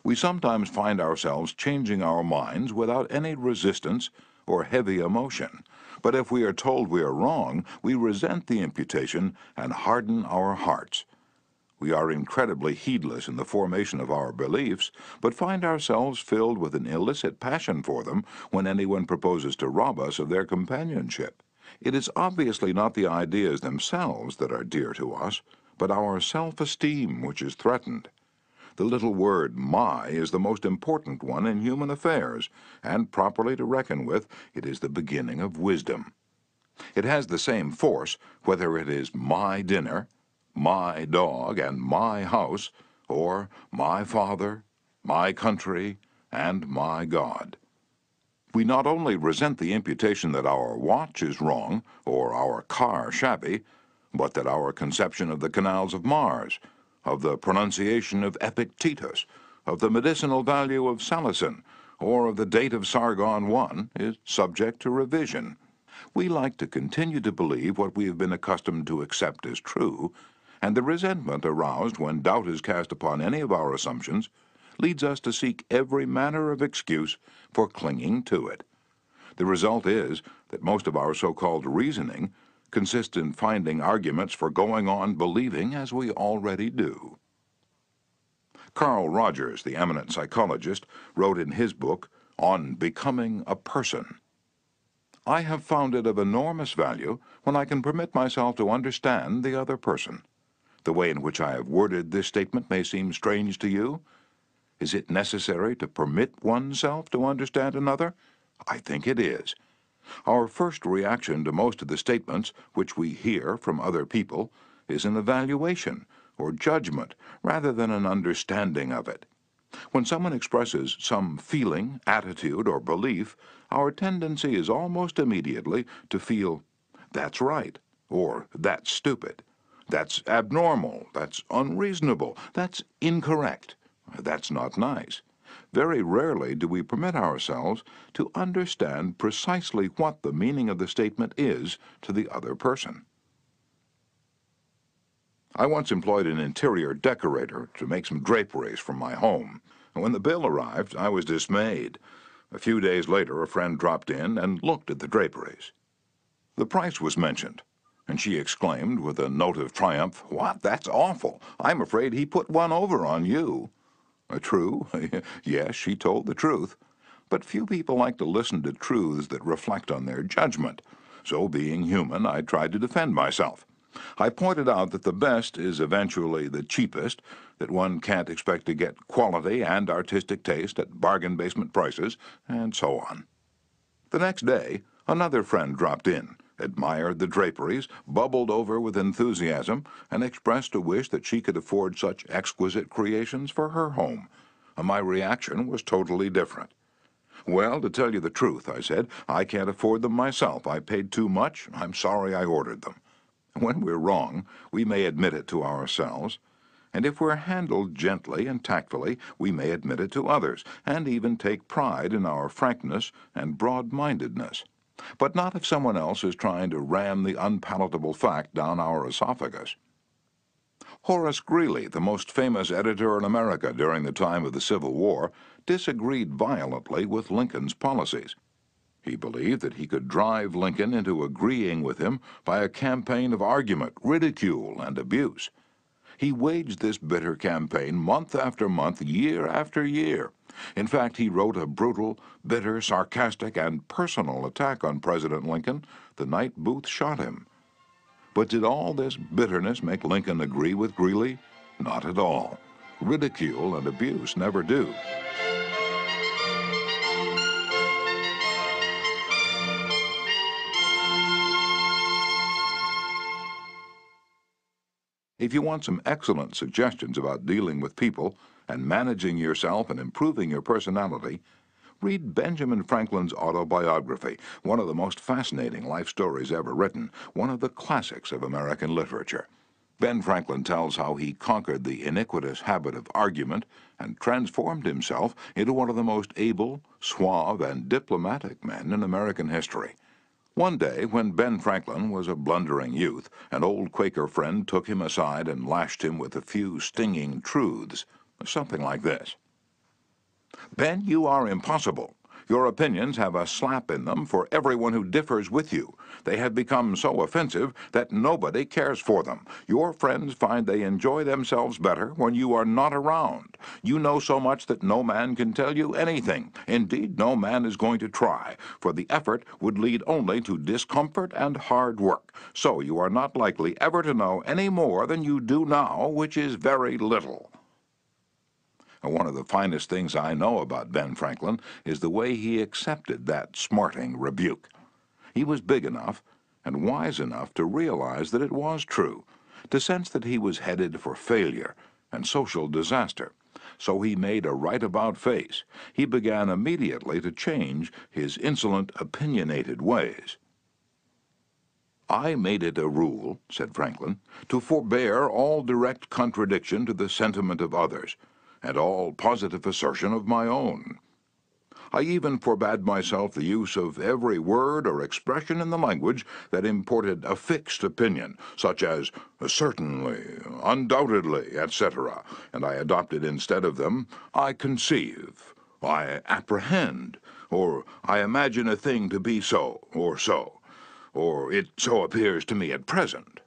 We sometimes find ourselves changing our minds without any resistance or heavy emotion. But if we are told we are wrong, we resent the imputation and harden our hearts. We are incredibly heedless in the formation of our beliefs, but find ourselves filled with an illicit passion for them when anyone proposes to rob us of their companionship. It is obviously not the ideas themselves that are dear to us, but our self-esteem which is threatened. The little word "my" is the most important one in human affairs, and properly to reckon with, it is the beginning of wisdom. It has the same force whether it is my dinner, my dog, and my house, or my father, my country, and my God. We not only resent the imputation that our watch is wrong, or our car shabby, but that our conception of the canals of Mars, of the pronunciation of Epictetus, of the medicinal value of salicin, or of the date of Sargon I is subject to revision. We like to continue to believe what we have been accustomed to accept as true, and the resentment aroused when doubt is cast upon any of our assumptions leads us to seek every manner of excuse for clinging to it. The result is that most of our so-called reasoning consists in finding arguments for going on believing as we already do. Carl Rogers, the eminent psychologist, wrote in his book, On Becoming a Person, "I have found it of enormous value when I can permit myself to understand the other person. The way in which I have worded this statement may seem strange to you. Is it necessary to permit oneself to understand another? I think it is. Our first reaction to most of the statements which we hear from other people is an evaluation or judgment rather than an understanding of it. When someone expresses some feeling, attitude, or belief, our tendency is almost immediately to feel, that's right, or that's stupid, that's abnormal, that's unreasonable, that's incorrect, that's not nice. Very rarely do we permit ourselves to understand precisely what the meaning of the statement is to the other person. I once employed an interior decorator to make some draperies for my home. When the bill arrived, I was dismayed. A few days later, a friend dropped in and looked at the draperies. The price was mentioned, and she exclaimed with a note of triumph, "What? That's awful! I'm afraid he put one over on you." True, yes, she told the truth. But few people like to listen to truths that reflect on their judgment. So, being human, I tried to defend myself. I pointed out that the best is eventually the cheapest, that one can't expect to get quality and artistic taste at bargain basement prices, and so on. The next day, another friend dropped in, admired the draperies, bubbled over with enthusiasm, and expressed a wish that she could afford such exquisite creations for her home. My reaction was totally different. "Well, to tell you the truth," I said, "I can't afford them myself. I paid too much. I'm sorry I ordered them." When we're wrong, we may admit it to ourselves, and if we're handled gently and tactfully, we may admit it to others, and even take pride in our frankness and broad-mindedness. But not if someone else is trying to ram the unpalatable fact down our esophagus. Horace Greeley, the most famous editor in America during the time of the Civil War, disagreed violently with Lincoln's policies. He believed that he could drive Lincoln into agreeing with him by a campaign of argument, ridicule, and abuse. He waged this bitter campaign month after month, year after year. In fact, he wrote a brutal, bitter, sarcastic, and personal attack on President Lincoln the night Booth shot him. But did all this bitterness make Lincoln agree with Greeley? Not at all. Ridicule and abuse never do. If you want some excellent suggestions about dealing with people and managing yourself and improving your personality, read Benjamin Franklin's autobiography, one of the most fascinating life stories ever written, one of the classics of American literature. Ben Franklin tells how he conquered the iniquitous habit of argument and transformed himself into one of the most able, suave, and diplomatic men in American history. One day, when Ben Franklin was a blundering youth, an old Quaker friend took him aside and lashed him with a few stinging truths, something like this. "Ben, you are impossible. Your opinions have a slap in them for everyone who differs with you. They have become so offensive that nobody cares for them. Your friends find they enjoy themselves better when you are not around. You know so much that no man can tell you anything. Indeed, no man is going to try, for the effort would lead only to discomfort and hard work. So you are not likely ever to know any more than you do now, which is very little." One of the finest things I know about Ben Franklin is the way he accepted that smarting rebuke. He was big enough and wise enough to realize that it was true, to sense that he was headed for failure and social disaster. So he made a right-about face. He began immediately to change his insolent, opinionated ways. "I made it a rule," said Franklin, "to forbear all direct contradiction to the sentiment of others, and all positive assertion of my own. I even forbade myself the use of every word or expression in the language that imported a fixed opinion, such as certainly, undoubtedly, etc., and I adopted instead of them, I conceive, I apprehend, or I imagine a thing to be so, or it so appears to me at present.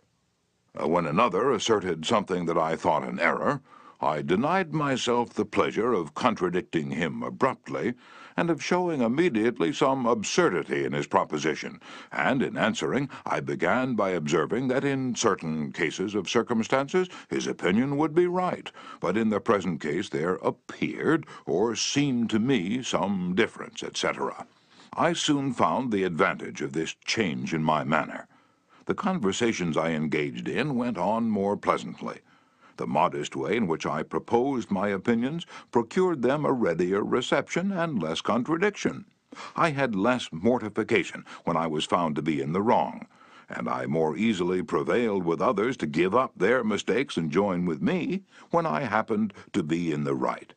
When another asserted something that I thought an error, I denied myself the pleasure of contradicting him abruptly, and of showing immediately some absurdity in his proposition, and in answering I began by observing that in certain cases of circumstances his opinion would be right, but in the present case there appeared or seemed to me some difference, etc. I soon found the advantage of this change in my manner. The conversations I engaged in went on more pleasantly. The modest way in which I proposed my opinions procured them a readier reception and less contradiction. I had less mortification when I was found to be in the wrong, and I more easily prevailed with others to give up their mistakes and join with me when I happened to be in the right.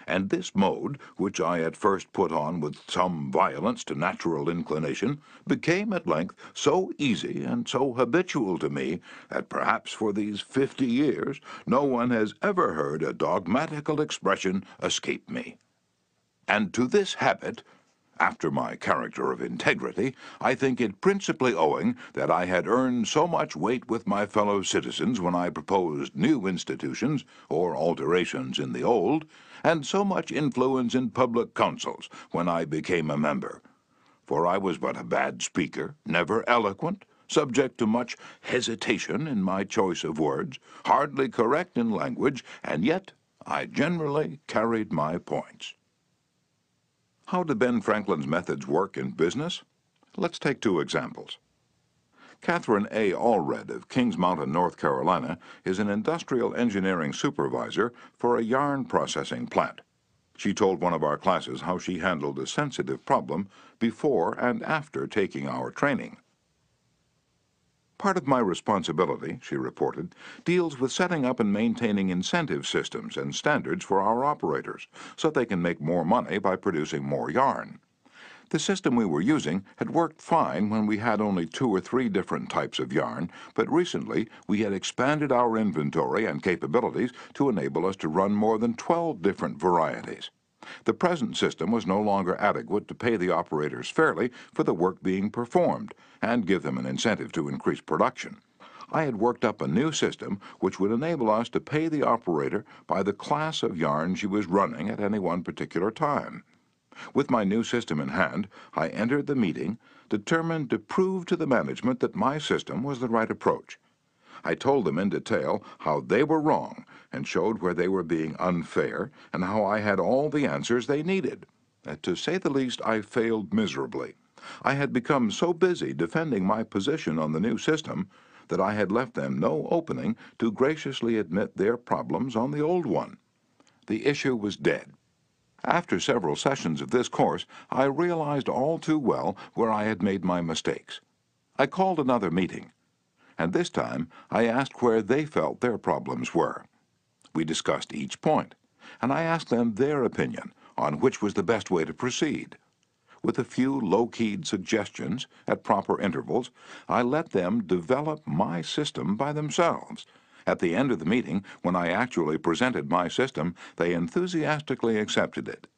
And this mode, which I at first put on with some violence to natural inclination, became at length so easy and so habitual to me that perhaps for these 50 years no one has ever heard a dogmatical expression escape me. And to this habit, after my character of integrity, I think it principally owing that I had earned so much weight with my fellow citizens when I proposed new institutions or alterations in the old, and so much influence in public councils when I became a member. For I was but a bad speaker, never eloquent, subject to much hesitation in my choice of words, hardly correct in language, and yet I generally carried my points. How did Ben Franklin's methods work in business? Let's take two examples. Catherine A. Allred of Kings Mountain, North Carolina, is an industrial engineering supervisor for a yarn processing plant. She told one of our classes how she handled a sensitive problem before and after taking our training. Part of my responsibility, she reported, deals with setting up and maintaining incentive systems and standards for our operators so they can make more money by producing more yarn. The system we were using had worked fine when we had only 2 or 3 different types of yarn, but recently we had expanded our inventory and capabilities to enable us to run more than 12 different varieties. The present system was no longer adequate to pay the operators fairly for the work being performed and give them an incentive to increase production. I had worked up a new system which would enable us to pay the operator by the class of yarn she was running at any one particular time. With my new system in hand, I entered the meeting, determined to prove to the management that my system was the right approach. I told them in detail how they were wrong and showed where they were being unfair and how I had all the answers they needed. To say the least, I failed miserably. I had become so busy defending my position on the new system that I had left them no opening to graciously admit their problems on the old one. The issue was dead. After several sessions of this course, I realized all too well where I had made my mistakes. I called another meeting, and this time I asked where they felt their problems were. We discussed each point, and I asked them their opinion on which was the best way to proceed. With a few low-keyed suggestions at proper intervals, I let them develop my system by themselves. At the end of the meeting, when I actually presented my system, they enthusiastically accepted it.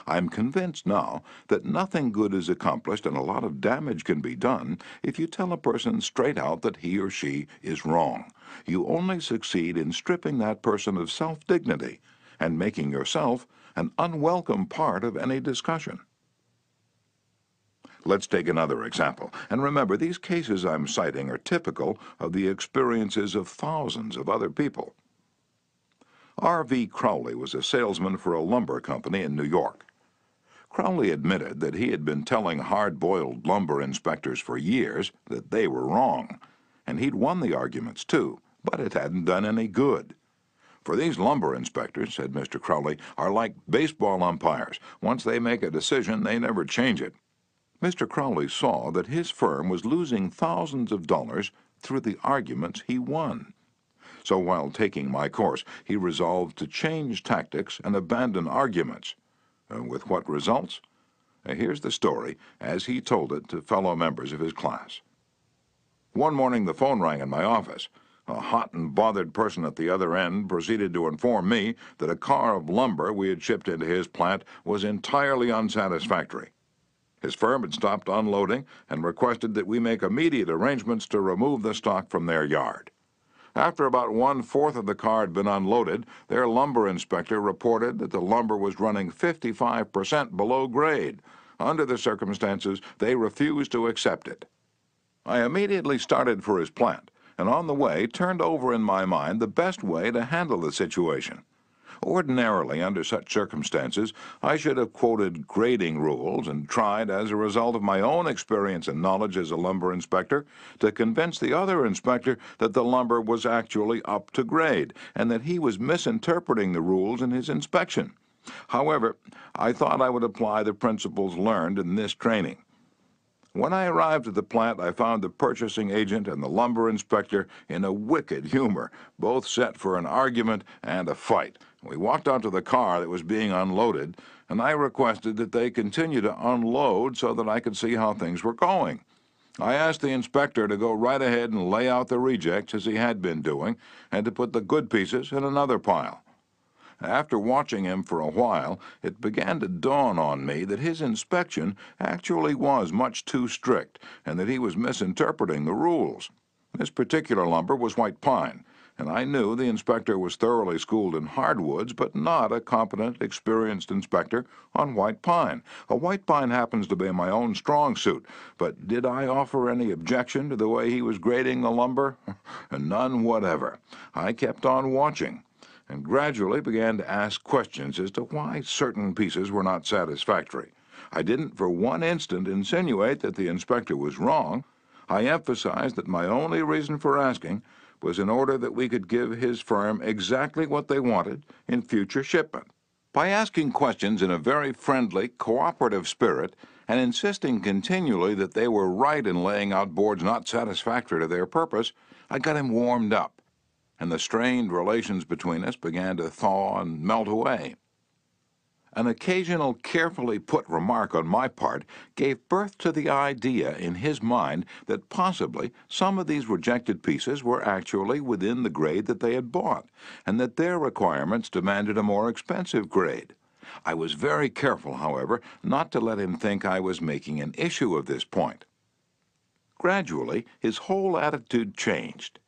I'm convinced now that nothing good is accomplished and a lot of damage can be done if you tell a person straight out that he or she is wrong. You only succeed in stripping that person of self-dignity and making yourself an unwelcome part of any discussion. Let's take another example, and remember, these cases I'm citing are typical of the experiences of thousands of other people. R.V. Crowley was a salesman for a lumber company in New York. Crowley admitted that he had been telling hard-boiled lumber inspectors for years that they were wrong, and he'd won the arguments too, but it hadn't done any good. For these lumber inspectors, said Mr. Crowley, are like baseball umpires. Once they make a decision, they never change it. Mr. Crowley saw that his firm was losing thousands of dollars through the arguments he won. So while taking my course, he resolved to change tactics and abandon arguments. With what results? Here's the story as he told it to fellow members of his class. One morning the phone rang in my office. A hot and bothered person at the other end proceeded to inform me that a car of lumber we had shipped into his plant was entirely unsatisfactory. His firm had stopped unloading and requested that we make immediate arrangements to remove the stock from their yard. After about 1/4 of the car had been unloaded, their lumber inspector reported that the lumber was running 55% below grade. Under the circumstances, they refused to accept it. I immediately started for his plant, and on the way turned over in my mind the best way to handle the situation. Ordinarily, under such circumstances, I should have quoted grading rules and tried, as a result of my own experience and knowledge as a lumber inspector, to convince the other inspector that the lumber was actually up to grade and that he was misinterpreting the rules in his inspection. However, I thought I would apply the principles learned in this training. When I arrived at the plant, I found the purchasing agent and the lumber inspector in a wicked humor, both set for an argument and a fight. We walked out to the car that was being unloaded, and I requested that they continue to unload so that I could see how things were going. I asked the inspector to go right ahead and lay out the rejects as he had been doing, and to put the good pieces in another pile. After watching him for a while, it began to dawn on me that his inspection actually was much too strict and that he was misinterpreting the rules. This particular lumber was white pine, and I knew the inspector was thoroughly schooled in hardwoods, but not a competent, experienced inspector on white pine. A white pine happens to be my own strong suit, but did I offer any objection to the way he was grading the lumber? None whatever. I kept on watching, and gradually began to ask questions as to why certain pieces were not satisfactory. I didn't for one instant insinuate that the inspector was wrong. I emphasized that my only reason for asking was in order that we could give his firm exactly what they wanted in future shipment. By asking questions in a very friendly, cooperative spirit and insisting continually that they were right in laying out boards not satisfactory to their purpose, I got him warmed up, and the strained relations between us began to thaw and melt away. An occasional carefully put remark on my part gave birth to the idea in his mind that possibly some of these rejected pieces were actually within the grade that they had bought, and that their requirements demanded a more expensive grade. I was very careful, however, not to let him think I was making an issue of this point. Gradually, his whole attitude changed.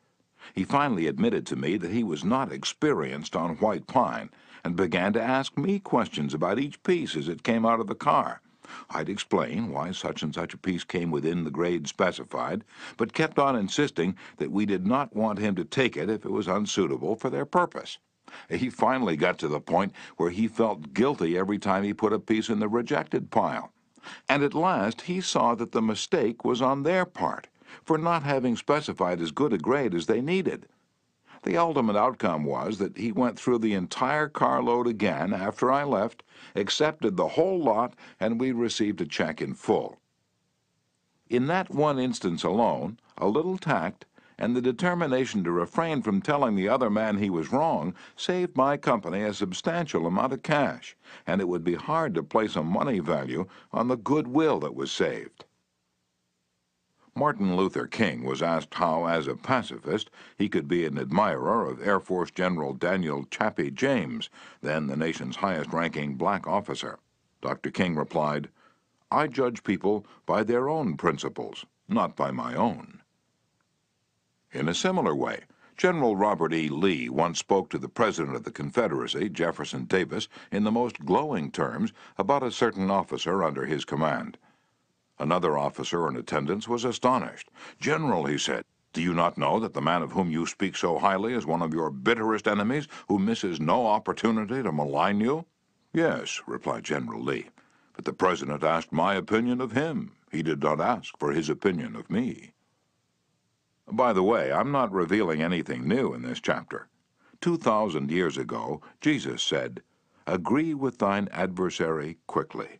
He finally admitted to me that he was not experienced on white pine, and began to ask me questions about each piece as it came out of the car. I'd explain why such and such a piece came within the grade specified, but kept on insisting that we did not want him to take it if it was unsuitable for their purpose. He finally got to the point where he felt guilty every time he put a piece in the rejected pile. And at last he saw that the mistake was on their part, for not having specified as good a grade as they needed. The ultimate outcome was that he went through the entire carload again after I left, accepted the whole lot, and we received a check in full. In that one instance alone, a little tact and the determination to refrain from telling the other man he was wrong saved my company a substantial amount of cash, and it would be hard to place a money value on the goodwill that was saved. Martin Luther King was asked how, as a pacifist, he could be an admirer of Air Force General Daniel "Chappie" James, then the nation's highest-ranking black officer. Dr. King replied, "I judge people by their own principles, not by my own." In a similar way, General Robert E. Lee once spoke to the President of the Confederacy, Jefferson Davis, in the most glowing terms about a certain officer under his command. Another officer in attendance was astonished. "General," he said, "do you not know that the man of whom you speak so highly is one of your bitterest enemies, who misses no opportunity to malign you?" "Yes," replied General Lee, "but the President asked my opinion of him. He did not ask for his opinion of me." By the way, I'm not revealing anything new in this chapter. 2,000 years ago, Jesus said, "Agree with thine adversary quickly."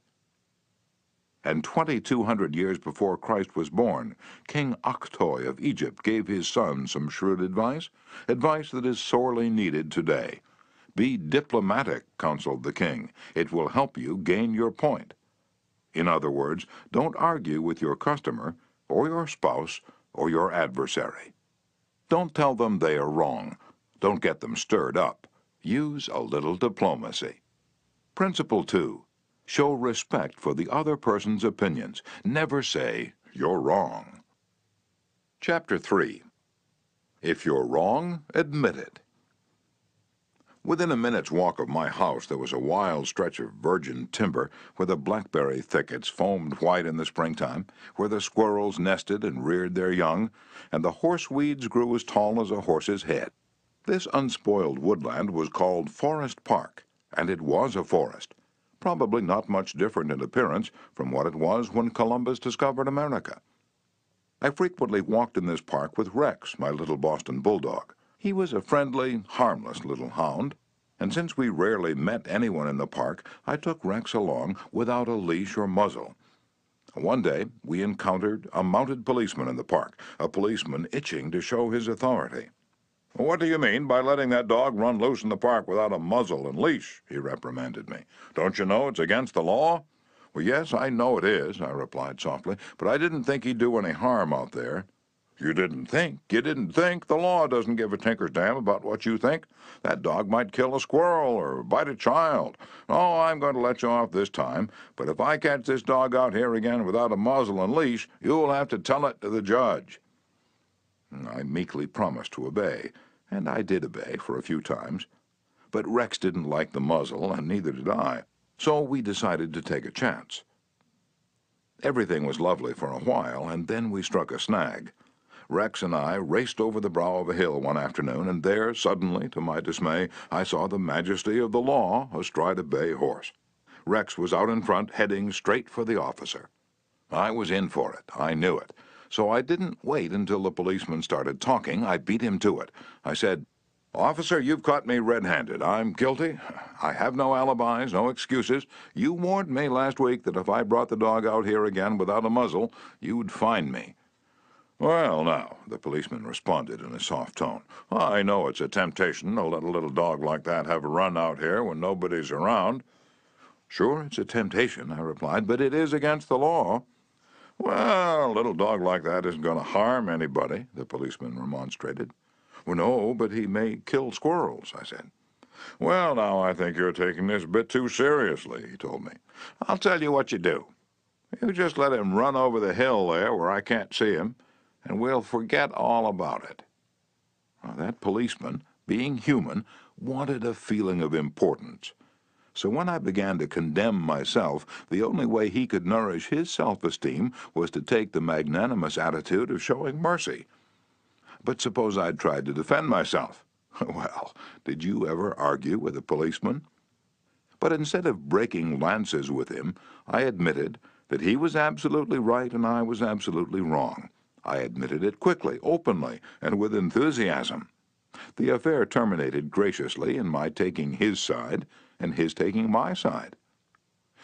And 2,200 years before Christ was born, King Akhtoi of Egypt gave his son some shrewd advice that is sorely needed today. "Be diplomatic," counseled the king. "It will help you gain your point." In other words, don't argue with your customer, or your spouse, or your adversary. Don't tell them they are wrong. Don't get them stirred up. Use a little diplomacy. Principle 2. Show respect for the other person's opinions. Never say, "You're wrong." Chapter 3. If you're wrong, admit it. Within a minute's walk of my house there was a wild stretch of virgin timber where the blackberry thickets foamed white in the springtime, where the squirrels nested and reared their young, and the horseweeds grew as tall as a horse's head. This unspoiled woodland was called Forest Park, and it was a forest, probably not much different in appearance from what it was when Columbus discovered America. I frequently walked in this park with Rex, my little Boston bulldog. He was a friendly, harmless little hound, and since we rarely met anyone in the park, I took Rex along without a leash or muzzle. One day, we encountered a mounted policeman in the park, a policeman itching to show his authority. "What do you mean by letting that dog run loose in the park without a muzzle and leash?" he reprimanded me. "Don't you know it's against the law?" "Well, yes, I know it is," I replied softly, "but I didn't think he'd do any harm out there." "You didn't think? You didn't think? The law doesn't give a tinker's damn about what you think. That dog might kill a squirrel or bite a child. Oh, I'm going to let you off this time, but if I catch this dog out here again without a muzzle and leash, you'll have to tell it to the judge." I meekly promised to obey, and I did obey for a few times. But Rex didn't like the muzzle, and neither did I, so we decided to take a chance. Everything was lovely for a while, and then we struck a snag. Rex and I raced over the brow of a hill one afternoon, and there, suddenly, to my dismay, I saw the majesty of the law astride a bay horse. Rex was out in front, heading straight for the officer. I was in for it. I knew it. So I didn't wait until the policeman started talking. I beat him to it. I said, "Officer, you've caught me red-handed. I'm guilty. I have no alibis, no excuses. You warned me last week that if I brought the dog out here again without a muzzle, you'd fine me." "Well, now," the policeman responded in a soft tone, "I know it's a temptation to let a little dog like that have a run out here when nobody's around." "Sure, it's a temptation," I replied, "but it is against the law." "Well, a little dog like that isn't going to harm anybody," the policeman remonstrated. "Well, no, but he may kill squirrels," I said. "Well, now, I think you're taking this a bit too seriously," he told me. "I'll tell you what you do. You just let him run over the hill there where I can't see him, and we'll forget all about it." Now, that policeman, being human, wanted a feeling of importance. So when I began to condemn myself, the only way he could nourish his self-esteem was to take the magnanimous attitude of showing mercy. But suppose I'd tried to defend myself? Well, did you ever argue with a policeman? But instead of breaking lances with him, I admitted that he was absolutely right and I was absolutely wrong. I admitted it quickly, openly, and with enthusiasm. The affair terminated graciously in my taking his side and his taking my side.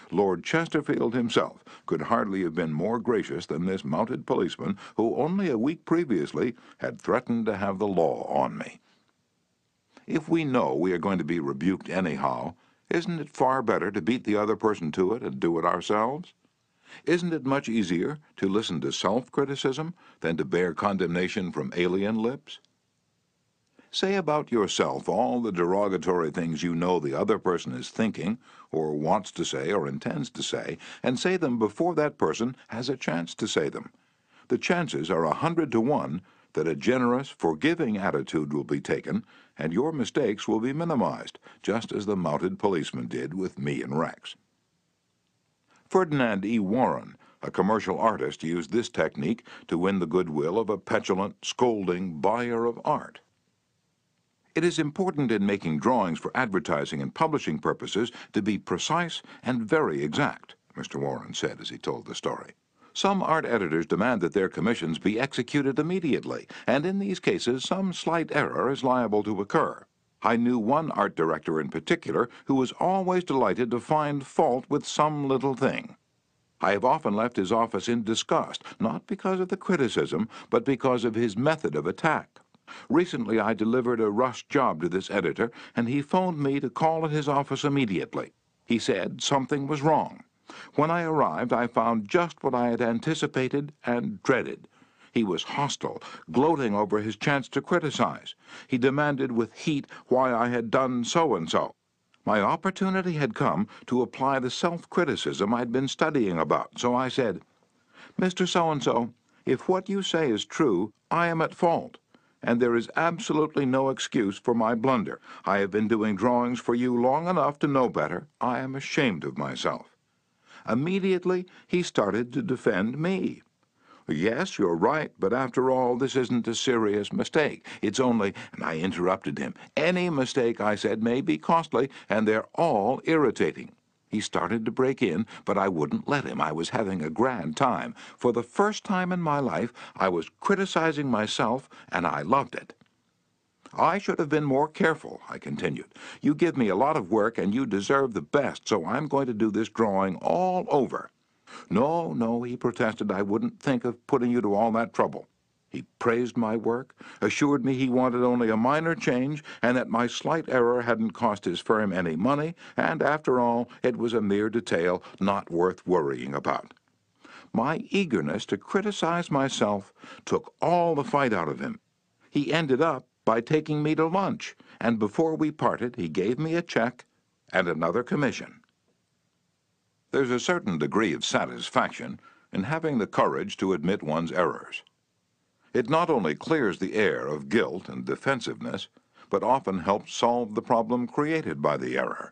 Lord Chesterfield himself could hardly have been more gracious than this mounted policeman who only a week previously had threatened to have the law on me. If we know we are going to be rebuked anyhow, isn't it far better to beat the other person to it and do it ourselves? Isn't it much easier to listen to self-criticism than to bear condemnation from alien lips? Say about yourself all the derogatory things you know the other person is thinking, or wants to say, or intends to say, and say them before that person has a chance to say them. The chances are 100 to 1 that a generous, forgiving attitude will be taken, and your mistakes will be minimized, just as the mounted policeman did with me and Rex. Ferdinand E. Warren, a commercial artist, used this technique to win the goodwill of a petulant, scolding buyer of art. It is important in making drawings for advertising and publishing purposes to be precise and very exact, Mr. Warren said as he told the story. Some art editors demand that their commissions be executed immediately, and in these cases some slight error is liable to occur. I knew one art director in particular who was always delighted to find fault with some little thing. I have often left his office in disgust, not because of the criticism, but because of his method of attack. Recently I delivered a rush job to this editor, and he phoned me to call at his office immediately. He said something was wrong. When I arrived, I found just what I had anticipated and dreaded. He was hostile, gloating over his chance to criticize. He demanded with heat why I had done so-and-so. My opportunity had come to apply the self-criticism I'd been studying about, so I said, "Mr. So-and-so, if what you say is true, I am at fault, and there is absolutely no excuse for my blunder. I have been doing drawings for you long enough to know better. I am ashamed of myself." Immediately, he started to defend me. Yes, you're right, but after all, this isn't a serious mistake. It's only, and I interrupted him, any mistake, I said, may be costly, and they're all irritating. He started to break in, but I wouldn't let him. I was having a grand time. For the first time in my life, I was criticizing myself, and I loved it. I should have been more careful, I continued. You give me a lot of work, and you deserve the best, so I'm going to do this drawing all over. No, no, he protested, I wouldn't think of putting you to all that trouble. He praised my work, assured me he wanted only a minor change, and that my slight error hadn't cost his firm any money, and after all, it was a mere detail not worth worrying about. My eagerness to criticize myself took all the fight out of him. He ended up by taking me to lunch, and before we parted, he gave me a check and another commission. There's a certain degree of satisfaction in having the courage to admit one's errors. It not only clears the air of guilt and defensiveness, but often helps solve the problem created by the error.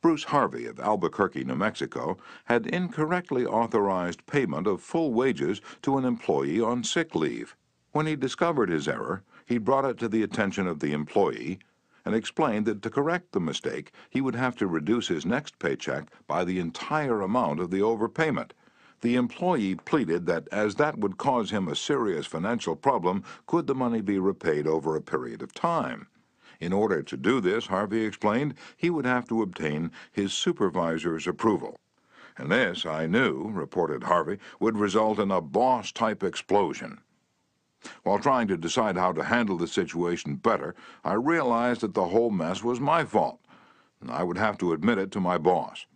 Bruce Harvey of Albuquerque, New Mexico, had incorrectly authorized payment of full wages to an employee on sick leave. When he discovered his error, he brought it to the attention of the employee and explained that to correct the mistake, he would have to reduce his next paycheck by the entire amount of the overpayment. The employee pleaded that as that would cause him a serious financial problem, could the money be repaid over a period of time? In order to do this, Harvey explained, he would have to obtain his supervisor's approval. And this, I knew, reported Harvey, would result in a boss-type explosion. While trying to decide how to handle the situation better, I realized that the whole mess was my fault, and I would have to admit it to my boss.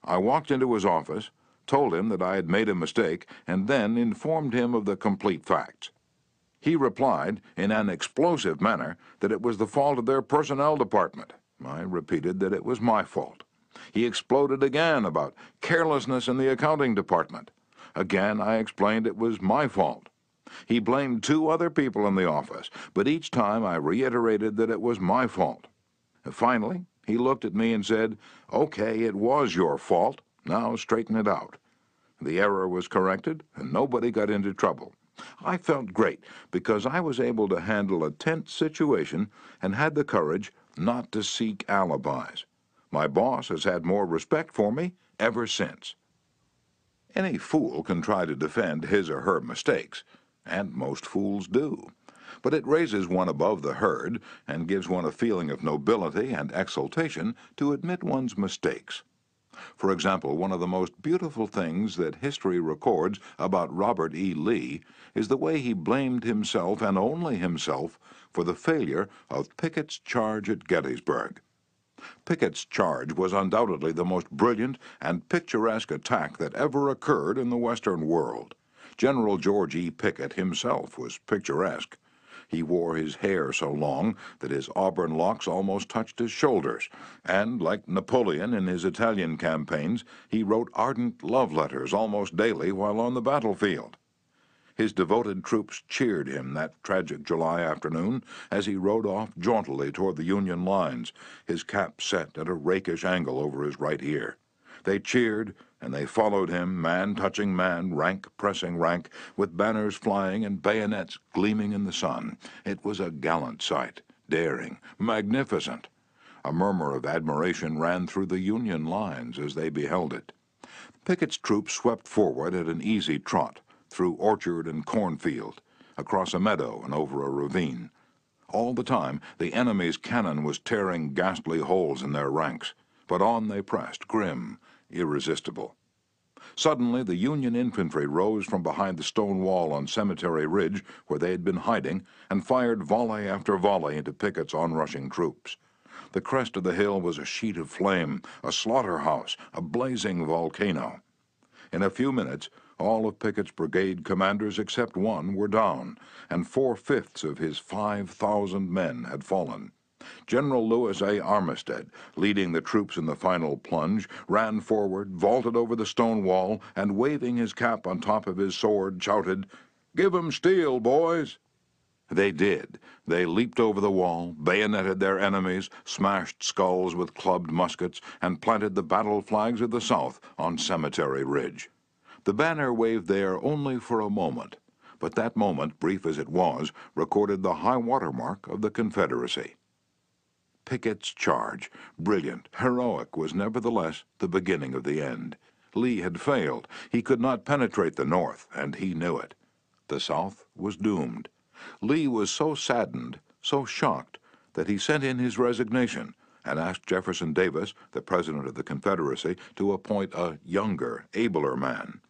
I walked into his office, told him that I had made a mistake, and then informed him of the complete facts. He replied, in an explosive manner, that it was the fault of their personnel department. I repeated that it was my fault. He exploded again about carelessness in the accounting department. Again, I explained it was my fault. He blamed 2 other people in the office, but each time I reiterated that it was my fault. Finally, he looked at me and said, "Okay, it was your fault. Now straighten it out." The error was corrected, and nobody got into trouble. I felt great because I was able to handle a tense situation and had the courage not to seek alibis. My boss has had more respect for me ever since. Any fool can try to defend his or her mistakes, and most fools do. But it raises one above the herd and gives one a feeling of nobility and exultation to admit one's mistakes. For example, one of the most beautiful things that history records about Robert E. Lee is the way he blamed himself and only himself for the failure of Pickett's charge at Gettysburg. Pickett's charge was undoubtedly the most brilliant and picturesque attack that ever occurred in the Western world. General George E. Pickett himself was picturesque. He wore his hair so long that his auburn locks almost touched his shoulders, and, like Napoleon in his Italian campaigns, he wrote ardent love letters almost daily while on the battlefield. His devoted troops cheered him that tragic July afternoon as he rode off jauntily toward the Union lines, his cap set at a rakish angle over his right ear. They cheered, and they followed him, man touching man, rank pressing rank, with banners flying and bayonets gleaming in the sun. It was a gallant sight, daring, magnificent. A murmur of admiration ran through the Union lines as they beheld it. Pickett's troops swept forward at an easy trot, through orchard and cornfield, across a meadow and over a ravine. All the time, the enemy's cannon was tearing ghastly holes in their ranks, but on they pressed, grim, irresistible. Suddenly, the Union infantry rose from behind the stone wall on Cemetery Ridge, where they had been hiding, and fired volley after volley into Pickett's onrushing troops. The crest of the hill was a sheet of flame, a slaughterhouse, a blazing volcano. In a few minutes, all of Pickett's brigade commanders except one were down, and 4/5 of his 5,000 men had fallen. General Lewis A. Armistead, leading the troops in the final plunge, ran forward, vaulted over the stone wall, and waving his cap on top of his sword, shouted, "Give 'em steel, boys!" They did. They leaped over the wall, bayoneted their enemies, smashed skulls with clubbed muskets, and planted the battle flags of the South on Cemetery Ridge. The banner waved there only for a moment, but that moment, brief as it was, recorded the high water mark of the Confederacy. Pickett's charge, brilliant, heroic, was nevertheless the beginning of the end. Lee had failed. He could not penetrate the North, and he knew it. The South was doomed. Lee was so saddened, so shocked, that he sent in his resignation and asked Jefferson Davis, the president of the Confederacy, to appoint a younger, abler man.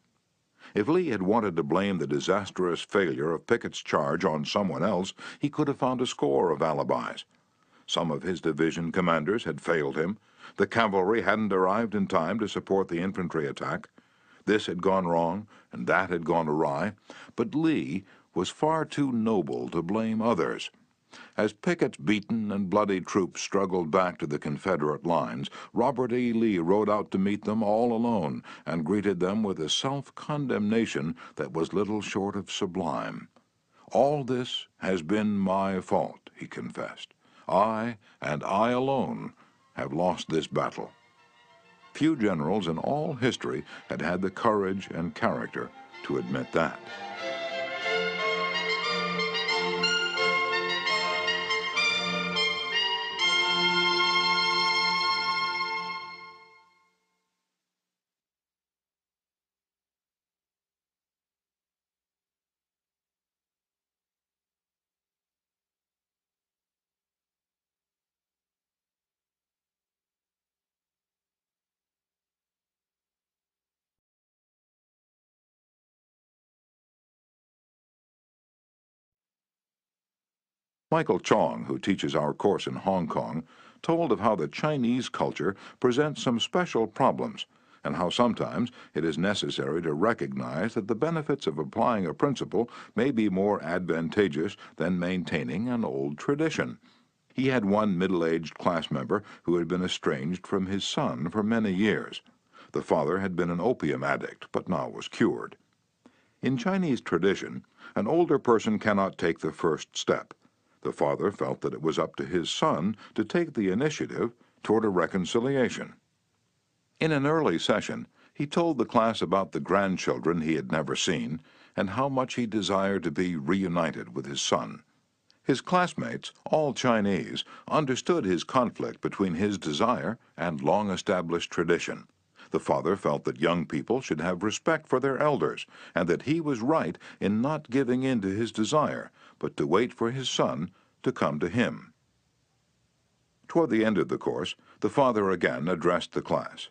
If Lee had wanted to blame the disastrous failure of Pickett's charge on someone else, he could have found a score of alibis. Some of his division commanders had failed him. The cavalry hadn't arrived in time to support the infantry attack. This had gone wrong, and that had gone awry. But Lee was far too noble to blame others. As Pickett's beaten and bloody troops struggled back to the Confederate lines, Robert E. Lee rode out to meet them all alone and greeted them with a self-condemnation that was little short of sublime. "All this has been my fault," he confessed. "I, and I alone, have lost this battle." Few generals in all history had had the courage and character to admit that. Michael Chong, who teaches our course in Hong Kong, told of how the Chinese culture presents some special problems, and how sometimes it is necessary to recognize that the benefits of applying a principle may be more advantageous than maintaining an old tradition. He had one middle-aged class member who had been estranged from his son for many years. The father had been an opium addict, but now was cured. In Chinese tradition, an older person cannot take the first step. The father felt that it was up to his son to take the initiative toward a reconciliation. In an early session, he told the class about the grandchildren he had never seen and how much he desired to be reunited with his son. His classmates, all Chinese, understood his conflict between his desire and long-established tradition. The father felt that young people should have respect for their elders, and that he was right in not giving in to his desire, but to wait for his son to come to him. Toward the end of the course, the father again addressed the class.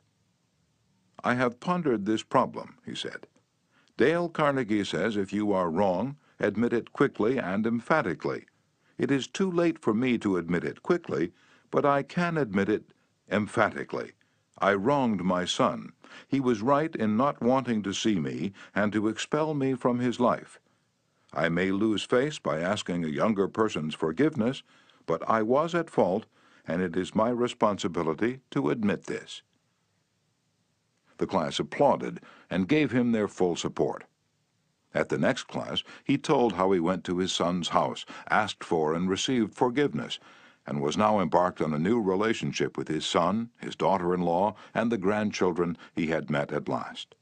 "I have pondered this problem," he said. "Dale Carnegie says if you are wrong, admit it quickly and emphatically. It is too late for me to admit it quickly, but I can admit it emphatically. I wronged my son. He was right in not wanting to see me and to expel me from his life. I may lose face by asking a younger person's forgiveness, but I was at fault, and it is my responsibility to admit this." The class applauded and gave him their full support. At the next class, he told how he went to his son's house, asked for and received forgiveness, and was now embarked on a new relationship with his son, his daughter-in-law, and the grandchildren he had met at last.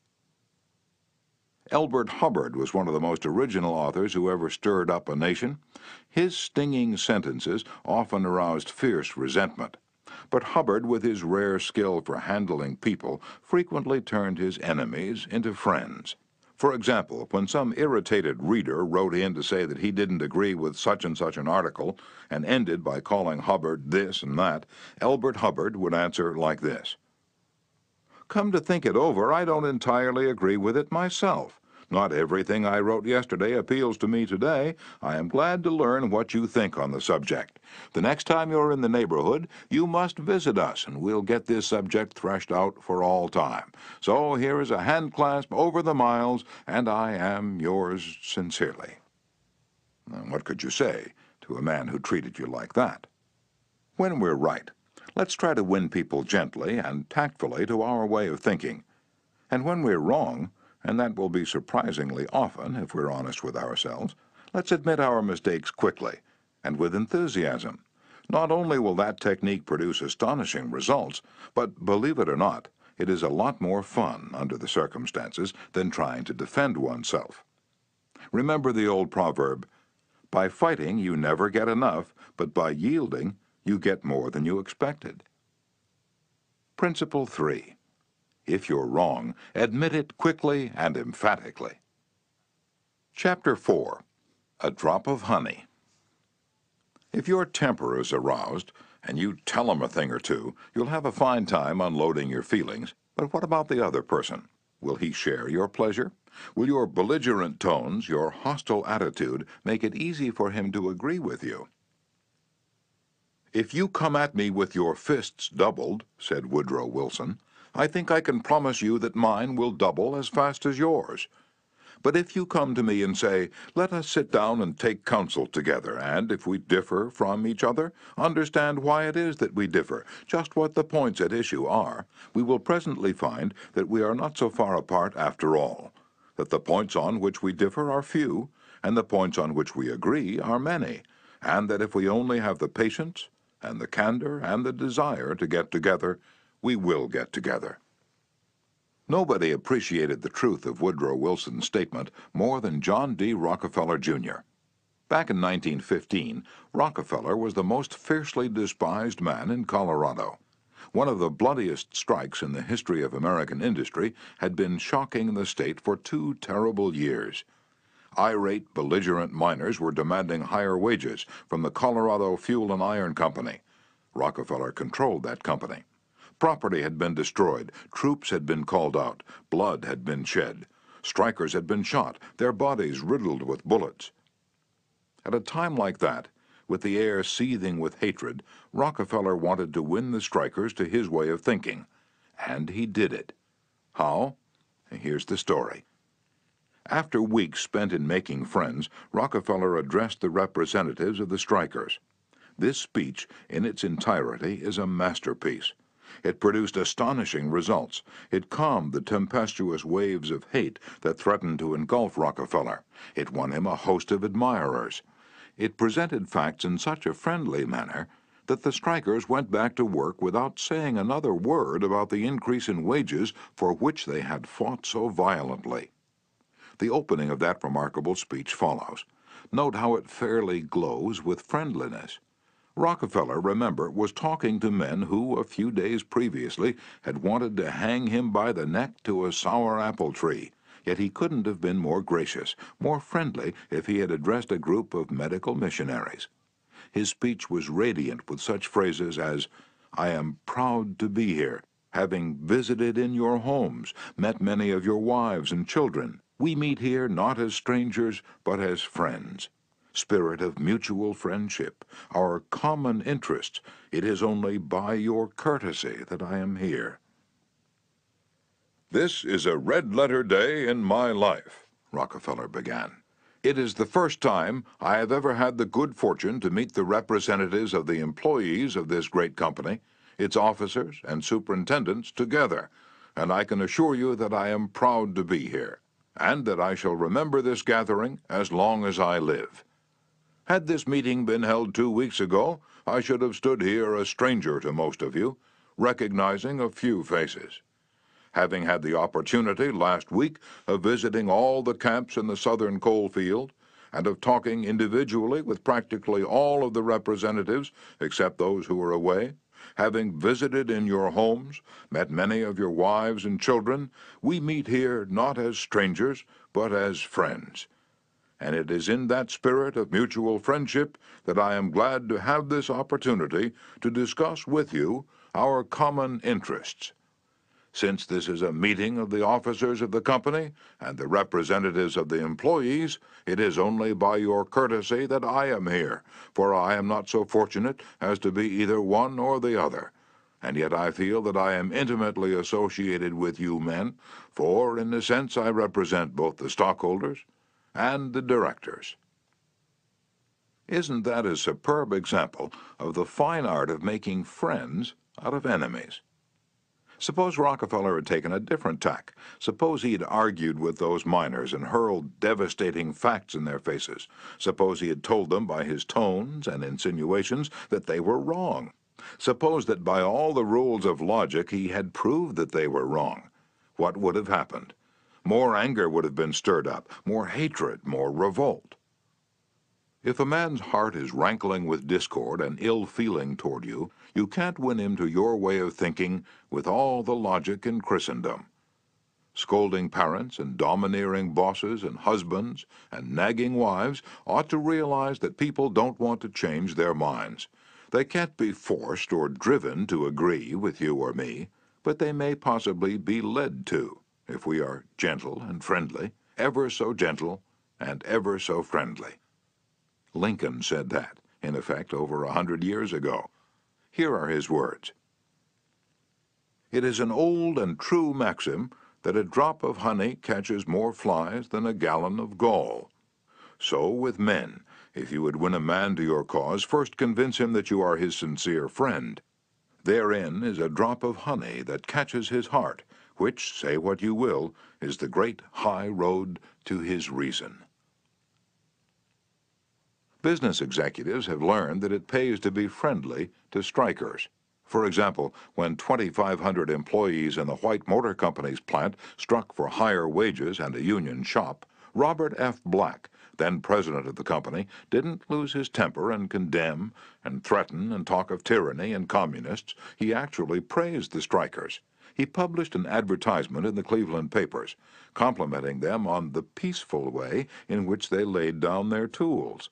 Elbert Hubbard was one of the most original authors who ever stirred up a nation. His stinging sentences often aroused fierce resentment. But Hubbard, with his rare skill for handling people, frequently turned his enemies into friends. For example, when some irritated reader wrote in to say that he didn't agree with such and such an article and ended by calling Hubbard this and that, Elbert Hubbard would answer like this: "Come to think it over, I don't entirely agree with it myself. Not everything I wrote yesterday appeals to me today. I am glad to learn what you think on the subject. The next time you're in the neighborhood, you must visit us, and we'll get this subject threshed out for all time. So here is a hand clasp over the miles, and I am yours sincerely." And what could you say to a man who treated you like that? When we're right, let's try to win people gently and tactfully to our way of thinking. And when we're wrong, and that will be surprisingly often if we're honest with ourselves, let's admit our mistakes quickly and with enthusiasm. Not only will that technique produce astonishing results, but believe it or not, It is a lot more fun under the circumstances than trying to defend oneself. Remember the old proverb, "By fighting you never get enough, but by yielding you get more than you expected." Principle 3. If you're wrong, admit it quickly and emphatically. Chapter 4. A Drop of Honey. If your temper is aroused, and you tell him a thing or two, you'll have a fine time unloading your feelings. But what about the other person? Will he share your pleasure? Will your belligerent tones, your hostile attitude, make it easy for him to agree with you? "If you come at me with your fists doubled," said Woodrow Wilson, "I think I can promise you that mine will double as fast as yours. But if you come to me and say, 'Let us sit down and take counsel together, and if we differ from each other, understand why it is that we differ, just what the points at issue are,' we will presently find that we are not so far apart after all, that the points on which we differ are few, and the points on which we agree are many, and that if we only have the patience and the candor and the desire to get together, we will get together." Nobody appreciated the truth of Woodrow Wilson's statement more than John D. Rockefeller, Jr. Back in 1915, Rockefeller was the most fiercely despised man in Colorado. One of the bloodiest strikes in the history of American industry had been shocking the state for 2 terrible years. Irate, belligerent miners were demanding higher wages from the Colorado Fuel and Iron Company. Rockefeller controlled that company. Property had been destroyed, troops had been called out, blood had been shed. Strikers had been shot, their bodies riddled with bullets. At a time like that, with the air seething with hatred, Rockefeller wanted to win the strikers to his way of thinking. And he did it. How? Here's the story. After weeks spent in making friends, Rockefeller addressed the representatives of the strikers. This speech, in its entirety, is a masterpiece. It produced astonishing results. It calmed the tempestuous waves of hate that threatened to engulf Rockefeller. It won him a host of admirers. It presented facts in such a friendly manner that the strikers went back to work without saying another word about the increase in wages for which they had fought so violently. The opening of that remarkable speech follows. Note how it fairly glows with friendliness. Rockefeller, remember, was talking to men who, a few days previously, had wanted to hang him by the neck to a sour apple tree. Yet he couldn't have been more gracious, more friendly, if he had addressed a group of medical missionaries. His speech was radiant with such phrases as, "I am proud to be here, having visited in your homes, met many of your wives and children. We meet here not as strangers, but as friends. Spirit of mutual friendship, our common interests. It is only by your courtesy that I am here." "This is a red-letter day in my life," Rockefeller began. "It is the first time I have ever had the good fortune to meet the representatives of the employees of this great company, its officers and superintendents together, and I can assure you that I am proud to be here, and that I shall remember this gathering as long as I live. Had this meeting been held 2 weeks ago, I should have stood here a stranger to most of you, recognizing a few faces. Having had the opportunity last week of visiting all the camps in the southern coal field, and of talking individually with practically all of the representatives except those who were away, having visited in your homes, met many of your wives and children, we meet here not as strangers, but as friends. And it is in that spirit of mutual friendship that I am glad to have this opportunity to discuss with you our common interests. Since this is a meeting of the officers of the company and the representatives of the employees, it is only by your courtesy that I am here, for I am not so fortunate as to be either one or the other. And yet I feel that I am intimately associated with you men, for in a sense I represent both the stockholders and the directors." Isn't that a superb example of the fine art of making friends out of enemies? Suppose Rockefeller had taken a different tack. Suppose he had argued with those miners and hurled devastating facts in their faces. Suppose he had told them by his tones and insinuations that they were wrong. Suppose that by all the rules of logic he had proved that they were wrong. What would have happened? More anger would have been stirred up, more hatred, more revolt. If a man's heart is rankling with discord and ill feeling toward you, you can't win him to your way of thinking with all the logic in Christendom. Scolding parents and domineering bosses and husbands and nagging wives ought to realize that people don't want to change their minds. They can't be forced or driven to agree with you or me, but they may possibly be led to, if we are gentle and friendly, ever so gentle and ever so friendly. Lincoln said that, in effect, over 100 years ago. Here are his words. It is an old and true maxim that a drop of honey catches more flies than a gallon of gall. So with men, if you would win a man to your cause, first convince him that you are his sincere friend. Therein is a drop of honey that catches his heart, which, say what you will, is the great high road to his reason. Business executives have learned that it pays to be friendly to strikers. For example, when 2,500 employees in the White Motor Company's plant struck for higher wages and a union shop, Robert F. Black, then president of the company, didn't lose his temper and condemn and threaten and talk of tyranny and communists. He actually praised the strikers. He published an advertisement in the Cleveland papers, complimenting them on the peaceful way in which they laid down their tools.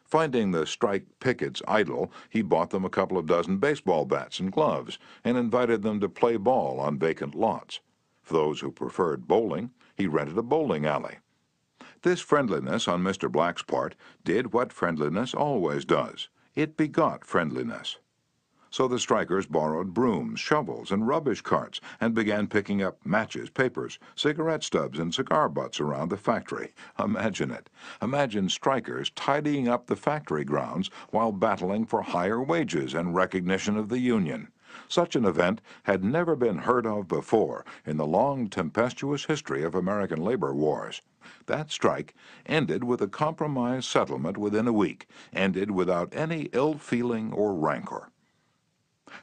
Finding the strike pickets idle, he bought them a couple of dozen baseball bats and gloves and invited them to play ball on vacant lots. For those who preferred bowling, he rented a bowling alley. This friendliness on Mr. Black's part did what friendliness always does. It begot friendliness. So the strikers borrowed brooms, shovels, and rubbish carts and began picking up matches, papers, cigarette stubs, and cigar butts around the factory. Imagine it. Imagine strikers tidying up the factory grounds while battling for higher wages and recognition of the union. Such an event had never been heard of before in the long, tempestuous history of American labor wars. That strike ended with a compromise settlement within a week, ended without any ill feeling or rancor.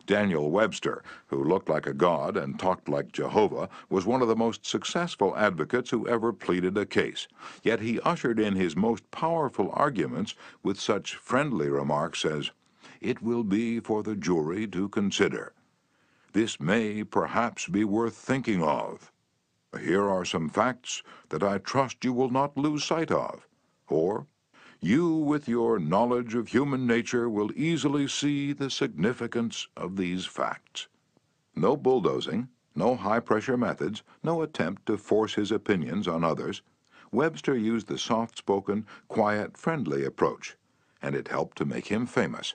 Daniel Webster, who looked like a god and talked like Jehovah, was one of the most successful advocates who ever pleaded a case. Yet he ushered in his most powerful arguments with such friendly remarks as, "It will be for the jury to consider. This may perhaps be worth thinking of. Here are some facts that I trust you will not lose sight of." Or, "You, with your knowledge of human nature, will easily see the significance of these facts." No bulldozing, no high-pressure methods, no attempt to force his opinions on others. Webster used the soft-spoken, quiet, friendly approach, and it helped to make him famous.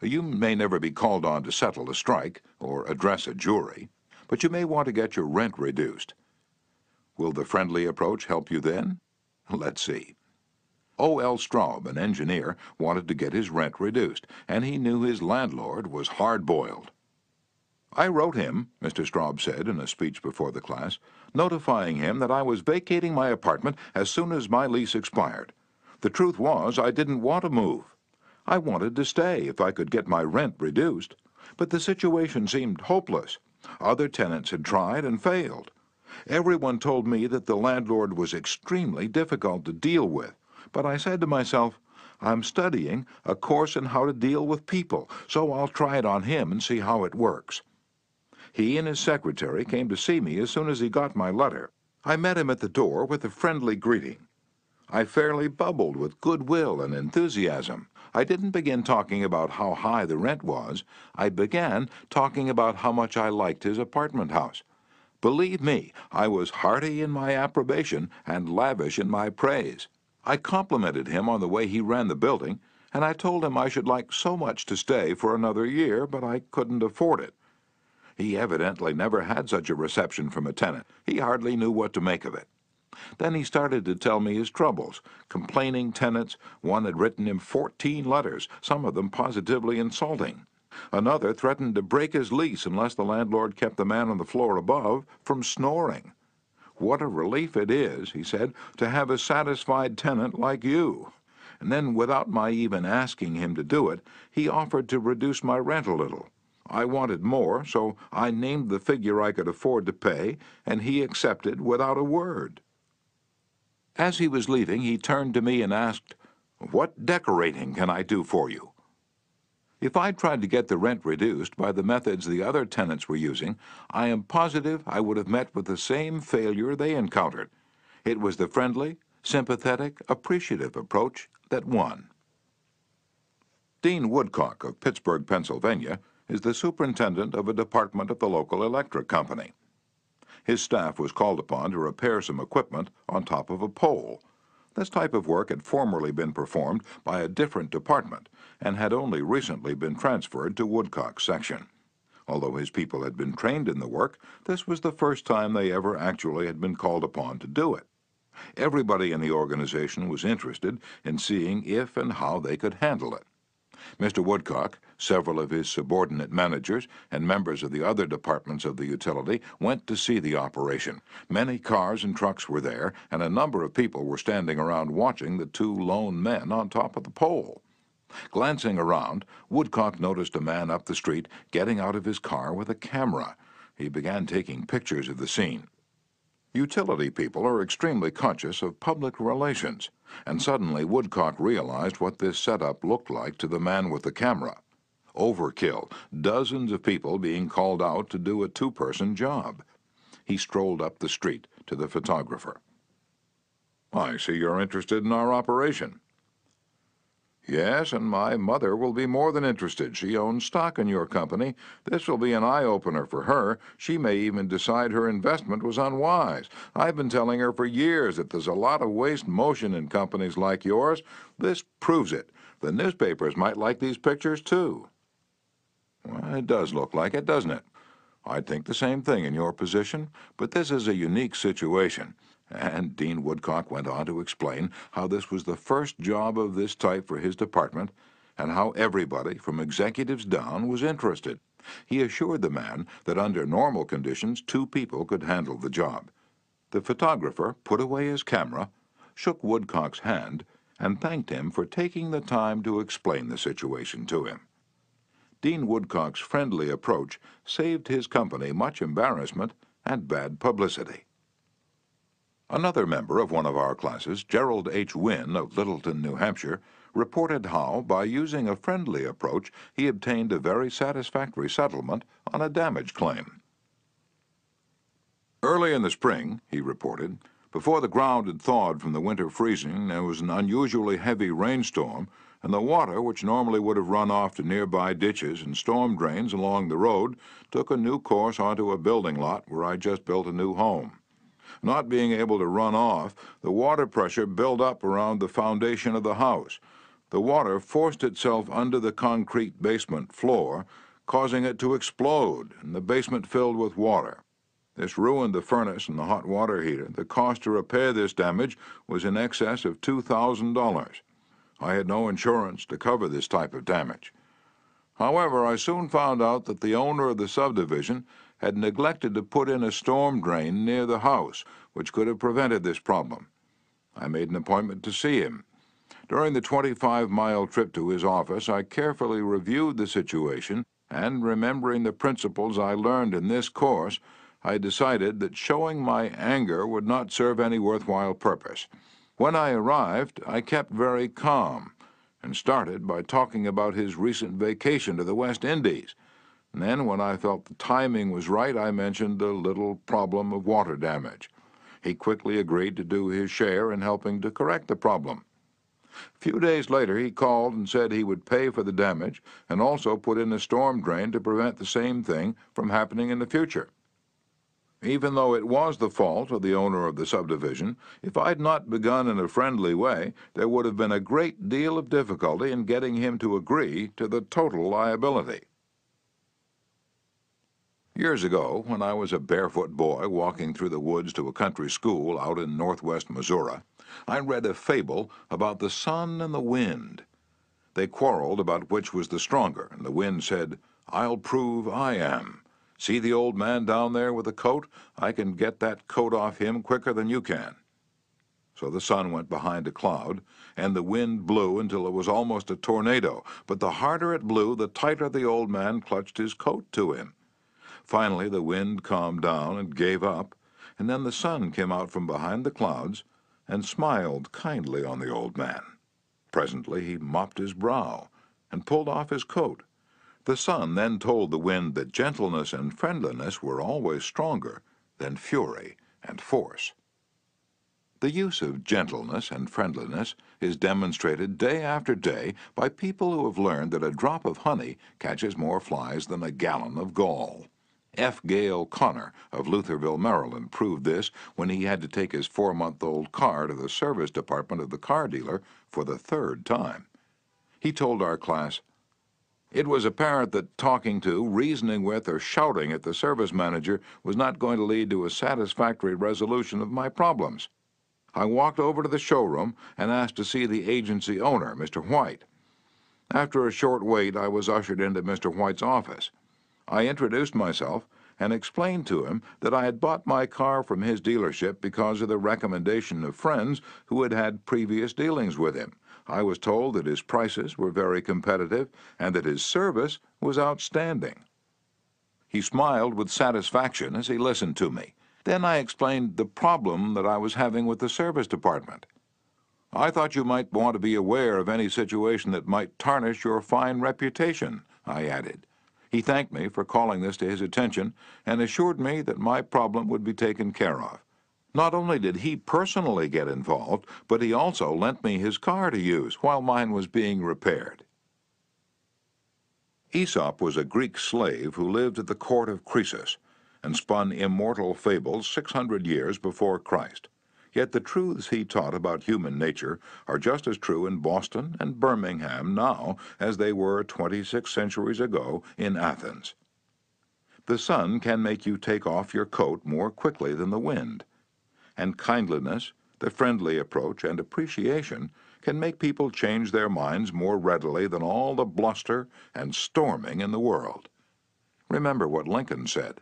You may never be called on to settle a strike or address a jury, but you may want to get your rent reduced. Will the friendly approach help you then? Let's see. O.L. Straub, an engineer, wanted to get his rent reduced, and he knew his landlord was hard-boiled. "I wrote him," Mr. Straub said in a speech before the class, "notifying him that I was vacating my apartment as soon as my lease expired. The truth was, I didn't want to move. I wanted to stay if I could get my rent reduced, but the situation seemed hopeless. Other tenants had tried and failed. Everyone told me that the landlord was extremely difficult to deal with. But I said to myself, I'm studying a course in how to deal with people, so I'll try it on him and see how it works. He and his secretary came to see me as soon as he got my letter. I met him at the door with a friendly greeting. I fairly bubbled with goodwill and enthusiasm. I didn't begin talking about how high the rent was. I began talking about how much I liked his apartment house. Believe me, I was hearty in my approbation and lavish in my praise. I complimented him on the way he ran the building, and I told him I should like so much to stay for another year, but I couldn't afford it. He evidently never had such a reception from a tenant. He hardly knew what to make of it. Then he started to tell me his troubles. Complaining tenants, one had written him 14 letters, some of them positively insulting. Another threatened to break his lease unless the landlord kept the man on the floor above from snoring. "What a relief it is," he said, "to have a satisfied tenant like you." and then, without my even asking him to do it, he offered to reduce my rent a little. I wanted more, so I named the figure I could afford to pay, and he accepted without a word. As he was leaving, he turned to me and asked, "What decorating can I do for you?" If I'd tried to get the rent reduced by the methods the other tenants were using, I am positive I would have met with the same failure they encountered. It was the friendly, sympathetic, appreciative approach that won. Dean Woodcock of Pittsburgh, Pennsylvania, is the superintendent of a department of the local electric company. His staff was called upon to repair some equipment on top of a pole. This type of work had formerly been performed by a different department and had only recently been transferred to Woodcock's section. Although his people had been trained in the work, this was the first time they ever actually had been called upon to do it. Everybody in the organization was interested in seeing if and how they could handle it. Mr. Woodcock, several of his subordinate managers, and members of the other departments of the utility went to see the operation. Many cars and trucks were there, and a number of people were standing around watching the two lone men on top of the pole. Glancing around, Woodcock noticed a man up the street getting out of his car with a camera. He began taking pictures of the scene. Utility people are extremely conscious of public relations, and suddenly Woodcock realized what this setup looked like to the man with the camera. Overkill, dozens of people being called out to do a two-person job. He strolled up the street to the photographer. "I see you're interested in our operation." "Yes, and my mother will be more than interested. She owns stock in your company. This will be an eye-opener for her. She may even decide her investment was unwise. I've been telling her for years that there's a lot of waste motion in companies like yours. This proves it. The newspapers might like these pictures, too." "Well, it does look like it, doesn't it? I'd think the same thing in your position, but this is a unique situation." And Dean Woodcock went on to explain how this was the first job of this type for his department, and how everybody, from executives down, was interested. He assured the man that under normal conditions, two people could handle the job. The photographer put away his camera, shook Woodcock's hand, and thanked him for taking the time to explain the situation to him. Dean Woodcock's friendly approach saved his company much embarrassment and bad publicity. Another member of one of our classes, Gerald H. Wynn of Littleton, New Hampshire, reported how, by using a friendly approach, he obtained a very satisfactory settlement on a damage claim. "Early in the spring," he reported, "before the ground had thawed from the winter freezing, there was an unusually heavy rainstorm, and the water, which normally would have run off to nearby ditches and storm drains along the road, took a new course onto a building lot where I just built a new home. Not being able to run off, the water pressure built up around the foundation of the house. The water forced itself under the concrete basement floor, causing it to explode, and the basement filled with water. This ruined the furnace and the hot water heater. The cost to repair this damage was in excess of $2,000. I had no insurance to cover this type of damage. However, I soon found out that the owner of the subdivision had neglected to put in a storm drain near the house, which could have prevented this problem. I made an appointment to see him. During the 25-mile trip to his office, I carefully reviewed the situation, and remembering the principles I learned in this course, I decided that showing my anger would not serve any worthwhile purpose. When I arrived, I kept very calm and started by talking about his recent vacation to the West Indies. And then, when I felt the timing was right, I mentioned the little problem of water damage. He quickly agreed to do his share in helping to correct the problem. A few days later, he called and said he would pay for the damage and also put in a storm drain to prevent the same thing from happening in the future. Even though it was the fault of the owner of the subdivision, if I'd not begun in a friendly way, there would have been a great deal of difficulty in getting him to agree to the total liability. Years ago, when I was a barefoot boy walking through the woods to a country school out in northwest Missouri, I read a fable about the sun and the wind. They quarreled about which was the stronger, and the wind said, "I'll prove I am. See the old man down there with the coat? I can get that coat off him quicker than you can." So the sun went behind a cloud, and the wind blew until it was almost a tornado. But the harder it blew, the tighter the old man clutched his coat to him. Finally, the wind calmed down and gave up, and then the sun came out from behind the clouds and smiled kindly on the old man. Presently he mopped his brow and pulled off his coat. The sun then told the wind that gentleness and friendliness were always stronger than fury and force. The use of gentleness and friendliness is demonstrated day after day by people who have learned that a drop of honey catches more flies than a gallon of gall. F. Gale Connor of Lutherville, Maryland, proved this when he had to take his 4-month-old car to the service department of the car dealer for the 3rd time. He told our class, "It was apparent that talking to, reasoning with, or shouting at the service manager was not going to lead to a satisfactory resolution of my problems. I walked over to the showroom and asked to see the agency owner, Mr. White. After a short wait, I was ushered into Mr. White's office. I introduced myself and explained to him that I had bought my car from his dealership because of the recommendation of friends who had had previous dealings with him. I was told that his prices were very competitive and that his service was outstanding." He smiled with satisfaction as he listened to me. Then I explained the problem that I was having with the service department. "I thought you might want to be aware of any situation that might tarnish your fine reputation," I added. He thanked me for calling this to his attention and assured me that my problem would be taken care of. Not only did he personally get involved, but he also lent me his car to use while mine was being repaired. Aesop was a Greek slave who lived at the court of Croesus and spun immortal fables 600 years before Christ. Yet the truths he taught about human nature are just as true in Boston and Birmingham now as they were 26 centuries ago in Athens. The sun can make you take off your coat more quickly than the wind, and kindliness, the friendly approach, and appreciation can make people change their minds more readily than all the bluster and storming in the world. Remember what Lincoln said,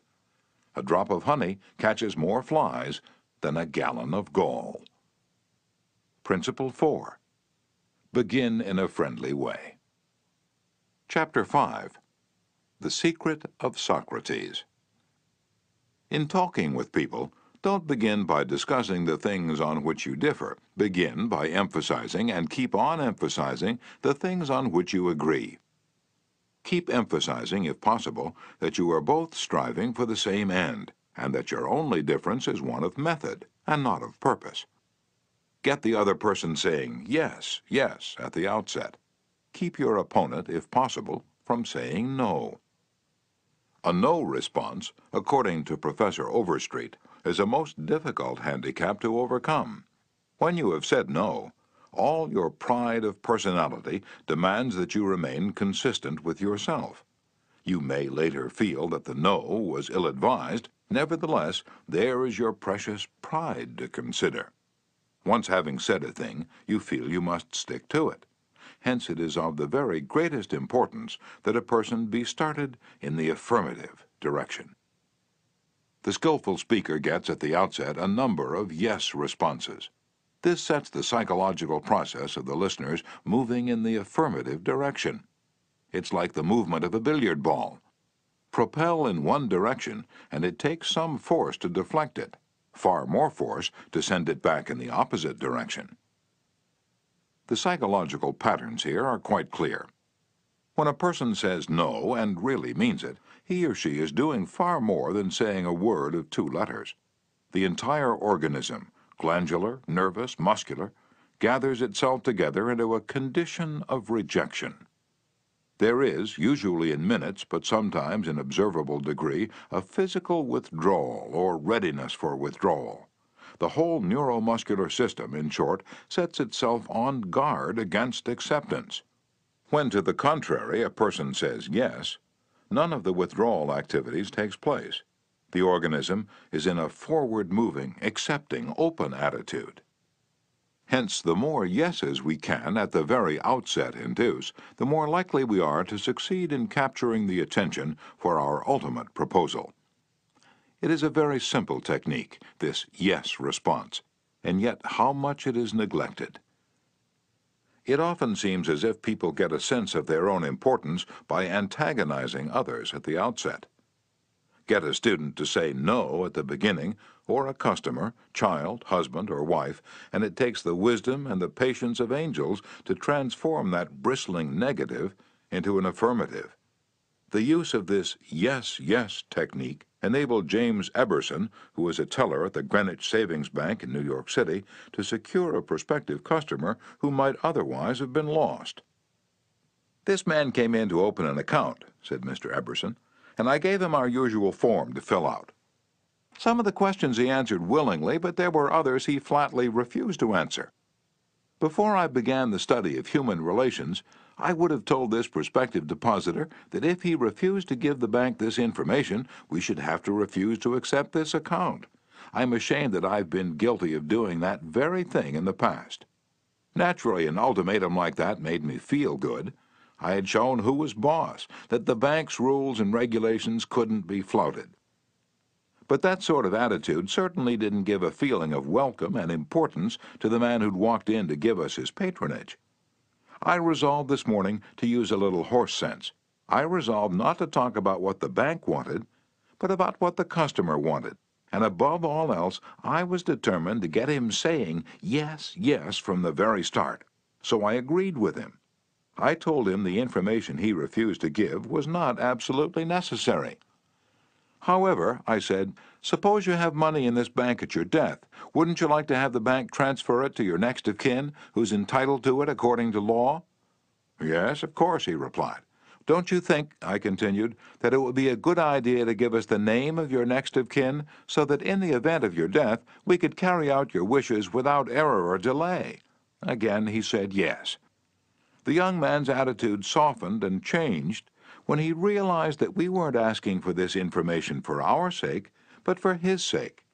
"A drop of honey catches more flies than a gallon of gall." Principle 4. Begin in a friendly way. Chapter 5. The Secret of Socrates. In talking with people, don't begin by discussing the things on which you differ. Begin by emphasizing and keep on emphasizing the things on which you agree. Keep emphasizing, if possible, that you are both striving for the same end, and that your only difference is one of method and not of purpose. Get the other person saying yes, yes at the outset. Keep your opponent, if possible, from saying no. A no response, according to Professor Overstreet, is a most difficult handicap to overcome. When you have said no, all your pride of personality demands that you remain consistent with yourself. You may later feel that the no was ill-advised. Nevertheless, there is your precious pride to consider. Once having said a thing, you feel you must stick to it. Hence it is of the very greatest importance that a person be started in the affirmative direction. The skillful speaker gets at the outset a number of yes responses. This sets the psychological process of the listeners moving in the affirmative direction. It's like the movement of a billiard ball. Propel in one direction, and it takes some force to deflect it, far more force to send it back in the opposite direction. The psychological patterns here are quite clear. When a person says no and really means it, he or she is doing far more than saying a word of 2 letters. The entire organism, glandular, nervous, muscular, gathers itself together into a condition of rejection. There is, usually in minutes, but sometimes in observable degree, a physical withdrawal or readiness for withdrawal. The whole neuromuscular system, in short, sets itself on guard against acceptance. When, to the contrary, a person says yes, none of the withdrawal activities takes place. The organism is in a forward-moving, accepting, open attitude. Hence, the more yeses we can at the very outset induce, the more likely we are to succeed in capturing the attention for our ultimate proposal. It is a very simple technique, this yes response. and yet how much it is neglected. It often seems as if people get a sense of their own importance by antagonizing others at the outset. Get a student to say no at the beginning, or a customer, child, husband, or wife, and it takes the wisdom and the patience of angels to transform that bristling negative into an affirmative. The use of this yes, yes technique enabled James Eberson, who was a teller at the Greenwich Savings Bank in New York City, to secure a prospective customer who might otherwise have been lost. "This man came in to open an account," said Mr. Eberson, "and I gave him our usual form to fill out. Some of the questions he answered willingly, but there were others he flatly refused to answer. Before I began the study of human relations, I would have told this prospective depositor that if he refused to give the bank this information, we should have to refuse to accept this account. I'm ashamed that I've been guilty of doing that very thing in the past. Naturally, an ultimatum like that made me feel good. I had shown who was boss, that the bank's rules and regulations couldn't be flouted. But that sort of attitude certainly didn't give a feeling of welcome and importance to the man who'd walked in to give us his patronage. I resolved this morning to use a little horse sense. I resolved not to talk about what the bank wanted, but about what the customer wanted. And above all else, I was determined to get him saying yes, yes from the very start. So I agreed with him. I told him the information he refused to give was not absolutely necessary. However, I said, suppose you have money in this bank at your death. Wouldn't you like to have the bank transfer it to your next of kin, who's entitled to it according to law? Yes, of course, he replied. Don't you think, I continued, that it would be a good idea to give us the name of your next of kin, so that in the event of your death we could carry out your wishes without error or delay? Again he said yes. The young man's attitude softened and changed when he realized that we weren't asking for this information for our sake, but for his sake.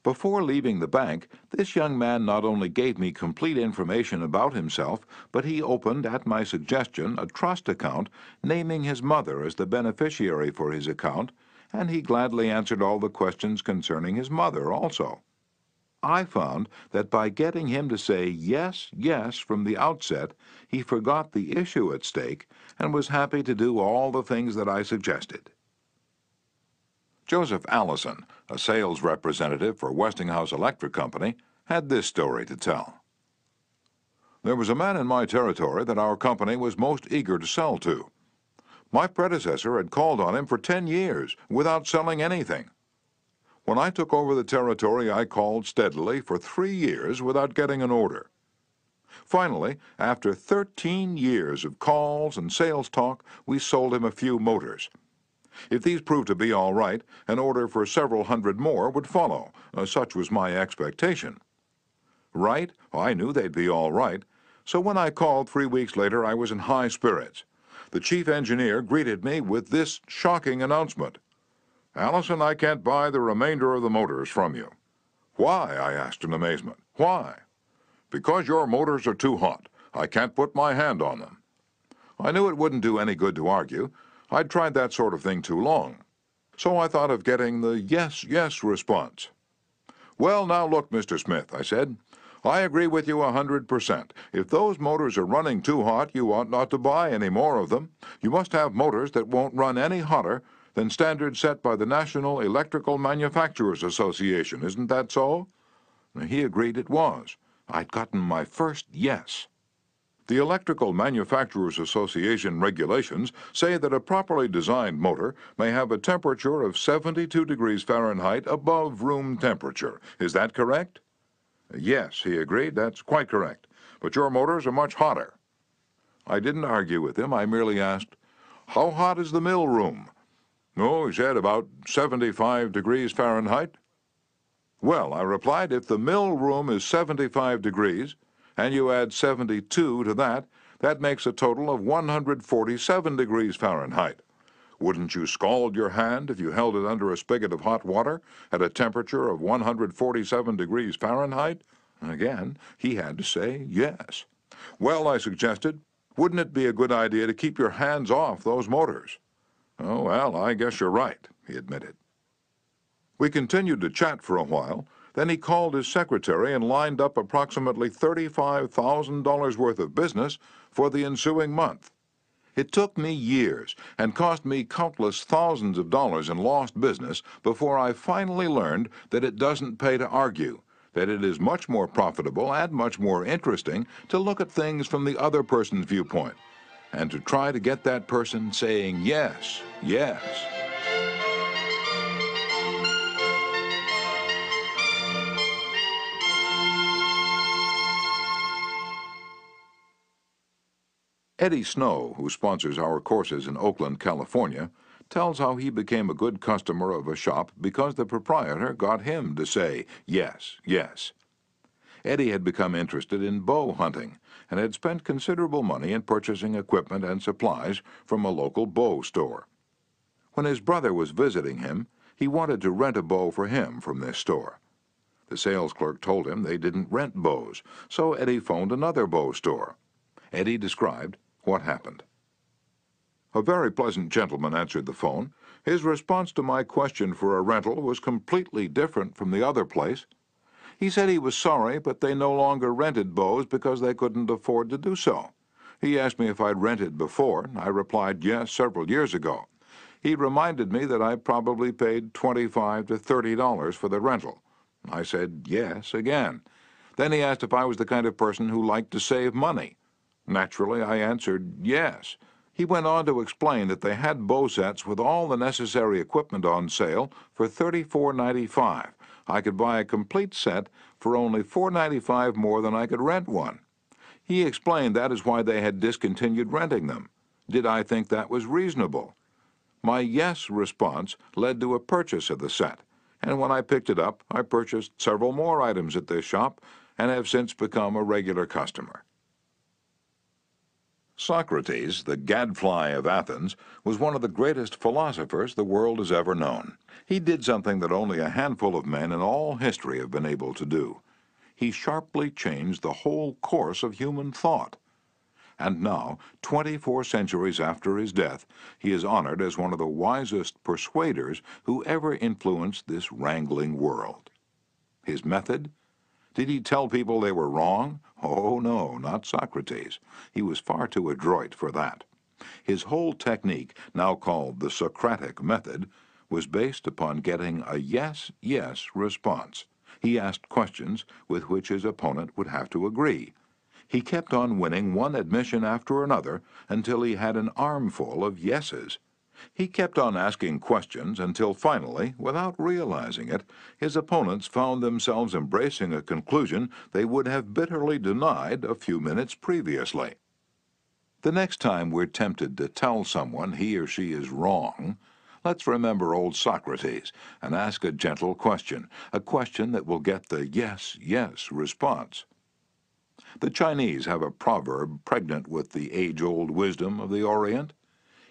Before leaving the bank, this young man not only gave me complete information about himself, but he opened, at my suggestion, a trust account, naming his mother as the beneficiary for his account, and he gladly answered all the questions concerning his mother also. I found that by getting him to say yes, yes from the outset, he forgot the issue at stake and was happy to do all the things that I suggested. Joseph Allison, a sales representative for Westinghouse Electric Company, had this story to tell. There was a man in my territory that our company was most eager to sell to. My predecessor had called on him for 10 years without selling anything. When I took over the territory, I called steadily for 3 years without getting an order. Finally, after 13 years of calls and sales talk, we sold him a few motors. If these proved to be all right, an order for several hundred more would follow. Such was my expectation. Right? I knew they'd be all right. So when I called 3 weeks later, I was in high spirits. The chief engineer greeted me with this shocking announcement. Allison, I can't buy the remainder of the motors from you. Why? I asked in amazement. Why? Because your motors are too hot. I can't put my hand on them. I knew it wouldn't do any good to argue. I'd tried that sort of thing too long. So I thought of getting the yes, yes response. Well, now look, Mr. Smith, I said. I agree with you 100%. If those motors are running too hot, you ought not to buy any more of them. You must have motors that won't run any hotter than standards set by the National Electrical Manufacturers Association. Isn't that so? He agreed it was. I'd gotten my first yes. The Electrical Manufacturers Association regulations say that a properly designed motor may have a temperature of 72 degrees Fahrenheit above room temperature. Is that correct? Yes, he agreed. That's quite correct. But your motors are much hotter. I didn't argue with him. I merely asked, how hot is the mill room? Oh, he said, about 75 degrees Fahrenheit. Well, I replied, if the mill room is 75 degrees, and you add 72 to that, that makes a total of 147 degrees Fahrenheit. Wouldn't you scald your hand if you held it under a spigot of hot water at a temperature of 147 degrees Fahrenheit? Again, he had to say yes. Well, I suggested, wouldn't it be a good idea to keep your hands off those motors? Oh, well, I guess you're right, he admitted. We continued to chat for a while, Then he called his secretary and lined up approximately $35,000 worth of business for the ensuing month. It took me years and cost me countless thousands of dollars in lost business before I finally learned that it doesn't pay to argue, that it is much more profitable and much more interesting to look at things from the other person's viewpoint and to try to get that person saying yes, yes. Eddie Snow, who sponsors our courses in Oakland, California, tells how he became a good customer of a shop because the proprietor got him to say yes, yes. Eddie had become interested in bow hunting and had spent considerable money in purchasing equipment and supplies from a local bow store. When his brother was visiting him, he wanted to rent a bow for him from this store. The sales clerk told him they didn't rent bows, so Eddie phoned another bow store. Eddie described what happened. A very pleasant gentleman answered the phone. His response to my question for a rental was completely different from the other place. He said he was sorry, but they no longer rented bows because they couldn't afford to do so. He asked me if I'd rented before. I replied yes several years ago. He reminded me that I probably paid $25 to $30 for the rental. I said yes again. Then he asked if I was the kind of person who liked to save money. Naturally, I answered yes. He went on to explain that they had bow sets with all the necessary equipment on sale for $34.95. I could buy a complete set for only $4.95 more than I could rent one. He explained that is why they had discontinued renting them. Did I think that was reasonable? My yes response led to a purchase of the set, and when I picked it up, I purchased several more items at this shop and have since become a regular customer. Socrates, the gadfly of Athens, was one of the greatest philosophers the world has ever known. He did something that only a handful of men in all history have been able to do. He sharply changed the whole course of human thought. And now, 24 centuries after his death, he is honored as one of the wisest persuaders who ever influenced this wrangling world. His method? Did he tell people they were wrong? Oh, no, not Socrates. He was far too adroit for that. His whole technique, now called the Socratic method, was based upon getting a yes, yes response. He asked questions with which his opponent would have to agree. He kept on winning one admission after another until he had an armful of yeses. He kept on asking questions until finally, without realizing it, his opponents found themselves embracing a conclusion they would have bitterly denied a few minutes previously. The next time we're tempted to tell someone he or she is wrong, let's remember old Socrates and ask a gentle question, a question that will get the yes, yes response. The Chinese have a proverb pregnant with the age-old wisdom of the Orient.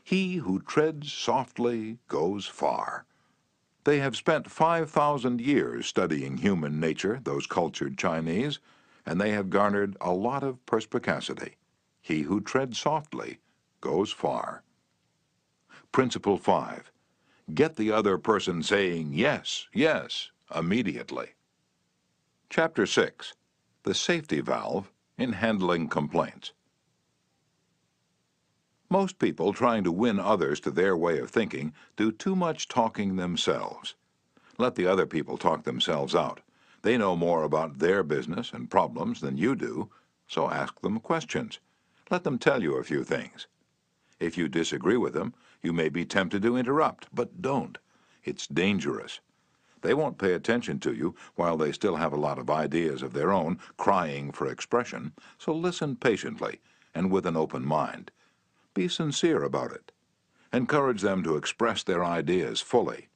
He who treads softly goes far. They have spent 5,000 years studying human nature, those cultured Chinese, and they have garnered a lot of perspicacity. He who treads softly goes far. Principle 5. Get the other person saying yes, yes, immediately. Chapter 6. The safety valve in handling complaints. Most people trying to win others to their way of thinking do too much talking themselves. Let the other people talk themselves out. They know more about their business and problems than you do, so ask them questions. Let them tell you a few things. If you disagree with them, you may be tempted to interrupt, but don't. It's dangerous. They won't pay attention to you while they still have a lot of ideas of their own crying for expression, so listen patiently and with an open mind. Be sincere about it. Encourage them to express their ideas fully.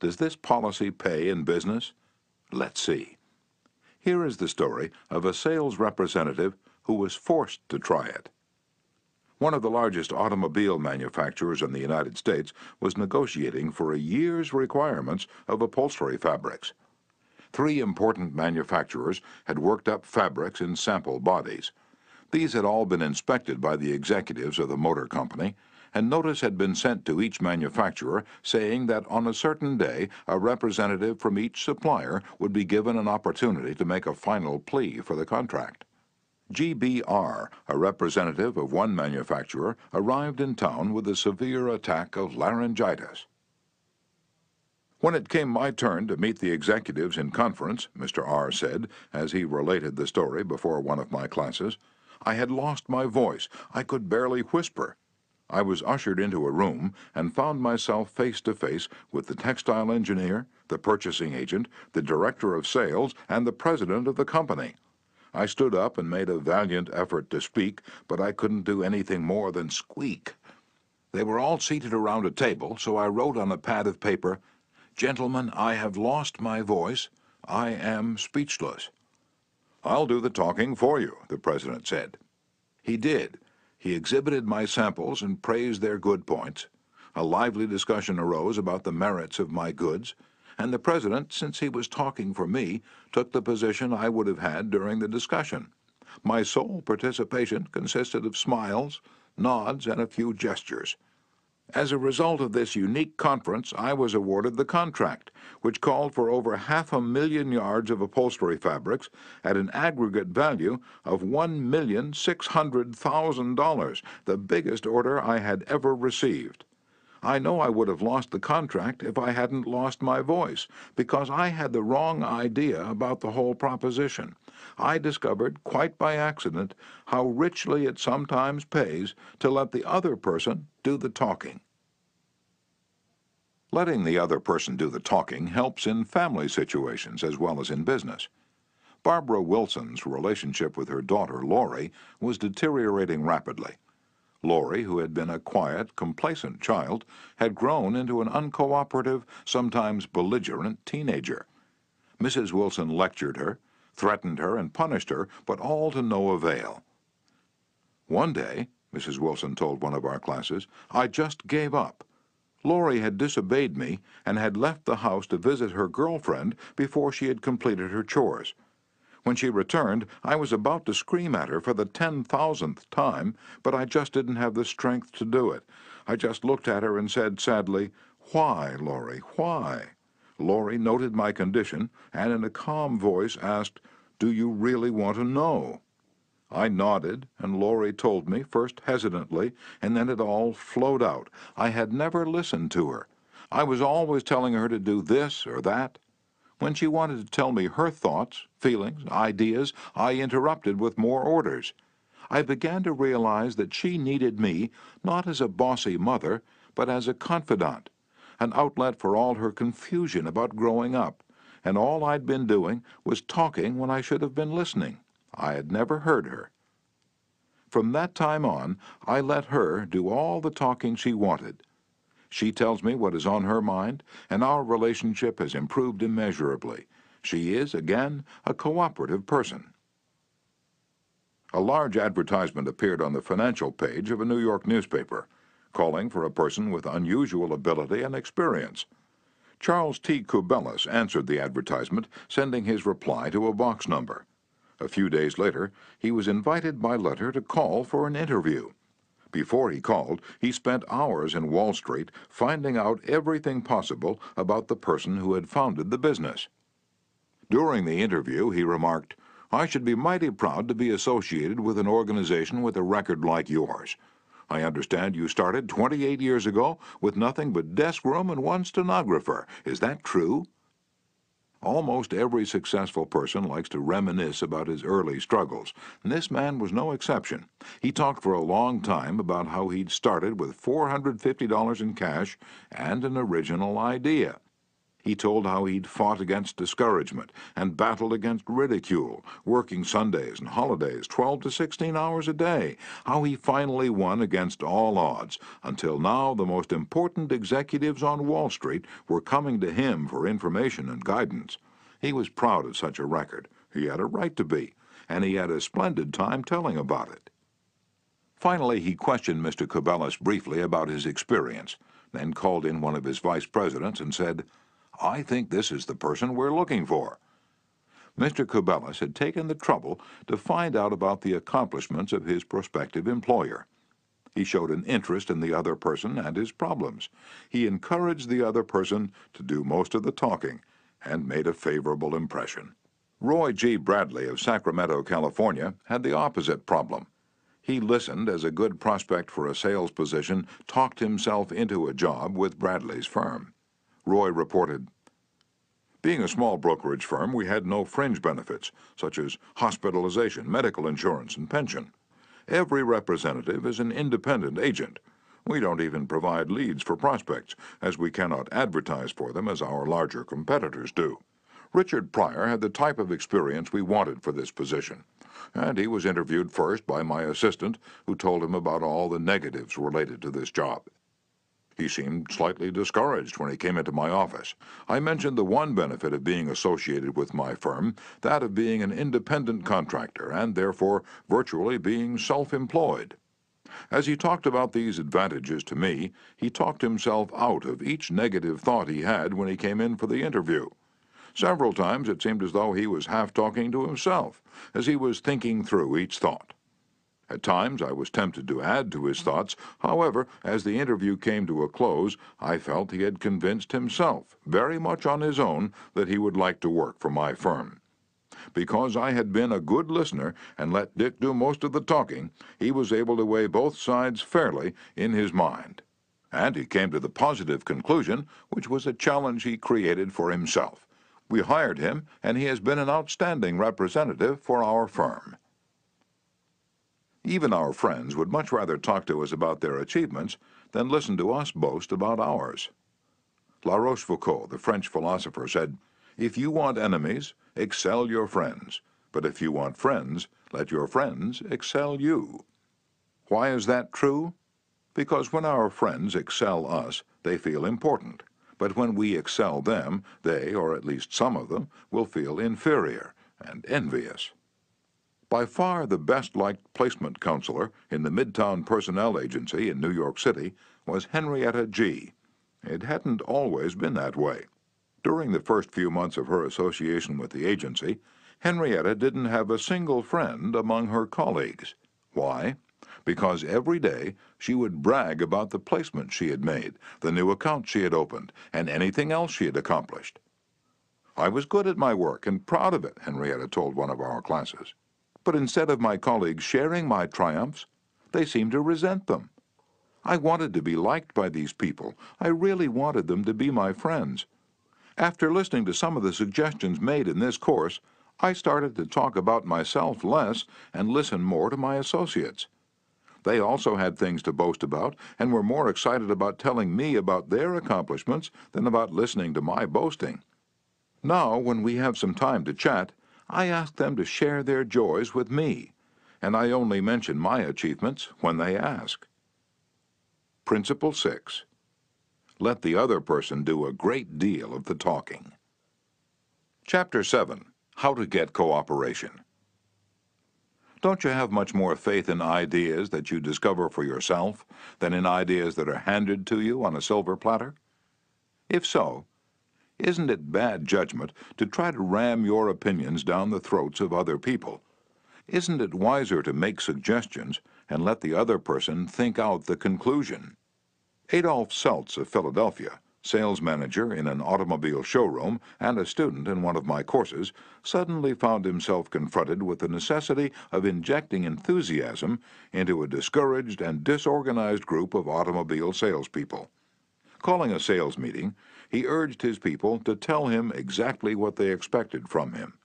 Does this policy pay in business? Let's see. Here is the story of a sales representative who was forced to try it. One of the largest automobile manufacturers in the United States was negotiating for a year's requirements of upholstery fabrics. 3 important manufacturers had worked up fabrics in sample bodies. These had all been inspected by the executives of the motor company, and notice had been sent to each manufacturer saying that on a certain day a representative from each supplier would be given an opportunity to make a final plea for the contract. GBR, a representative of one manufacturer, arrived in town with a severe attack of laryngitis. When it came my turn to meet the executives in conference, Mr. R. said, as he related the story before one of my classes, I had lost my voice. I could barely whisper. I was ushered into a room and found myself face to face with the textile engineer, the purchasing agent, the director of sales, and the president of the company. I stood up and made a valiant effort to speak, but I couldn't do anything more than squeak. They were all seated around a table, so I wrote on a pad of paper, "Gentlemen, I have lost my voice. I am speechless." "I'll do the talking for you," the president said. He did. He exhibited my samples and praised their good points. A lively discussion arose about the merits of my goods, and the president, since he was talking for me, took the position I would have had during the discussion. My sole participation consisted of smiles, nods, and a few gestures. As a result of this unique conference, I was awarded the contract, which called for over 500,000 yards of upholstery fabrics at an aggregate value of $1,600,000, the biggest order I had ever received. I know I would have lost the contract if I hadn't lost my voice, because I had the wrong idea about the whole proposition. I discovered, quite by accident, how richly it sometimes pays to let the other person do the talking. Letting the other person do the talking helps in family situations as well as in business. Barbara Wilson's relationship with her daughter, Lori, was deteriorating rapidly. Lori, who had been a quiet, complacent child, had grown into an uncooperative, sometimes belligerent teenager. Mrs. Wilson lectured her, threatened her, and punished her, but all to no avail. One day, Mrs. Wilson told one of our classes, I just gave up. Lori had disobeyed me and had left the house to visit her girlfriend before she had completed her chores. When she returned, I was about to scream at her for the 10,000th time, but I just didn't have the strength to do it. I just looked at her and said sadly, "Why, Lori, why?" Lori noted my condition and in a calm voice asked, "Do you really want to know?" I nodded, and Lori told me, first hesitantly, and then it all flowed out. I had never listened to her. I was always telling her to do this or that. When she wanted to tell me her thoughts, feelings, ideas, I interrupted with more orders. I began to realize that she needed me not as a bossy mother, but as a confidant, an outlet for all her confusion about growing up, and all I'd been doing was talking when I should have been listening. I had never heard her. From that time on, I let her do all the talking she wanted. She tells me what is on her mind, and our relationship has improved immeasurably. She is, again, a cooperative person. A large advertisement appeared on the financial page of a New York newspaper, calling for a person with unusual ability and experience. Charles T. Kubellis answered the advertisement, sending his reply to a box number. A few days later, he was invited by letter to call for an interview. Before he called, he spent hours in Wall Street finding out everything possible about the person who had founded the business. During the interview, he remarked, "I should be mighty proud to be associated with an organization with a record like yours. I understand you started 28 years ago with nothing but desk room and one stenographer. Is that true?" Almost every successful person likes to reminisce about his early struggles, and this man was no exception. He talked for a long time about how he'd started with $450 in cash and an original idea. He told how he'd fought against discouragement and battled against ridicule, working Sundays and holidays 12 to 16 hours a day, how he finally won against all odds, until now the most important executives on Wall Street were coming to him for information and guidance. He was proud of such a record. He had a right to be, and he had a splendid time telling about it. Finally, he questioned Mr. Kubellis briefly about his experience, then called in one of his vice presidents and said, "I think this is the person we're looking for." Mr. Kubellis had taken the trouble to find out about the accomplishments of his prospective employer. He showed an interest in the other person and his problems. He encouraged the other person to do most of the talking and made a favorable impression. Roy G. Bradley of Sacramento, California, had the opposite problem. He listened as a good prospect for a sales position talked himself into a job with Bradley's firm. Roy reported, "Being a small brokerage firm, we had no fringe benefits, such as hospitalization, medical insurance, and pension. Every representative is an independent agent. We don't even provide leads for prospects, as we cannot advertise for them as our larger competitors do. Richard Pryor had the type of experience we wanted for this position, and he was interviewed first by my assistant, who told him about all the negatives related to this job. He seemed slightly discouraged when he came into my office. I mentioned the one benefit of being associated with my firm, that of being an independent contractor and therefore virtually being self-employed. As he talked about these advantages to me, he talked himself out of each negative thought he had when he came in for the interview. Several times it seemed as though he was half talking to himself, as he was thinking through each thought. At times I was tempted to add to his thoughts. However, as the interview came to a close, I felt he had convinced himself, very much on his own, that he would like to work for my firm. Because I had been a good listener and let Dick do most of the talking, he was able to weigh both sides fairly in his mind. And he came to the positive conclusion, which was a challenge he created for himself. We hired him, and he has been an outstanding representative for our firm." Even our friends would much rather talk to us about their achievements than listen to us boast about ours. La Rochefoucauld, the French philosopher, said, "If you want enemies, excel your friends. But if you want friends, let your friends excel you." Why is that true? Because when our friends excel us, they feel important. But when we excel them, they, or at least some of them, will feel inferior and envious. By far the best-liked placement counselor in the Midtown Personnel Agency in New York City was Henrietta G. It hadn't always been that way. During the first few months of her association with the agency, Henrietta didn't have a single friend among her colleagues. Why? Because every day she would brag about the placement she had made, the new account she had opened, and anything else she had accomplished. "I was good at my work and proud of it," Henrietta told one of our classes. "But instead of my colleagues sharing my triumphs, they seemed to resent them. I wanted to be liked by these people. I really wanted them to be my friends. After listening to some of the suggestions made in this course, I started to talk about myself less and listen more to my associates. They also had things to boast about and were more excited about telling me about their accomplishments than about listening to my boasting. Now, when we have some time to chat, I ask them to share their joys with me, and I only mention my achievements when they ask." Principle 6. Let the other person do a great deal of the talking. Chapter 7. How to Get Cooperation. Don't you have much more faith in ideas that you discover for yourself than in ideas that are handed to you on a silver platter? If so, isn't it bad judgment to try to ram your opinions down the throats of other people? Isn't it wiser to make suggestions and let the other person think out the conclusion? Adolph Seltz of Philadelphia, sales manager in an automobile showroom and a student in one of my courses, suddenly found himself confronted with the necessity of injecting enthusiasm into a discouraged and disorganized group of automobile salespeople. Calling a sales meeting, he urged his people to tell him exactly what they expected from him.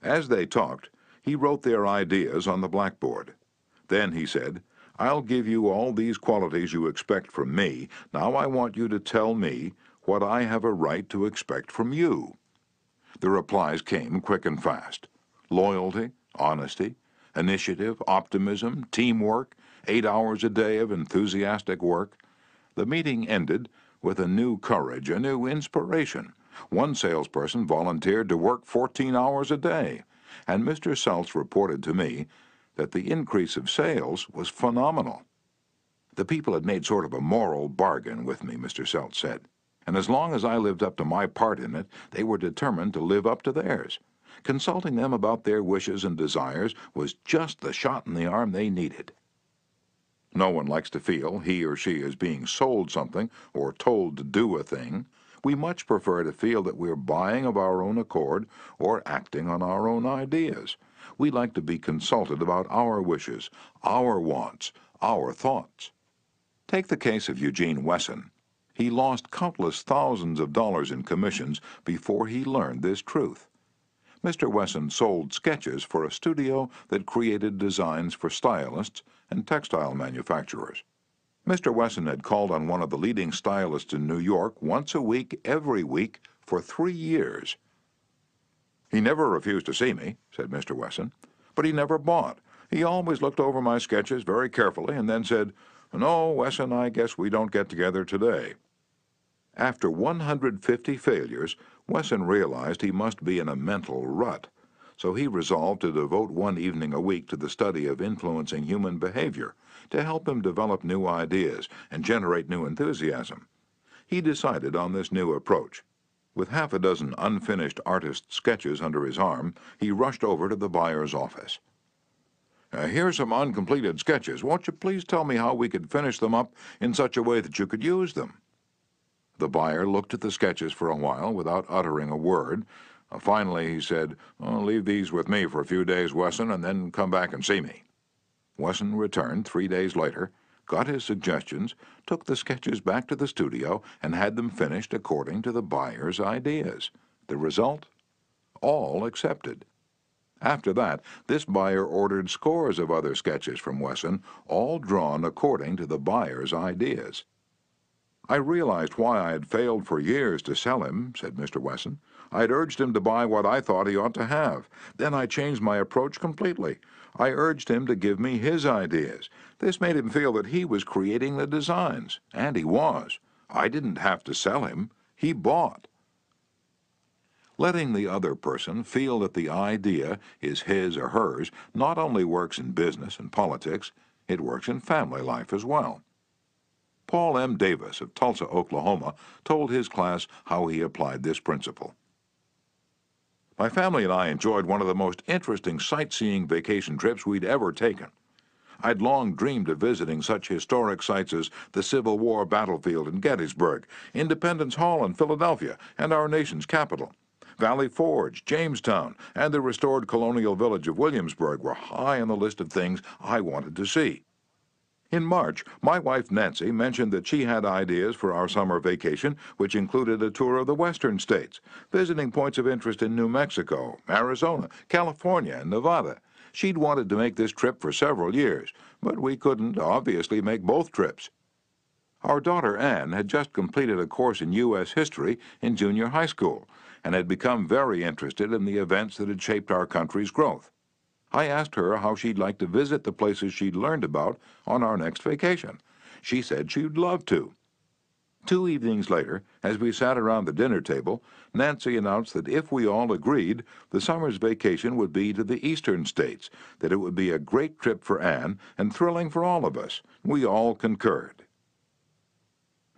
As they talked, he wrote their ideas on the blackboard. Then he said, "I'll give you all these qualities you expect from me. Now I want you to tell me what I have a right to expect from you." The replies came quick and fast. Loyalty, honesty, initiative, optimism, teamwork, 8 hours a day of enthusiastic work. The meeting ended with a new courage, a new inspiration. One salesperson volunteered to work 14 hours a day, and Mr. Seltz reported to me that the increase of sales was phenomenal. "The people had made sort of a moral bargain with me," Mr. Seltz said, "and as long as I lived up to my part in it, they were determined to live up to theirs. Consulting them about their wishes and desires was just the shot in the arm they needed." No one likes to feel he or she is being sold something or told to do a thing. We much prefer to feel that we're buying of our own accord or acting on our own ideas. We like to be consulted about our wishes, our wants, our thoughts. Take the case of Eugene Wesson. He lost countless thousands of dollars in commissions before he learned this truth. Mr. Wesson sold sketches for a studio that created designs for stylists and textile manufacturers. Mr. Wesson had called on one of the leading stylists in New York once a week, every week, for 3 years. "He never refused to see me," said Mr. Wesson, "but he never bought. He always looked over my sketches very carefully and then said, 'No, Wesson, I guess we don't get together today.'" After 150 failures, Wesson realized he must be in a mental rut, so he resolved to devote one evening a week to the study of influencing human behavior to help him develop new ideas and generate new enthusiasm. He decided on this new approach. With half a dozen unfinished artist sketches under his arm, he rushed over to the buyer's office. "Here's some uncompleted sketches. Won't you please tell me how we could finish them up in such a way that you could use them?" The buyer looked at the sketches for a while without uttering a word. Finally, he said, "Leave these with me for a few days, Wesson, and then come back and see me." Wesson returned 3 days later, got his suggestions, took the sketches back to the studio, and had them finished according to the buyer's ideas. The result? All accepted. After that, this buyer ordered scores of other sketches from Wesson, all drawn according to the buyer's ideas. "I realized why I had failed for years to sell him," said Mr. Wesson. "I had urged him to buy what I thought he ought to have. Then I changed my approach completely. I urged him to give me his ideas. This made him feel that he was creating the designs, and he was. I didn't have to sell him. He bought." Letting the other person feel that the idea is his or hers not only works in business and politics, it works in family life as well. Paul M. Davis of Tulsa, Oklahoma, told his class how he applied this principle. "My family and I enjoyed one of the most interesting sightseeing vacation trips we'd ever taken. I'd long dreamed of visiting such historic sites as the Civil War battlefield in Gettysburg, Independence Hall in Philadelphia, and our nation's capital. Valley Forge, Jamestown, and the restored colonial village of Williamsburg were high on the list of things I wanted to see. In March, my wife Nancy mentioned that she had ideas for our summer vacation, which included a tour of the western states, visiting points of interest in New Mexico, Arizona, California, and Nevada. She'd wanted to make this trip for several years, but we couldn't obviously make both trips. Our daughter Anne had just completed a course in U.S. history in junior high school and had become very interested in the events that had shaped our country's growth. I asked her how she'd like to visit the places she'd learned about on our next vacation. She said she'd love to. 2 evenings later, as we sat around the dinner table, Nancy announced that if we all agreed, the summer's vacation would be to the eastern states, that it would be a great trip for Anne and thrilling for all of us. We all concurred.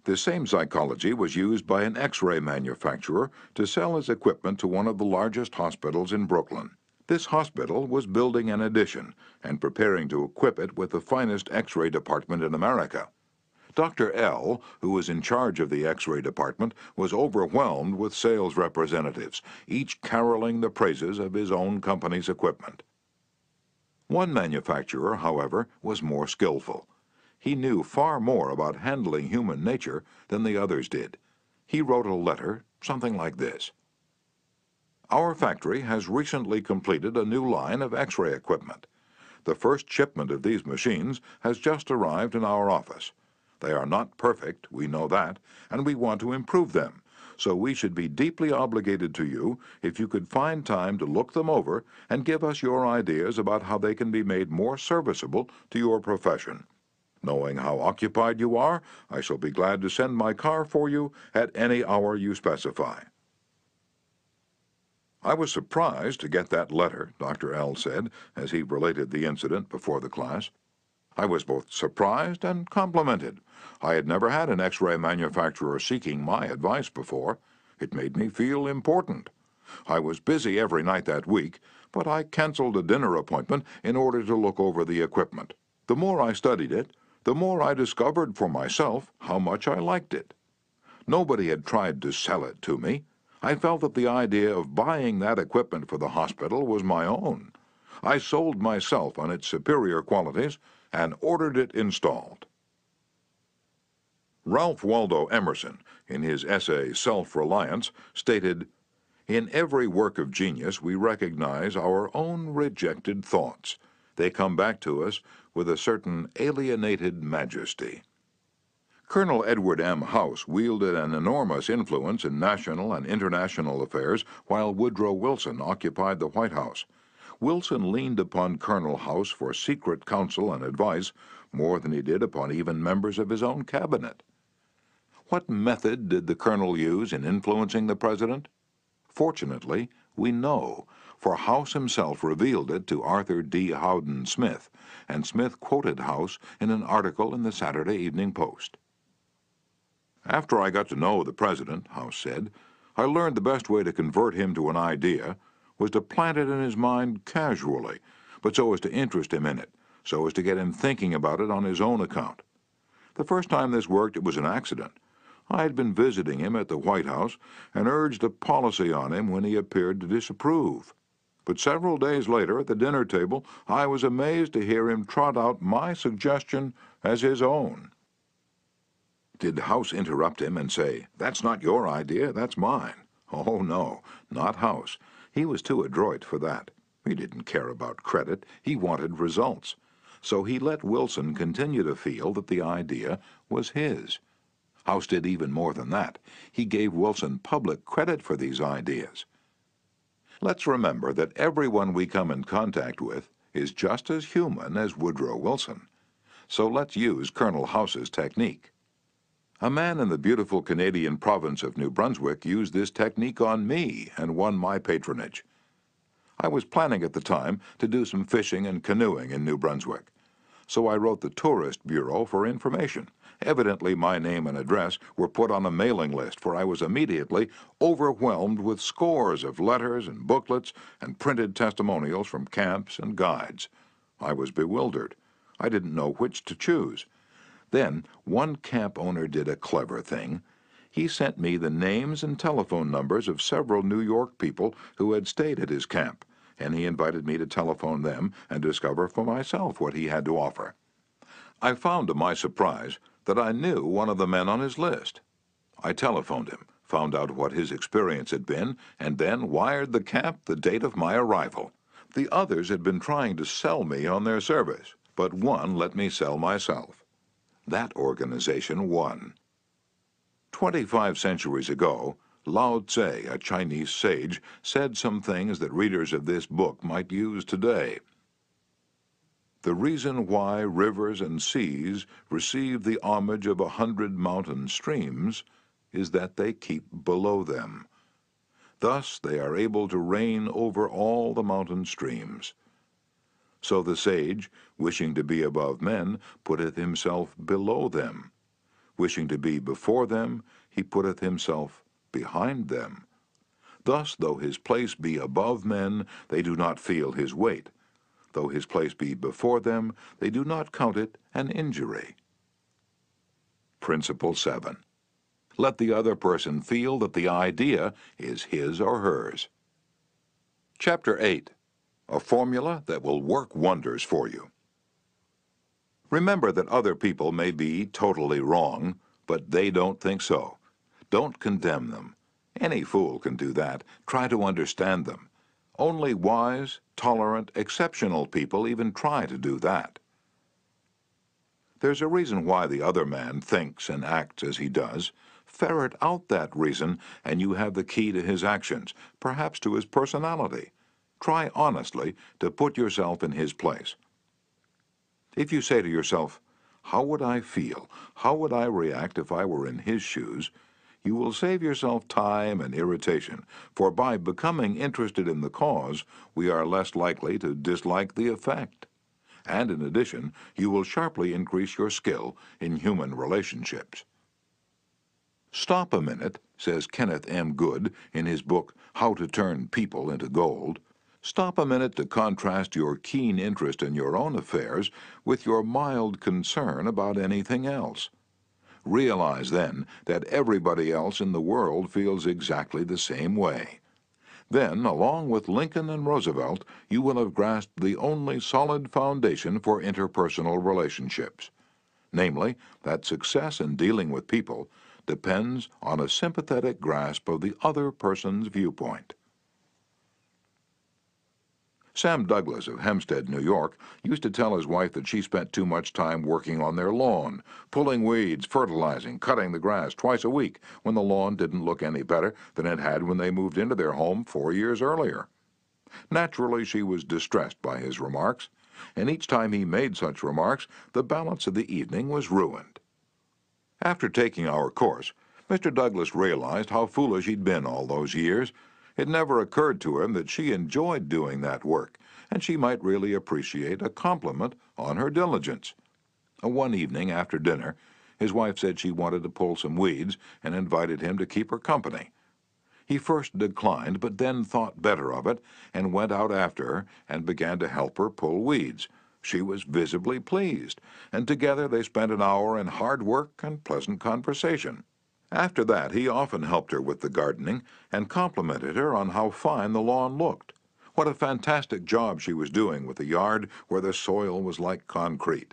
The same psychology was used by an X-ray manufacturer to sell his equipment to one of the largest hospitals in Brooklyn. This hospital was building an addition and preparing to equip it with the finest X-ray department in America. Dr. L., who was in charge of the X-ray department, was overwhelmed with sales representatives, each caroling the praises of his own company's equipment. One manufacturer, however, was more skillful. He knew far more about handling human nature than the others did. He wrote a letter, something like this: "Our factory has recently completed a new line of X-ray equipment. The first shipment of these machines has just arrived in our office. They are not perfect, we know that, and we want to improve them, so we should be deeply obligated to you if you could find time to look them over and give us your ideas about how they can be made more serviceable to your profession. Knowing how occupied you are, I shall be glad to send my car for you at any hour you specify." "I was surprised to get that letter," Dr. L. said as he related the incident before the class. "I was both surprised and complimented. I had never had an X-ray manufacturer seeking my advice before. It made me feel important. I was busy every night that week, but I canceled a dinner appointment in order to look over the equipment. The more I studied it, the more I discovered for myself how much I liked it. Nobody had tried to sell it to me. I felt that the idea of buying that equipment for the hospital was my own. I sold myself on its superior qualities and ordered it installed. Ralph Waldo Emerson, in his essay Self-Reliance, stated, "In every work of genius we recognize our own rejected thoughts. They come back to us with a certain alienated majesty." Colonel Edward M. House wielded an enormous influence in national and international affairs while Woodrow Wilson occupied the White House. Wilson leaned upon Colonel House for secret counsel and advice more than he did upon even members of his own cabinet. What method did the colonel use in influencing the president? Fortunately, we know, for House himself revealed it to Arthur D. Howden Smith, and Smith quoted House in an article in the Saturday Evening Post. "After I got to know the president," House said, "I learned the best way to convert him to an idea was to plant it in his mind casually, but so as to interest him in it, so as to get him thinking about it on his own account. The first time this worked, it was an accident. I had been visiting him at the White House and urged a policy on him when he appeared to disapprove. But several days later, at the dinner table, I was amazed to hear him trot out my suggestion as his own." Did House interrupt him and say, "That's not your idea, that's mine"? Oh, no, not House. He was too adroit for that. He didn't care about credit. He wanted results. So he let Wilson continue to feel that the idea was his. House did even more than that. He gave Wilson public credit for these ideas. Let's remember that everyone we come in contact with is just as human as Woodrow Wilson. So let's use Colonel House's technique. A man in the beautiful Canadian province of New Brunswick used this technique on me and won my patronage. I was planning at the time to do some fishing and canoeing in New Brunswick. So I wrote the Tourist Bureau for information. Evidently my name and address were put on a mailing list, for I was immediately overwhelmed with scores of letters and booklets and printed testimonials from camps and guides. I was bewildered. I didn't know which to choose. Then one camp owner did a clever thing. He sent me the names and telephone numbers of several New York people who had stayed at his camp, and he invited me to telephone them and discover for myself what he had to offer. I found to my surprise that I knew one of the men on his list. I telephoned him, found out what his experience had been, and then wired the camp the date of my arrival. The others had been trying to sell me on their service, but one let me sell myself. That organization won. 25 centuries ago, Lao Tse, a Chinese sage, said some things that readers of this book might use today. The reason why rivers and seas receive the homage of 100 mountain streams is that they keep below them. Thus they are able to reign over all the mountain streams. So the sage, wishing to be above men, putteth himself below them. Wishing to be before them, he putteth himself behind them. Thus, though his place be above men, they do not feel his weight. Though his place be before them, they do not count it an injury. Principle 7. Let the other person feel that the idea is his or hers. Chapter 8. A formula that will work wonders for you. Remember that other people may be totally wrong, but they don't think so. Don't condemn them. Any fool can do that. Try to understand them. Only wise, tolerant, exceptional people even try to do that. There's a reason why the other man thinks and acts as he does. Ferret out that reason, and you have the key to his actions, perhaps to his personality. Try honestly to put yourself in his place. If you say to yourself, "How would I feel? How would I react if I were in his shoes?" you will save yourself time and irritation, for by becoming interested in the cause, we are less likely to dislike the effect. And in addition, you will sharply increase your skill in human relationships. Stop a minute, says Kenneth M. Good in his book, How to Turn People into Gold. Stop a minute to contrast your keen interest in your own affairs with your mild concern about anything else. Realize then that everybody else in the world feels exactly the same way. Then, along with Lincoln and Roosevelt, you will have grasped the only solid foundation for interpersonal relationships. Namely, that success in dealing with people depends on a sympathetic grasp of the other person's viewpoint. Sam Douglas of Hempstead, New York, used to tell his wife that she spent too much time working on their lawn, pulling weeds, fertilizing, cutting the grass twice a week when the lawn didn't look any better than it had when they moved into their home 4 years earlier. Naturally, she was distressed by his remarks, and each time he made such remarks, the balance of the evening was ruined. After taking our course, Mr. Douglas realized how foolish he'd been all those years. It never occurred to him that she enjoyed doing that work, and she might really appreciate a compliment on her diligence. One evening after dinner, his wife said she wanted to pull some weeds and invited him to keep her company. He first declined, but then thought better of it and went out after her and began to help her pull weeds. She was visibly pleased, and together they spent an hour in hard work and pleasant conversation. After that, he often helped her with the gardening and complimented her on how fine the lawn looked. What a fantastic job she was doing with a yard where the soil was like concrete.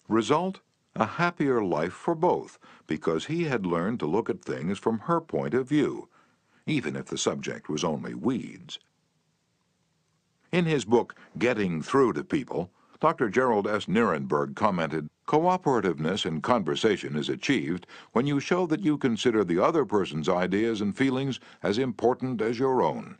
Result? A happier life for both, because he had learned to look at things from her point of view, even if the subject was only weeds. In his book, Getting Through to People, Dr. Gerald S. Nierenberg commented, "Cooperativeness in conversation is achieved when you show that you consider the other person's ideas and feelings as important as your own.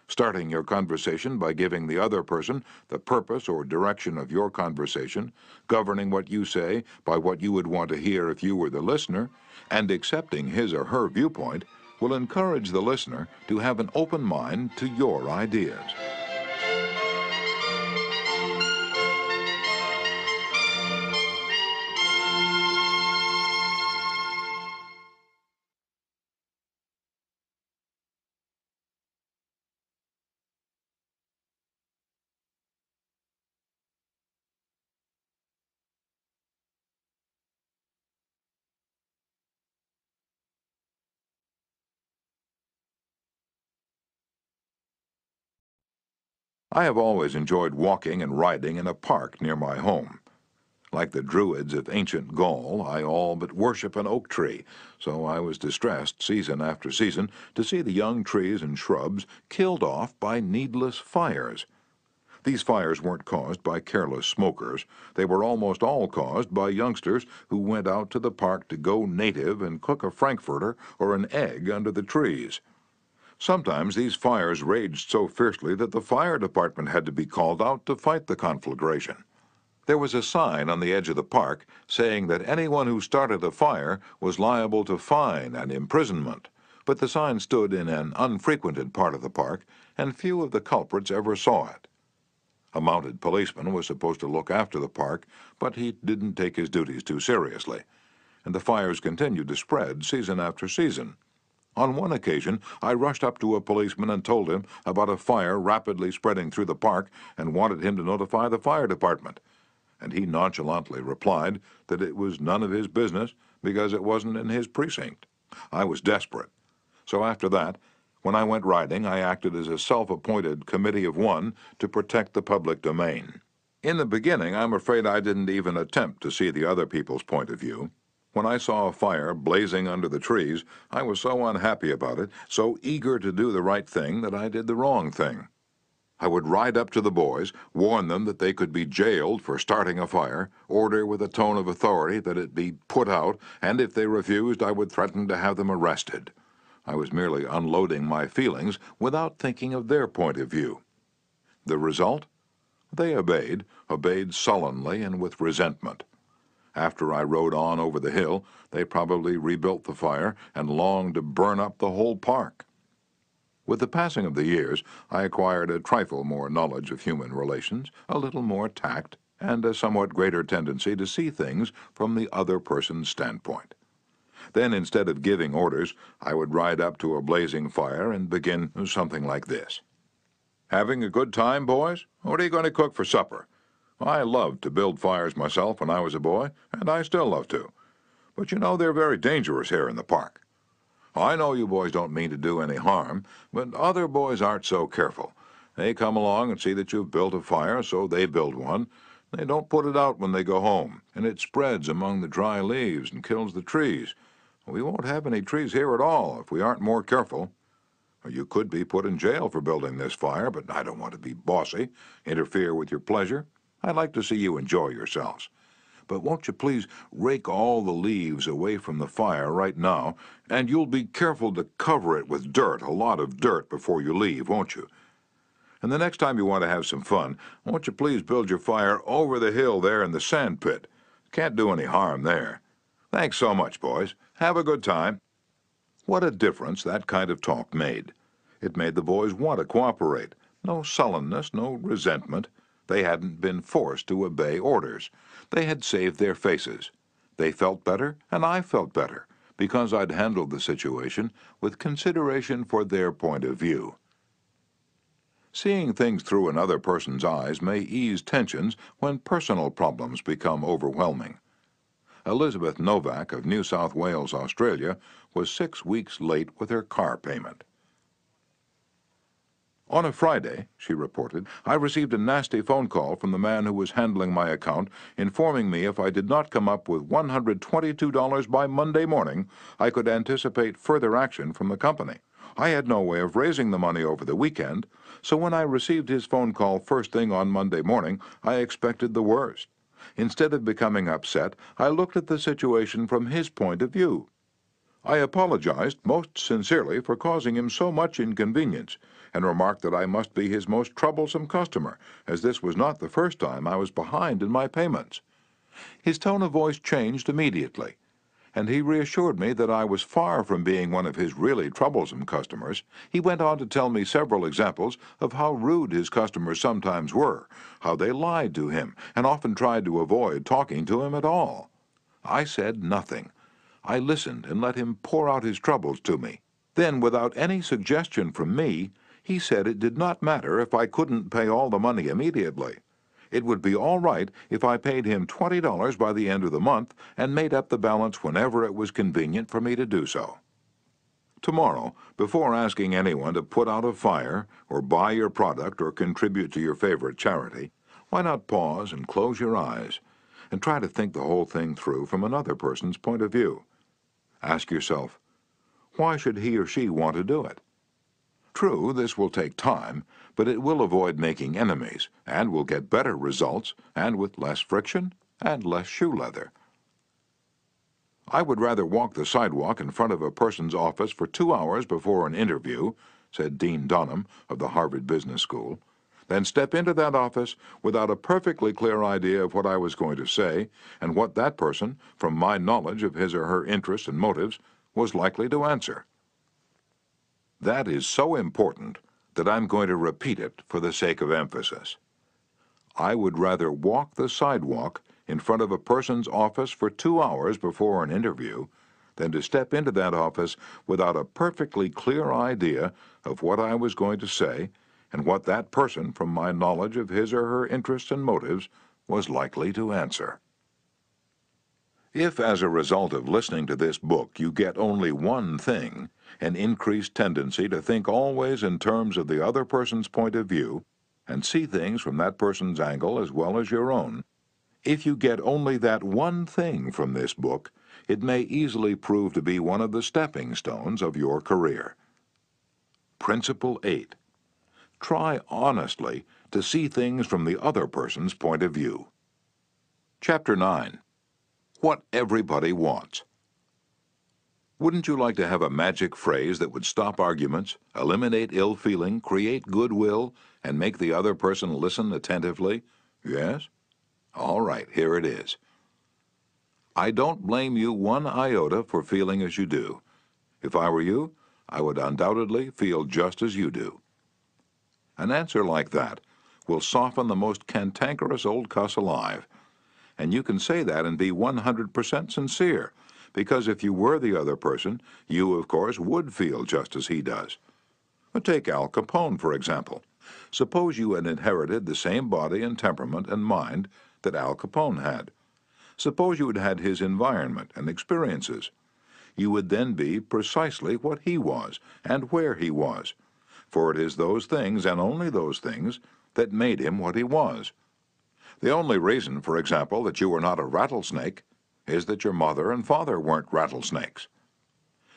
Starting your conversation by giving the other person the purpose or direction of your conversation, governing what you say by what you would want to hear if you were the listener, and accepting his or her viewpoint will encourage the listener to have an open mind to your ideas." I have always enjoyed walking and riding in a park near my home. Like the Druids of ancient Gaul, I all but worship an oak tree, so I was distressed season after season to see the young trees and shrubs killed off by needless fires. These fires weren't caused by careless smokers. They were almost all caused by youngsters who went out to the park to go native and cook a frankfurter or an egg under the trees. Sometimes these fires raged so fiercely that the fire department had to be called out to fight the conflagration. There was a sign on the edge of the park saying that anyone who started a fire was liable to fine and imprisonment, but the sign stood in an unfrequented part of the park, and few of the culprits ever saw it. A mounted policeman was supposed to look after the park, but he didn't take his duties too seriously, and the fires continued to spread season after season. On one occasion, I rushed up to a policeman and told him about a fire rapidly spreading through the park and wanted him to notify the fire department. And he nonchalantly replied that it was none of his business because it wasn't in his precinct. I was desperate. So after that, when I went riding, I acted as a self-appointed committee of one to protect the public domain. In the beginning, I'm afraid I didn't even attempt to see the other people's point of view. When I saw a fire blazing under the trees, I was so unhappy about it, so eager to do the right thing, that I did the wrong thing. I would ride up to the boys, warn them that they could be jailed for starting a fire, order with a tone of authority that it be put out, and if they refused, I would threaten to have them arrested. I was merely unloading my feelings without thinking of their point of view. The result? They obeyed sullenly and with resentment. After I rode on over the hill, they probably rebuilt the fire and longed to burn up the whole park. With the passing of the years, I acquired a trifle more knowledge of human relations, a little more tact, and a somewhat greater tendency to see things from the other person's standpoint. Then, instead of giving orders, I would ride up to a blazing fire and begin something like this. Having a good time, boys? What are you going to cook for supper? I loved to build fires myself when I was a boy, and I still love to. But you know they're very dangerous here in the park. I know you boys don't mean to do any harm, but other boys aren't so careful. They come along and see that you've built a fire, so they build one. They don't put it out when they go home, and it spreads among the dry leaves and kills the trees. We won't have any trees here at all if we aren't more careful. You could be put in jail for building this fire, but I don't want to be bossy, interfere with your pleasure. I'd like to see you enjoy yourselves. But won't you please rake all the leaves away from the fire right now, and you'll be careful to cover it with dirt, a lot of dirt, before you leave, won't you? And the next time you want to have some fun, won't you please build your fire over the hill there in the sand pit? Can't do any harm there. Thanks so much, boys. Have a good time. What a difference that kind of talk made. It made the boys want to cooperate. No sullenness, no resentment. They hadn't been forced to obey orders. They had saved their faces. They felt better, and I felt better, because I'd handled the situation with consideration for their point of view. Seeing things through another person's eyes may ease tensions when personal problems become overwhelming. Elizabeth Novak of New South Wales, Australia, was 6 weeks late with her car payment. On a Friday, she reported, I received a nasty phone call from the man who was handling my account, informing me if I did not come up with $122 by Monday morning, I could anticipate further action from the company. I had no way of raising the money over the weekend, so when I received his phone call first thing on Monday morning, I expected the worst. Instead of becoming upset, I looked at the situation from his point of view. I apologized most sincerely for causing him so much inconvenience, and remarked that I must be his most troublesome customer, as this was not the first time I was behind in my payments. His tone of voice changed immediately, and he reassured me that I was far from being one of his really troublesome customers. He went on to tell me several examples of how rude his customers sometimes were, how they lied to him, and often tried to avoid talking to him at all. I said nothing. I listened and let him pour out his troubles to me. Then, without any suggestion from me, he said it did not matter if I couldn't pay all the money immediately. It would be all right if I paid him $20 by the end of the month and made up the balance whenever it was convenient for me to do so. Tomorrow, before asking anyone to put out a fire or buy your product or contribute to your favorite charity, why not pause and close your eyes and try to think the whole thing through from another person's point of view? Ask yourself, why should he or she want to do it? True, this will take time, but it will avoid making enemies, and will get better results, and with less friction and less shoe leather. I would rather walk the sidewalk in front of a person's office for 2 hours before an interview, said Dean Dunham of the Harvard Business School, than step into that office without a perfectly clear idea of what I was going to say and what that person, from my knowledge of his or her interests and motives, was likely to answer. That is so important that I'm going to repeat it for the sake of emphasis. I would rather walk the sidewalk in front of a person's office for 2 hours before an interview than to step into that office without a perfectly clear idea of what I was going to say and what that person, from my knowledge of his or her interests and motives, was likely to answer. If, as a result of listening to this book, you get only one thing, an increased tendency to think always in terms of the other person's point of view and see things from that person's angle as well as your own, if you get only that one thing from this book, it may easily prove to be one of the stepping stones of your career. Principle 8. Try honestly to see things from the other person's point of view. Chapter 9. What everybody wants. Wouldn't you like to have a magic phrase that would stop arguments, eliminate ill feeling, create goodwill, and make the other person listen attentively? Yes? All right, here it is. I don't blame you one iota for feeling as you do. If I were you, I would undoubtedly feel just as you do. An answer like that will soften the most cantankerous old cuss alive. And you can say that and be 100% sincere, because if you were the other person, you, of course, would feel just as he does. But take Al Capone, for example. Suppose you had inherited the same body and temperament and mind that Al Capone had. Suppose you had had his environment and experiences. You would then be precisely what he was and where he was, for it is those things and only those things that made him what he was. The only reason, for example, that you were not a rattlesnake is that your mother and father weren't rattlesnakes.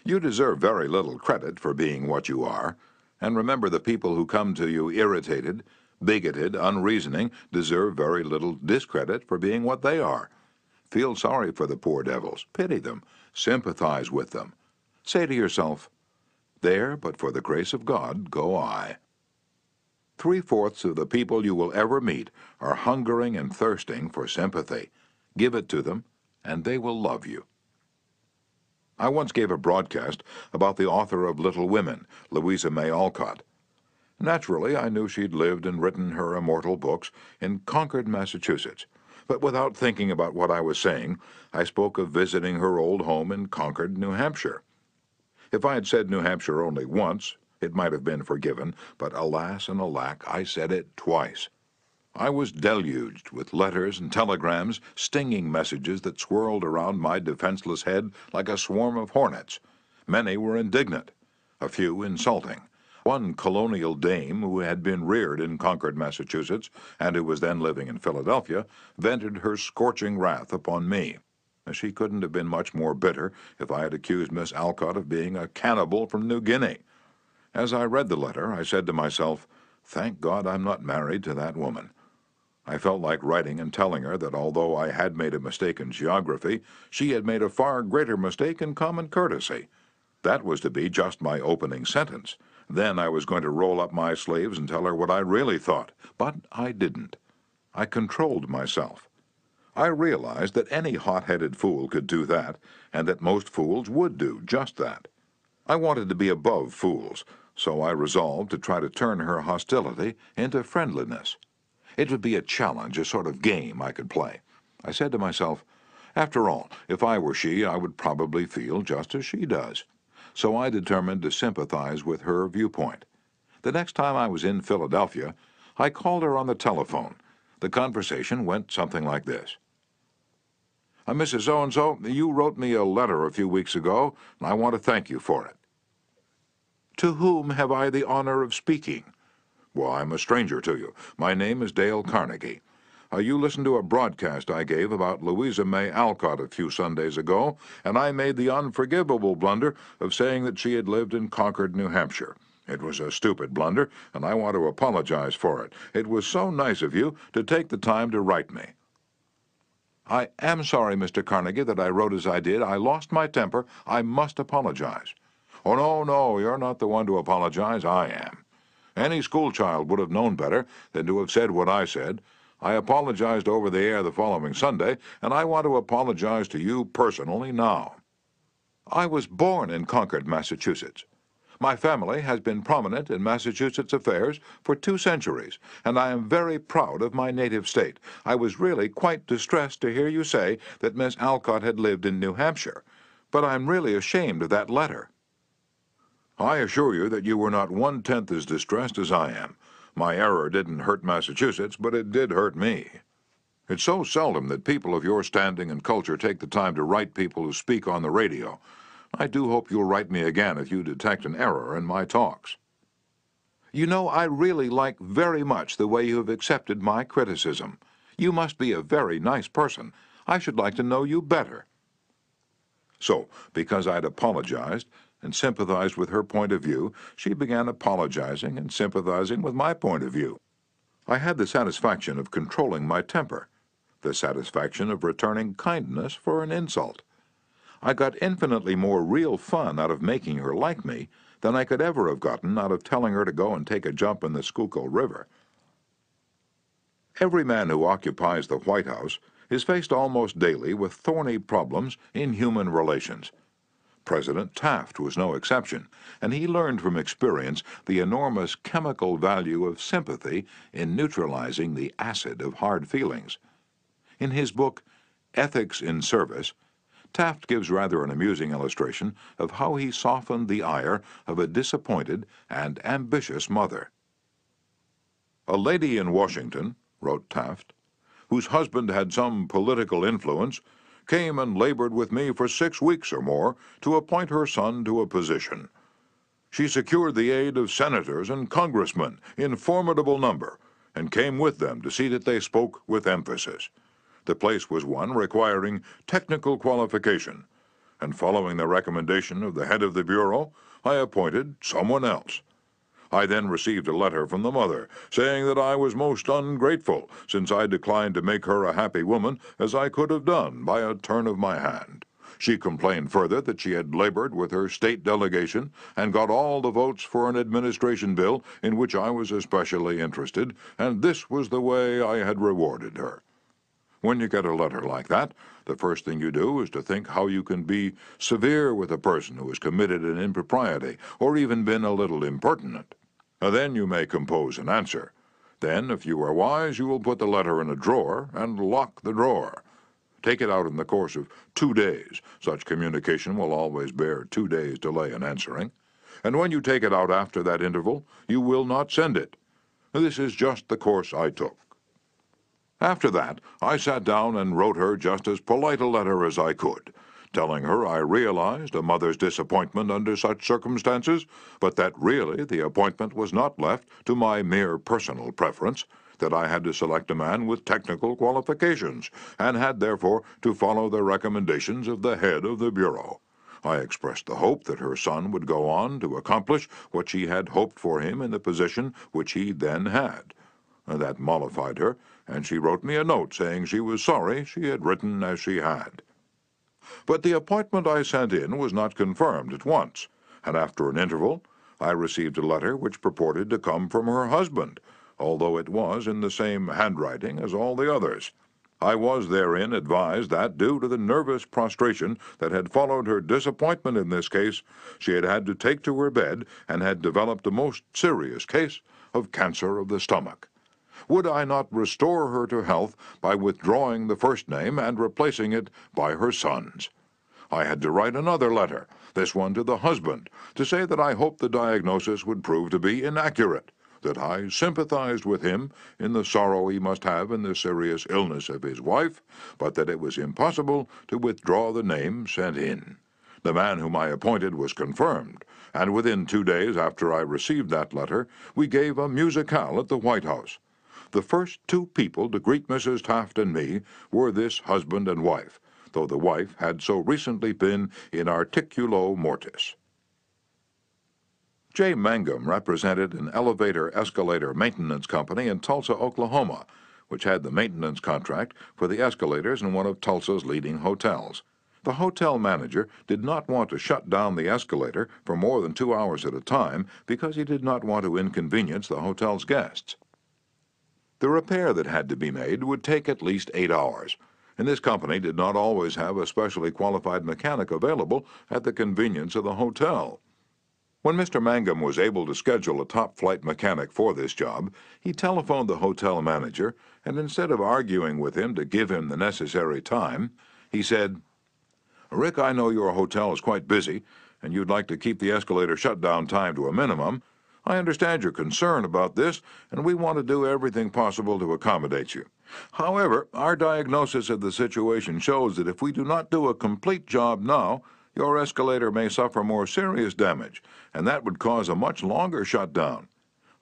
You deserve very little credit for being what you are, and remember the people who come to you irritated, bigoted, unreasoning deserve very little discredit for being what they are. Feel sorry for the poor devils, pity them, sympathize with them. Say to yourself, "There, but for the grace of God, go I." 3/4 of the people you will ever meet are hungering and thirsting for sympathy. Give it to them, and they will love you. I once gave a broadcast about the author of Little Women, Louisa May Alcott. Naturally, I knew she'd lived and written her immortal books in Concord, Massachusetts, but without thinking about what I was saying, I spoke of visiting her old home in Concord, New Hampshire. If I had said New Hampshire only once, it might have been forgiven, but alas and alack, I said it twice. I was deluged with letters and telegrams, stinging messages that swirled around my defenseless head like a swarm of hornets. Many were indignant, a few insulting. One colonial dame who had been reared in Concord, Massachusetts, and who was then living in Philadelphia, vented her scorching wrath upon me. She couldn't have been much more bitter if I had accused Miss Alcott of being a cannibal from New Guinea. As I read the letter, I said to myself, "Thank God I'm not married to that woman." I felt like writing and telling her that although I had made a mistake in geography, she had made a far greater mistake in common courtesy. That was to be just my opening sentence. Then I was going to roll up my sleeves and tell her what I really thought, but I didn't. I controlled myself. I realized that any hot-headed fool could do that, and that most fools would do just that. I wanted to be above fools, so I resolved to try to turn her hostility into friendliness. It would be a challenge, a sort of game I could play. I said to myself, after all, if I were she, I would probably feel just as she does. So I determined to sympathize with her viewpoint. The next time I was in Philadelphia, I called her on the telephone. The conversation went something like this. "Mrs. So-and-so, you wrote me a letter a few weeks ago, and I want to thank you for it." "To whom have I the honor of speaking?" "Well, I'm a stranger to you. My name is Dale Carnegie. You listened to a broadcast I gave about Louisa May Alcott a few Sundays ago, and I made the unforgivable blunder of saying that she had lived in Concord, New Hampshire. It was a stupid blunder, and I want to apologize for it. It was so nice of you to take the time to write me." "I am sorry, Mr. Carnegie, that I wrote as I did. I lost my temper. I must apologize." "Oh, no, no, you're not the one to apologize. I am. Any schoolchild would have known better than to have said what I said. I apologized over the air the following Sunday, and I want to apologize to you personally now. I was born in Concord, Massachusetts. My family has been prominent in Massachusetts affairs for 2 centuries, and I am very proud of my native state. I was really quite distressed to hear you say that Miss Alcott had lived in New Hampshire, but I'm really ashamed of that letter." "I assure you that you were not 1/10 as distressed as I am. My error didn't hurt Massachusetts, but it did hurt me. It's so seldom that people of your standing and culture take the time to write people who speak on the radio. I do hope you'll write me again if you detect an error in my talks. You know, I really like very much the way you have accepted my criticism. You must be a very nice person. I should like to know you better." So, because I'd apologized and sympathized with her point of view, she began apologizing and sympathizing with my point of view. I had the satisfaction of controlling my temper, the satisfaction of returning kindness for an insult. I got infinitely more real fun out of making her like me than I could ever have gotten out of telling her to go and take a jump in the Schuylkill River. Every man who occupies the White House is faced almost daily with thorny problems in human relations. President Taft was no exception, and he learned from experience the enormous chemical value of sympathy in neutralizing the acid of hard feelings. In his book, Ethics in Service, Taft gives rather an amusing illustration of how he softened the ire of a disappointed and ambitious mother. "A lady in Washington," wrote Taft, "whose husband had some political influence, came and labored with me for 6 weeks or more to appoint her son to a position. She secured the aid of senators and congressmen in formidable number, and came with them to see that they spoke with emphasis. The place was one requiring technical qualification, and following the recommendation of the head of the Bureau, I appointed someone else. I then received a letter from the mother, saying that I was most ungrateful, since I declined to make her a happy woman, as I could have done by a turn of my hand. She complained further that she had labored with her state delegation and got all the votes for an administration bill in which I was especially interested, and this was the way I had rewarded her." When you get a letter like that, the first thing you do is to think how you can be severe with a person who has committed an impropriety or even been a little impertinent. Then you may compose an answer. Then, if you are wise, you will put the letter in a drawer and lock the drawer. Take it out in the course of 2 days. Such communication will always bear 2 days' delay in answering. And when you take it out after that interval, you will not send it. This is just the course I took. After that, I sat down and wrote her just as polite a letter as I could, telling her I realized a mother's disappointment under such circumstances, but that really the appointment was not left to my mere personal preference, that I had to select a man with technical qualifications, and had therefore to follow the recommendations of the head of the Bureau. I expressed the hope that her son would go on to accomplish what she had hoped for him in the position which he then had. That mollified her, and she wrote me a note saying she was sorry she had written as she had. But the appointment I sent in was not confirmed at once, and after an interval I received a letter which purported to come from her husband, although it was in the same handwriting as all the others. I was therein advised that, due to the nervous prostration that had followed her disappointment in this case, she had had to take to her bed and had developed a most serious case of cancer of the stomach. Would I not restore her to health by withdrawing the first name and replacing it by her son's? I had to write another letter, this one to the husband, to say that I hoped the diagnosis would prove to be inaccurate, that I sympathized with him in the sorrow he must have in the serious illness of his wife, but that it was impossible to withdraw the name sent in. The man whom I appointed was confirmed, and within 2 days after I received that letter, we gave a musicale at the White House. The first 2 people to greet Mrs. Taft and me were this husband and wife, though the wife had so recently been in articulo mortis. J. Mangum represented an elevator-escalator maintenance company in Tulsa, Oklahoma, which had the maintenance contract for the escalators in one of Tulsa's leading hotels. The hotel manager did not want to shut down the escalator for more than 2 hours at a time because he did not want to inconvenience the hotel's guests. The repair that had to be made would take at least 8 hours, and this company did not always have a specially qualified mechanic available at the convenience of the hotel. When Mr. Mangum was able to schedule a top-flight mechanic for this job, he telephoned the hotel manager, and instead of arguing with him to give him the necessary time, he said, "Rick, I know your hotel is quite busy, and you'd like to keep the escalator shutdown time to a minimum. I understand your concern about this, and we want to do everything possible to accommodate you. However, our diagnosis of the situation shows that if we do not do a complete job now, your escalator may suffer more serious damage, and that would cause a much longer shutdown.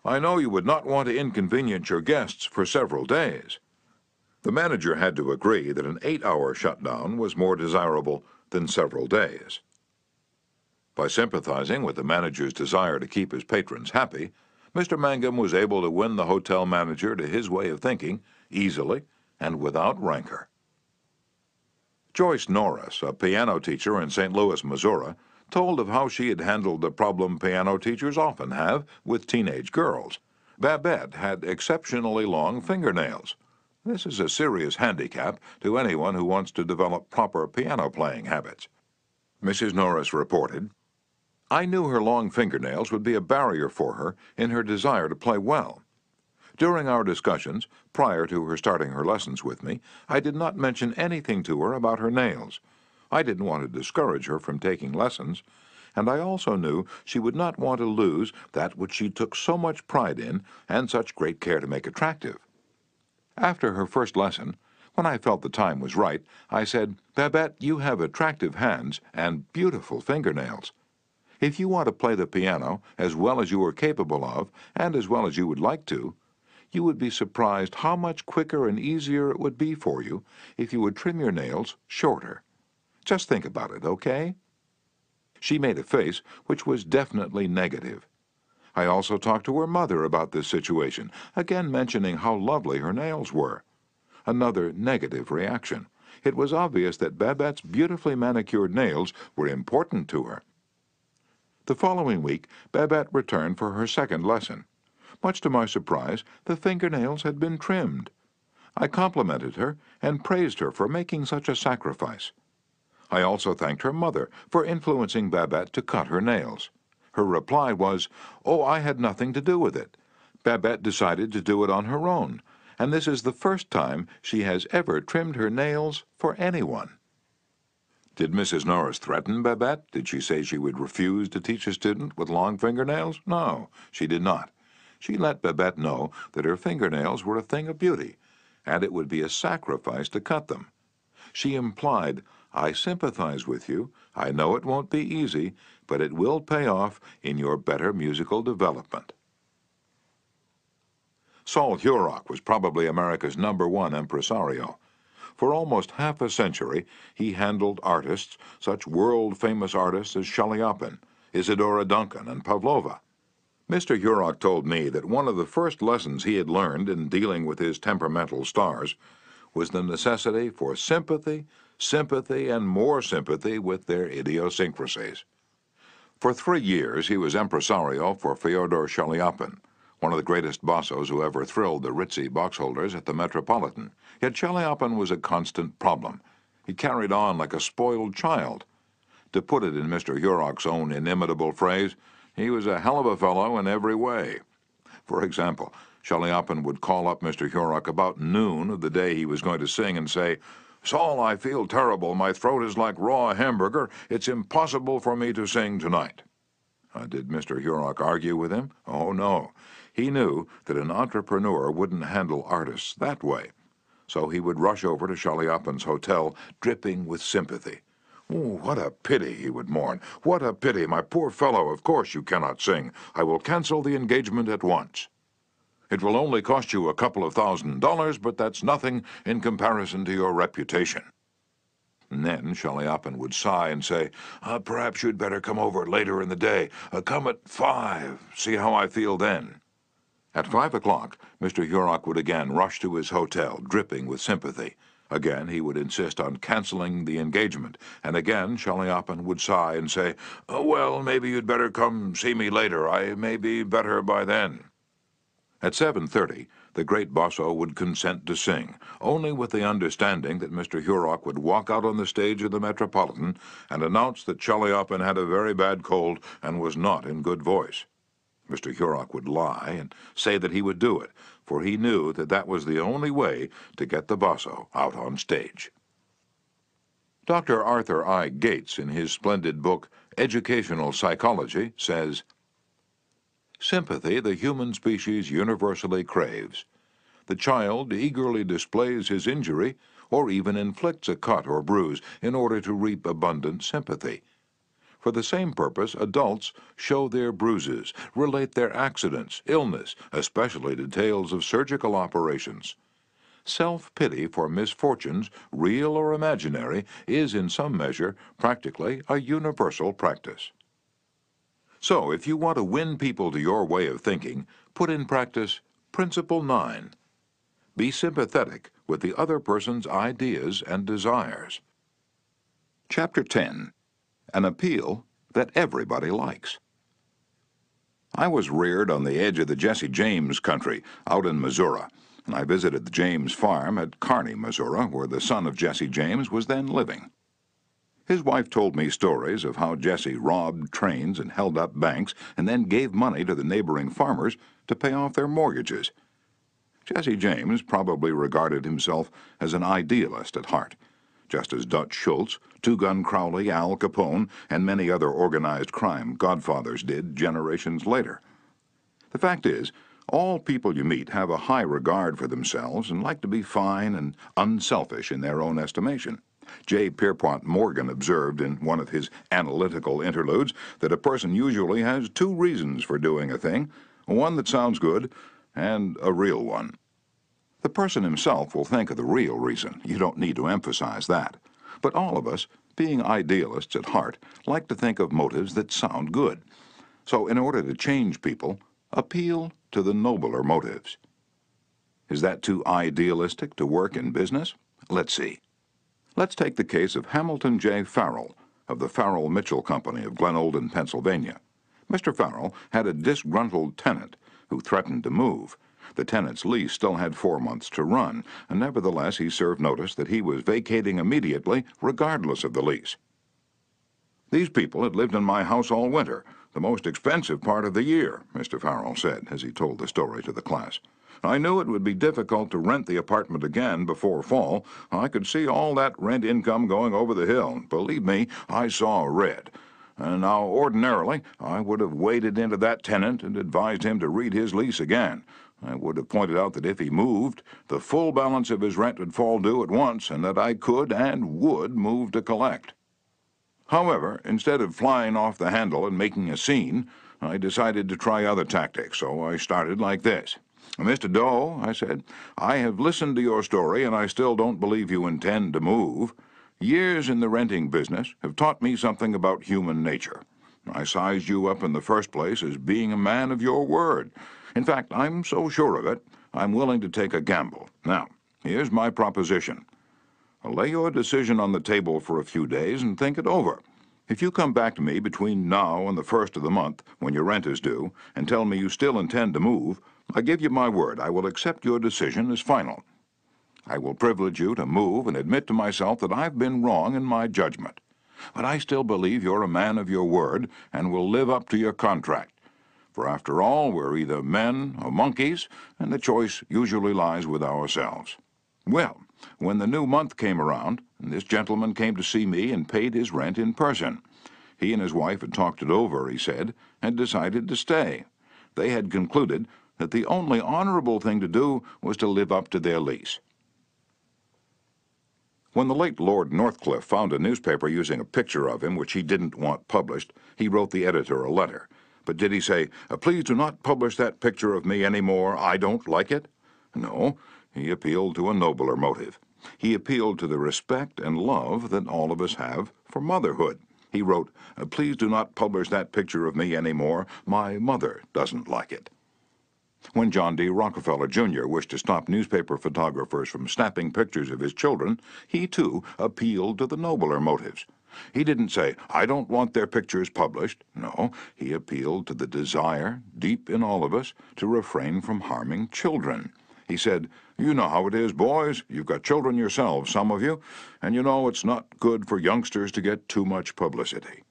I know you would not want to inconvenience your guests for several days." The manager had to agree that an 8-hour shutdown was more desirable than several days. By sympathizing with the manager's desire to keep his patrons happy, Mr. Mangum was able to win the hotel manager to his way of thinking easily and without rancor. Joyce Norris, a piano teacher in St. Louis, Missouri, told of how she had handled the problem piano teachers often have with teenage girls. Babette had exceptionally long fingernails. This is a serious handicap to anyone who wants to develop proper piano playing habits. Mrs. Norris reported, "I knew her long fingernails would be a barrier for her in her desire to play well. During our discussions, prior to her starting her lessons with me, I did not mention anything to her about her nails. I didn't want to discourage her from taking lessons, and I also knew she would not want to lose that which she took so much pride in and such great care to make attractive. After her first lesson, when I felt the time was right, I said, "Babette, you have attractive hands and beautiful fingernails. If you want to play the piano as well as you are capable of, and as well as you would like to, you would be surprised how much quicker and easier it would be for you if you would trim your nails shorter. Just think about it, okay?" She made a face which was definitely negative. I also talked to her mother about this situation, again mentioning how lovely her nails were. Another negative reaction. It was obvious that Babette's beautifully manicured nails were important to her. The following week, Babette returned for her second lesson. Much to my surprise, the fingernails had been trimmed. I complimented her and praised her for making such a sacrifice. I also thanked her mother for influencing Babette to cut her nails. Her reply was, "Oh, I had nothing to do with it. Babette decided to do it on her own, and this is the first time she has ever trimmed her nails for anyone." Did Mrs. Norris threaten Babette? Did she say she would refuse to teach a student with long fingernails? No, she did not. She let Babette know that her fingernails were a thing of beauty, and it would be a sacrifice to cut them. She implied, "I sympathize with you. I know it won't be easy, but it will pay off in your better musical development." Saul Hurok was probably America's #1 impresario. For almost half a century, he handled artists, such world-famous artists as Chaliapin, Isadora Duncan, and Pavlova. Mr. Hurok told me that one of the first lessons he had learned in dealing with his temperamental stars was the necessity for sympathy, and more sympathy with their idiosyncrasies. For 3 years, he was impresario for Fyodor Chaliapin, one of the greatest bassos who ever thrilled the ritzy box-holders at the Metropolitan. Yet Chaliapin was a constant problem. He carried on like a spoiled child. To put it in Mr. Hurok's own inimitable phrase, he was a hell of a fellow in every way. For example, Chaliapin would call up Mr. Hurok about noon of the day he was going to sing and say, "Saul, I feel terrible. My throat is like raw hamburger. It's impossible for me to sing tonight." Did Mr. Hurok argue with him? Oh, no. He knew that an entrepreneur wouldn't handle artists that way. So he would rush over to Chaliapin's hotel, dripping with sympathy. "Oh, what a pity," he would mourn. "What a pity, my poor fellow. Of course you cannot sing. I will cancel the engagement at once. It will only cost you a couple of $1,000, but that's nothing in comparison to your reputation." And then Chaliapin would sigh and say, "Perhaps you'd better come over later in the day. Come at 5. See how I feel then." At 5 o'clock, Mr. Hurok would again rush to his hotel, dripping with sympathy. Again he would insist on canceling the engagement, and again Chaliapin would sigh and say, "Well, maybe you'd better come see me later. I may be better by then." At 7:30, the great basso would consent to sing, only with the understanding that Mr. Hurok would walk out on the stage of the Metropolitan and announce that Chaliapin had a very bad cold and was not in good voice. Mr. Hurok would lie and say that he would do it, for he knew that that was the only way to get the basso out on stage. Dr. Arthur I. Gates, in his splendid book, Educational Psychology, says, "Sympathy the human species universally craves. The child eagerly displays his injury, or even inflicts a cut or bruise in order to reap abundant sympathy. For the same purpose, adults show their bruises, relate their accidents, illness, especially details of surgical operations. Self-pity for misfortunes, real or imaginary, is in some measure practically a universal practice." So, if you want to win people to your way of thinking, put in practice Principle 9. Be sympathetic with the other person's ideas and desires. Chapter 10. An Appeal That Everybody Likes. I was reared on the edge of the Jesse James country, out in Missouri, and I visited the James farm at Carnegie, Missouri, where the son of Jesse James was then living. His wife told me stories of how Jesse robbed trains and held up banks and then gave money to the neighboring farmers to pay off their mortgages. Jesse James probably regarded himself as an idealist at heart. just as Dutch Schultz, Two-Gun Crowley, Al Capone, and many other organized crime godfathers did generations later. The fact is, all people you meet have a high regard for themselves and like to be fine and unselfish in their own estimation. J. Pierpont Morgan observed in one of his analytical interludes that a person usually has two reasons for doing a thing, one that sounds good and a real one. The person himself will think of the real reason. You don't need to emphasize that. But all of us, being idealists at heart, like to think of motives that sound good. So in order to change people, appeal to the nobler motives. Is that too idealistic to work in business? Let's see. Let's take the case of Hamilton J. Farrell of the Farrell-Mitchell Company of Glenolden, Pennsylvania. Mr. Farrell had a disgruntled tenant who threatened to move. The tenant's lease still had 4 months to run, and nevertheless he served notice that he was vacating immediately regardless of the lease. "These people had lived in my house all winter, the most expensive part of the year," Mr. Farrell said as he told the story to the class. "I knew it would be difficult to rent the apartment again before fall. I could see all that rent income going over the hill. Believe me, I saw red. And now, ordinarily, I would have waded into that tenant and advised him to read his lease again. I would have pointed out that if he moved, the full balance of his rent would fall due at once, and that I could and would move to collect. However, instead of flying off the handle and making a scene, I decided to try other tactics, so I started like this. 'Mr. Doe,' I said, 'I have listened to your story, and I still don't believe you intend to move. Years in the renting business have taught me something about human nature. I sized you up in the first place as being a man of your word. In fact, I'm so sure of it, I'm willing to take a gamble. Now, here's my proposition. Lay your decision on the table for a few days and think it over. If you come back to me between now and the 1st of the month, when your rent is due, and tell me you still intend to move, I give you my word I will accept your decision as final. I will privilege you to move and admit to myself that I've been wrong in my judgment. But I still believe you're a man of your word and will live up to your contract. For after all, we're either men or monkeys, and the choice usually lies with ourselves.' Well, when the new month came around, this gentleman came to see me and paid his rent in person. He and his wife had talked it over, he said, and decided to stay. They had concluded that the only honorable thing to do was to live up to their lease." When the late Lord Northcliffe found a newspaper using a picture of him which he didn't want published, he wrote the editor a letter. But did he say, "Please do not publish that picture of me any more, I don't like it"? No, he appealed to a nobler motive. He appealed to the respect and love that all of us have for motherhood. He wrote, "Please do not publish that picture of me any more, my mother doesn't like it." When John D. Rockefeller, Jr. wished to stop newspaper photographers from snapping pictures of his children, he, too, appealed to the nobler motives. He didn't say, "I don't want their pictures published." No, he appealed to the desire, deep in all of us, to refrain from harming children. He said, "You know how it is, boys. You've got children yourselves, some of you, and you know it's not good for youngsters to get too much publicity."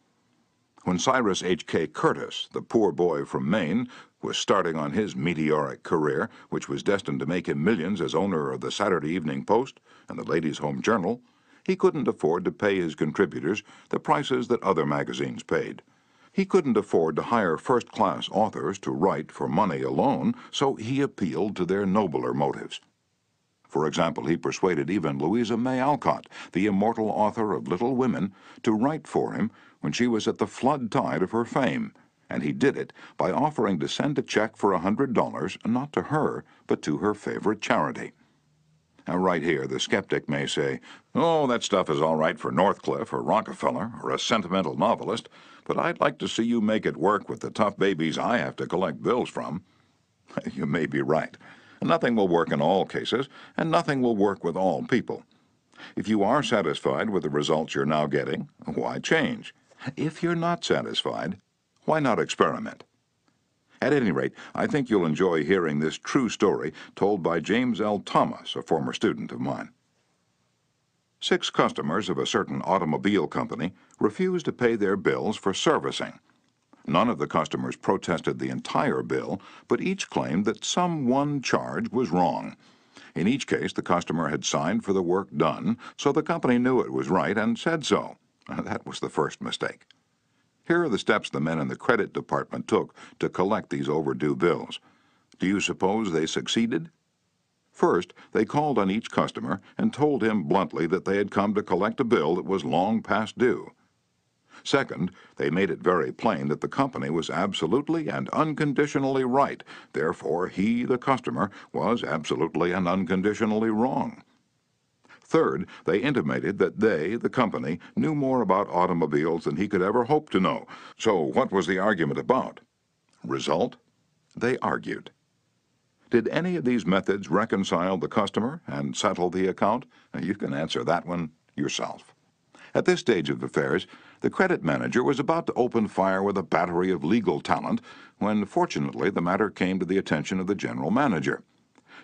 When Cyrus H.K. Curtis, the poor boy from Maine, was starting on his meteoric career, which was destined to make him millions as owner of the Saturday Evening Post and the Ladies' Home Journal, he couldn't afford to pay his contributors the prices that other magazines paid. He couldn't afford to hire first-class authors to write for money alone, so he appealed to their nobler motives. For example, he persuaded even Louisa May Alcott, the immortal author of Little Women, to write for him when she was at the flood tide of her fame, and he did it by offering to send a check for $100, not to her, but to her favorite charity. Now, right here, the skeptic may say, "Oh, that stuff is all right for Northcliffe or Rockefeller or a sentimental novelist, but I'd like to see you make it work with the tough babies I have to collect bills from." You may be right. Nothing will work in all cases, and nothing will work with all people. If you are satisfied with the results you're now getting, why change? If you're not satisfied, why not experiment? At any rate, I think you'll enjoy hearing this true story told by James L. Thomas, a former student of mine. 6 customers of a certain automobile company refused to pay their bills for servicing. None of the customers protested the entire bill, but each claimed that some one charge was wrong. In each case, the customer had signed for the work done, so the company knew it was right and said so. That was the first mistake. Here are the steps the men in the credit department took to collect these overdue bills. Do you suppose they succeeded? First, they called on each customer and told him bluntly that they had come to collect a bill that was long past due. Second, they made it very plain that the company was absolutely and unconditionally right. Therefore, he, the customer, was absolutely and unconditionally wrong. Third, they intimated that they, the company, knew more about automobiles than he could ever hope to know. So what was the argument about? Result? They argued. Did any of these methods reconcile the customer and settle the account? You can answer that one yourself. At this stage of affairs, the credit manager was about to open fire with a battery of legal talent when, fortunately, the matter came to the attention of the general manager.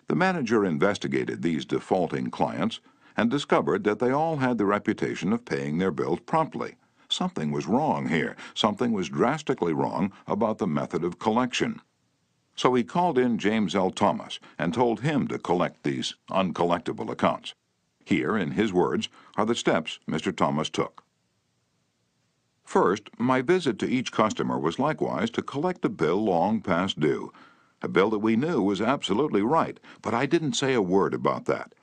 The manager investigated these defaulting clients and discovered that they all had the reputation of paying their bills promptly. Something was wrong here. Something was drastically wrong about the method of collection. So he called in James L. Thomas and told him to collect these uncollectible accounts. Here, in his words, are the steps Mr. Thomas took. First, my visit to each customer was likewise to collect a bill long past due, a bill that we knew was absolutely right, but I didn't say a word about that.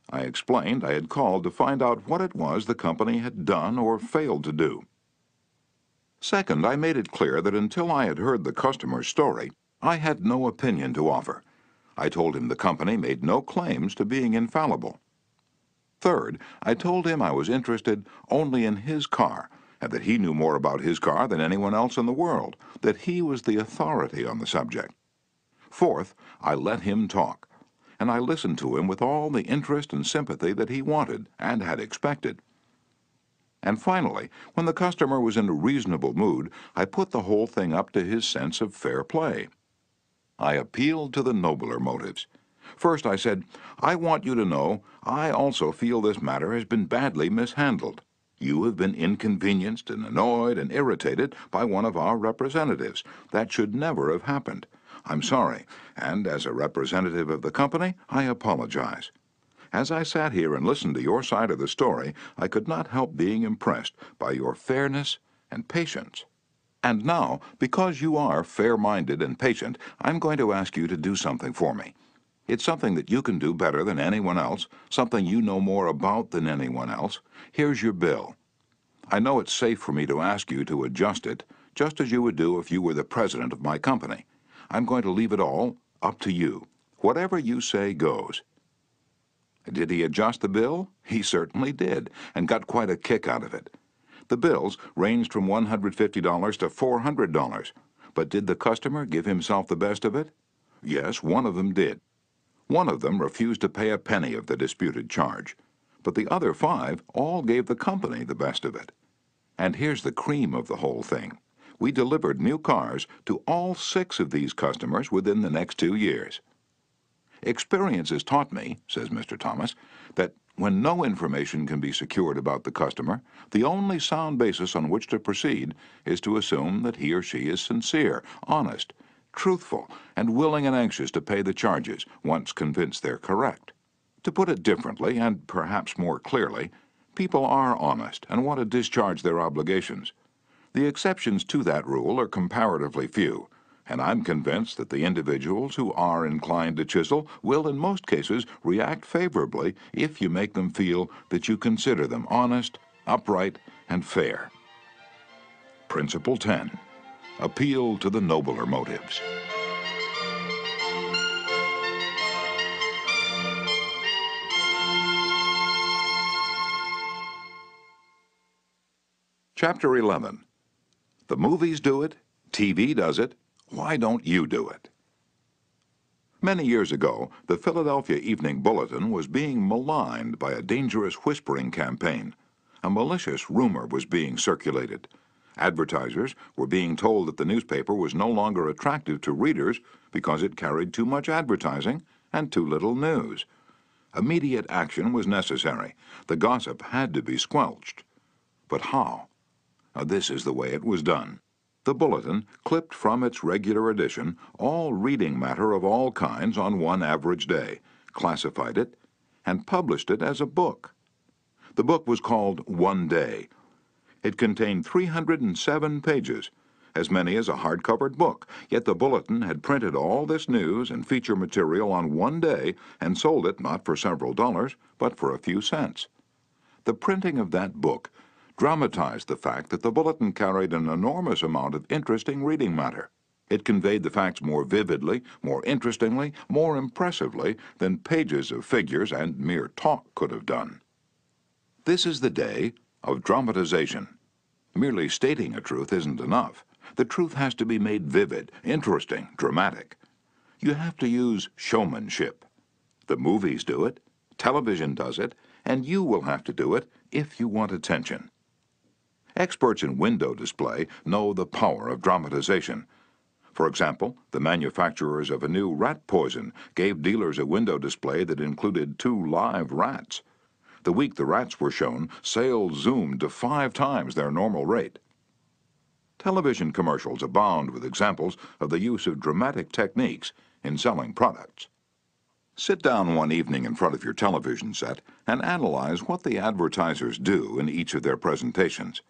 I explained I had called to find out what it was the company had done or failed to do. Second, I made it clear that until I had heard the customer's story, I had no opinion to offer. I told him the company made no claims to being infallible. Third, I told him I was interested only in his car, and that he knew more about his car than anyone else in the world, that he was the authority on the subject. Fourth, I let him talk, and I listened to him with all the interest and sympathy that he wanted and had expected. And finally, when the customer was in a reasonable mood, I put the whole thing up to his sense of fair play. I appealed to the nobler motives. First, I said, I want you to know I also feel this matter has been badly mishandled. You have been inconvenienced and annoyed and irritated by one of our representatives. That should never have happened. I'm sorry, and as a representative of the company, I apologize. As I sat here and listened to your side of the story, I could not help being impressed by your fairness and patience. And now, because you are fair-minded and patient, I'm going to ask you to do something for me. It's something that you can do better than anyone else, something you know more about than anyone else. Here's your bill. I know it's safe for me to ask you to adjust it, just as you would do if you were the president of my company. I'm going to leave it all up to you. Whatever you say goes. Did he adjust the bill? He certainly did, and got quite a kick out of it. The bills ranged from $150 to $400, but did the customer give himself the best of it? Yes, one of them did. One of them refused to pay a penny of the disputed charge, but the other 5 all gave the company the best of it. And here's the cream of the whole thing. We delivered new cars to all 6 of these customers within the next 2 years. Experience has taught me, says Mr. Thomas, that when no information can be secured about the customer, the only sound basis on which to proceed is to assume that he or she is sincere, honest, truthful, and willing and anxious to pay the charges once convinced they're correct. To put it differently, and perhaps more clearly, people are honest and want to discharge their obligations. The exceptions to that rule are comparatively few, and I'm convinced that the individuals who are inclined to chisel will in most cases react favorably if you make them feel that you consider them honest, upright, and fair. Principle 10. Appeal to the nobler motives. Chapter 11. The movies do it, TV does it, why don't you do it? Many years ago, the Philadelphia Evening Bulletin was being maligned by a dangerous whispering campaign. A malicious rumor was being circulated. Advertisers were being told that the newspaper was no longer attractive to readers because it carried too much advertising and too little news. Immediate action was necessary. The gossip had to be squelched. But how? This is the way it was done. The Bulletin clipped from its regular edition all reading matter of all kinds on one average day, classified it, and published it as a book. The book was called One Day. It contained 307 pages, as many as a hardcover book, yet the Bulletin had printed all this news and feature material on one day and sold it not for several dollars, but for a few cents. The printing of that book dramatized the fact that the Bulletin carried an enormous amount of interesting reading matter. It conveyed the facts more vividly, more interestingly, more impressively than pages of figures and mere talk could have done. This is the day of dramatization. Merely stating a truth isn't enough. The truth has to be made vivid, interesting, dramatic. You have to use showmanship. The movies do it, television does it, and you will have to do it if you want attention. Experts in window display know the power of dramatization. For example, the manufacturers of a new rat poison gave dealers a window display that included 2 live rats. The week the rats were shown, sales zoomed to 5 times their normal rate. Television commercials abound with examples of the use of dramatic techniques in selling products. Sit down one evening in front of your television set and analyze what the advertisers do in each of their presentations.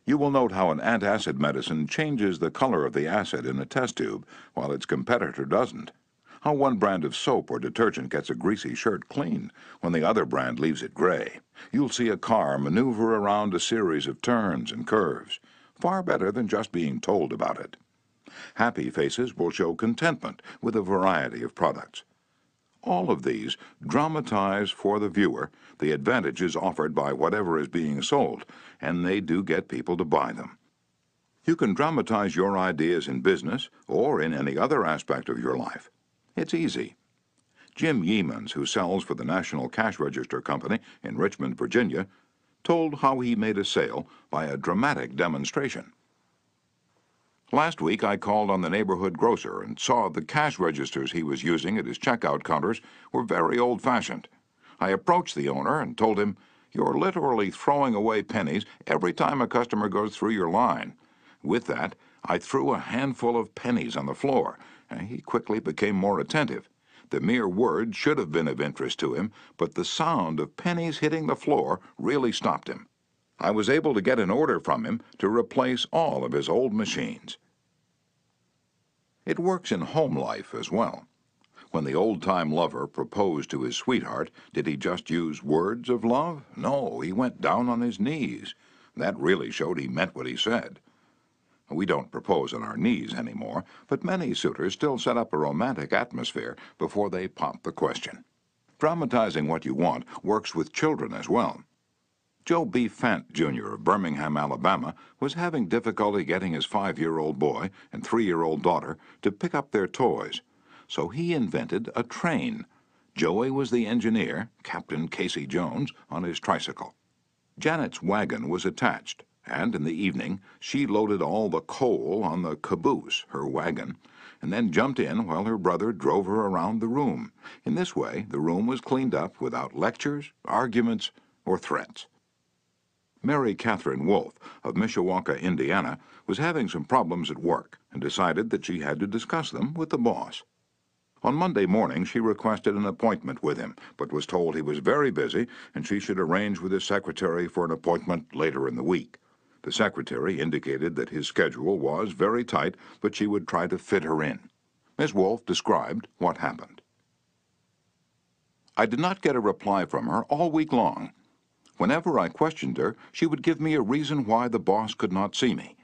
You will note how an antacid medicine changes the color of the acid in a test tube while its competitor doesn't. How one brand of soap or detergent gets a greasy shirt clean when the other brand leaves it gray. You'll see a car maneuver around a series of turns and curves, far better than just being told about it. Happy faces will show contentment with a variety of products. All of these dramatize for the viewer the advantages offered by whatever is being sold, and they do get people to buy them. You can dramatize your ideas in business or in any other aspect of your life. It's easy. Jim Yeamans, who sells for the National Cash Register Company in Richmond, Virginia, told how he made a sale by a dramatic demonstration. Last week I called on the neighborhood grocer and saw the cash registers he was using at his checkout counters were very old-fashioned. I approached the owner and told him, "You're literally throwing away pennies every time a customer goes through your line." With that, I threw a handful of pennies on the floor, and he quickly became more attentive. The mere word should have been of interest to him, but the sound of pennies hitting the floor really stopped him. I was able to get an order from him to replace all of his old machines. It works in home life as well. When the old-time lover proposed to his sweetheart, did he just use words of love? No, he went down on his knees. That really showed he meant what he said. We don't propose on our knees anymore, but many suitors still set up a romantic atmosphere before they pop the question. Dramatizing what you want works with children as well. Joe B. Fant, Jr. of Birmingham, Alabama, was having difficulty getting his 5-year-old boy and 3-year-old daughter to pick up their toys, so he invented a train. Joey was the engineer, Captain Casey Jones, on his tricycle. Janet's wagon was attached, and in the evening she loaded all the coal on the caboose, her wagon, and then jumped in while her brother drove her around the room. In this way, the room was cleaned up without lectures, arguments, or threats. Mary Catherine Wolfe of Mishawaka, Indiana, was having some problems at work and decided that she had to discuss them with the boss. On Monday morning, she requested an appointment with him, but was told he was very busy and she should arrange with his secretary for an appointment later in the week. The secretary indicated that his schedule was very tight, but she would try to fit her in. Ms. Wolfe described what happened. I did not get a reply from her all week long. Whenever I questioned her, she would give me a reason why the boss could not see me.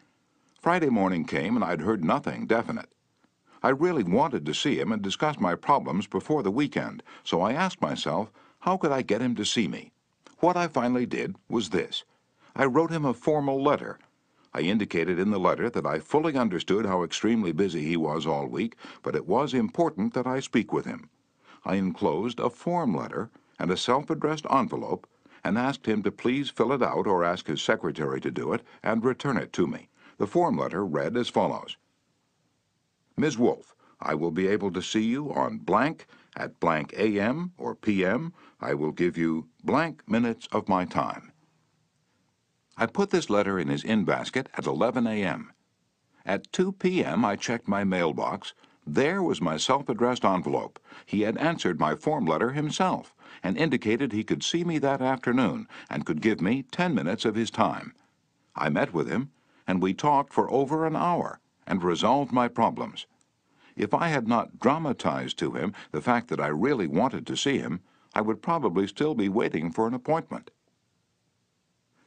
Friday morning came and I'd heard nothing definite. I really wanted to see him and discuss my problems before the weekend, so I asked myself, how could I get him to see me? What I finally did was this. I wrote him a formal letter. I indicated in the letter that I fully understood how extremely busy he was all week, but it was important that I speak with him. I enclosed a form letter and a self-addressed envelope and asked him to please fill it out or ask his secretary to do it and return it to me. The form letter read as follows. Ms. Wolfe, I will be able to see you on blank at blank a.m. or p.m. I will give you blank minutes of my time. I put this letter in his in basket at 11 a.m. At 2 p.m. I checked my mailbox There was my self-addressed envelope. He had answered my form letter himself and indicated he could see me that afternoon and could give me 10 minutes of his time. I met with him, and we talked for over an hour and resolved my problems. If I had not dramatized to him the fact that I really wanted to see him, I would probably still be waiting for an appointment.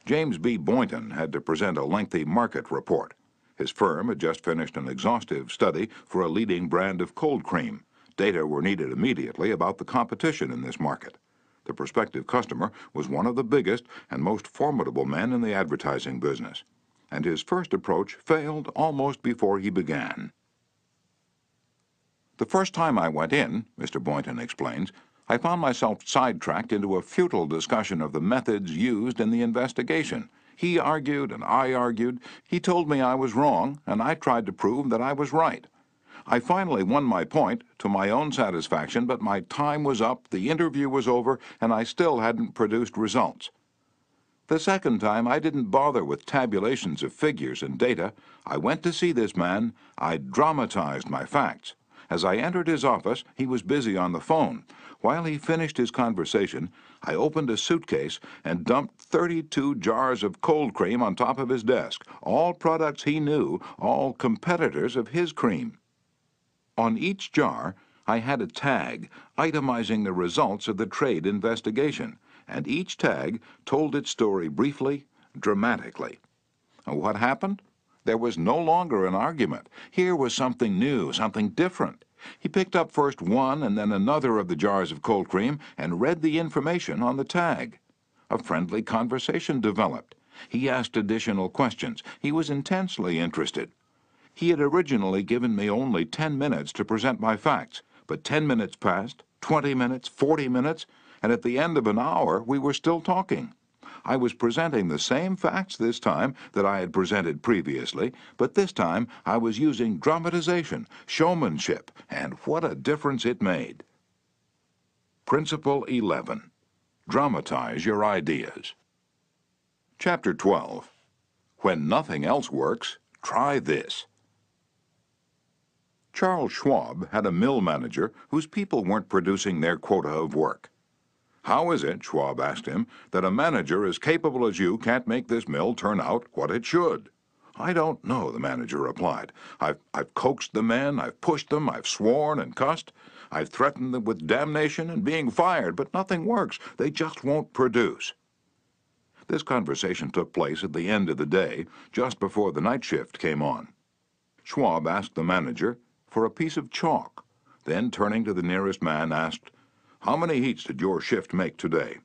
James B. Boynton had to present a lengthy market report. His firm had just finished an exhaustive study for a leading brand of cold cream. Data were needed immediately about the competition in this market. The prospective customer was one of the biggest and most formidable men in the advertising business, and his first approach failed almost before he began. The first time I went in, Mr. Boynton explains, I found myself sidetracked into a futile discussion of the methods used in the investigation. He argued and I argued. He told me I was wrong, and I tried to prove that I was right. I finally won my point to my own satisfaction, but my time was up, the interview was over, and I still hadn't produced results. The second time, I didn't bother with tabulations of figures and data. I went to see this man. I dramatized my facts. As I entered his office, he was busy on the phone. While he finished his conversation, I opened a suitcase and dumped 32 jars of cold cream on top of his desk, all products he knew, all competitors of his cream. On each jar, I had a tag itemizing the results of the trade investigation, and each tag told its story briefly, dramatically. What happened? There was no longer an argument. Here was something new, something different. He picked up first one and then another of the jars of cold cream and read the information on the tag. A friendly conversation developed. He asked additional questions. He was intensely interested. He had originally given me only 10 minutes to present my facts, but 10 minutes passed, 20 minutes, 40 minutes, and at the end of an hour we were still talking. I was presenting the same facts this time that I had presented previously, but this time I was using dramatization, showmanship, and what a difference it made. Principle 11. Dramatize your ideas. Chapter 12. When nothing else works, try this. Charles Schwab had a mill manager whose people weren't producing their quota of work. "How is it," Schwab asked him, "that a manager as capable as you can't make this mill turn out what it should?" "I don't know," the manager replied. I've coaxed the men, I've pushed them, I've sworn and cussed. I've threatened them with damnation and being fired, but nothing works. They just won't produce." This conversation took place at the end of the day, just before the night shift came on. Schwab asked the manager for a piece of chalk, then turning to the nearest man asked, "How many heats did your shift make today?"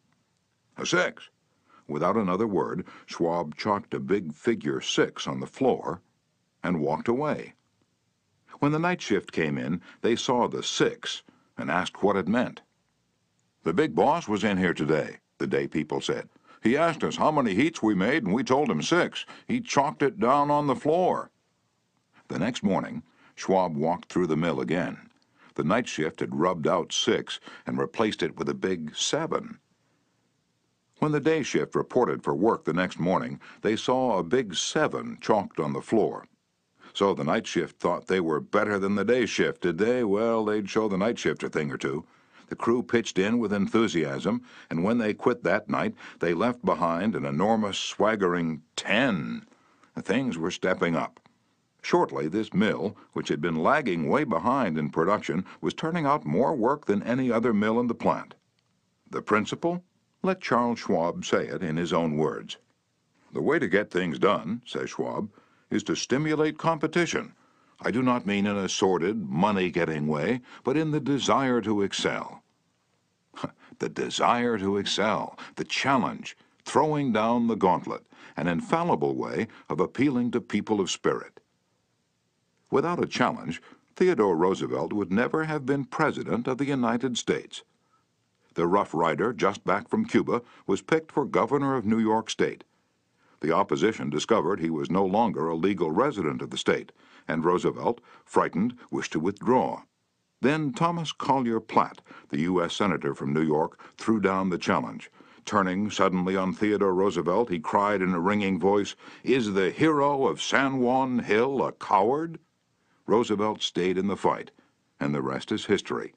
"6." Without another word, Schwab chalked a big figure 6 on the floor and walked away. When the night shift came in, they saw the 6 and asked what it meant. "The big boss was in here today," the day people said. "He asked us how many heats we made, and we told him 6. He chalked it down on the floor." The next morning, Schwab walked through the mill again. The night shift had rubbed out 6 and replaced it with a big 7. When the day shift reported for work the next morning, they saw a big 7 chalked on the floor. So the night shift thought they were better than the day shift, did they? Well, they'd show the night shift a thing or two. The crew pitched in with enthusiasm, and when they quit that night, they left behind an enormous, swaggering 10. Things were stepping up. Shortly, this mill, which had been lagging way behind in production, was turning out more work than any other mill in the plant. The principle? Let Charles Schwab say it in his own words. "The way to get things done," says Schwab, "is to stimulate competition. I do not mean in a sordid, money-getting way, but in the desire to excel." The desire to excel, the challenge, throwing down the gauntlet, an infallible way of appealing to people of spirit. Without a challenge, Theodore Roosevelt would never have been President of the United States. The Rough Rider, just back from Cuba, was picked for governor of New York State. The opposition discovered he was no longer a legal resident of the state, and Roosevelt, frightened, wished to withdraw. Then Thomas Collier Platt, the U.S. Senator from New York, threw down the challenge. Turning suddenly on Theodore Roosevelt, he cried in a ringing voice, "Is the hero of San Juan Hill a coward?" Roosevelt stayed in the fight, and the rest is history.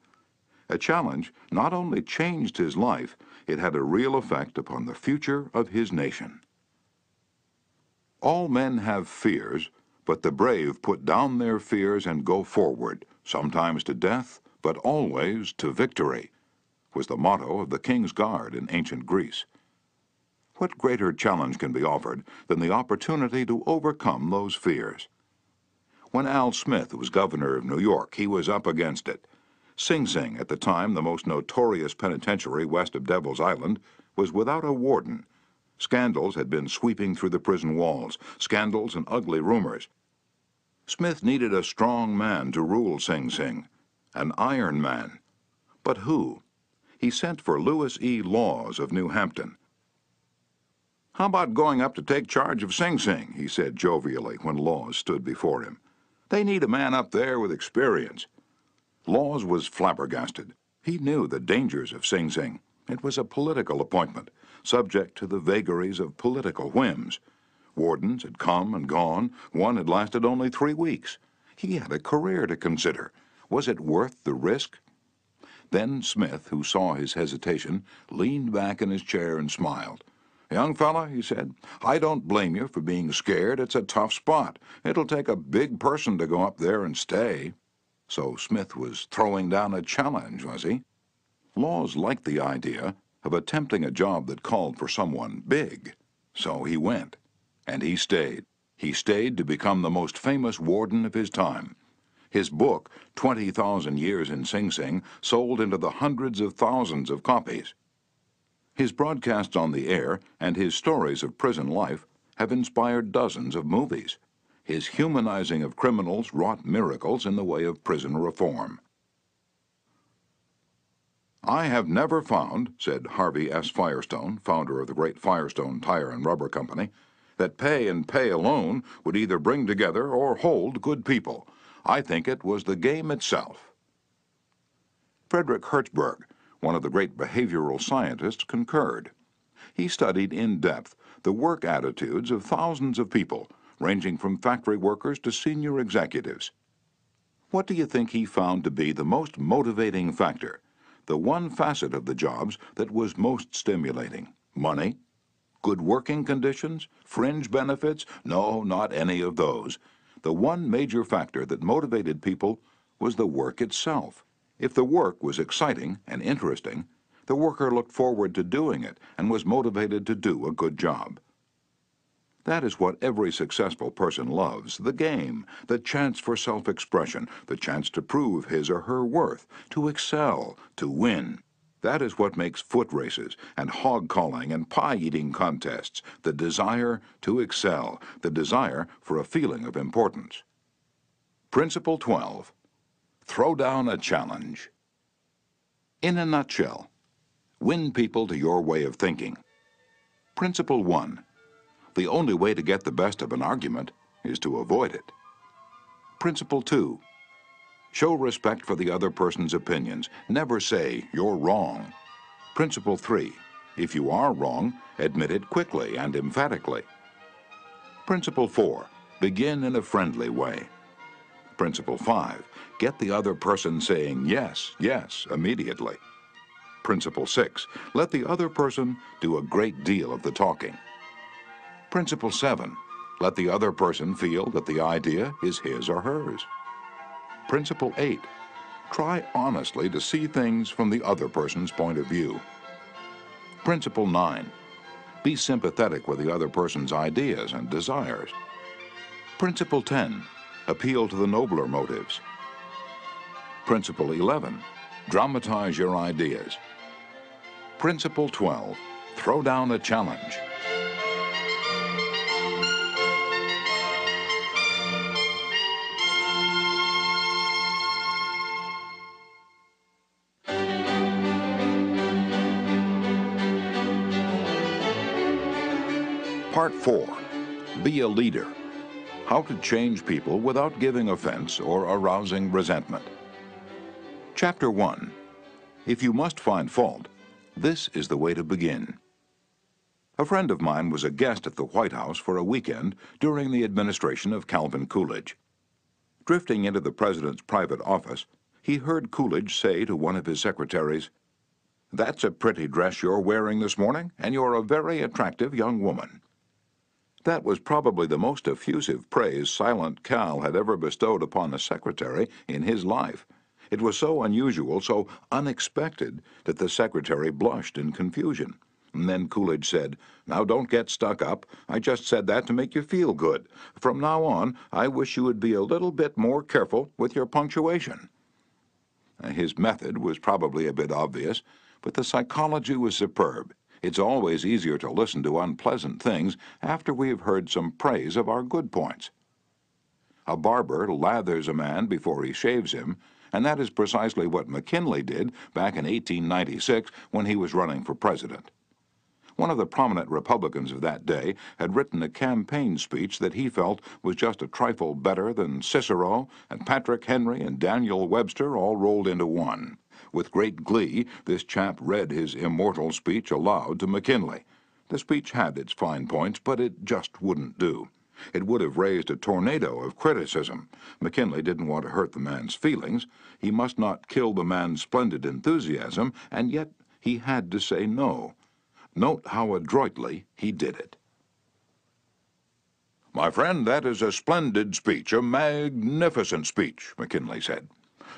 A challenge not only changed his life, it had a real effect upon the future of his nation. All men have fears, but the brave put down their fears and go forward, sometimes to death, but always to victory, was the motto of the King's Guard in ancient Greece. What greater challenge can be offered than the opportunity to overcome those fears? When Al Smith was governor of New York, he was up against it. Sing Sing, at the time the most notorious penitentiary west of Devil's Island, was without a warden. Scandals had been sweeping through the prison walls, scandals and ugly rumors. Smith needed a strong man to rule Sing Sing, an Iron Man. But who? He sent for Lewis E. Laws of New Hampton. "How about going up to take charge of Sing Sing?" he said jovially when Laws stood before him. "They need a man up there with experience." Laws was flabbergasted. He knew the dangers of Sing Sing. It was a political appointment, subject to the vagaries of political whims. Wardens had come and gone. One had lasted only 3 weeks. He had a career to consider. Was it worth the risk? Then Smith, who saw his hesitation, leaned back in his chair and smiled. "Young fella," he said, "I don't blame you for being scared. It's a tough spot. It'll take a big person to go up there and stay." So Smith was throwing down a challenge, was he? Laws liked the idea of attempting a job that called for someone big. So he went, and he stayed. He stayed to become the most famous warden of his time. His book, 20,000 Years in Sing Sing, sold into the hundreds of thousands of copies. His broadcasts on the air and his stories of prison life have inspired dozens of movies. His humanizing of criminals wrought miracles in the way of prison reform. "I have never found," said Harvey S. Firestone, founder of the great Firestone Tire and Rubber Company, "that pay and pay alone would either bring together or hold good people. I think it was the game itself." Frederick Hertzberg, one of the great behavioral scientists, concurred. He studied in depth the work attitudes of thousands of people, ranging from factory workers to senior executives. What do you think he found to be the most motivating factor, the one facet of the jobs that was most stimulating? Money? Good working conditions? Fringe benefits? No, not any of those. The one major factor that motivated people was the work itself. If the work was exciting and interesting, the worker looked forward to doing it and was motivated to do a good job. That is what every successful person loves, the game, the chance for self-expression, the chance to prove his or her worth, to excel, to win. That is what makes foot races and hog calling and pie-eating contests, the desire to excel, the desire for a feeling of importance. Principle 12. Throw down a challenge. In a nutshell, win people to your way of thinking. Principle 1. The only way to get the best of an argument is to avoid it. Principle 2. Show respect for the other person's opinions. Never say, "You're wrong." Principle 3. If you are wrong, admit it quickly and emphatically. Principle 4. Begin in a friendly way. Principle 5. Get the other person saying yes, yes, immediately. Principle 6. Let the other person do a great deal of the talking. Principle 7. Let the other person feel that the idea is his or hers. Principle 8. Try honestly to see things from the other person's point of view. Principle 9. Be sympathetic with the other person's ideas and desires. Principle 10. Appeal to the nobler motives. Principle 11. Dramatize your ideas. Principle 12. Throw down a challenge. Part 4. Be a leader. How to change people without giving offense or arousing resentment. Chapter 1. If you must find fault, this is the way to begin. A friend of mine was a guest at the White House for a weekend during the administration of Calvin Coolidge. Drifting into the president's private office, he heard Coolidge say to one of his secretaries, "That's a pretty dress you're wearing this morning, and you're a very attractive young woman." That was probably the most effusive praise Silent Cal had ever bestowed upon a secretary in his life. It was so unusual, so unexpected, that the secretary blushed in confusion. And then Coolidge said, "Now don't get stuck up. I just said that to make you feel good. From now on, I wish you would be a little bit more careful with your punctuation." His method was probably a bit obvious, but the psychology was superb. It's always easier to listen to unpleasant things after we have heard some praise of our good points. A barber lathers a man before he shaves him, and that is precisely what McKinley did back in 1896 when he was running for president. One of the prominent Republicans of that day had written a campaign speech that he felt was just a trifle better than Cicero and Patrick Henry and Daniel Webster all rolled into one. With great glee, this chap read his immortal speech aloud to McKinley. The speech had its fine points, but it just wouldn't do. It would have raised a tornado of criticism. McKinley didn't want to hurt the man's feelings. He must not kill the man's splendid enthusiasm, and yet he had to say no. Note how adroitly he did it. "My friend, that is a splendid speech, a magnificent speech," McKinley said.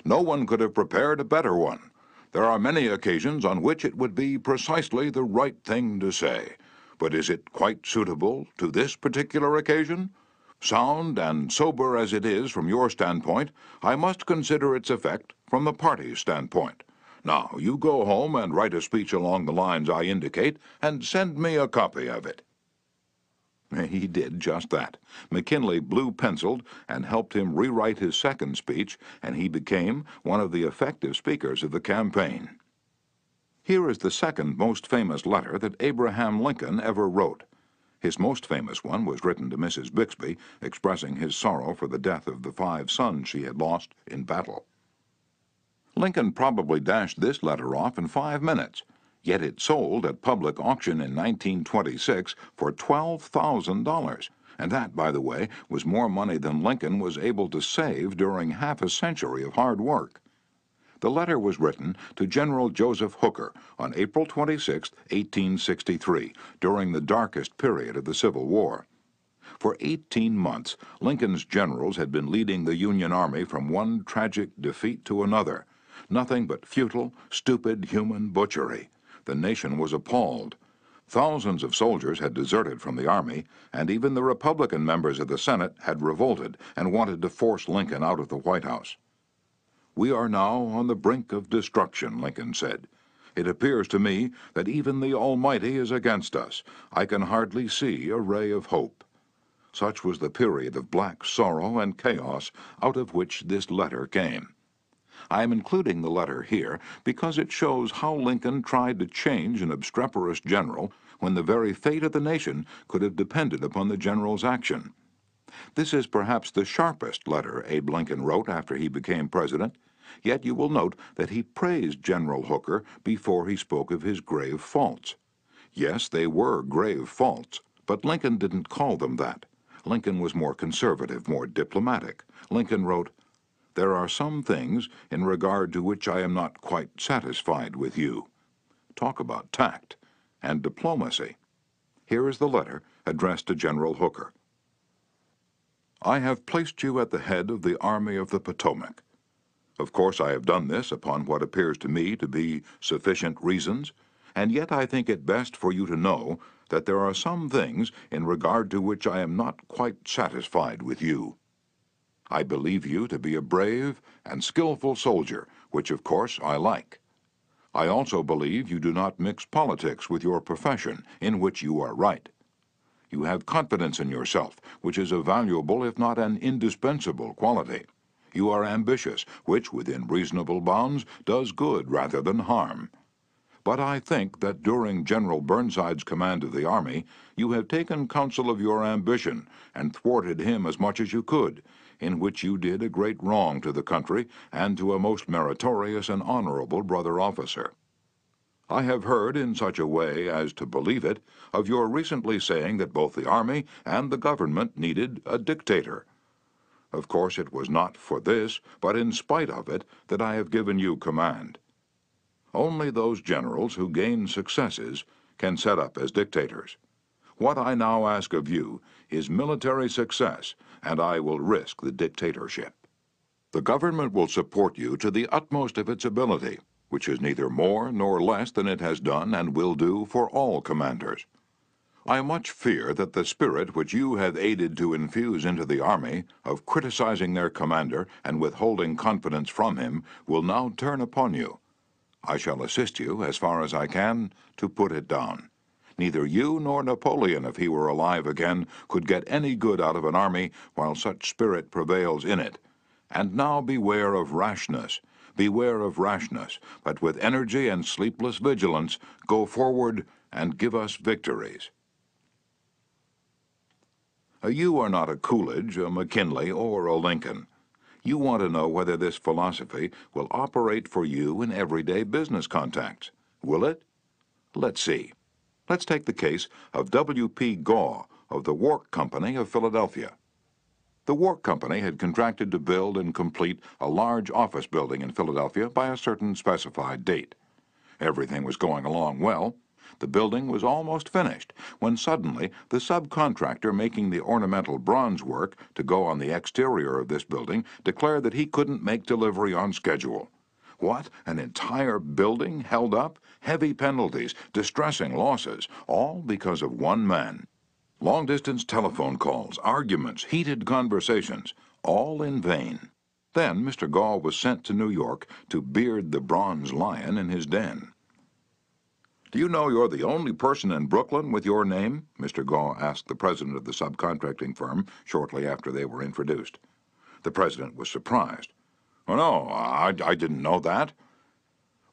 "No one could have prepared a better one. There are many occasions on which it would be precisely the right thing to say. But is it quite suitable to this particular occasion? Sound and sober as it is from your standpoint, I must consider its effect from the party's standpoint. Now, you go home and write a speech along the lines I indicate, and send me a copy of it." He did just that. McKinley blue-penciled and helped him rewrite his second speech, and he became one of the effective speakers of the campaign. Here is the second most famous letter that Abraham Lincoln ever wrote. His most famous one was written to Mrs. Bixby, expressing his sorrow for the death of the 5 sons she had lost in battle. Lincoln probably dashed this letter off in 5 minutes, yet it sold at public auction in 1926 for $12,000, and that, by the way, was more money than Lincoln was able to save during half a century of hard work. The letter was written to General Joseph Hooker on April 26, 1863, during the darkest period of the Civil War. For 18 months, Lincoln's generals had been leading the Union Army from one tragic defeat to another. Nothing but futile, stupid human butchery. The nation was appalled. Thousands of soldiers had deserted from the army, and even the Republican members of the Senate had revolted and wanted to force Lincoln out of the White House. "We are now on the brink of destruction," Lincoln said. "It appears to me that even the Almighty is against us. I can hardly see a ray of hope." Such was the period of black sorrow and chaos out of which this letter came. I am including the letter here because it shows how Lincoln tried to change an obstreperous general when the very fate of the nation could have depended upon the general's action. This is perhaps the sharpest letter Abe Lincoln wrote after he became president, yet you will note that he praised General Hooker before he spoke of his grave faults. Yes, they were grave faults, but Lincoln didn't call them that. Lincoln was more conservative, more diplomatic. Lincoln wrote, "There are some things in regard to which I am not quite satisfied with you." Talk about tact and diplomacy. Here is the letter addressed to General Hooker. "I have placed you at the head of the Army of the Potomac. Of course I have done this upon what appears to me to be sufficient reasons, and yet I think it best for you to know that there are some things in regard to which I am not quite satisfied with you. I believe you to be a brave and skillful soldier, which of course I like. I also believe you do not mix politics with your profession, in which you are right. You have confidence in yourself, which is a valuable if not an indispensable quality. You are ambitious, which, within reasonable bounds, does good rather than harm. But I think that during General Burnside's command of the Army, you have taken counsel of your ambition and thwarted him as much as you could, in which you did a great wrong to the country and to a most meritorious and honorable brother officer. I have heard in such a way as to believe it of your recently saying that both the Army and the government needed a dictator. Of course, it was not for this, but in spite of it, that I have given you command. Only those generals who gain successes can set up as dictators. What I now ask of you is military success, and I will risk the dictatorship. The government will support you to the utmost of its ability, which is neither more nor less than it has done and will do for all commanders. I much fear that the spirit which you have aided to infuse into the army, of criticizing their commander and withholding confidence from him, will now turn upon you. I shall assist you, as far as I can, to put it down. Neither you nor Napoleon, if he were alive again, could get any good out of an army while such spirit prevails in it. And now beware of rashness. Beware of rashness, but with energy and sleepless vigilance, go forward and give us victories. You are not a Coolidge, a McKinley, or a Lincoln. You want to know whether this philosophy will operate for you in everyday business contacts. Will it? Let's see. Let's take the case of W.P. Gaw of the Wark Company of Philadelphia. The Wark Company had contracted to build and complete a large office building in Philadelphia by a certain specified date. Everything was going along well. The building was almost finished when suddenly the subcontractor making the ornamental bronze work to go on the exterior of this building declared that he couldn't make delivery on schedule. What? An entire building held up? Heavy penalties, distressing losses, all because of one man. Long-distance telephone calls, arguments, heated conversations, all in vain. Then Mr. Gaw was sent to New York to beard the bronze lion in his den. "Do you know you're the only person in Brooklyn with your name?" Mr. Gaw asked the president of the subcontracting firm shortly after they were introduced. The president was surprised. "Oh, no, I didn't know that."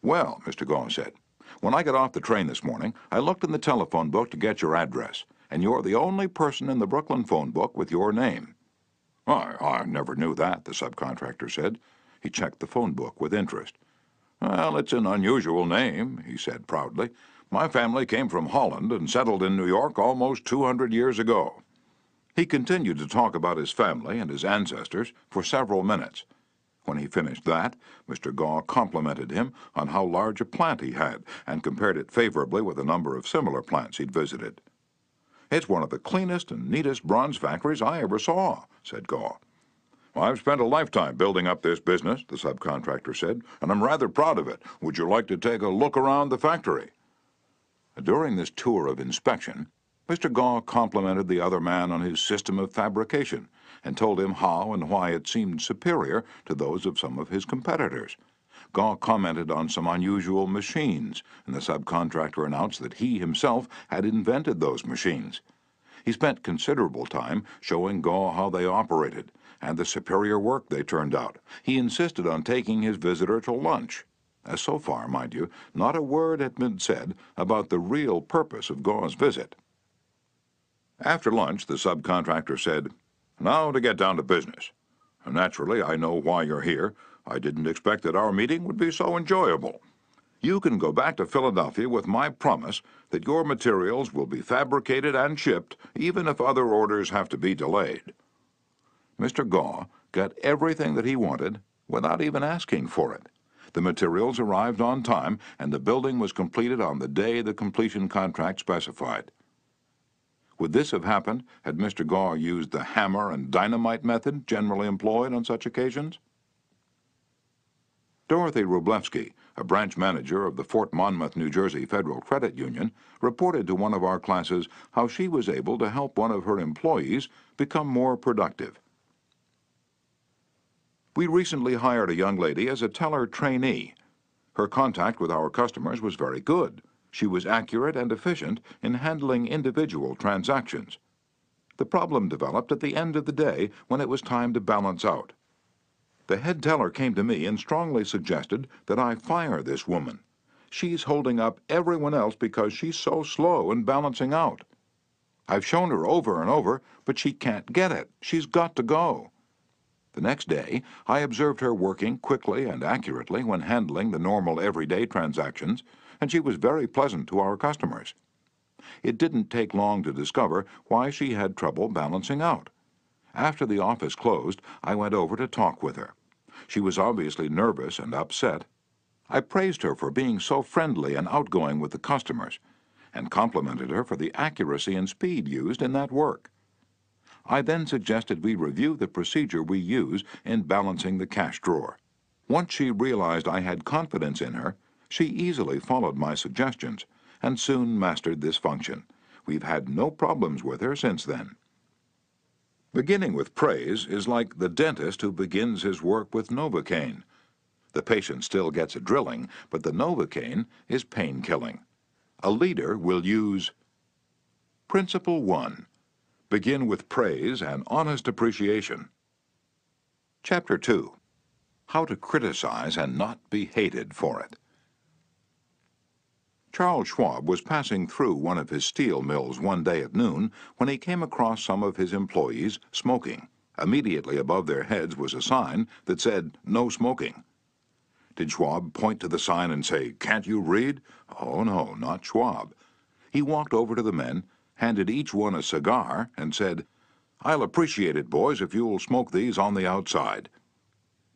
"Well," Mr. Gaw said, "when I got off the train this morning, I looked in the telephone book to get your address, and you're the only person in the Brooklyn phone book with your name." I never knew that," the subcontractor said. He checked the phone book with interest. "Well, it's an unusual name," he said proudly. "My family came from Holland and settled in New York almost 200 years ago." He continued to talk about his family and his ancestors for several minutes. When he finished that, Mr. Gaw complimented him on how large a plant he had and compared it favorably with a number of similar plants he'd visited. "It's one of the cleanest and neatest bronze factories I ever saw," said Gaw. "I've spent a lifetime building up this business," the subcontractor said, "and I'm rather proud of it. Would you like to take a look around the factory?" During this tour of inspection, Mr. Gaw complimented the other man on his system of fabrication and told him how and why it seemed superior to those of some of his competitors. Gaw commented on some unusual machines, and the subcontractor announced that he himself had invented those machines. He spent considerable time showing Gaw how they operated and the superior work they turned out. He insisted on taking his visitor to lunch. So far, mind you, not a word had been said about the real purpose of Gaw's visit. After lunch, the subcontractor said, "Now to get down to business. Naturally, I know why you're here. I didn't expect that our meeting would be so enjoyable. You can go back to Philadelphia with my promise that your materials will be fabricated and shipped, even if other orders have to be delayed." Mr. Gaw got everything that he wanted without even asking for it. The materials arrived on time, and the building was completed on the day the completion contract specified. Would this have happened had Mr. Gaw used the hammer and dynamite method generally employed on such occasions? Dorothy Wroblewski, a branch manager of the Fort Monmouth, New Jersey Federal Credit Union, reported to one of our classes how she was able to help one of her employees become more productive. "We recently hired a young lady as a teller trainee. Her contact with our customers was very good. She was accurate and efficient in handling individual transactions. The problem developed at the end of the day when it was time to balance out. The head teller came to me and strongly suggested that I fire this woman. She's holding up everyone else because she's so slow in balancing out. I've shown her over and over, but she can't get it. She's got to go." The next day, I observed her working quickly and accurately when handling the normal everyday transactions, and she was very pleasant to our customers. It didn't take long to discover why she had trouble balancing out. After the office closed, I went over to talk with her. She was obviously nervous and upset. I praised her for being so friendly and outgoing with the customers, and complimented her for the accuracy and speed used in that work. I then suggested we review the procedure we use in balancing the cash drawer. Once she realized I had confidence in her, she easily followed my suggestions and soon mastered this function. We've had no problems with her since then. Beginning with praise is like the dentist who begins his work with Novocaine. The patient still gets a drilling, but the Novocaine is pain-killing. A leader will use Principle 1. Begin with praise and honest appreciation. Chapter 2. How to criticize and not be hated for it. Charles Schwab was passing through one of his steel mills one day at noon when he came across some of his employees smoking. Immediately above their heads was a sign that said, "No smoking." Did Schwab point to the sign and say, "Can't you read?" Oh no, not Schwab. He walked over to the men, handed each one a cigar, and said, "I'll appreciate it, boys, if you'll smoke these on the outside."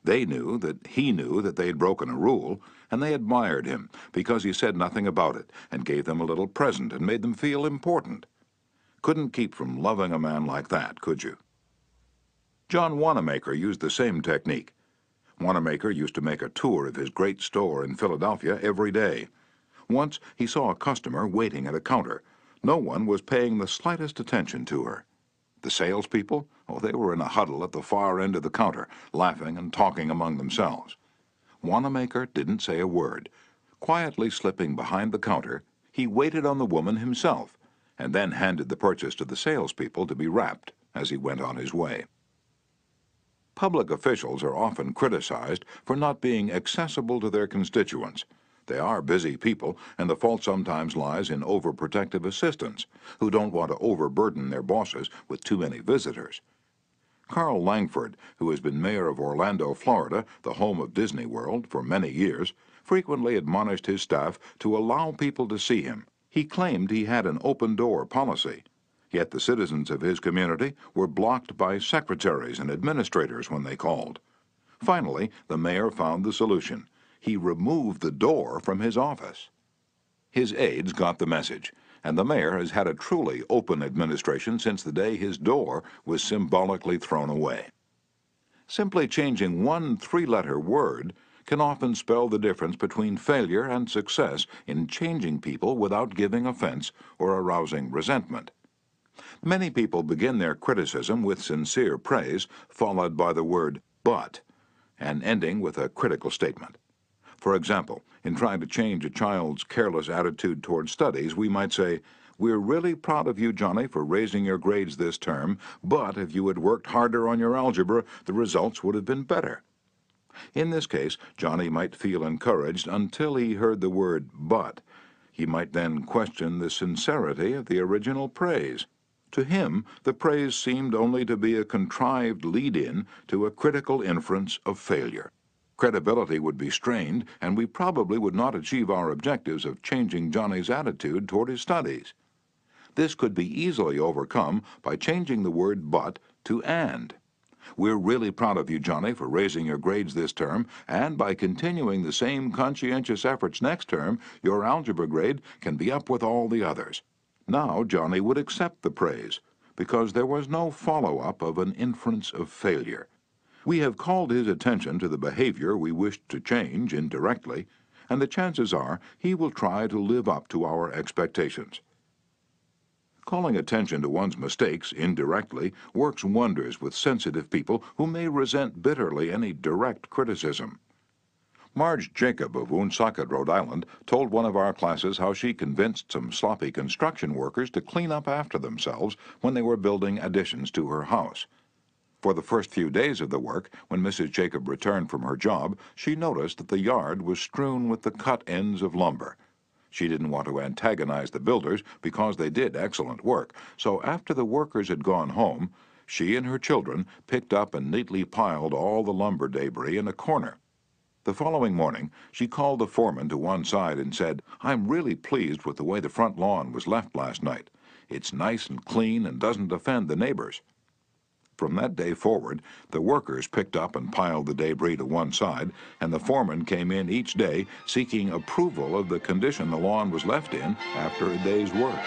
They knew that he knew that they'd broken a rule, and they admired him because he said nothing about it and gave them a little present and made them feel important. Couldn't keep from loving a man like that, could you? John Wanamaker used the same technique. Wanamaker used to make a tour of his great store in Philadelphia every day. Once he saw a customer waiting at a counter. No one was paying the slightest attention to her. The salespeople, oh, they were in a huddle at the far end of the counter, laughing and talking among themselves. Wanamaker didn't say a word. Quietly slipping behind the counter, he waited on the woman himself, and then handed the purchase to the salespeople to be wrapped as he went on his way. Public officials are often criticized for not being accessible to their constituents. They are busy people, and the fault sometimes lies in overprotective assistants who don't want to overburden their bosses with too many visitors. Carl Langford, who has been mayor of Orlando, Florida, the home of Disney World, for many years, frequently admonished his staff to allow people to see him. He claimed he had an open-door policy. Yet the citizens of his community were blocked by secretaries and administrators when they called. Finally, the mayor found the solution. He removed the door from his office. His aides got the message, and the mayor has had a truly open administration since the day his door was symbolically thrown away. Simply changing one three-letter word can often spell the difference between failure and success in changing people without giving offense or arousing resentment. Many people begin their criticism with sincere praise, followed by the word "but," and ending with a critical statement. For example, in trying to change a child's careless attitude toward studies, we might say, "We're really proud of you, Johnny, for raising your grades this term, but if you had worked harder on your algebra, the results would have been better." In this case, Johnny might feel encouraged until he heard the word "but." He might then question the sincerity of the original praise. To him, the praise seemed only to be a contrived lead-in to a critical inference of failure. Credibility would be strained, and we probably would not achieve our objectives of changing Johnny's attitude toward his studies. This could be easily overcome by changing the word "but" to "and." We're really proud of you, Johnny, for raising your grades this term, and by continuing the same conscientious efforts next term, your algebra grade can be up with all the others. Now Johnny would accept the praise, because there was no follow-up of an inference of failure. We have called his attention to the behavior we wished to change indirectly, and the chances are he will try to live up to our expectations. Calling attention to one's mistakes indirectly works wonders with sensitive people who may resent bitterly any direct criticism. Marge Jacob of Woonsocket, Rhode Island, told one of our classes how she convinced some sloppy construction workers to clean up after themselves when they were building additions to her house. For the first few days of the work, when Mrs. Jacob returned from her job, she noticed that the yard was strewn with the cut ends of lumber. She didn't want to antagonize the builders because they did excellent work, so after the workers had gone home, she and her children picked up and neatly piled all the lumber debris in a corner. The following morning, she called the foreman to one side and said, "I'm really pleased with the way the front lawn was left last night. It's nice and clean and doesn't offend the neighbors." From that day forward, the workers picked up and piled the debris to one side, and the foreman came in each day seeking approval of the condition the lawn was left in after a day's work.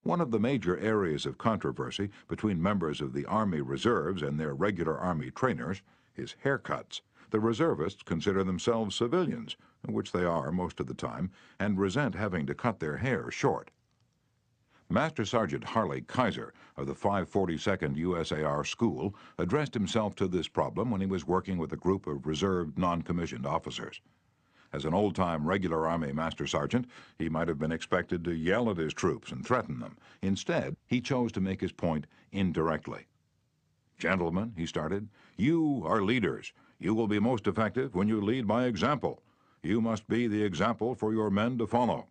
One of the major areas of controversy between members of the Army Reserves and their regular Army trainers is haircuts. The reservists consider themselves civilians, which they are most of the time, and resent having to cut their hair short. Master Sergeant Harley Kaiser of the 542nd USAR School addressed himself to this problem when he was working with a group of reserved non-commissioned officers. As an old-time regular Army Master Sergeant, he might have been expected to yell at his troops and threaten them. Instead, he chose to make his point indirectly. "Gentlemen," he started, "you are leaders. You will be most effective when you lead by example. You must be the example for your men to follow.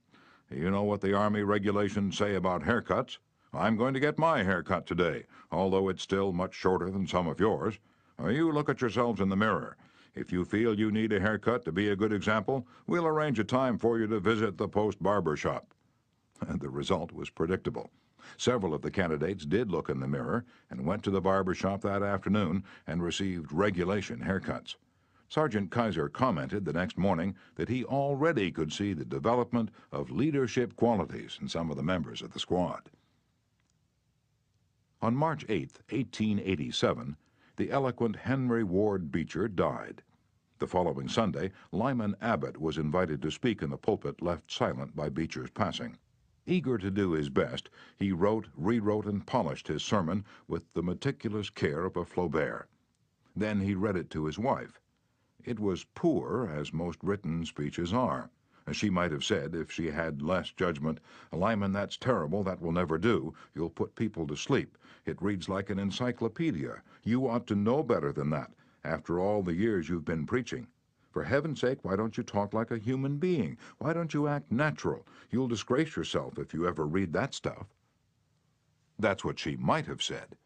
You know what the Army regulations say about haircuts. I'm going to get my haircut today, although it's still much shorter than some of yours. You look at yourselves in the mirror. If you feel you need a haircut to be a good example, we'll arrange a time for you to visit the post barber shop." And the result was predictable. Several of the candidates did look in the mirror and went to the barber shop that afternoon and received regulation haircuts. Sergeant Kaiser commented the next morning that he already could see the development of leadership qualities in some of the members of the squad. On March 8, 1887, the eloquent Henry Ward Beecher died. The following Sunday, Lyman Abbott was invited to speak in the pulpit left silent by Beecher's passing. Eager to do his best, he wrote, rewrote, and polished his sermon with the meticulous care of a Flaubert. Then he read it to his wife. It was poor, as most written speeches are. She might have said, if she had less judgment, "Lyman, that's terrible, that will never do. You'll put people to sleep. It reads like an encyclopedia. You ought to know better than that, after all the years you've been preaching. For heaven's sake, why don't you talk like a human being? Why don't you act natural? You'll disgrace yourself if you ever read that stuff." That's what she might have said.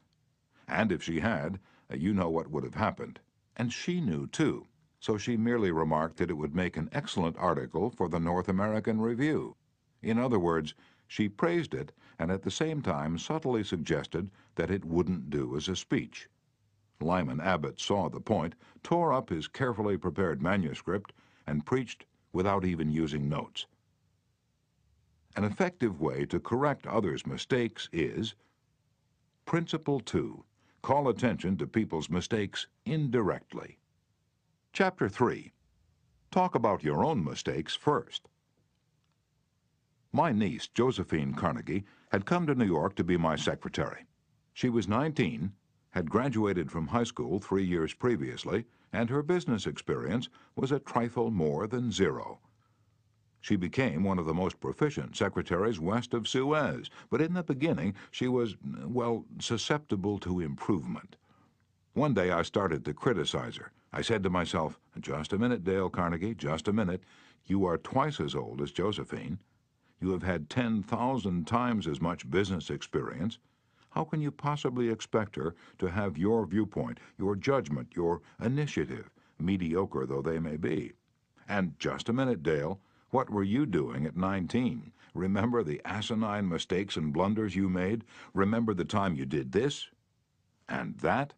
And if she had, you know what would have happened. And she knew, too. So she merely remarked that it would make an excellent article for the North American Review. In other words, she praised it and at the same time subtly suggested that it wouldn't do as a speech. Lyman Abbott saw the point, tore up his carefully prepared manuscript, and preached without even using notes. An effective way to correct others' mistakes is Principle 2. Call attention to people's mistakes indirectly. Chapter 3. Talk about your own mistakes first. My niece, Josephine Carnegie, had come to New York to be my secretary. She was 19, had graduated from high school 3 years previously, and her business experience was a trifle more than zero. She became one of the most proficient secretaries west of Suez, but in the beginning she was, well, susceptible to improvement. One day I started to criticize her. I said to myself, "Just a minute, Dale Carnegie, just a minute. You are twice as old as Josephine. You have had 10,000 times as much business experience. How can you possibly expect her to have your viewpoint, your judgment, your initiative, mediocre though they may be? And just a minute, Dale. What were you doing at 19? Remember the asinine mistakes and blunders you made? Remember the time you did this and that?"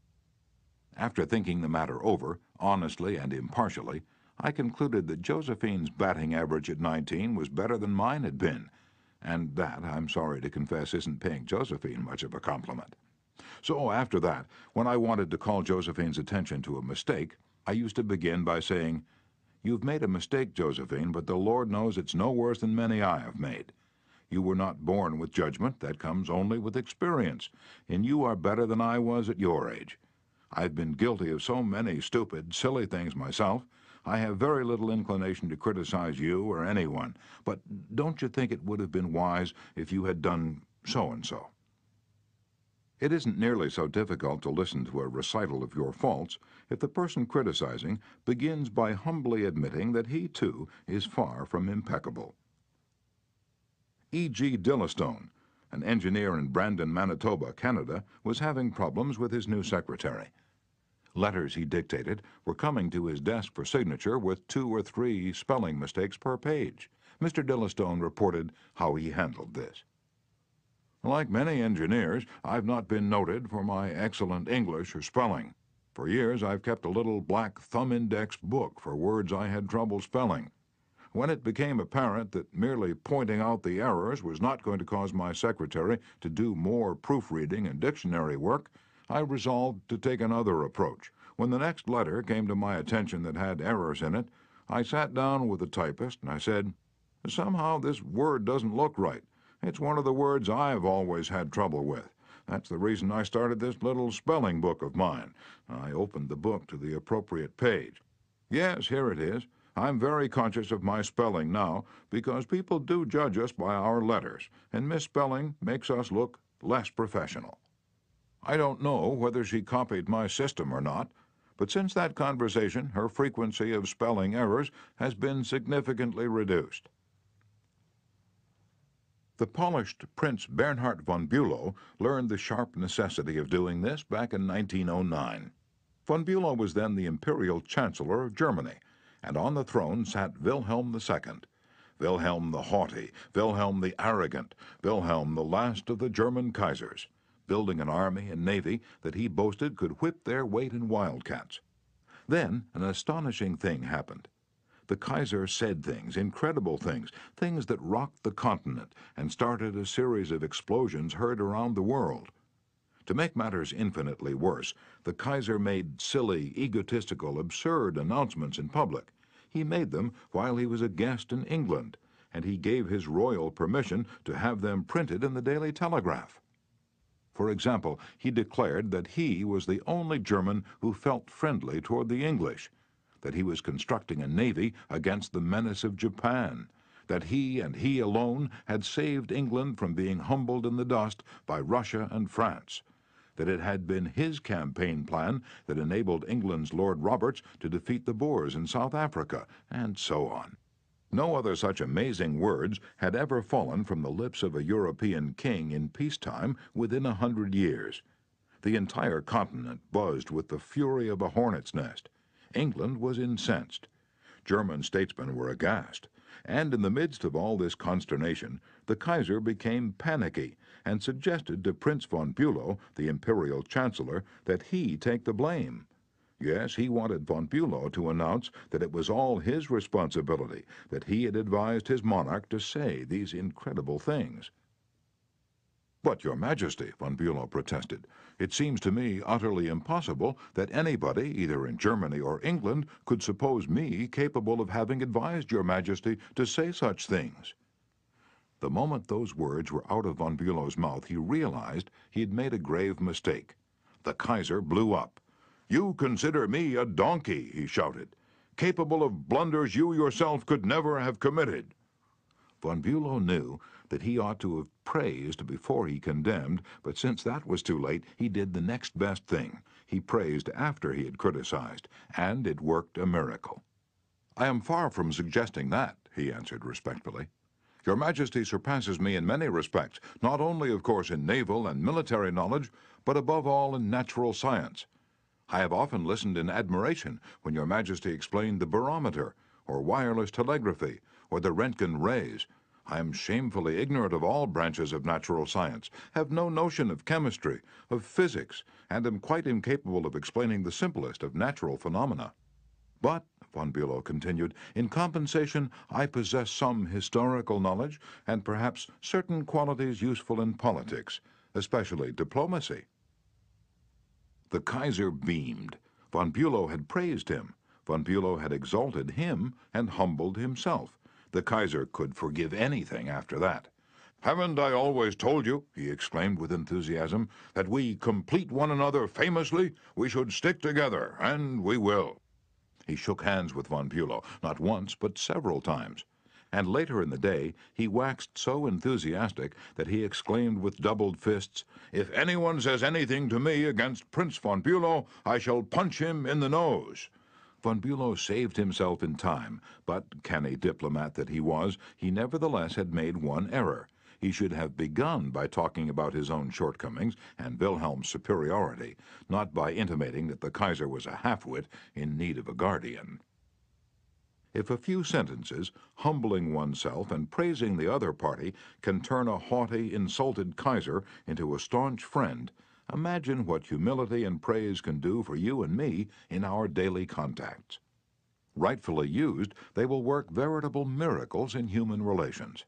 After thinking the matter over, honestly and impartially, I concluded that Josephine's batting average at 19 was better than mine had been, and that, I'm sorry to confess, isn't paying Josephine much of a compliment. So after that, when I wanted to call Josephine's attention to a mistake, I used to begin by saying, "You've made a mistake, Josephine, but the Lord knows it's no worse than many I have made. You were not born with judgment, that comes only with experience, and you are better than I was at your age. I've been guilty of so many stupid, silly things myself. I have very little inclination to criticize you or anyone, but don't you think it would have been wise if you had done so-and-so?" It isn't nearly so difficult to listen to a recital of your faults if the person criticizing begins by humbly admitting that he, too, is far from impeccable. E.G. Dillistone, an engineer in Brandon, Manitoba, Canada, was having problems with his new secretary. Letters he dictated were coming to his desk for signature with 2 or 3 spelling mistakes per page. Mr. Dillistone reported how he handled this. Like many engineers, I've not been noted for my excellent English or spelling. For years, I've kept a little black thumb-index book for words I had trouble spelling. When it became apparent that merely pointing out the errors was not going to cause my secretary to do more proofreading and dictionary work, I resolved to take another approach. When the next letter came to my attention that had errors in it, I sat down with the typist and I said, "Somehow this word doesn't look right. It's one of the words I've always had trouble with. That's the reason I started this little spelling book of mine." I opened the book to the appropriate page. Yes, here it is. I'm very conscious of my spelling now because people do judge us by our letters, and misspelling makes us look less professional. I don't know whether she copied my system or not, but since that conversation, her frequency of spelling errors has been significantly reduced. The polished Prince Bernhard von Bülow learned the sharp necessity of doing this back in 1909. Von Bülow was then the Imperial Chancellor of Germany, and on the throne sat Wilhelm II. Wilhelm the Haughty, Wilhelm the Arrogant, Wilhelm the last of the German Kaisers, building an army and navy that he boasted could whip their weight in wildcats. Then an astonishing thing happened. The Kaiser said things, incredible things, things that rocked the continent and started a series of explosions heard around the world. To make matters infinitely worse, the Kaiser made silly, egotistical, absurd announcements in public. He made them while he was a guest in England, and he gave his royal permission to have them printed in the Daily Telegraph. For example, he declared that he was the only German who felt friendly toward the English, that he was constructing a navy against the menace of Japan, that he and he alone had saved England from being humbled in the dust by Russia and France, that it had been his campaign plan that enabled England's Lord Roberts to defeat the Boers in South Africa, and so on. No other such amazing words had ever fallen from the lips of a European king in peacetime within 100 years. The entire continent buzzed with the fury of a hornet's nest. England was incensed. German statesmen were aghast. And in the midst of all this consternation, the Kaiser became panicky and suggested to Prince von Bülow, the Imperial Chancellor, that he take the blame. Yes, he wanted von Bülow to announce that it was all his responsibility, that he had advised his monarch to say these incredible things. "But, Your Majesty," von Bülow protested, "it seems to me utterly impossible that anybody, either in Germany or England, could suppose me capable of having advised Your Majesty to say such things." The moment those words were out of von Bülow's mouth, he realized he had made a grave mistake. The Kaiser blew up. "You consider me a donkey," he shouted, "capable of blunders you yourself could never have committed." Von Bülow knew that he ought to have praised before he condemned, but since that was too late, he did the next best thing. He praised after he had criticized, and it worked a miracle. "I am far from suggesting that," he answered respectfully. "Your Majesty surpasses me in many respects, not only, of course, in naval and military knowledge, but above all in natural science. I have often listened in admiration when Your Majesty explained the barometer, or wireless telegraphy, or the Röntgen rays. I am shamefully ignorant of all branches of natural science, have no notion of chemistry, of physics, and am quite incapable of explaining the simplest of natural phenomena. But," von Bülow continued, "in compensation I possess some historical knowledge and perhaps certain qualities useful in politics, especially diplomacy." The Kaiser beamed. Von Bülow had praised him. Von Bülow had exalted him and humbled himself. The Kaiser could forgive anything after that. "Haven't I always told you," he exclaimed with enthusiasm, "that we complete one another famously? We should stick together, and we will." He shook hands with von Bülow, not once but several times. and later in the day he waxed so enthusiastic that he exclaimed with doubled fists, "If anyone says anything to me against Prince von Bülow, I shall punch him in the nose." Von Bülow saved himself in time, but, canny diplomat that he was, he nevertheless had made one error. He should have begun by talking about his own shortcomings and Wilhelm's superiority, not by intimating that the Kaiser was a half-wit in need of a guardian. If a few sentences, humbling oneself and praising the other party, can turn a haughty, insulted Kaiser into a staunch friend, imagine what humility and praise can do for you and me in our daily contacts. Rightfully used, they will work veritable miracles in human relations.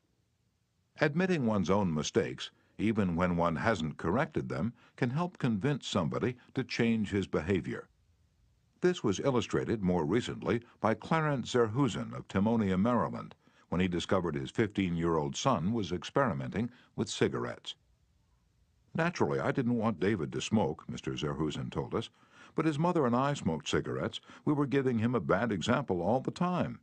Admitting one's own mistakes, even when one hasn't corrected them, can help convince somebody to change his behavior. This was illustrated more recently by Clarence Zerhusen of Timonia, Maryland, when he discovered his 15-year-old son was experimenting with cigarettes. "Naturally, I didn't want David to smoke," Mr. Zerhusen told us, "but his mother and I smoked cigarettes. We were giving him a bad example all the time.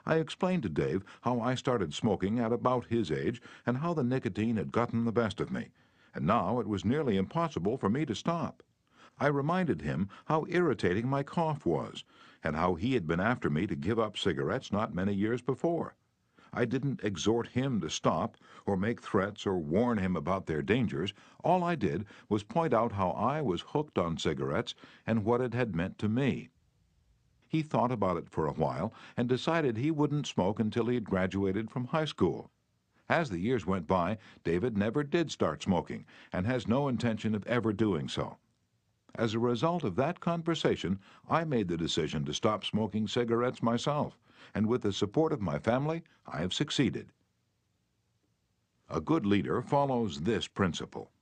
I explained to Dave how I started smoking at about his age and how the nicotine had gotten the best of me, and now it was nearly impossible for me to stop. I reminded him how irritating my cough was, and how he had been after me to give up cigarettes not many years before. I didn't exhort him to stop, or make threats, or warn him about their dangers. All I did was point out how I was hooked on cigarettes and what it had meant to me. He thought about it for a while and decided he wouldn't smoke until he had graduated from high school. As the years went by, David never did start smoking and has no intention of ever doing so. As a result of that conversation, I made the decision to stop smoking cigarettes myself, and with the support of my family, I have succeeded." A good leader follows this principle.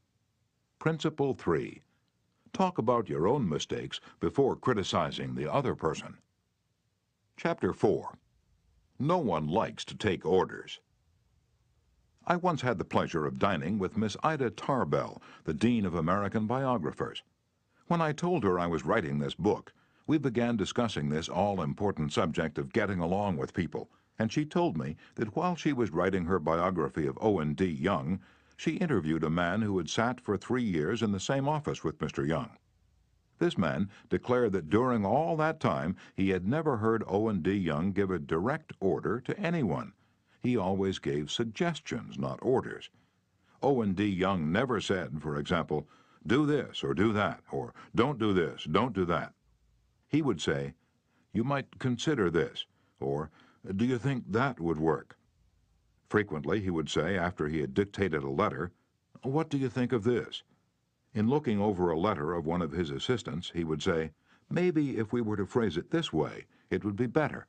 Principle 3. Talk about your own mistakes before criticizing the other person. Chapter 4. No one likes to take orders. I once had the pleasure of dining with Miss Ida Tarbell, the Dean of American Biographers. When I told her I was writing this book, we began discussing this all-important subject of getting along with people, and she told me that while she was writing her biography of Owen D. Young, she interviewed a man who had sat for 3 years in the same office with Mr. Young. This man declared that during all that time he had never heard Owen D. Young give a direct order to anyone. He always gave suggestions, not orders. Owen D. Young never said, for example, "Do this or do that," or "Don't do this, don't do that." He would say, "You might consider this," or "Do you think that would work?" Frequently he would say, after he had dictated a letter, "What do you think of this?" In looking over a letter of one of his assistants, he would say, "Maybe if we were to phrase it this way, it would be better."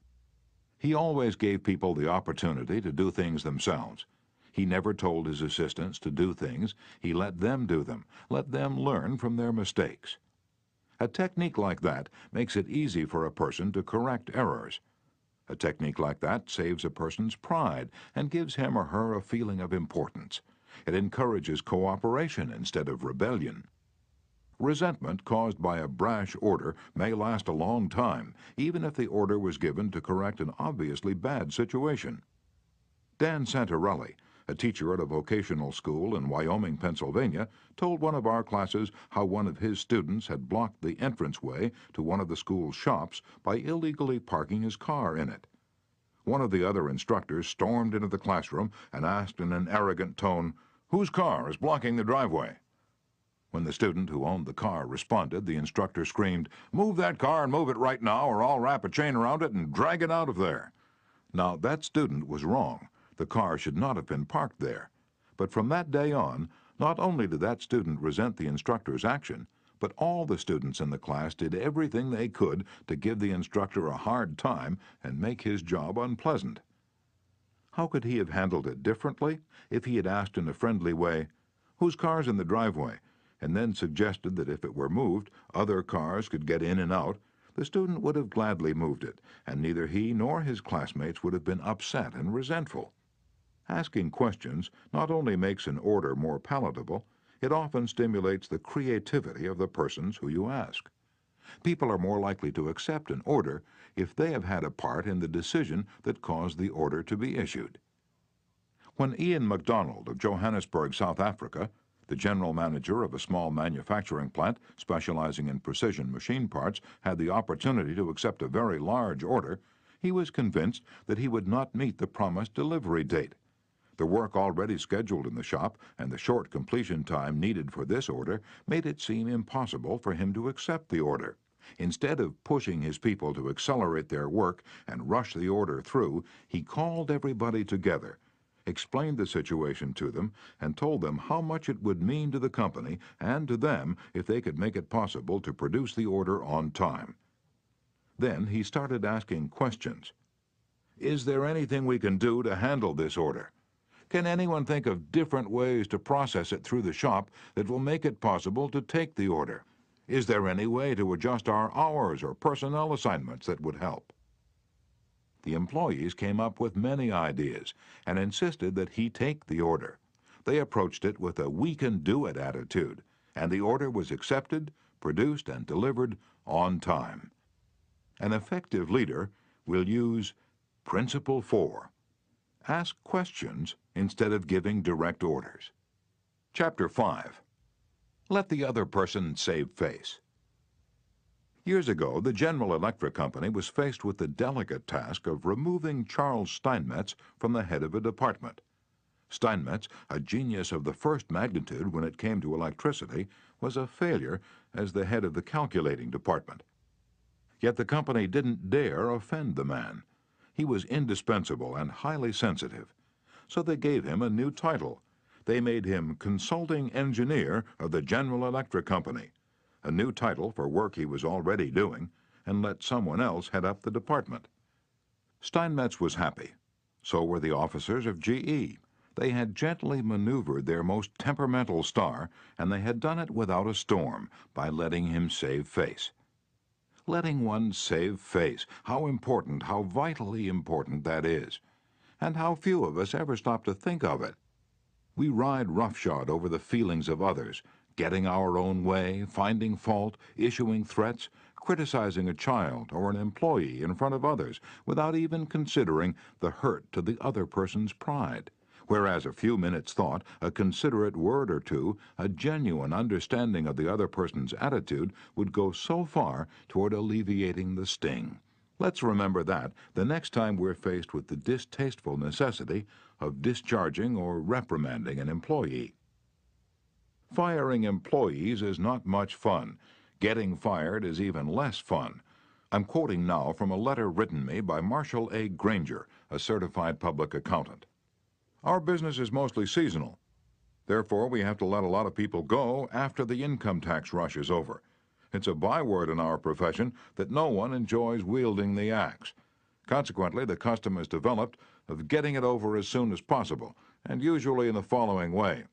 He always gave people the opportunity to do things themselves. He never told his assistants to do things. He let them do them, let them learn from their mistakes. A technique like that makes it easy for a person to correct errors. A technique like that saves a person's pride and gives him or her a feeling of importance. It encourages cooperation instead of rebellion. Resentment caused by a brash order may last a long time, even if the order was given to correct an obviously bad situation. Dan Santarelli, a teacher at a vocational school in Wyoming, Pennsylvania, told one of our classes how one of his students had blocked the entranceway to one of the school's shops by illegally parking his car in it. One of the other instructors stormed into the classroom and asked in an arrogant tone, "Whose car is blocking the driveway?" When the student who owned the car responded, the instructor screamed, "Move that car and move it right now, or I'll wrap a chain around it and drag it out of there." Now, that student was wrong. The car should not have been parked there. But from that day on, not only did that student resent the instructor's action, but all the students in the class did everything they could to give the instructor a hard time and make his job unpleasant. How could he have handled it differently if he had asked in a friendly way, "Whose car's in the driveway?" and then suggested that if it were moved, other cars could get in and out? The student would have gladly moved it, and neither he nor his classmates would have been upset and resentful. Asking questions not only makes an order more palatable, it often stimulates the creativity of the persons who you ask. People are more likely to accept an order if they have had a part in the decision that caused the order to be issued. When Ian MacDonald of Johannesburg, South Africa, the general manager of a small manufacturing plant specializing in precision machine parts, had the opportunity to accept a very large order, he was convinced that he would not meet the promised delivery date. The work already scheduled in the shop and the short completion time needed for this order made it seem impossible for him to accept the order. Instead of pushing his people to accelerate their work and rush the order through, he called everybody together, explained the situation to them, and told them how much it would mean to the company and to them if they could make it possible to produce the order on time. Then he started asking questions. Is there anything we can do to handle this order? Can anyone think of different ways to process it through the shop that will make it possible to take the order? Is there any way to adjust our hours or personnel assignments that would help? The employees came up with many ideas and insisted that he take the order. They approached it with a "we can do it" attitude, and the order was accepted, produced, and delivered on time. An effective leader will use Principle 4. Ask questions instead of giving direct orders. Chapter 5. Let the other person save face. Years ago, the General Electric Company was faced with the delicate task of removing Charles Steinmetz from the head of a department. Steinmetz, a genius of the first magnitude when it came to electricity, was a failure as the head of the calculating department. Yet the company didn't dare offend the man. He was indispensable and highly sensitive. So they gave him a new title. They made him Consulting Engineer of the General Electric Company, a new title for work he was already doing, and let someone else head up the department. Steinmetz was happy. So were the officers of GE. They had gently maneuvered their most temperamental star, and they had done it without a storm, by letting him save face. Letting one save face, how important, how vitally important that is. And how few of us ever stop to think of it. We ride roughshod over the feelings of others, getting our own way, finding fault, issuing threats, criticizing a child or an employee in front of others, without even considering the hurt to the other person's pride. Whereas a few minutes' thought, a considerate word or two, a genuine understanding of the other person's attitude would go so far toward alleviating the sting. Let's remember that the next time we're faced with the distasteful necessity of discharging or reprimanding an employee. Firing employees is not much fun. Getting fired is even less fun. I'm quoting now from a letter written me by Marshall A. Granger, a certified public accountant. Our business is mostly seasonal. Therefore, we have to let a lot of people go after the income tax rush is over. It's a byword in our profession that no one enjoys wielding the axe. Consequently, the custom is developed of getting it over as soon as possible, and usually in the following way.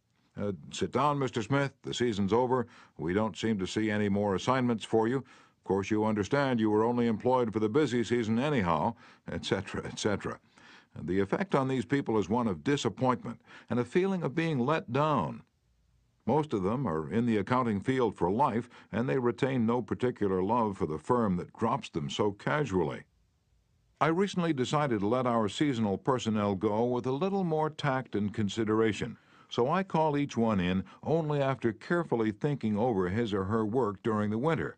Sit down, Mr. Smith. The season's over. We don't seem to see any more assignments for you. Of course, you understand you were only employed for the busy season anyhow, etc., etc. The effect on these people is one of disappointment and a feeling of being let down. Most of them are in the accounting field for life, and they retain no particular love for the firm that drops them so casually. I recently decided to let our seasonal personnel go with a little more tact and consideration, so I call each one in only after carefully thinking over his or her work during the winter.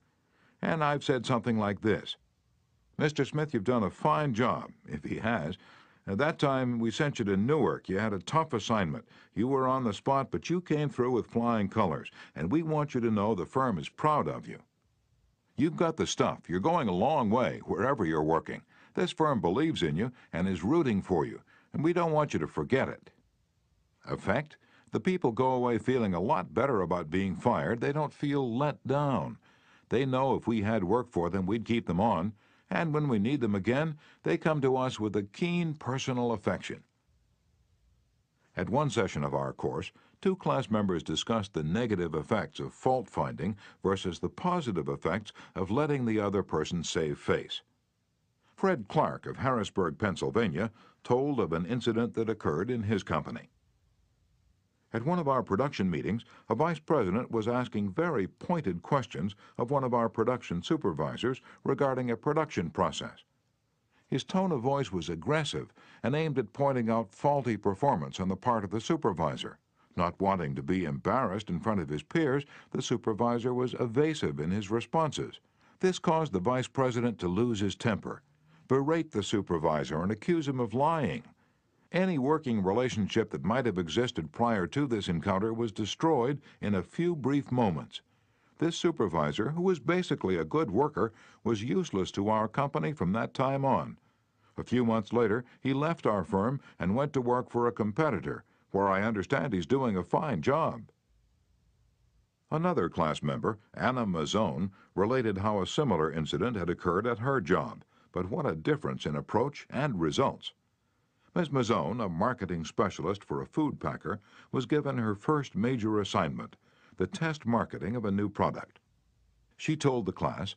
And I've said something like this: Mr. Smith, you've done a fine job, if he has. At that time, we sent you to Newark. You had a tough assignment. You were on the spot, but you came through with flying colors, and we want you to know the firm is proud of you. You've got the stuff. You're going a long way, wherever you're working. This firm believes in you and is rooting for you, and we don't want you to forget it. Effect? The people go away feeling a lot better about being fired. They don't feel let down. They know if we had work for them, we'd keep them on. And when we need them again, they come to us with a keen personal affection. At one session of our course, 2 class members discussed the negative effects of fault-finding versus the positive effects of letting the other person save face. Fred Clark of Harrisburg, Pennsylvania, told of an incident that occurred in his company. At one of our production meetings, a vice president was asking very pointed questions of one of our production supervisors regarding a production process. His tone of voice was aggressive and aimed at pointing out faulty performance on the part of the supervisor. Not wanting to be embarrassed in front of his peers, the supervisor was evasive in his responses. This caused the vice president to lose his temper, berate the supervisor, and accuse him of lying. Any working relationship that might have existed prior to this encounter was destroyed in a few brief moments. This supervisor, who was basically a good worker, was useless to our company from that time on. A few months later, he left our firm and went to work for a competitor, where I understand he's doing a fine job. Another class member, Anna Mazzone, related how a similar incident had occurred at her job, but what a difference in approach and results. Ms. Mazzone, a marketing specialist for a food packer, was given her first major assignment, the test marketing of a new product. She told the class,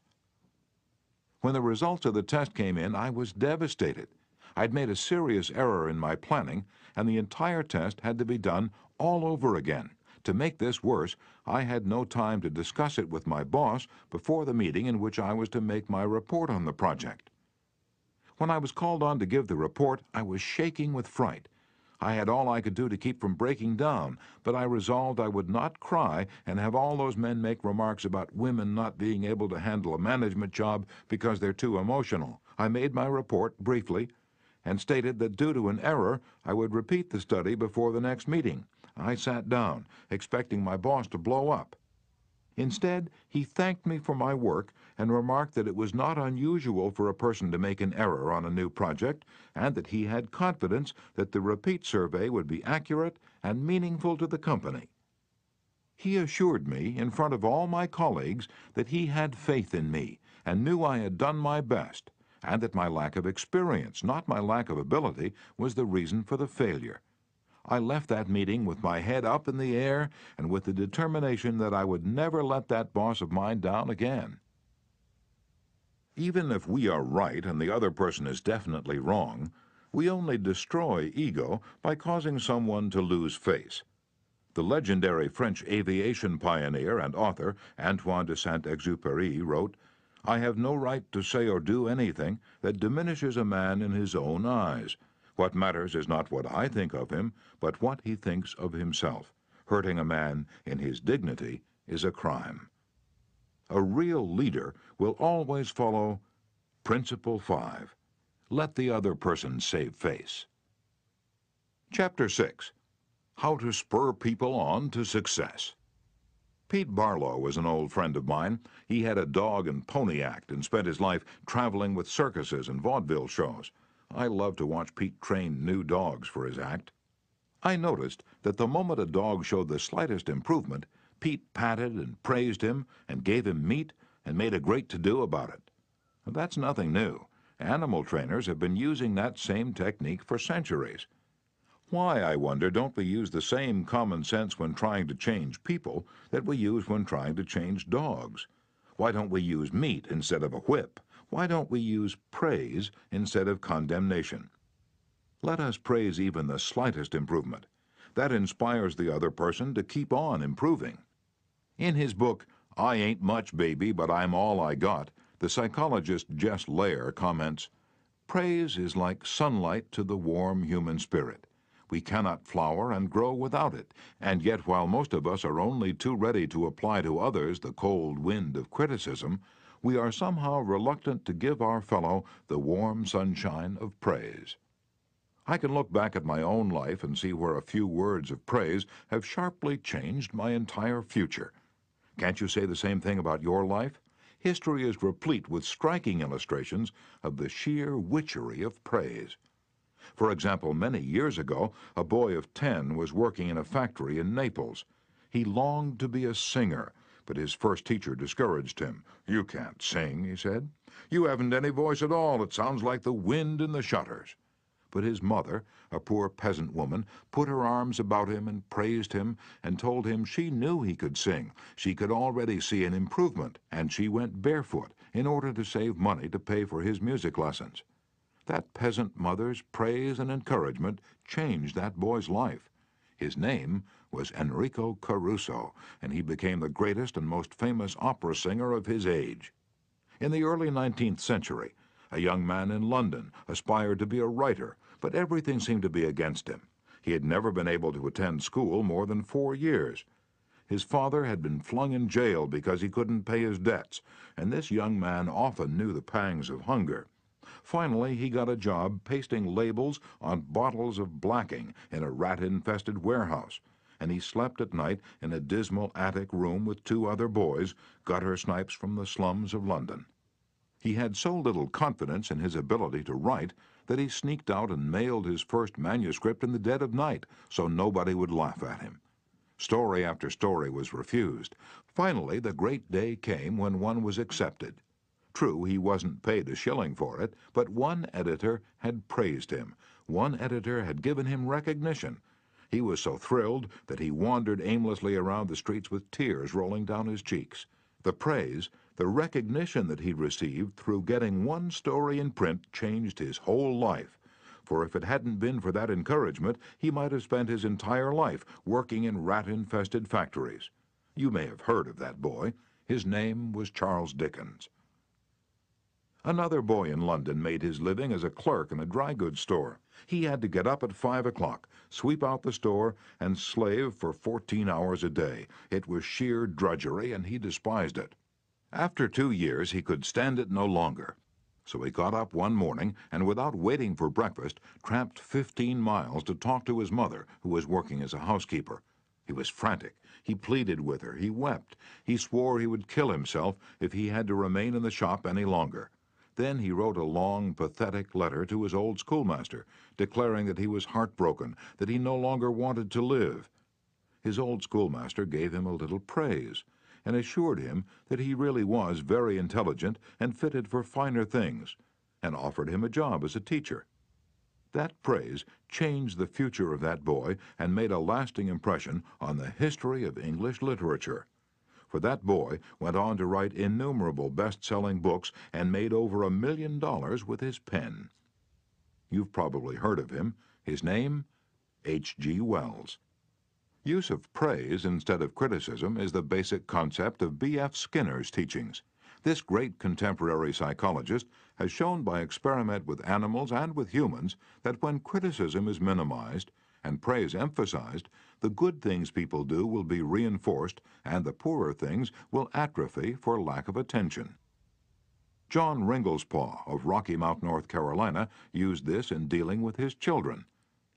"When the results of the test came in, I was devastated. I'd made a serious error in my planning, and the entire test had to be done all over again. To make this worse, I had no time to discuss it with my boss before the meeting in which I was to make my report on the project. When I was called on to give the report, I was shaking with fright. I had all I could do to keep from breaking down, but I resolved I would not cry and have all those men make remarks about women not being able to handle a management job because they're too emotional. I made my report briefly and stated that due to an error, I would repeat the study before the next meeting. I sat down, expecting my boss to blow up. Instead, he thanked me for my work and remarked that it was not unusual for a person to make an error on a new project and that he had confidence that the repeat survey would be accurate and meaningful to the company. He assured me in front of all my colleagues that he had faith in me and knew I had done my best, and that my lack of experience, not my lack of ability, was the reason for the failure. I left that meeting with my head up in the air and with the determination that I would never let that boss of mine down again." Even if we are right and the other person is definitely wrong, we only destroy ego by causing someone to lose face. The legendary French aviation pioneer and author Antoine de Saint-Exupéry wrote, "I have no right to say or do anything that diminishes a man in his own eyes. What matters is not what I think of him, but what he thinks of himself. Hurting a man in his dignity is a crime." A real leader will always follow Principle 5. Let the other person save face. Chapter 6. How to Spur People On to Success. Pete Barlow was an old friend of mine. He had a dog and pony act and spent his life traveling with circuses and vaudeville shows. I love to watch Pete train new dogs for his act. I noticed that the moment a dog showed the slightest improvement, Pete patted and praised him and gave him meat and made a great to-do about it. That's nothing new. Animal trainers have been using that same technique for centuries. Why, I wonder, don't we use the same common sense when trying to change people that we use when trying to change dogs? Why don't we use meat instead of a whip? Why don't we use praise instead of condemnation? Let us praise even the slightest improvement. That inspires the other person to keep on improving. In his book, I Ain't Much, Baby, But I'm All I Got, the psychologist Jess Lair comments, "Praise is like sunlight to the warm human spirit. We cannot flower and grow without it, and yet while most of us are only too ready to apply to others the cold wind of criticism, we are somehow reluctant to give our fellow the warm sunshine of praise." I can look back at my own life and see where a few words of praise have sharply changed my entire future. Can't you say the same thing about your life? History is replete with striking illustrations of the sheer witchery of praise. For example, many years ago, a boy of 10 was working in a factory in Naples. He longed to be a singer, but his first teacher discouraged him. "You can't sing," he said. "You haven't any voice at all. It sounds like the wind in the shutters." But his mother, a poor peasant woman, put her arms about him and praised him and told him she knew he could sing. She could already see an improvement, and she went barefoot in order to save money to pay for his music lessons. That peasant mother's praise and encouragement changed that boy's life. His name was Enrico Caruso, and he became the greatest and most famous opera singer of his age. In the early 19th century, a young man in London aspired to be a writer, but everything seemed to be against him. He had never been able to attend school more than 4 years. His father had been flung in jail because he couldn't pay his debts, and this young man often knew the pangs of hunger. Finally, he got a job pasting labels on bottles of blacking in a rat-infested warehouse, and he slept at night in a dismal attic room with 2 other boys, gutter snipes from the slums of London. He had so little confidence in his ability to write that he sneaked out and mailed his first manuscript in the dead of night so nobody would laugh at him. Story after story was refused. Finally, the great day came when one was accepted. True, he wasn't paid a shilling for it, but one editor had praised him. One editor had given him recognition. He was so thrilled that he wandered aimlessly around the streets with tears rolling down his cheeks. The praise, the recognition that he'd received through getting one story in print changed his whole life. For if it hadn't been for that encouragement, he might have spent his entire life working in rat-infested factories. You may have heard of that boy. His name was Charles Dickens. Another boy in London made his living as a clerk in a dry goods store. He had to get up at 5 o'clock, sweep out the store, and slave for 14 hours a day. It was sheer drudgery, and he despised it. After 2 years, he could stand it no longer. So he got up one morning and, without waiting for breakfast, tramped 15 miles to talk to his mother, who was working as a housekeeper. He was frantic. He pleaded with her. He wept. He swore he would kill himself if he had to remain in the shop any longer. Then he wrote a long, pathetic letter to his old schoolmaster, declaring that he was heartbroken, that he no longer wanted to live. His old schoolmaster gave him a little praise, and assured him that he really was very intelligent and fitted for finer things, and offered him a job as a teacher. That praise changed the future of that boy and made a lasting impression on the history of English literature. For that boy went on to write innumerable best-selling books and made over $1 million with his pen. You've probably heard of him. His name? H.G. Wells. Use of praise instead of criticism is the basic concept of B.F. Skinner's teachings. This great contemporary psychologist has shown by experiment with animals and with humans that when criticism is minimized and praise emphasized, the good things people do will be reinforced and the poorer things will atrophy for lack of attention. John Ringelspaugh of Rocky Mount, North Carolina, used this in dealing with his children.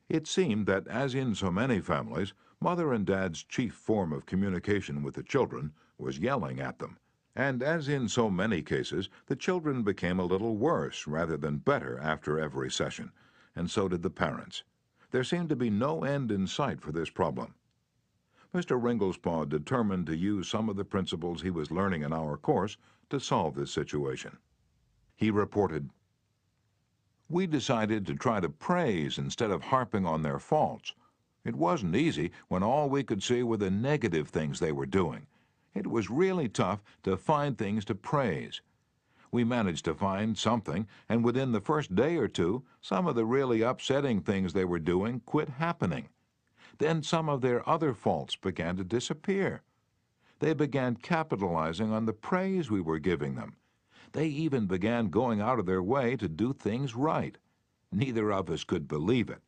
It seemed that, as in so many families, Mother and Dad's chief form of communication with the children was yelling at them. And as in so many cases, the children became a little worse rather than better after every session, and so did the parents. There seemed to be no end in sight for this problem. Mr. Ringelspaugh determined to use some of the principles he was learning in our course to solve this situation. He reported, "We decided to try to praise instead of harping on their faults. It wasn't easy when all we could see were the negative things they were doing. It was really tough to find things to praise. We managed to find something, and within the first day or two, some of the really upsetting things they were doing quit happening. Then some of their other faults began to disappear. They began capitalizing on the praise we were giving them. They even began going out of their way to do things right. Neither of us could believe it.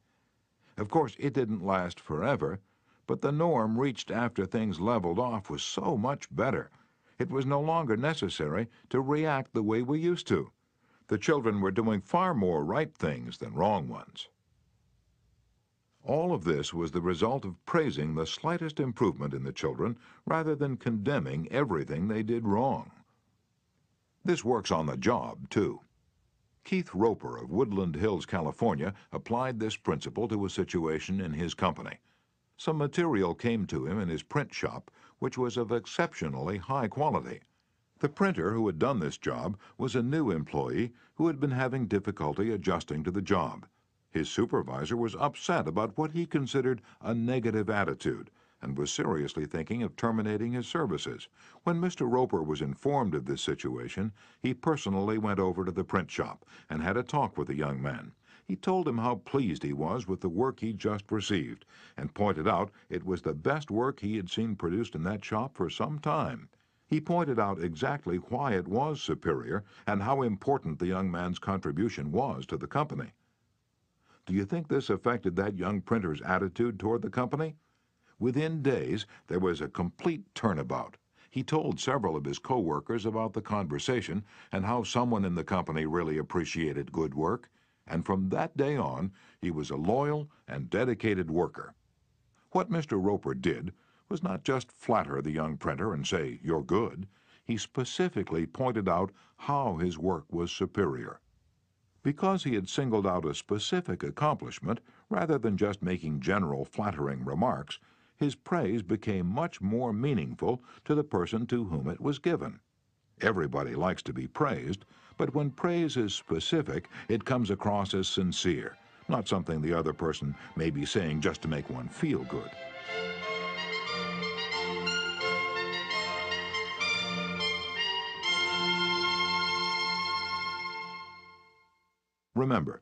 Of course, it didn't last forever, but the norm reached after things leveled off was so much better. It was no longer necessary to react the way we used to. The children were doing far more right things than wrong ones." All of this was the result of praising the slightest improvement in the children rather than condemning everything they did wrong. This works on the job, too. Keith Roper of Woodland Hills, California, applied this principle to a situation in his company. Some material came to him in his print shop, which was of exceptionally high quality. The printer who had done this job was a new employee who had been having difficulty adjusting to the job. His supervisor was upset about what he considered a negative attitude and was seriously thinking of terminating his services. When Mr. Roper was informed of this situation, he personally went over to the print shop and had a talk with the young man. He told him how pleased he was with the work he'd just received, and pointed out it was the best work he had seen produced in that shop for some time. He pointed out exactly why it was superior and how important the young man's contribution was to the company. Do you think this affected that young printer's attitude toward the company? Within days, there was a complete turnabout. He told several of his co-workers about the conversation and how someone in the company really appreciated good work, and from that day on, he was a loyal and dedicated worker. What Mr. Roper did was not just flatter the young printer and say, "You're good." He specifically pointed out how his work was superior. Because he had singled out a specific accomplishment rather than just making general flattering remarks, his praise became much more meaningful to the person to whom it was given. Everybody likes to be praised, but when praise is specific, it comes across as sincere, not something the other person may be saying just to make one feel good. Remember,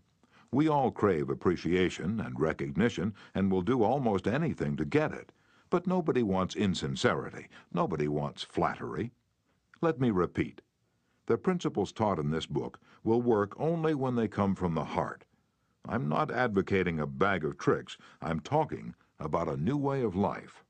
we all crave appreciation and recognition and will do almost anything to get it. But nobody wants insincerity. Nobody wants flattery. Let me repeat. The principles taught in this book will work only when they come from the heart. I'm not advocating a bag of tricks. I'm talking about a new way of life.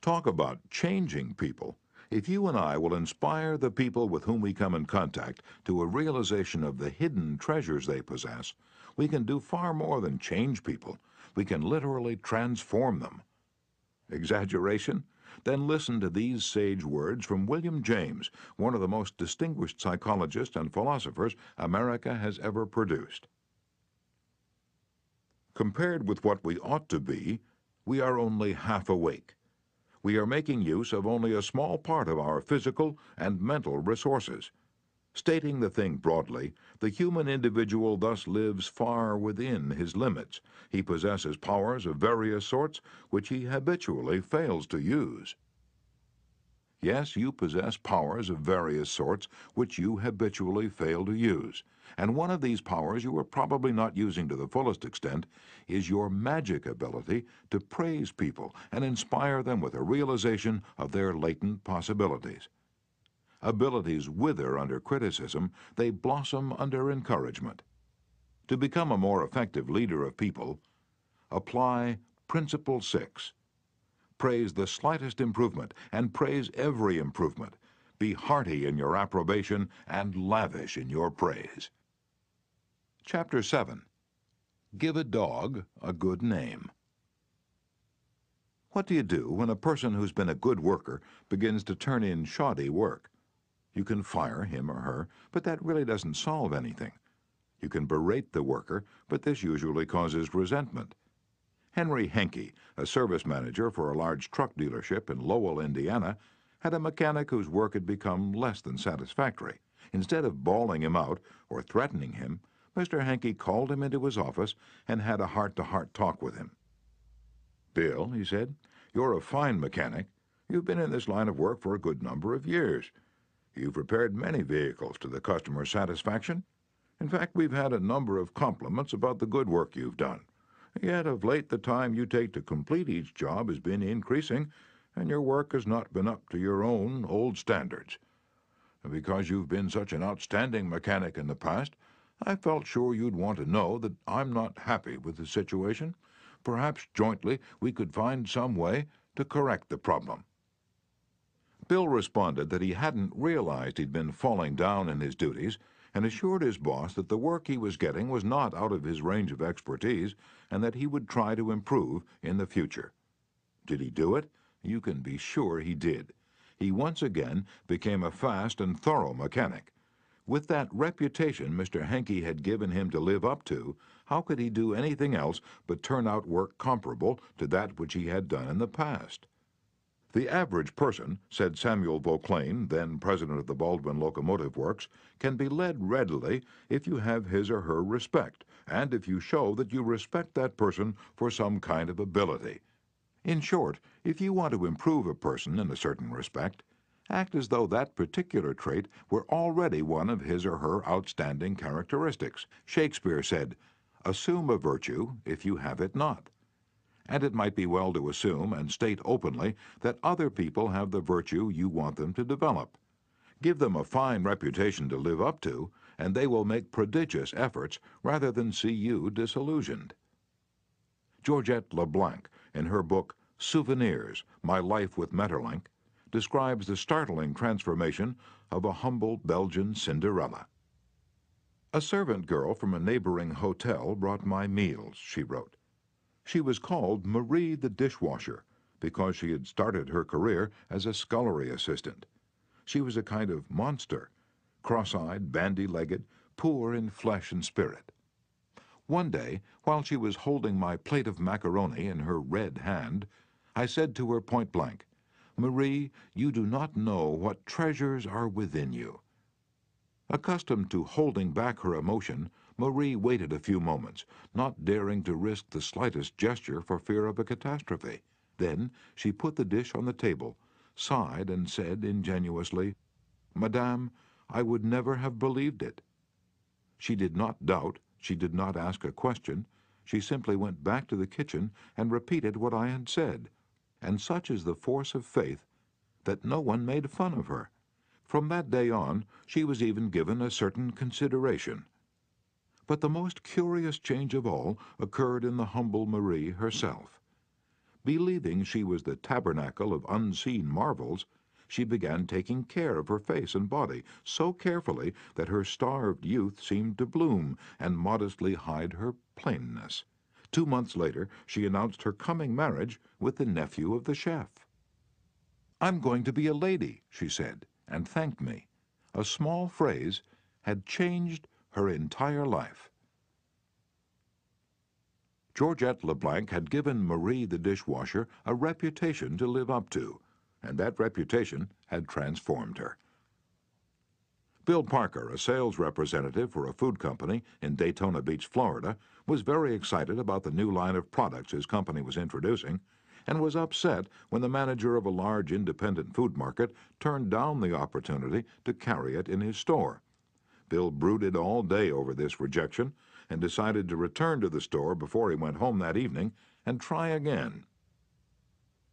Talk about changing people. If you and I will inspire the people with whom we come in contact to a realization of the hidden treasures they possess, we can do far more than change people. We can literally transform them. Exaggeration? Then listen to these sage words from William James, one of the most distinguished psychologists and philosophers America has ever produced. Compared with what we ought to be, we are only half awake. We are making use of only a small part of our physical and mental resources. Stating the thing broadly, the human individual thus lives far within his limits. He possesses powers of various sorts which he habitually fails to use. Yes, you possess powers of various sorts which you habitually fail to use. And one of these powers you are probably not using to the fullest extent is your magic ability to praise people and inspire them with a realization of their latent possibilities. Abilities wither under criticism, they blossom under encouragement. To become a more effective leader of people, apply Principle 6. Praise the slightest improvement, and praise every improvement. Be hearty in your approbation, and lavish in your praise. Chapter 7. Give a dog a good name. What do you do when a person who's been a good worker begins to turn in shoddy work? You can fire him or her, but that really doesn't solve anything. You can berate the worker, but this usually causes resentment. Henry Henke, a service manager for a large truck dealership in Lowell, Indiana, had a mechanic whose work had become less than satisfactory. Instead of bawling him out or threatening him, Mr. Henke called him into his office and had a heart-to-heart talk with him. "Bill," he said, "you're a fine mechanic. You've been in this line of work for a good number of years. You've repaired many vehicles to the customer's satisfaction. In fact, we've had a number of compliments about the good work you've done. Yet of late the time you take to complete each job has been increasing, and your work has not been up to your own old standards. And because you've been such an outstanding mechanic in the past, I felt sure you'd want to know that I'm not happy with the situation. Perhaps jointly we could find some way to correct the problem." Bill responded that he hadn't realized he'd been falling down in his duties, and assured his boss that the work he was getting was not out of his range of expertise and that he would try to improve in the future. Did he do it? You can be sure he did. He once again became a fast and thorough mechanic. With that reputation Mr. Henke had given him to live up to, how could he do anything else but turn out work comparable to that which he had done in the past? "The average person," said Samuel Vauclain, then president of the Baldwin Locomotive Works, "can be led readily if you have his or her respect, and if you show that you respect that person for some kind of ability. In short, if you want to improve a person in a certain respect, act as though that particular trait were already one of his or her outstanding characteristics. Shakespeare said, Assume a virtue if you have it not. And it might be well to assume and state openly that other people have the virtue you want them to develop. Give them a fine reputation to live up to, and they will make prodigious efforts rather than see you disillusioned. Georgette LeBlanc, in her book Souvenirs, My Life with Maeterlinck, describes the startling transformation of a humble Belgian Cinderella. A servant girl from a neighboring hotel brought my meals, she wrote. She was called Marie the dishwasher because she had started her career as a scullery assistant. She was a kind of monster, cross-eyed, bandy-legged, poor in flesh and spirit. One day, while she was holding my plate of macaroni in her red hand, I said to her point blank, "Marie, you do not know what treasures are within you." Accustomed to holding back her emotion, Marie waited a few moments, not daring to risk the slightest gesture for fear of a catastrophe. Then she put the dish on the table, sighed, and said ingenuously, "Madame, I would never have believed it." She did not doubt, she did not ask a question, she simply went back to the kitchen and repeated what I had said. And such is the force of faith that no one made fun of her. From that day on, she was even given a certain consideration. But the most curious change of all occurred in the humble Marie herself. Believing she was the tabernacle of unseen marvels, she began taking care of her face and body so carefully that her starved youth seemed to bloom and modestly hide her plainness. 2 months later, she announced her coming marriage with the nephew of the chef. "I'm going to be a lady," she said, and thanked me. A small phrase had changed her entire life. Georgette LeBlanc had given Marie the dishwasher a reputation to live up to, and that reputation had transformed her. Bill Parker, a sales representative for a food company in Daytona Beach, Florida, was very excited about the new line of products his company was introducing, and was upset when the manager of a large independent food market turned down the opportunity to carry it in his store. Bill brooded all day over this rejection and decided to return to the store before he went home that evening and try again.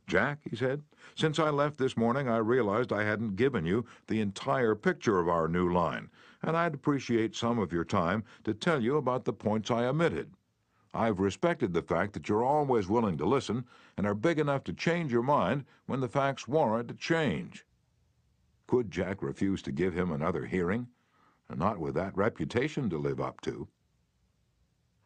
"Jack," he said, "since I left this morning I realized I hadn't given you the entire picture of our new line, and I'd appreciate some of your time to tell you about the points I omitted. I've respected the fact that you're always willing to listen and are big enough to change your mind when the facts warrant a change." Could Jack refuse to give him another hearing? Not with that reputation to live up to.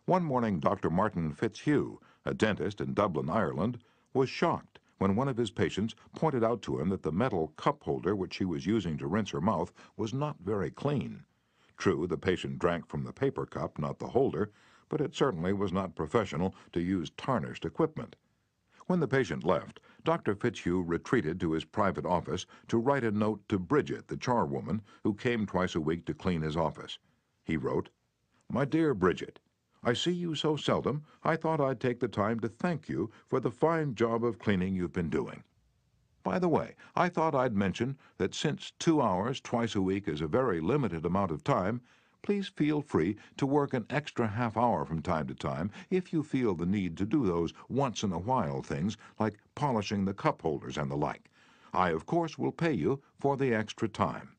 One morning, Dr. Martin Fitzhugh, a dentist in Dublin, Ireland, was shocked when one of his patients pointed out to him that the metal cup holder which she was using to rinse her mouth was not very clean. True, the patient drank from the paper cup, not the holder, but it certainly was not professional to use tarnished equipment. When the patient left, Dr. Fitzhugh retreated to his private office to write a note to Bridget, the charwoman, who came twice a week to clean his office. He wrote, "My dear Bridget, I see you so seldom, I thought I'd take the time to thank you for the fine job of cleaning you've been doing. By the way, I thought I'd mention that since 2 hours twice a week is a very limited amount of time, please feel free to work an extra half hour from time to time if you feel the need to do those once-in-a-while things like polishing the cup holders and the like. I, of course, will pay you for the extra time."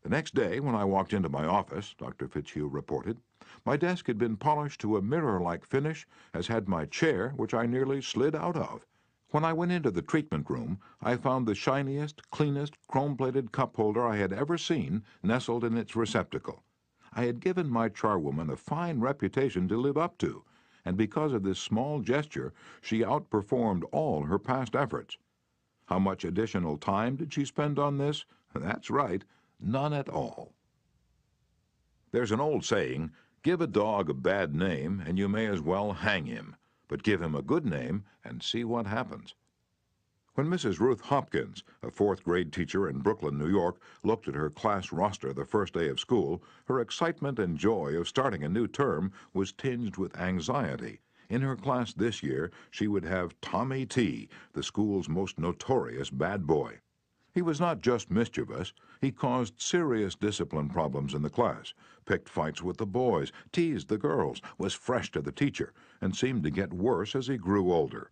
The next day, when I walked into my office, Dr. Fitzhugh reported, my desk had been polished to a mirror-like finish, as had my chair, which I nearly slid out of. When I went into the treatment room, I found the shiniest, cleanest, chrome-plated cup holder I had ever seen nestled in its receptacle. I had given my charwoman a fine reputation to live up to, and because of this small gesture, she outperformed all her past efforts. How much additional time did she spend on this? That's right, none at all. There's an old saying, give a dog a bad name and you may as well hang him, but give him a good name and see what happens. When Mrs. Ruth Hopkins, a fourth-grade teacher in Brooklyn, New York, looked at her class roster the first day of school, her excitement and joy of starting a new term was tinged with anxiety. In her class this year, she would have Tommy T., the school's most notorious bad boy. He was not just mischievous, he caused serious discipline problems in the class, picked fights with the boys, teased the girls, was fresh to the teacher, and seemed to get worse as he grew older.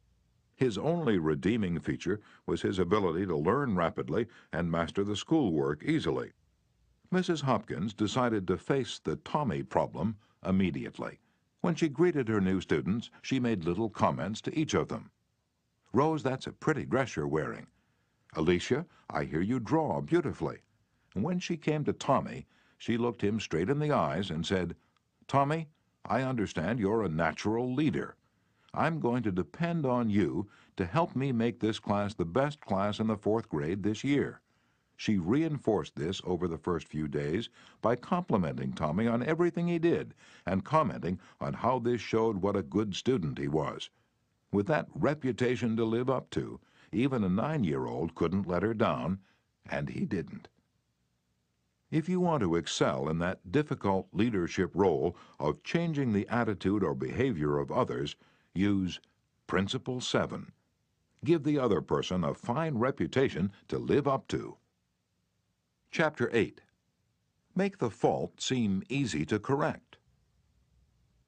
His only redeeming feature was his ability to learn rapidly and master the schoolwork easily. Mrs. Hopkins decided to face the Tommy problem immediately. When she greeted her new students, she made little comments to each of them. "Rose, that's a pretty dress you're wearing. Alicia, I hear you draw beautifully." And when she came to Tommy, she looked him straight in the eyes and said, "Tommy, I understand you're a natural leader. I'm going to depend on you to help me make this class the best class in the 4th grade this year." She reinforced this over the first few days by complimenting Tommy on everything he did and commenting on how this showed what a good student he was. With that reputation to live up to, even a 9-year-old couldn't let her down, and he didn't. If you want to excel in that difficult leadership role of changing the attitude or behavior of others, use Principle 7. Give the other person a fine reputation to live up to. Chapter 8. Make the fault seem easy to correct.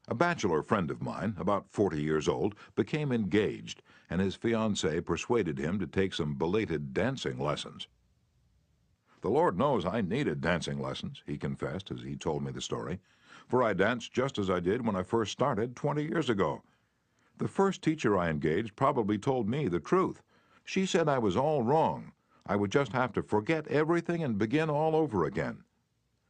A bachelor friend of mine, about 40 years old, became engaged, and his fiancée persuaded him to take some belated dancing lessons. "The Lord knows I needed dancing lessons," he confessed as he told me the story, "for I danced just as I did when I first started 20 years ago. The first teacher I engaged probably told me the truth. She said I was all wrong. I would just have to forget everything and begin all over again.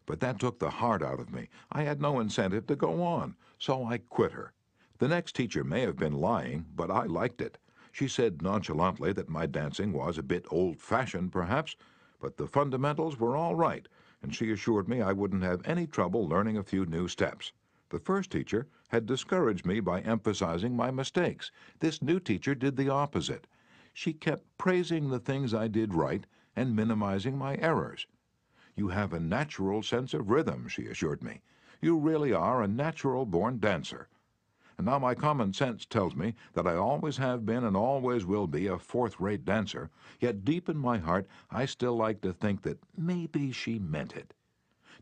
But that took the heart out of me. I had no incentive to go on, so I quit her. The next teacher may have been lying, but I liked it. She said nonchalantly that my dancing was a bit old-fashioned, perhaps, but the fundamentals were all right, and she assured me I wouldn't have any trouble learning a few new steps. The first teacher had discouraged me by emphasizing my mistakes. This new teacher did the opposite. She kept praising the things I did right and minimizing my errors. "You have a natural sense of rhythm," she assured me. "You really are a natural-born dancer." And now my common sense tells me that I always have been and always will be a 4th-rate dancer, yet deep in my heart I still like to think that maybe she meant it.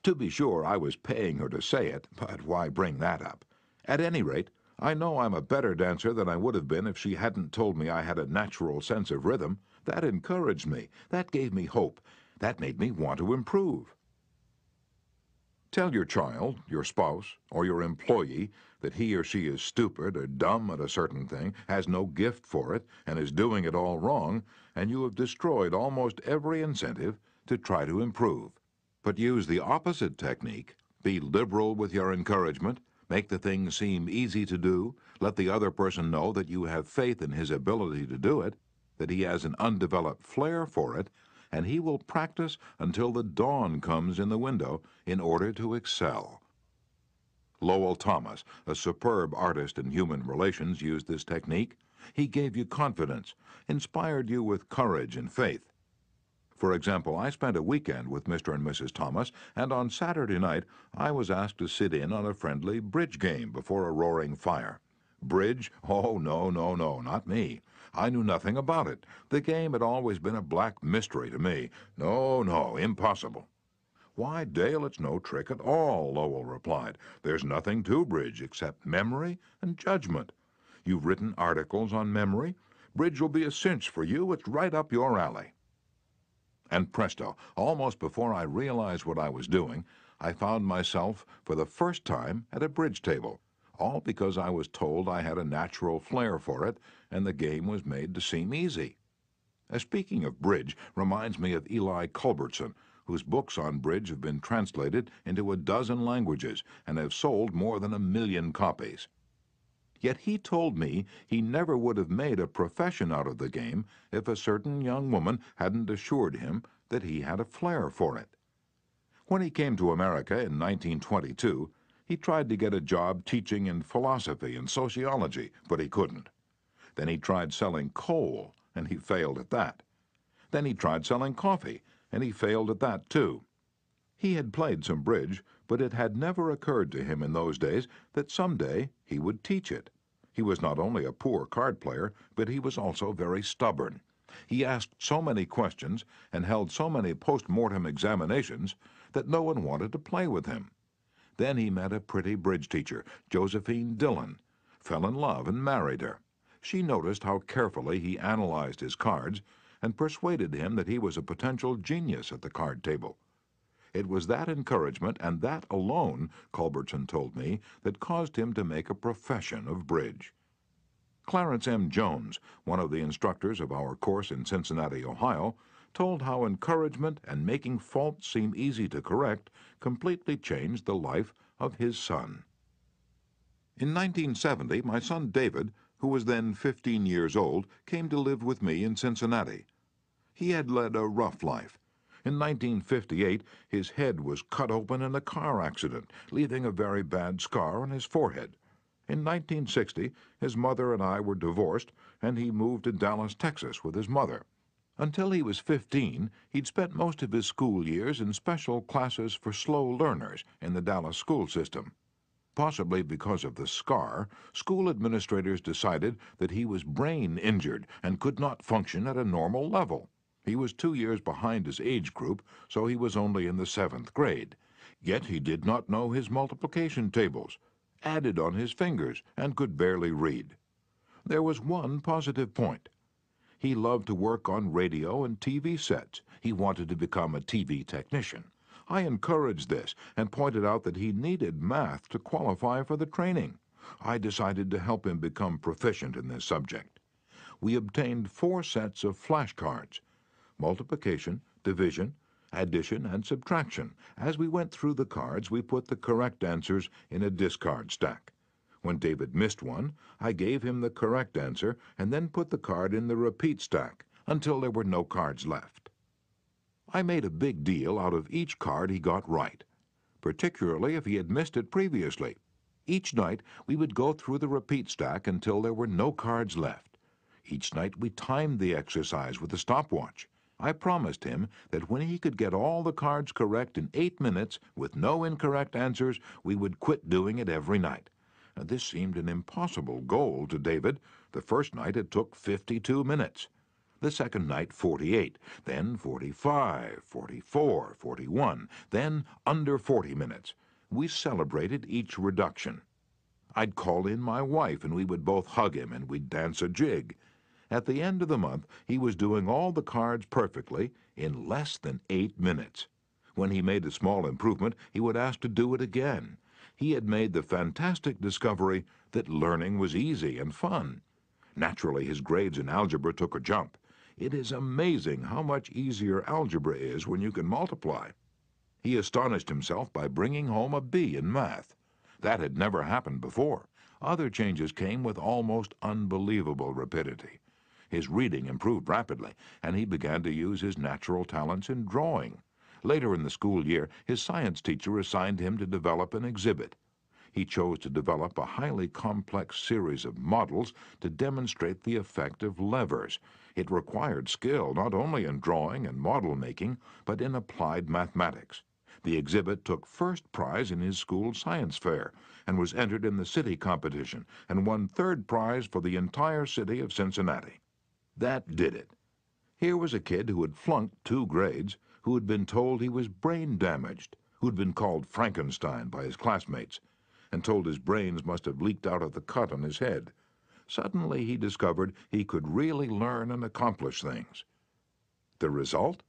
To be sure, I was paying her to say it, but why bring that up? At any rate, I know I'm a better dancer than I would have been if she hadn't told me I had a natural sense of rhythm. That encouraged me. That gave me hope. That made me want to improve. Tell your child, your spouse, or your employee that he or she is stupid or dumb at a certain thing, has no gift for it, and is doing it all wrong, and you have destroyed almost every incentive to try to improve. But use the opposite technique. Be liberal with your encouragement. Make the thing seem easy to do. Let the other person know that you have faith in his ability to do it, that he has an undeveloped flair for it, and he will practice until the dawn comes in the window in order to excel. Lowell Thomas, a superb artist in human relations, used this technique. He gave you confidence, inspired you with courage and faith. For example, I spent a weekend with Mr. and Mrs. Thomas, and on Saturday night I was asked to sit in on a friendly bridge game before a roaring fire. Bridge? Oh, no, not me. I knew nothing about it. The game had always been a black mystery to me. No, impossible. "Why, Dale, it's no trick at all," Lowell replied. "There's nothing to bridge except memory and judgment. You've written articles on memory. Bridge will be a cinch for you. It's right up your alley." And presto, almost before I realized what I was doing, I found myself for the first time at a bridge table, all because I was told I had a natural flair for it, and the game was made to seem easy. Speaking of bridge reminds me of Eli Culbertson, whose books on bridge have been translated into a dozen languages and have sold more than 1 million copies. Yet he told me he never would have made a profession out of the game if a certain young woman hadn't assured him that he had a flair for it. When he came to America in 1922, he tried to get a job teaching in philosophy and sociology, but he couldn't. Then he tried selling coal, and he failed at that. Then he tried selling coffee, and he failed at that too. He had played some bridge, but it had never occurred to him in those days that someday he would teach it. He was not only a poor card player, but he was also very stubborn. He asked so many questions and held so many post-mortem examinations that no one wanted to play with him. Then he met a pretty bridge teacher, Josephine Dillon, fell in love and married her. She noticed how carefully he analyzed his cards and persuaded him that he was a potential genius at the card table. It was that encouragement and that alone, Culbertson told me, that caused him to make a profession of bridge. Clarence M. Jones, one of the instructors of our course in Cincinnati, Ohio, told how encouragement and making faults seem easy to correct completely changed the life of his son. In 1970, my son David, who was then 15 years old, came to live with me in Cincinnati. He had led a rough life. In 1958, his head was cut open in a car accident, leaving a very bad scar on his forehead. In 1960, his mother and I were divorced, and he moved to Dallas, Texas with his mother. Until he was 15, he'd spent most of his school years in special classes for slow learners in the Dallas school system. Possibly because of the scar, school administrators decided that he was brain injured and could not function at a normal level. He was 2 years behind his age group, so he was only in the 7th grade. Yet he did not know his multiplication tables, added on his fingers, and could barely read. There was one positive point. He loved to work on radio and TV sets. He wanted to become a TV technician. I encouraged this and pointed out that he needed math to qualify for the training. I decided to help him become proficient in this subject. We obtained 4 sets of flashcards: multiplication, division, addition, and subtraction. As we went through the cards, we put the correct answers in a discard stack. When David missed one, I gave him the correct answer and then put the card in the repeat stack until there were no cards left. I made a big deal out of each card he got right, particularly if he had missed it previously. Each night, we would go through the repeat stack until there were no cards left. Each night, we timed the exercise with a stopwatch. I promised him that when he could get all the cards correct in 8 minutes with no incorrect answers, we would quit doing it every night. Now, this seemed an impossible goal to David. The first night it took 52 minutes. The second night 48, then 45, 44, 41, then under 40 minutes. We celebrated each reduction. I'd call in my wife and we would both hug him and we'd dance a jig. At the end of the month, he was doing all the cards perfectly in less than 8 minutes. When he made a small improvement, he would ask to do it again. He had made the fantastic discovery that learning was easy and fun. Naturally, his grades in algebra took a jump. It is amazing how much easier algebra is when you can multiply. He astonished himself by bringing home a B in math. That had never happened before. Other changes came with almost unbelievable rapidity. His reading improved rapidly, and he began to use his natural talents in drawing. Later in the school year, his science teacher assigned him to develop an exhibit. He chose to develop a highly complex series of models to demonstrate the effect of levers. It required skill not only in drawing and model making, but in applied mathematics. The exhibit took first prize in his school science fair and was entered in the city competition and won 3rd prize for the entire city of Cincinnati. That did it. Here was a kid who had flunked 2 grades, who had been told he was brain damaged, who'd been called Frankenstein by his classmates, and told his brains must have leaked out of the cut on his head. Suddenly he discovered he could really learn and accomplish things. The result?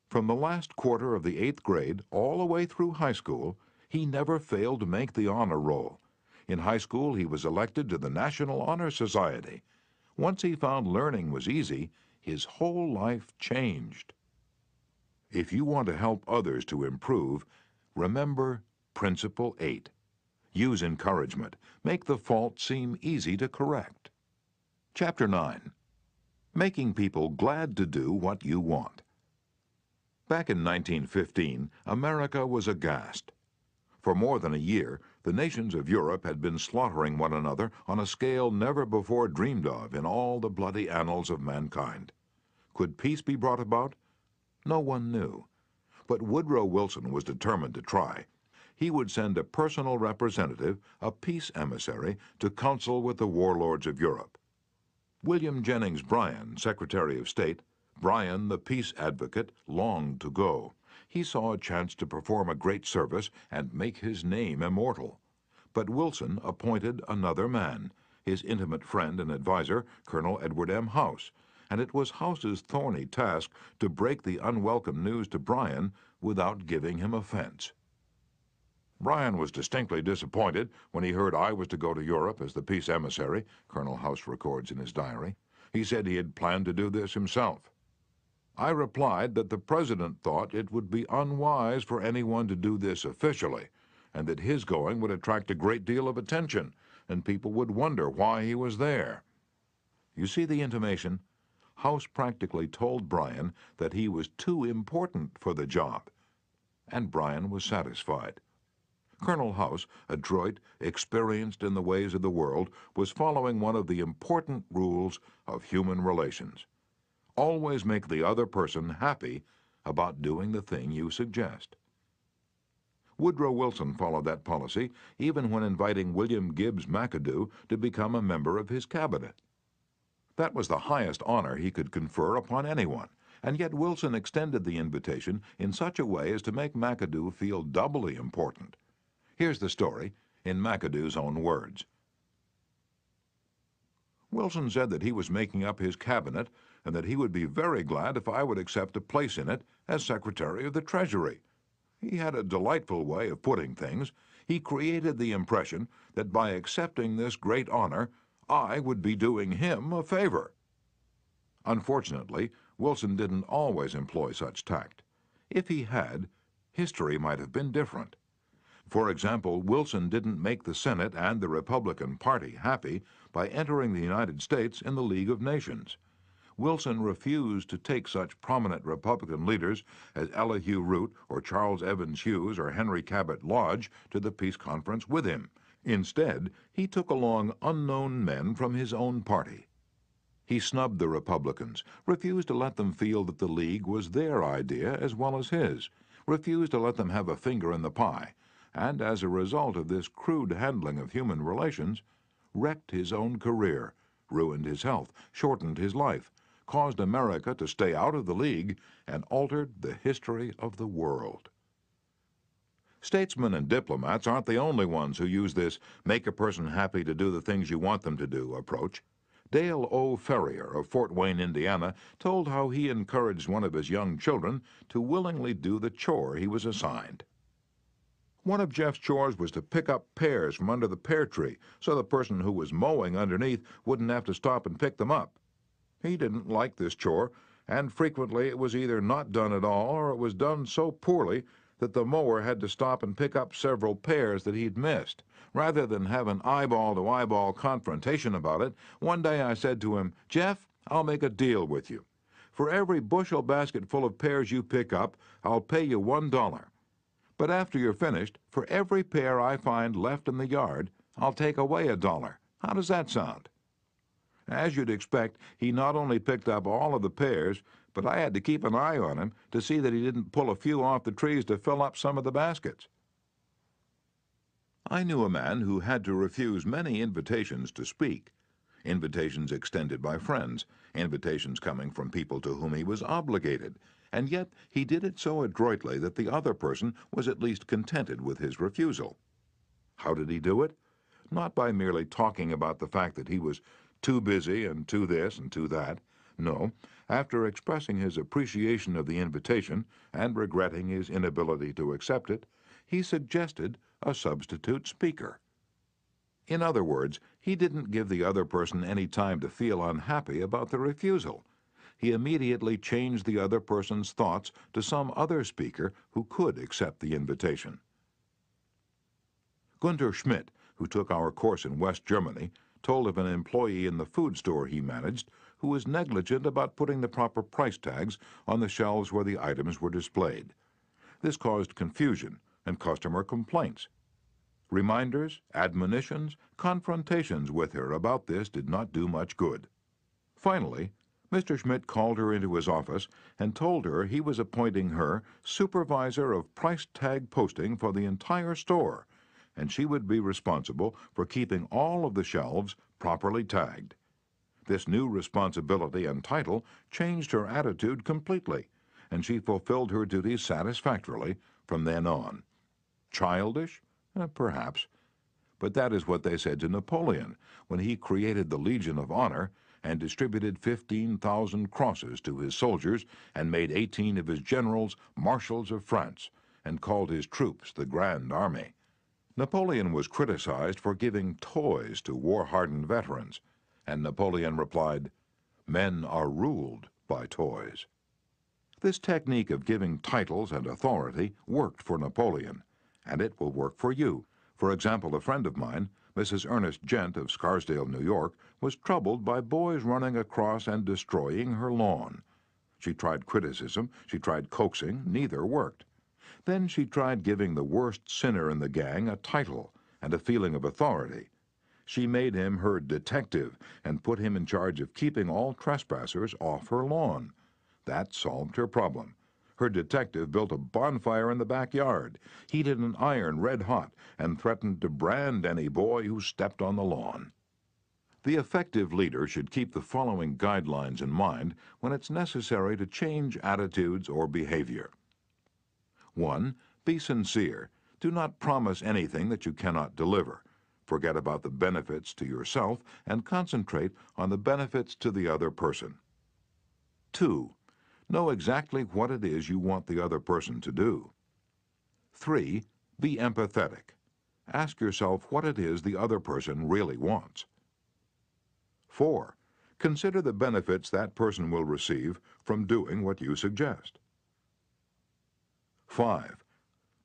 From the last quarter of the 8th grade all the way through high school, he never failed to make the honor roll. In high school, he was elected to the National Honor Society. Once he found learning was easy, his whole life changed. If you want to help others to improve, remember Principle 8. Use encouragement. Make the fault seem easy to correct. Chapter 9. Making people glad to do what you want. Back in 1915, America was aghast. For more than a year, the nations of Europe had been slaughtering one another on a scale never before dreamed of in all the bloody annals of mankind. Could peace be brought about? No one knew. But Woodrow Wilson was determined to try. He would send a personal representative, a peace emissary, to counsel with the warlords of Europe. William Jennings Bryan, Secretary of State, Bryan, the peace advocate, longed to go. He saw a chance to perform a great service and make his name immortal. But Wilson appointed another man, his intimate friend and advisor, Colonel Edward M. House, and it was House's thorny task to break the unwelcome news to Bryan without giving him offense. Bryan was distinctly disappointed when he heard I was to go to Europe as the peace emissary, Colonel House records in his diary. He said he had planned to do this himself. I replied that the president thought it would be unwise for anyone to do this officially, and that his going would attract a great deal of attention, and people would wonder why he was there. You see the intimation? House practically told Bryan that he was too important for the job, and Bryan was satisfied. Colonel House, adroit, experienced in the ways of the world, was following one of the important rules of human relations. Always make the other person happy about doing the thing you suggest. Woodrow Wilson followed that policy even when inviting William Gibbs McAdoo to become a member of his cabinet. That was the highest honor he could confer upon anyone, and yet Wilson extended the invitation in such a way as to make McAdoo feel doubly important. Here's the story in McAdoo's own words. Wilson said that he was making up his cabinet and that he would be very glad if I would accept a place in it as Secretary of the Treasury. He had a delightful way of putting things. He created the impression that by accepting this great honor, I would be doing him a favor. Unfortunately, Wilson didn't always employ such tact. If he had, history might have been different. For example, Wilson didn't make the Senate and the Republican Party happy by entering the United States in the League of Nations. Wilson refused to take such prominent Republican leaders as Elihu Root or Charles Evans Hughes or Henry Cabot Lodge to the peace conference with him. Instead, he took along unknown men from his own party. He snubbed the Republicans, refused to let them feel that the League was their idea as well as his, refused to let them have a finger in the pie, and as a result of this crude handling of human relations, wrecked his own career, ruined his health, shortened his life, caused America to stay out of the League, and altered the history of the world. Statesmen and diplomats aren't the only ones who use this make a person happy to do the things you want them to do approach. Dale O. Ferrier of Fort Wayne, Indiana, told how he encouraged one of his young children to willingly do the chore he was assigned. One of Jeff's chores was to pick up pears from under the pear tree so the person who was mowing underneath wouldn't have to stop and pick them up. He didn't like this chore, and frequently it was either not done at all or it was done so poorly that the mower had to stop and pick up several pears that he'd missed. Rather than have an eyeball-to-eyeball confrontation about it, one day I said to him, "Jeff, I'll make a deal with you. For every bushel basket full of pears you pick up, I'll pay you $1. But after you're finished, for every pear I find left in the yard, I'll take away $1. How does that sound?" As you'd expect, he not only picked up all of the pears, but I had to keep an eye on him to see that he didn't pull a few off the trees to fill up some of the baskets. I knew a man who had to refuse many invitations to speak, invitations extended by friends, invitations coming from people to whom he was obligated, and yet he did it so adroitly that the other person was at least contented with his refusal. How did he do it? Not by merely talking about the fact that he was too busy and too this and too that. No, after expressing his appreciation of the invitation and regretting his inability to accept it, he suggested a substitute speaker. In other words, he didn't give the other person any time to feel unhappy about the refusal. He immediately changed the other person's thoughts to some other speaker who could accept the invitation. Gunter Schmidt, who took our course in West Germany, told of an employee in the food store he managed who was negligent about putting the proper price tags on the shelves where the items were displayed. This caused confusion and customer complaints. Reminders, admonitions, confrontations with her about this did not do much good. Finally, Mr. Schmidt called her into his office and told her he was appointing her supervisor of price tag posting for the entire store, and she would be responsible for keeping all of the shelves properly tagged. This new responsibility and title changed her attitude completely, and she fulfilled her duties satisfactorily from then on. Childish? Perhaps. But that is what they said to Napoleon when he created the Legion of Honor and distributed 15,000 crosses to his soldiers and made 18 of his generals marshals of France and called his troops the Grand Army. Napoleon was criticized for giving toys to war-hardened veterans, and Napoleon replied, "Men are ruled by toys." This technique of giving titles and authority worked for Napoleon, and it will work for you. For example, a friend of mine, Mrs. Ernest Gent of Scarsdale, New York, was troubled by boys running across and destroying her lawn. She tried criticism, she tried coaxing, neither worked. Then she tried giving the worst sinner in the gang a title and a feeling of authority. She made him her detective and put him in charge of keeping all trespassers off her lawn. That solved her problem. Her detective built a bonfire in the backyard, heated an iron red hot, and threatened to brand any boy who stepped on the lawn. The effective leader should keep the following guidelines in mind when it's necessary to change attitudes or behavior. 1. Be sincere. Do not promise anything that you cannot deliver. Forget about the benefits to yourself and concentrate on the benefits to the other person. 2. Know exactly what it is you want the other person to do. 3. Be empathetic. Ask yourself what it is the other person really wants. 4. Consider the benefits that person will receive from doing what you suggest. 5.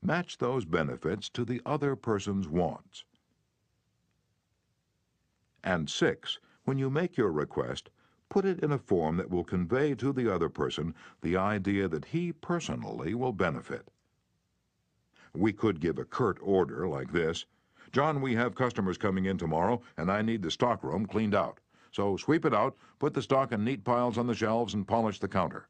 Match those benefits to the other person's wants. And 6. When you make your request, put it in a form that will convey to the other person the idea that he personally will benefit. We could give a curt order like this: "John, we have customers coming in tomorrow, and I need the stockroom cleaned out. So sweep it out, put the stock in neat piles on the shelves, and polish the counter."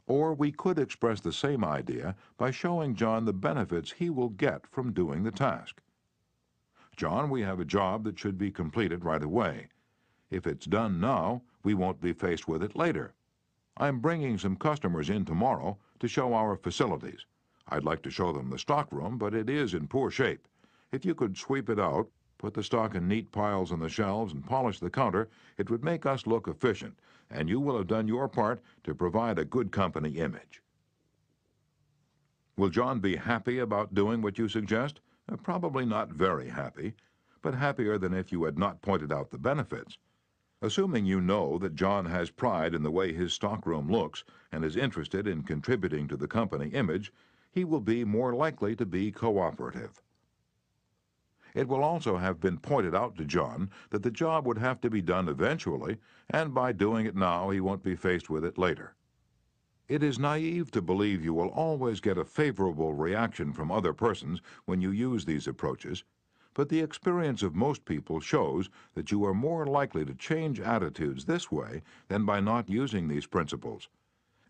Or we could express the same idea by showing John the benefits he will get from doing the task. "John, we have a job that should be completed right away. If it's done now, we won't be faced with it later. I'm bringing some customers in tomorrow to show our facilities. I'd like to show them the stockroom, but it is in poor shape. If you could sweep it out, put the stock in neat piles on the shelves, and polish the counter, it would make us look efficient, and you will have done your part to provide a good company image." Will John be happy about doing what you suggest? Probably not very happy, but happier than if you had not pointed out the benefits. Assuming you know that John has pride in the way his stockroom looks and is interested in contributing to the company image, he will be more likely to be cooperative. It will also have been pointed out to John that the job would have to be done eventually, and by doing it now, he won't be faced with it later. It is naive to believe you will always get a favorable reaction from other persons when you use these approaches, but the experience of most people shows that you are more likely to change attitudes this way than by not using these principles.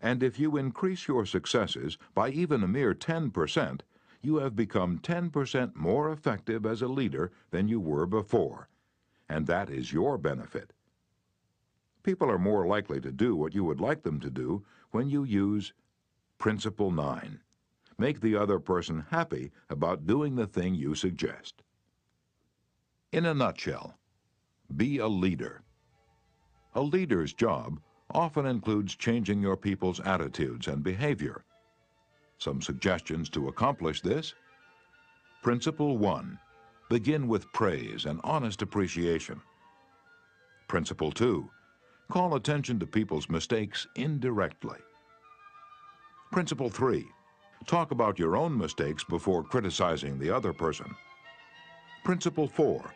And if you increase your successes by even a mere 10%, you have become 10% more effective as a leader than you were before. And that is your benefit. People are more likely to do what you would like them to do when you use Principle 9. Make the other person happy about doing the thing you suggest. In a nutshell, be a leader. A leader's job often includes changing your people's attitudes and behavior. Some suggestions to accomplish this: Principle 1. Begin with praise and honest appreciation. Principle 2. Call attention to people's mistakes indirectly. Principle 3. Talk about your own mistakes before criticizing the other person. Principle 4.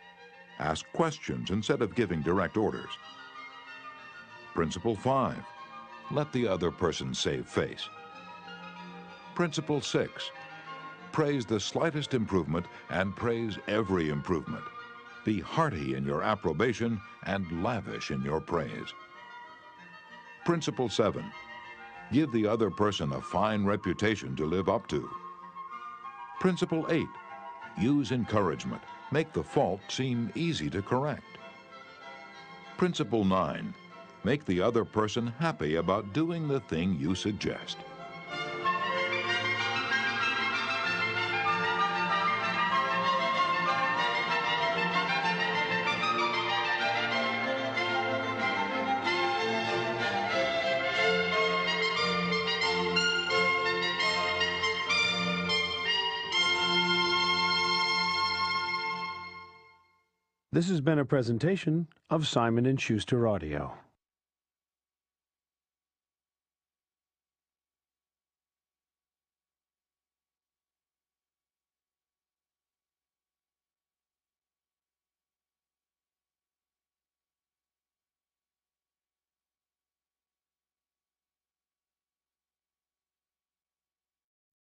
Ask questions instead of giving direct orders. Principle 5. Let the other person save face. Principle 6. Praise the slightest improvement and praise every improvement. Be hearty in your approbation and lavish in your praise. Principle 7. Give the other person a fine reputation to live up to. Principle 8. Use encouragement. Make the fault seem easy to correct. Principle 9. Make the other person happy about doing the thing you suggest. This has been a presentation of Simon & Schuster Audio.